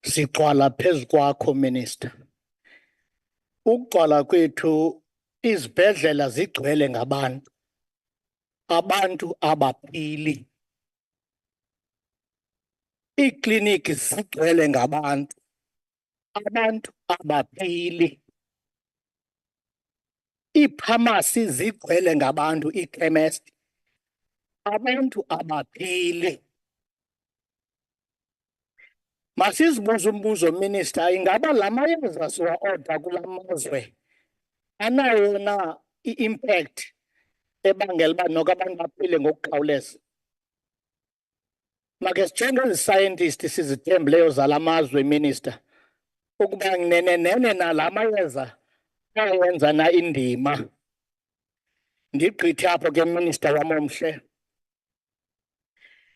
Sigcwala phezu kwakho Minister. Ukugcwala kwethu izibhedlela zigcwele ngabantu. Abantu abaphili. Iikliniki zigcwele ngabantu. Abantu abaphili. Iipharmacy zigcwele ngabantu, iikhemesti. Abantu abaphili. Masizibuze umbuzo Minister, ingaba la mayeza siwa-order kula mazwe anayo na i-impact ebangela uba noko abantu baphile ngokukhawuleza? Make sijonge ezi-scientist sizithembileyo zala mazwe Minister ukuba nene nala mayeza ayenza na indima. Ndigqithe apho ke Minister wam omhle.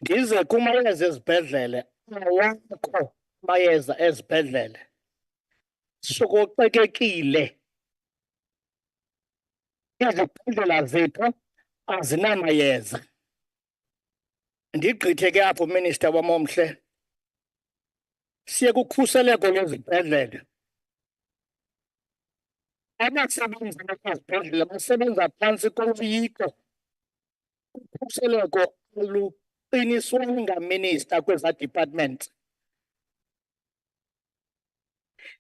Ndize kumayeza ezibhedlele, awakho amayeza ezibhedlele. Sokoxekekile. Izibhedlela zethu azinamayeza. Ndigqithe ke apho Minister wam omhle. Siye kukhuseleko lwezibhedlele. Abasebenzi basezibhedlele basebenza phantsi koyiko. Ukhuseleko aluqiniswanga Minister kweza department.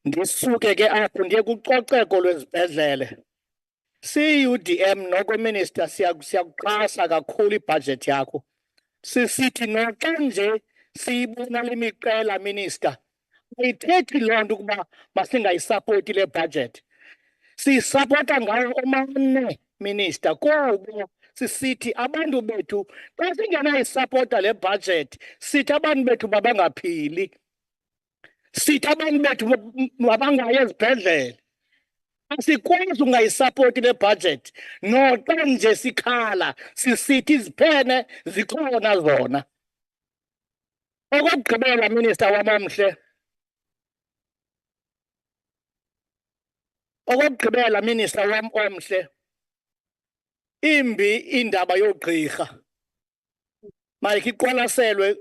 Ndisuke ke apho ndiye kucoceko lwezibhedlele. Si-UDM noko Minister siyakuxhasa kakhulu ibhajethi yakho. Sisithi noxa nje siyibona le miqela Minister, ayithethi loo nto ukuba masingayisapoti le budget. Siyisapota ngayo omane Minister kuba sisithi abantu bethu xa singenayisapota le budget sithi abantu bethu mabangaphili. Sithi abantu bethu mabangayi ezibhedlele. Asikwazi ungayisapoti le budget noxa nje sikhala sisithi iziphene zikhona zona. Okokugqibela Minister wam omhle. Okokugqibela Minister wam omhle. Imbi indaba yogqirha. Mayikhe iqwalaselwe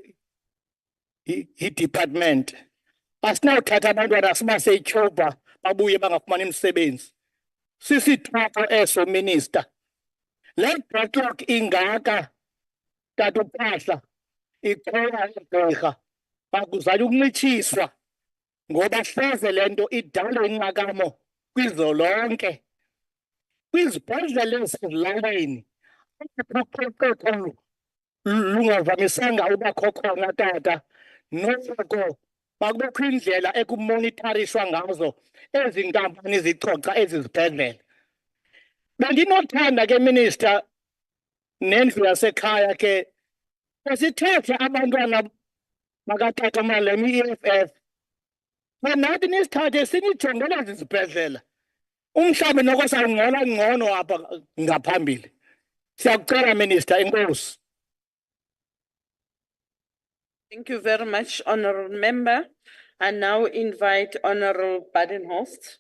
i-department. Asinawuthatha abantwana sibase eTyopa babuye bangafumani imisebenzi. Sisithwaxo eso Minister. Le backlog ingaka Tata uPhahla iqola igqirha bakuzala ukuncitshiswa ngoba hleze le nto idale inxakamo kwizwe lonke. Kwizibhedlele ezisezilalini uqoqeko lungavamisanga ubakho khona tata. Noko makubekho indlela ekumonitharishwa ngazo ezi nkampani zicoca ezi zibhedlele. Bendinothanda ke Minister nendlu yasekhaya ke sithethe abantwana bakatata Malema i-EFF. Nathi nisithathe sinijongele ezi zibhedlela. Umhlawumbi noko sawungcola ngcono apha ngaphambili. Siyakucela Minister, enkosi. Thank you very much, Honorable Member. I now invite Honorable Badenhorst.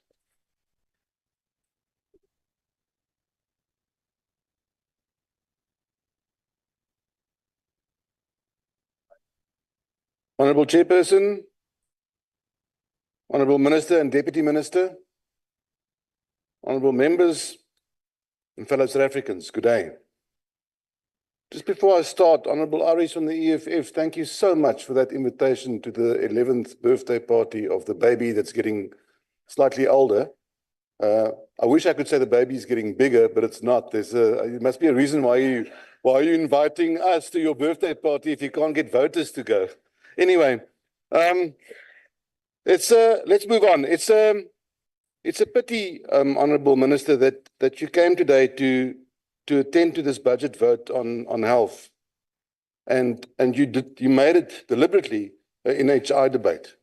Honorable Chairperson, Honorable Minister and Deputy Minister, Honorable Members and fellow South Africans, good day. Just before I start, Honorable Aris from the EFF, thank you so much for that invitation to the 11th birthday party of the baby that's getting slightly older. I wish I could say the baby is getting bigger, but it's not. There must be a reason why you're inviting us to your birthday party if you can't get voters to go. Anyway, let's move on. It's a pity, Honorable Minister, that you came today to attend to this budget vote on health, and you made it deliberately an NHI debate.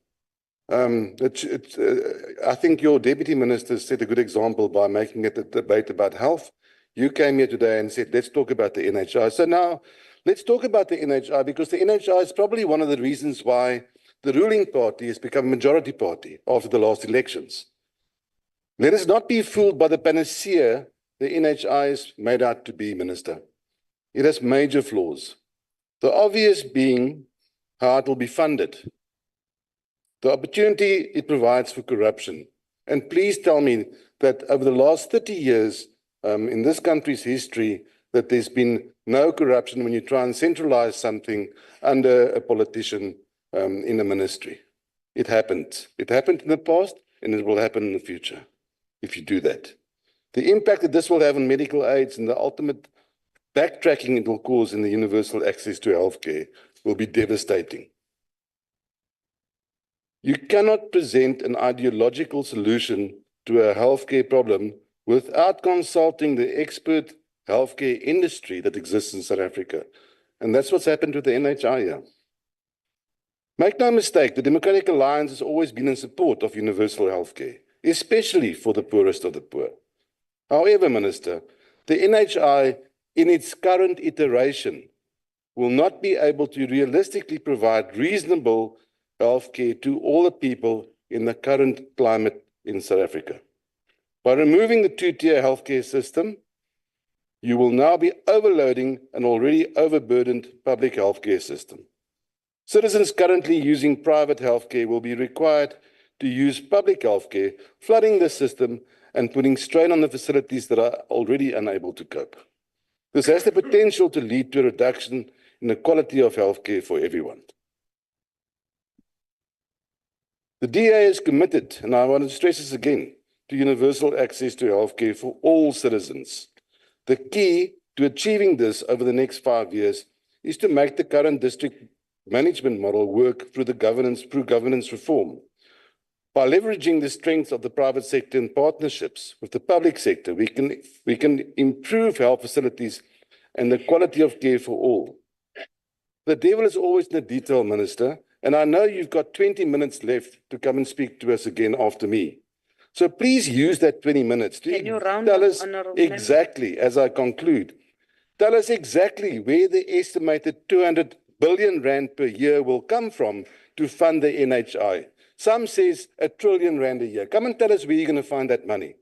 I think your Deputy Minister set a good example by making it a debate about health. You came here today and said, let's talk about the NHI. So now let's talk about the NHI, because the NHI is probably one of the reasons why the ruling party has become a majority party after the last elections. Let us not be fooled by the panacea the NHI is made out to be, Minister. It has major flaws. The obvious being how it will be funded, the opportunity it provides for corruption. And please tell me that over the last 30 years in this country's history, that there's been no corruption when you try and centralize something under a politician in a ministry. It happened. It happened in the past, and it will happen in the future if you do that. The impact that this will have on medical aids and the ultimate backtracking it will cause in the universal access to healthcare will be devastating. You cannot present an ideological solution to a healthcare problem without consulting the expert healthcare industry that exists in South Africa. And that's what's happened with the NHI here. Make no mistake, the Democratic Alliance has always been in support of universal healthcare, especially for the poorest of the poor. However, Minister, the NHI in its current iteration will not be able to realistically provide reasonable healthcare to all the people in the current climate in South Africa. By removing the two-tier healthcare system, you will now be overloading an already overburdened public healthcare system. Citizens currently using private healthcare will be required to use public healthcare, flooding the system and putting strain on the facilities that are already unable to cope. This has the potential to lead to a reduction in the quality of healthcare for everyone. The DA is committed, and I want to stress this again, to universal access to healthcare for all citizens. The key to achieving this over the next 5 years is to make the current district management model work through governance reform. By leveraging the strengths of the private sector and partnerships with the public sector, we can improve health facilities and the quality of care for all. The devil is always in the detail, Minister, and I know you've got 20 minutes left to come and speak to us again after me. So please use that 20 minutes to tell us exactly, as I conclude, tell us exactly where the estimated 200 billion rand per year will come from to fund the NHI. Some says R1 trillion a year. Come and tell us where you're going to find that money.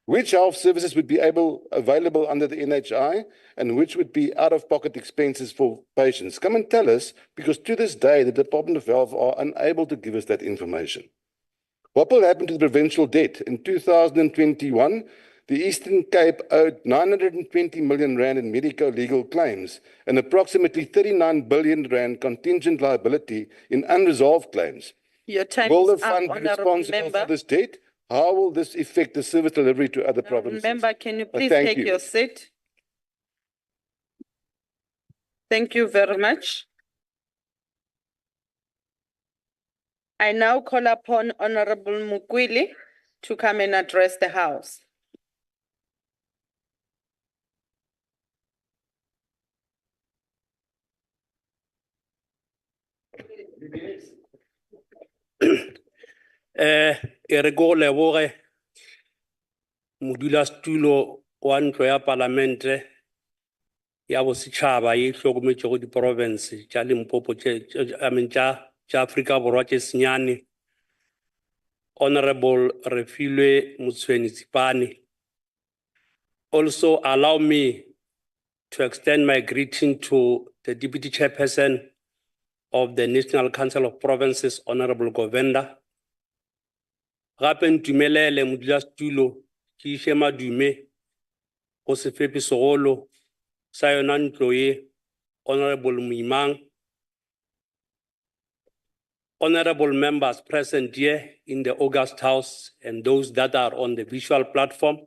Which health services would be available under the NHI and which would be out-of-pocket expenses for patients? Come and tell us, because to this day, the Department of Health are unable to give us that information. What will happen to the provincial debt? In 2021, the Eastern Cape owed 920 million rand in medico-legal claims and approximately 39 billion rand contingent liability in unresolved claims. Your time will the is up, fund be Honourable responsible Member. for this debt? How will this affect the service delivery to other provinces? Member, can you please Thank take you. your seat? Thank you very much. I now call upon Honorable Mukwili to come and address the House. Re go leboge modulasetulo wa ntlo ya palamente ya bosetšhaba ye hlokometšego diprovince tša Limpopo tša Afrika Borwa tše senyane, Honorable Refilwe Motshweni-Tsipane. Also allow me to extend my greeting to the Deputy Chairperson of the National Council of Provinces, Honorable Govenda. Gape ntumelele modulasetulo ke iše madume go Sefepi Segolo sa yona ntlo ye, Honorable Moimang. Honorable members present here in the August House and those that are on the visual platform,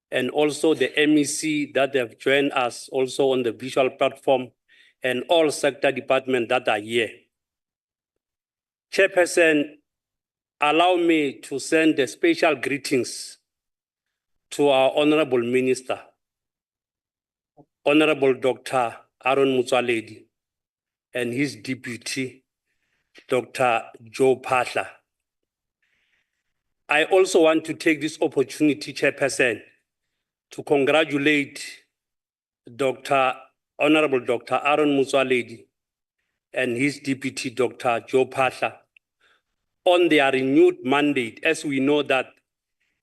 and also the MEC that have joined us also on the visual platform, and all sector departments that are here. Chairperson, allow me to send the special greetings to our Honorable Minister, Honorable Dr. Aaron Motsoaledi, and his deputy, Dr. Joe Phahla. I also want to take this opportunity, Chairperson, to congratulate Honorable Dr. Aaron Motsoaledi and his deputy, Dr. Joe Phahla, on their renewed mandate, as we know that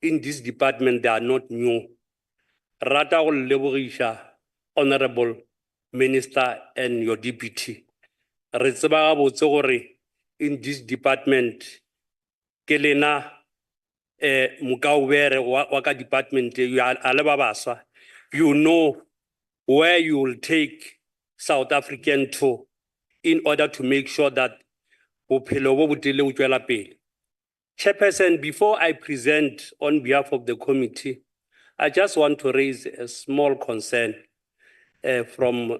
in this department they are not new. Rata go lebogisha, Honorable Minister and your deputy. Re tseba gabotse gore in this department, ke lena mokaubere wa ka department, you are ale ba baswa. You know where you will take South African to in order to make sure that bophelo bo bo telele bo tswela pele. Chairperson, before I present on behalf of the committee, I just want to raise a small concern from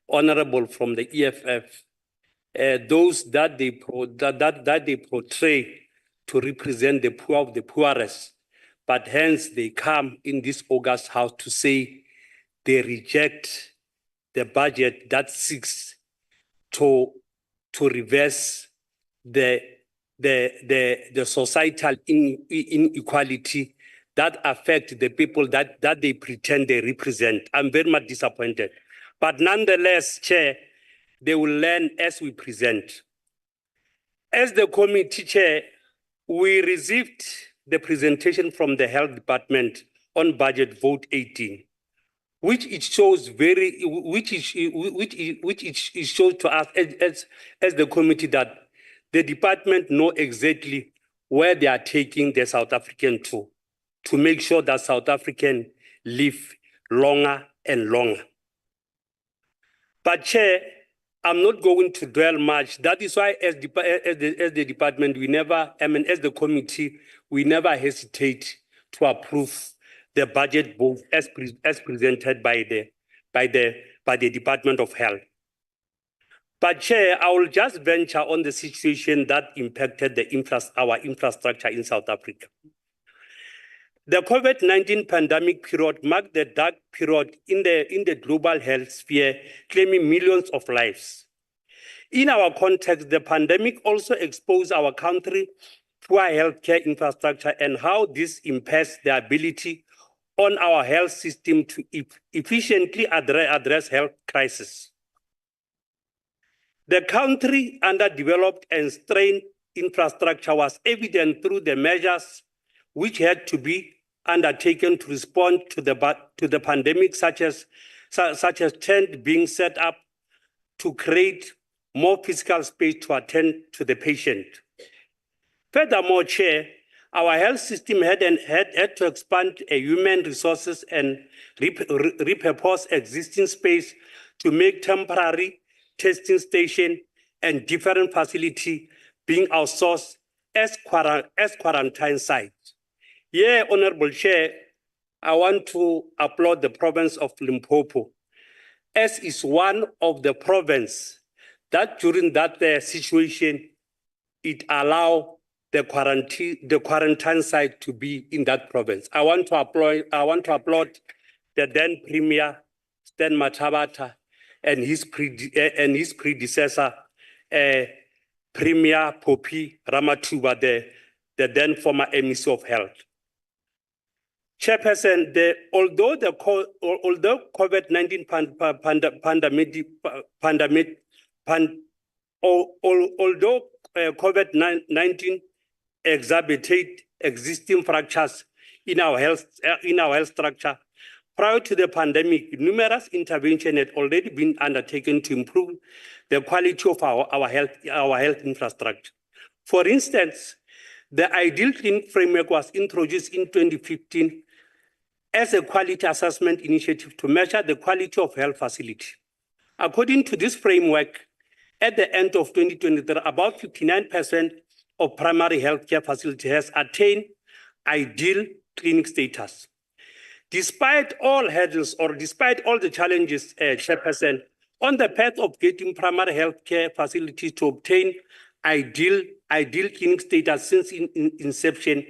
Honorable from the EFF. Those that they portray to represent the poor of the poorest, but hence they come in this August House to say they reject the budget that seeks to reverse the societal inequality that affect the people that they pretend they represent. I'm very much disappointed. But nonetheless, Chair, they will learn as we present. As the committee chair, we received the presentation from the Health Department on Budget Vote 18, which it shows it shows to us as the committee that the department know exactly where they are taking the South African to make sure that South African live longer and longer. But Chair, I'm not going to dwell much. That is why as the department, we never, as the committee, we never hesitate to approve the budget both as presented by the Department of Health. But Chair, I will just venture on the situation that impacted our infrastructure in South Africa. The COVID-19 pandemic period marked the dark period in the global health sphere, claiming millions of lives. In our context, the pandemic also exposed our country poor healthcare infrastructure and how this impairs the ability on our health system to efficiently address health crisis. The country underdeveloped and strained infrastructure was evident through the measures which had to be undertaken to respond to the pandemic, such as tent being set up to create more physical space to attend to the patient. Furthermore, Chair, our health system had to expand human resources and repurpose existing space to make temporary testing station and different facility being outsourced as quarantine sites. Yeah, Honorable Chair, I want to applaud the province of Limpopo, as is one of the provinces that during that situation, it allowed the quarantine site to be in that province. I want to applaud the then Premier Stan Mathabata and his predecessor, Premier Poppy Ramathuba, the then former MEC of Health. Chairperson, although COVID-19 COVID-19 exacerbated existing fractures in our health structure, prior to the pandemic, numerous interventions had already been undertaken to improve the quality of our health infrastructure. For instance, the Ideal Clinic framework was introduced in 2015 as a quality assessment initiative to measure the quality of health facility. According to this framework, at the end of 2023, about 59% of primary healthcare facility has attained Ideal Clinic status. Despite all hurdles or despite all the challenges, Chairperson, on the path of getting primary healthcare facilities to obtain Ideal Clinic status since inception,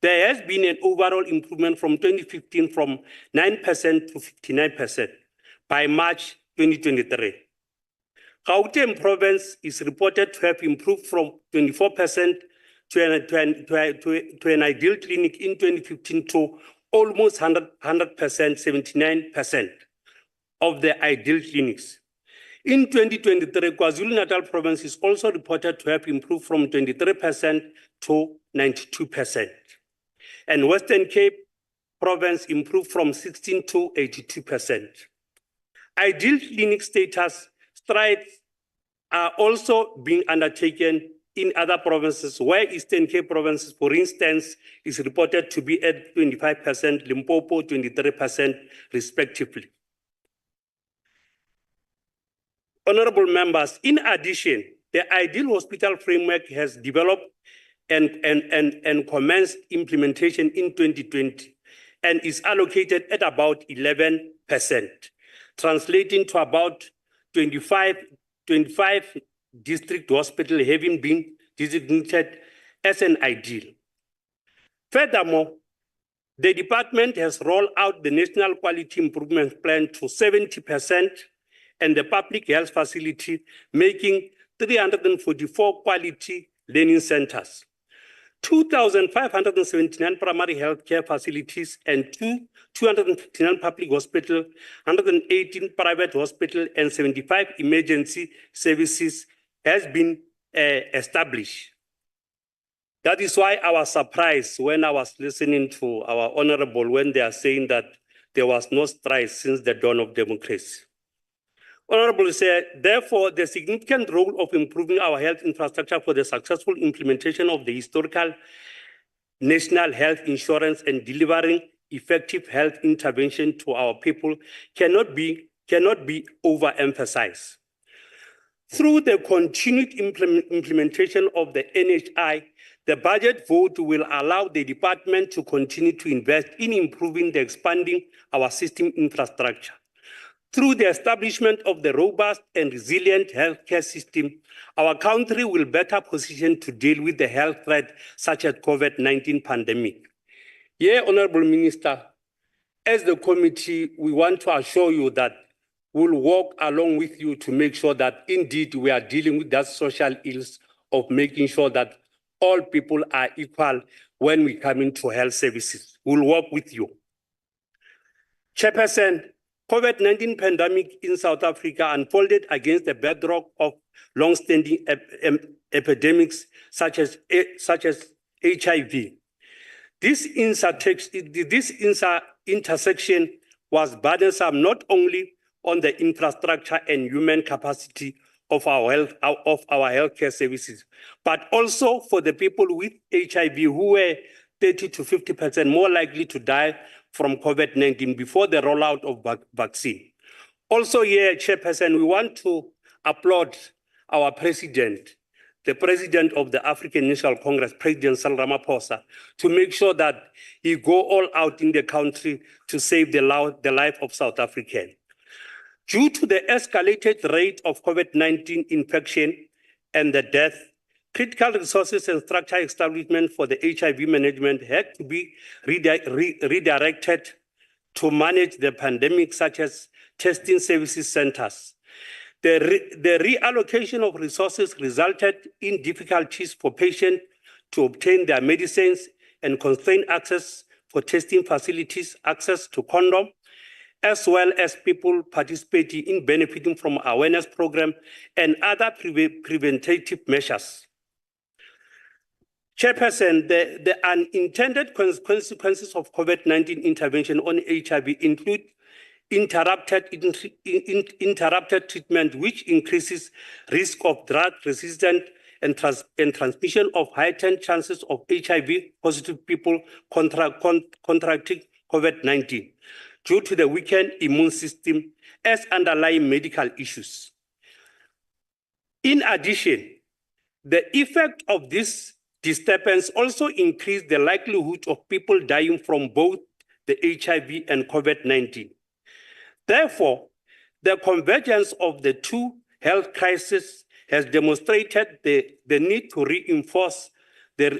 there has been an overall improvement from 2015 from 9% to 59% by March 2023. Gauteng province is reported to have improved from 24% to an Ideal Clinic in 2015 to almost 100%, 79% of the ideal clinics. In 2023, KwaZulu-Natal province is also reported to have improved from 23% to 92%. And Western Cape province improved from 16 to 82%. Ideal clinic status strides are also being undertaken in other provinces, where Eastern Cape provinces, for instance, is reported to be at 25%, Limpopo 23% respectively. Honorable members, in addition, the ideal hospital framework has developed and commenced implementation in 2020 and is allocated at about 11%, translating to about 25 district hospitals having been designated as an ideal. Furthermore, the department has rolled out the National Quality Improvement Plan to 70% and the public health facility, making 344 quality learning centers, 2,579 primary healthcare facilities, and 259 public hospitals, 118 private hospitals, and 75 emergency services has been established. That is why I was surprised when I was listening to our honorable when they are saying that there was no strife since the dawn of democracy. Honorable said, therefore, the significant role of improving our health infrastructure for the successful implementation of the historical national health insurance and delivering effective health intervention to our people cannot be overemphasized. Through the continued implementation of the NHI, the budget vote will allow the department to continue to invest in improving the expanding our system infrastructure. Through the establishment of the robust and resilient healthcare system, our country will better position to deal with the health threat such as COVID-19 pandemic. Here, Honorable Minister, as the committee, we want to assure you that we'll work along with you to make sure that indeed we are dealing with that social ills of making sure that all people are equal when we come into health services. We'll work with you. Chairperson, COVID-19 pandemic in South Africa unfolded against the backdrop of long-standing epidemics such as HIV. This intersection was burdensome not only on the infrastructure and human capacity of our healthcare services, but also for the people with HIV who were 30 to 50% more likely to die from COVID-19 before the rollout of vaccine. Also here, Chairperson, we want to applaud our president, the president of the African National Congress, President Cyril Ramaphosa, to make sure that he go all out in the country to save the life of South Africans. Due to the escalated rate of COVID-19 infection and the death, critical resources and structure establishment for the HIV management had to be redirected to manage the pandemic, such as testing services centers. The reallocation of resources resulted in difficulties for patients to obtain their medicines and constrained access for testing facilities, access to condom, as well as people participating in benefiting from awareness program and other preventative measures. Chairperson, the unintended consequences of COVID-19 intervention on HIV include interrupted treatment, which increases risk of drug resistance and transmission of heightened chances of HIV-positive people contracting COVID-19 due to the weakened immune system as underlying medical issues. In addition, the effect of this disturbance also increased the likelihood of people dying from both the HIV and COVID-19. Therefore, the convergence of the two health crises has demonstrated the need to reinforce the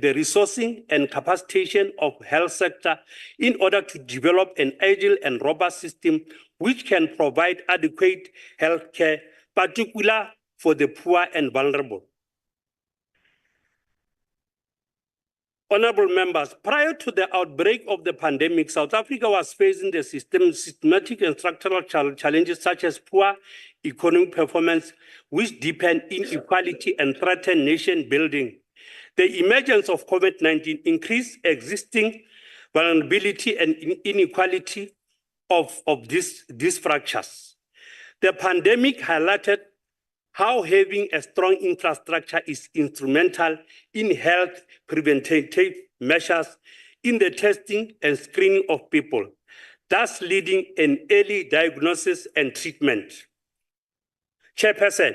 resourcing and capacitation of health sector in order to develop an agile and robust system which can provide adequate health care, particularly for the poor and vulnerable. Honorable members, prior to the outbreak of the pandemic, South Africa was facing the systematic and structural challenges such as poor economic performance, which deepen inequality and threaten nation building. The emergence of COVID-19 increased existing vulnerability and inequality of these fractures. The pandemic highlighted how having a strong infrastructure is instrumental in health preventative measures in the testing and screening of people, thus leading an early diagnosis and treatment. Chairperson,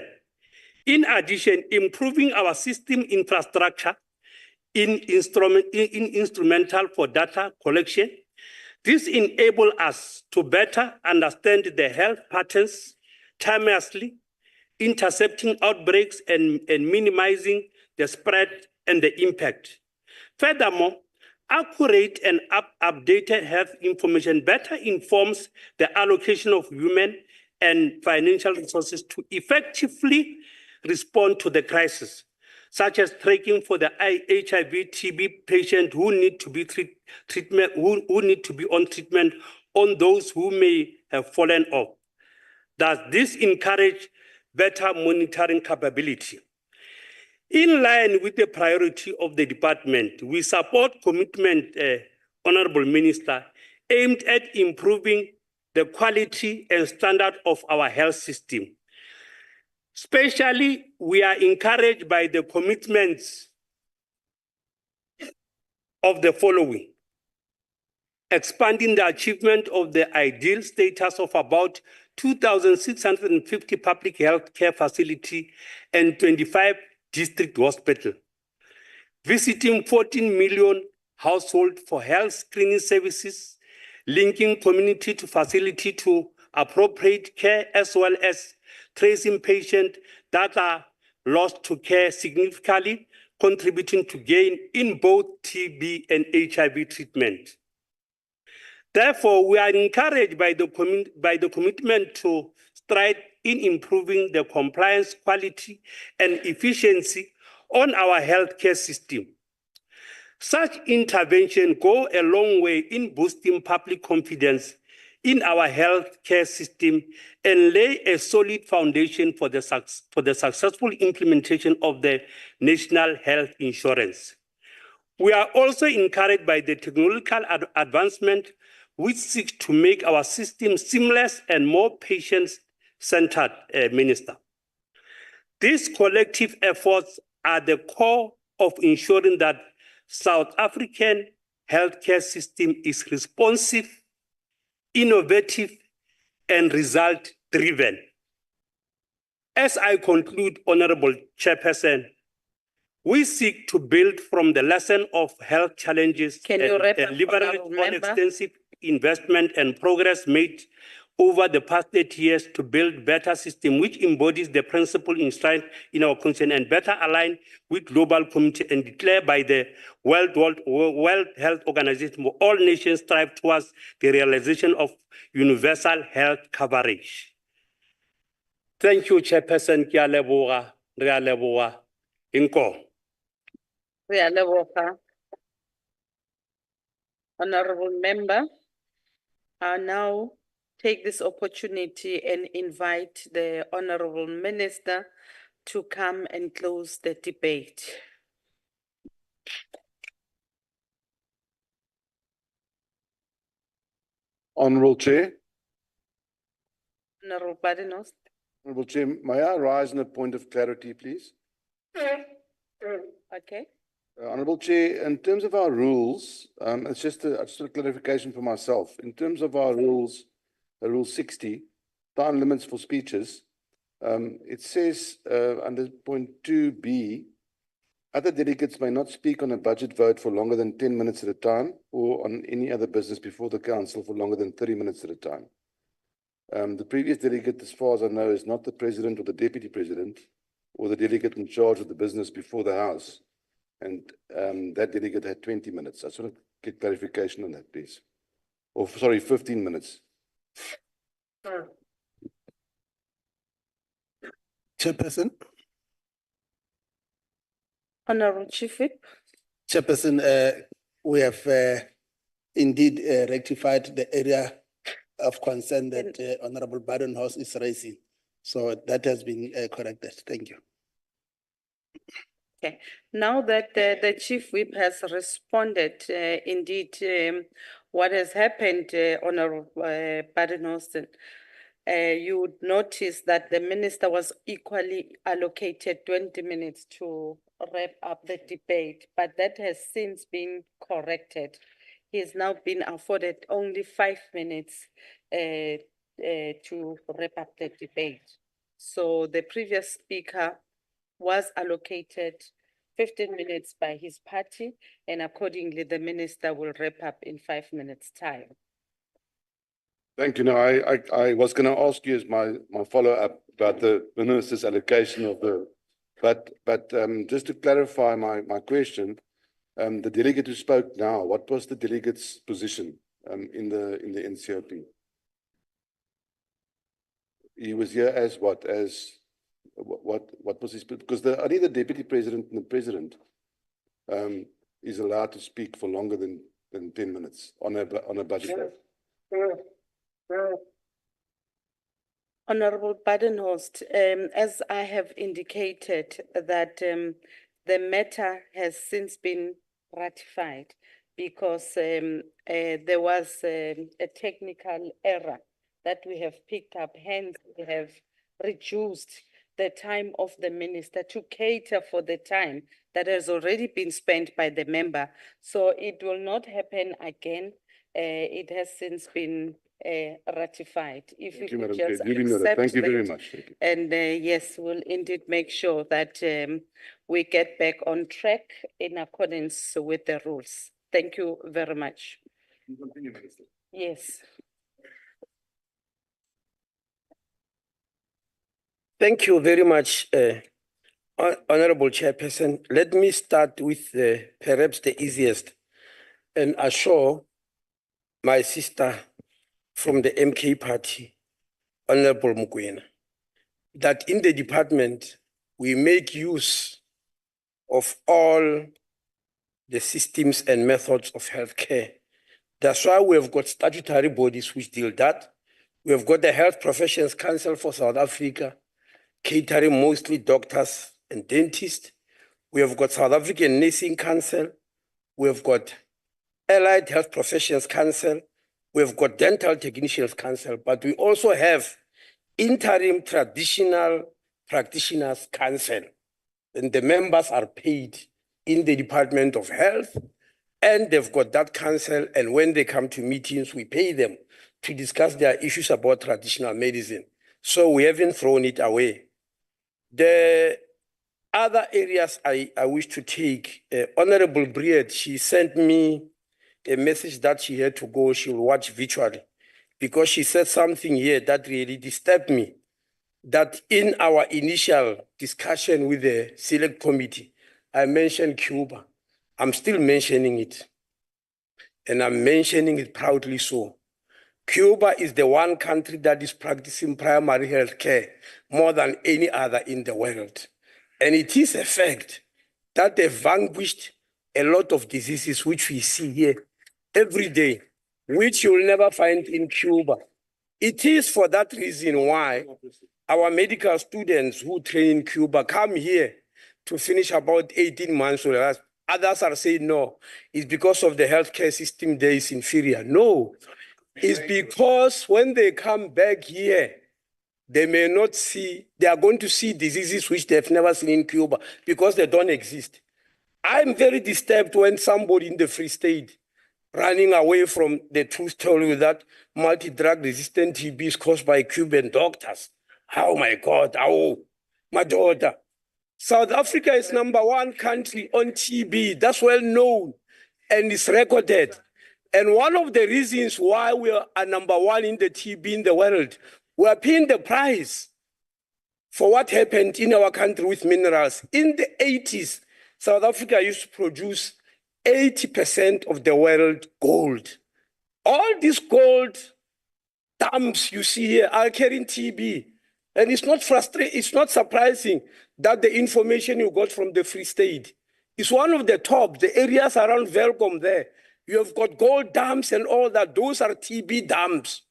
in addition, improving our system infrastructure instrumental for data collection. This enables us to better understand the health patterns timelessly, intercepting outbreaks and minimizing the spread and the impact. Furthermore, accurate and updated health information better informs the allocation of human and financial resources to effectively respond to the crisis, such as tracking for the HIV/TB patient who need to be on treatment on those who may have fallen off. Does this encourage better monitoring capability? In line with the priority of the department, we support commitment, Honorable Minister, aimed at improving the quality and standard of our health system. Especially, we are encouraged by the commitments of the following: expanding the achievement of the ideal status of about 2,650 public health care facilities and 25 district hospitals, visiting 14 million households for health screening services, linking community to facility to appropriate care, as well as tracing patients that are lost to care, significantly contributing to gain in both TB and HIV treatment. Therefore, we are encouraged by the commitment to stride in improving the compliance, quality, and efficiency on our healthcare system. Such interventions go a long way in boosting public confidence in our healthcare system and lay a solid foundation for the successful implementation of the National Health Insurance. We are also encouraged by the technological advancement which seeks to make our system seamless and more patient-centered, Minister. These collective efforts are the core of ensuring that South African healthcare system is responsive, innovative, and result-driven. As I conclude, Honorable Chairperson, we seek to build from the lesson of health challenges and leverage on extensive investment and progress made over the past 8 years to build better system which embodies the principle enshrined in our Constitution and better align with global community and declared by the World Health Organization. All nations strive towards the realization of universal health coverage. Thank you, Chairperson. Ke a leboga, re a leboga. Inko. Honorable member, I now take this opportunity and invite the Honorable Minister to come and close the debate. Honorable Chair. Honorable Badinos. Honorable Chair, may I rise on a point of clarity, please? Okay. Honorable Chair, in terms of our rules, it's just a clarification for myself. In terms of our rules, Rule 60, time limits for speeches, it says under point 2B, other delegates may not speak on a budget vote for longer than 10 minutes at a time or on any other business before the council for longer than 30 minutes at a time. The previous delegate, as far as I know, is not the president or the deputy president or the delegate in charge of the business before the House. And that delegate had 20 minutes. I just want to get clarification on that, please. Or, sorry, 15 minutes. Chairperson. Honorable Chief Whip. Chairperson, we have indeed rectified the area of concern that Honorable Badenhorst is raising. So that has been corrected. Thank you. Okay, now that the Chief Whip has responded, indeed, what has happened, Honorable Badenhorst, you would notice that the minister was equally allocated 20 minutes to wrap up the debate, but that has since been corrected. He has now been afforded only 5 minutes to wrap up the debate. So the previous speaker was allocated 15 minutes by his party, and accordingly, the minister will wrap up in 5 minutes' time. Thank you. No, I was going to ask you as my follow-up about the minister's allocation of the, but just to clarify my question, the delegate who spoke now, what was the delegate's position in the NCOP? He was here as what? As what was his? Because only the deputy president and the president is allowed to speak for longer than 10 minutes on a budget. Honorable Badenhorst, as I have indicated that the matter has since been ratified because there was a technical error that we have picked up. Hence, we have reduced the time of the minister to cater for the time that has already been spent by the member. So it will not happen again. It has since been ratified. If Thank you you, could Madam just Chair. accept Thank you very that. much. Thank you. And yes, we'll indeed make sure that we get back on track in accordance with the rules. Thank you very much. Continue, Minister. Yes. Thank you very much, Honorable Chairperson. Let me start with perhaps the easiest and assure my sister from the MK party, Honorable Mokoena, that in the department, we make use of all the systems and methods of healthcare. That's why we have got statutory bodies which deal that. We have got the Health Professions Council for South Africa, catering mostly doctors and dentists. We have got South African Nursing Council. We have got Allied Health Professions Council. We have got Dental Technicians Council, but we also have Interim Traditional Practitioners Council. And the members are paid in the Department of Health, and they've got that council. And when they come to meetings, we pay them to discuss their issues about traditional medicine. So we haven't thrown it away. The other areas I wish to take, Honorable Briet, she sent me a message that she had to go, she'll watch virtually, because she said something here that really disturbed me, that in our initial discussion with the select committee, I mentioned Cuba. I'm still mentioning it, and I'm mentioning it proudly so. Cuba is the one country that is practicing primary health care more than any other in the world. And it is a fact that they've vanquished a lot of diseases which we see here every day, which you'll never find in Cuba. It is for that reason why our medical students who train in Cuba come here to finish about 18 months or less. Others are saying no, it's because of the healthcare system there is inferior. No, it's because when they come back here, they may not see, they are going to see diseases which they've never seen in Cuba because they don't exist. I'm very disturbed when somebody in the Free State running away from the truth told you that multi-drug resistant TB is caused by Cuban doctors. Oh my God, oh, my daughter. South Africa is #1 country on TB. That's well known and it's recorded. And one of the reasons why we are #1 in the TB in the world, we are paying the price for what happened in our country with minerals. In the 80s, South Africa used to produce 80% of the world gold. All these gold dumps you see here are carrying TB. And it's not frustrating, it's not surprising that the information you got from the Free State is one of the top, the areas around Velcom there. You have got gold dams and all that. Those are TB dams.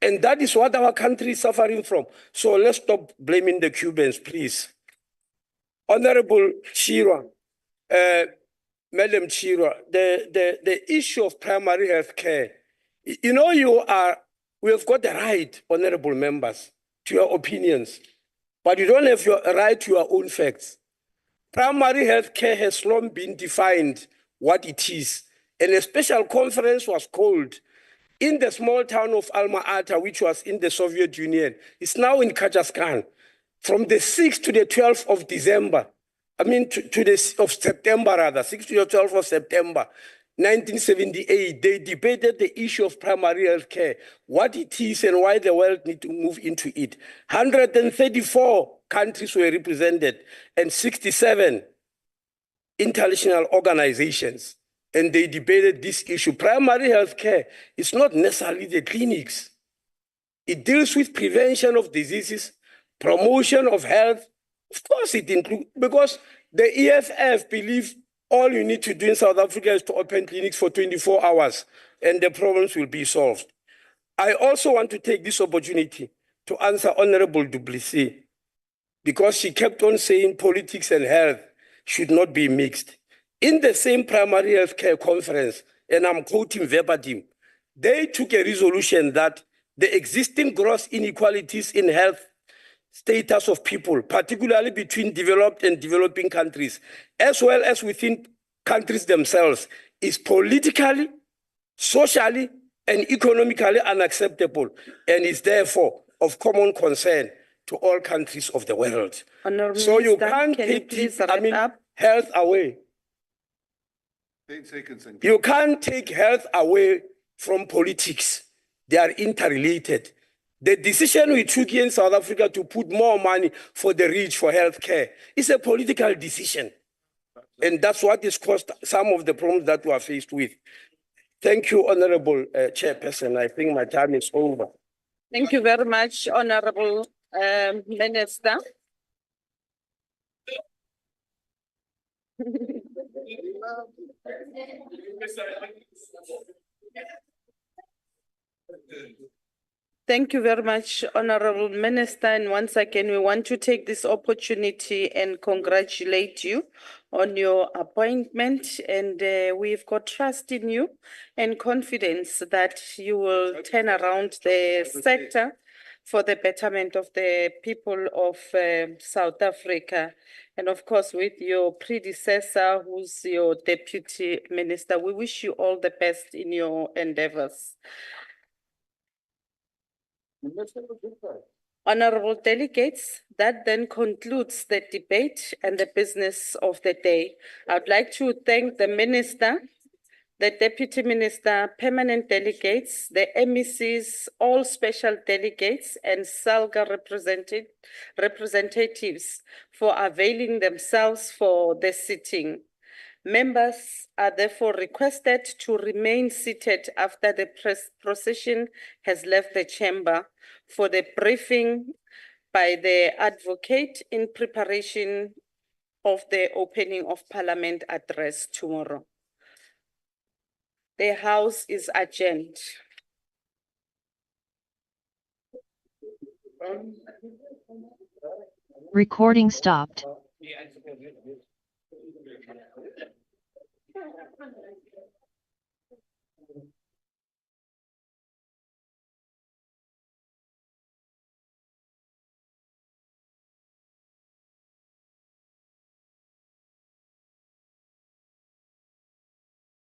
And that is what our country is suffering from. So let's stop blaming the Cubans, please. Honorable Chirwa, Madam Chirwa, the issue of primary health care, you know, we have got the right, honorable members, to your opinions, but you don't have your right to your own facts. Primary health care has long been defined what it is, and a special conference was called in the small town of Alma-Ata, which was in the Soviet Union. It's now in Kazakhstan. From the 6th to the 12th of December, of September rather, 6th to the 12th of September, 1978, they debated the issue of primary health care, what it is and why the world need to move into it. 134 countries were represented and 67 international organizations. And they debated this issue. Primary health care is not necessarily the clinics. It deals with prevention of diseases, promotion of health. Of course it includes, because the EFF believe all you need to do in South Africa is to open clinics for 24 hours and the problems will be solved. I also want to take this opportunity to answer Honorable Duplessis, because she kept on saying politics and health should not be mixed. In the same primary health care conference, and I'm quoting verbatim, they took a resolution that the existing gross inequalities in health status of people, particularly between developed and developing countries, as well as within countries themselves, is politically, socially, and economically unacceptable, and is therefore of common concern to all countries of the world. Honourable So you Minister, can't can you take please wrap up? health away. 10 seconds. And You can't take health away from politics. They are interrelated. The decision we took here in South Africa to put more money for the rich for health care is a political decision. And that's what has caused some of the problems that we are faced with. Thank you, Honorable Chairperson. I think my time is over. Thank you very much, Honourable Minister. Thank you very much, Honourable Minister. And once again, we want to take this opportunity and congratulate you on your appointment. And we've got trust in you and confidence that you will turn around the sector for the betterment of the people of South Africa. And of course, with your predecessor, who's your deputy minister, we wish you all the best in your endeavors. Honorable delegates, that then concludes the debate and the business of the day. I'd like to thank the minister, the deputy minister, permanent delegates, the MECs, all special delegates, and SALGA representatives for availing themselves for the sitting. Members are therefore requested to remain seated after the procession has left the chamber for the briefing by the advocate in preparation of the opening of Parliament address tomorrow. The House is adjourned. Recording stopped.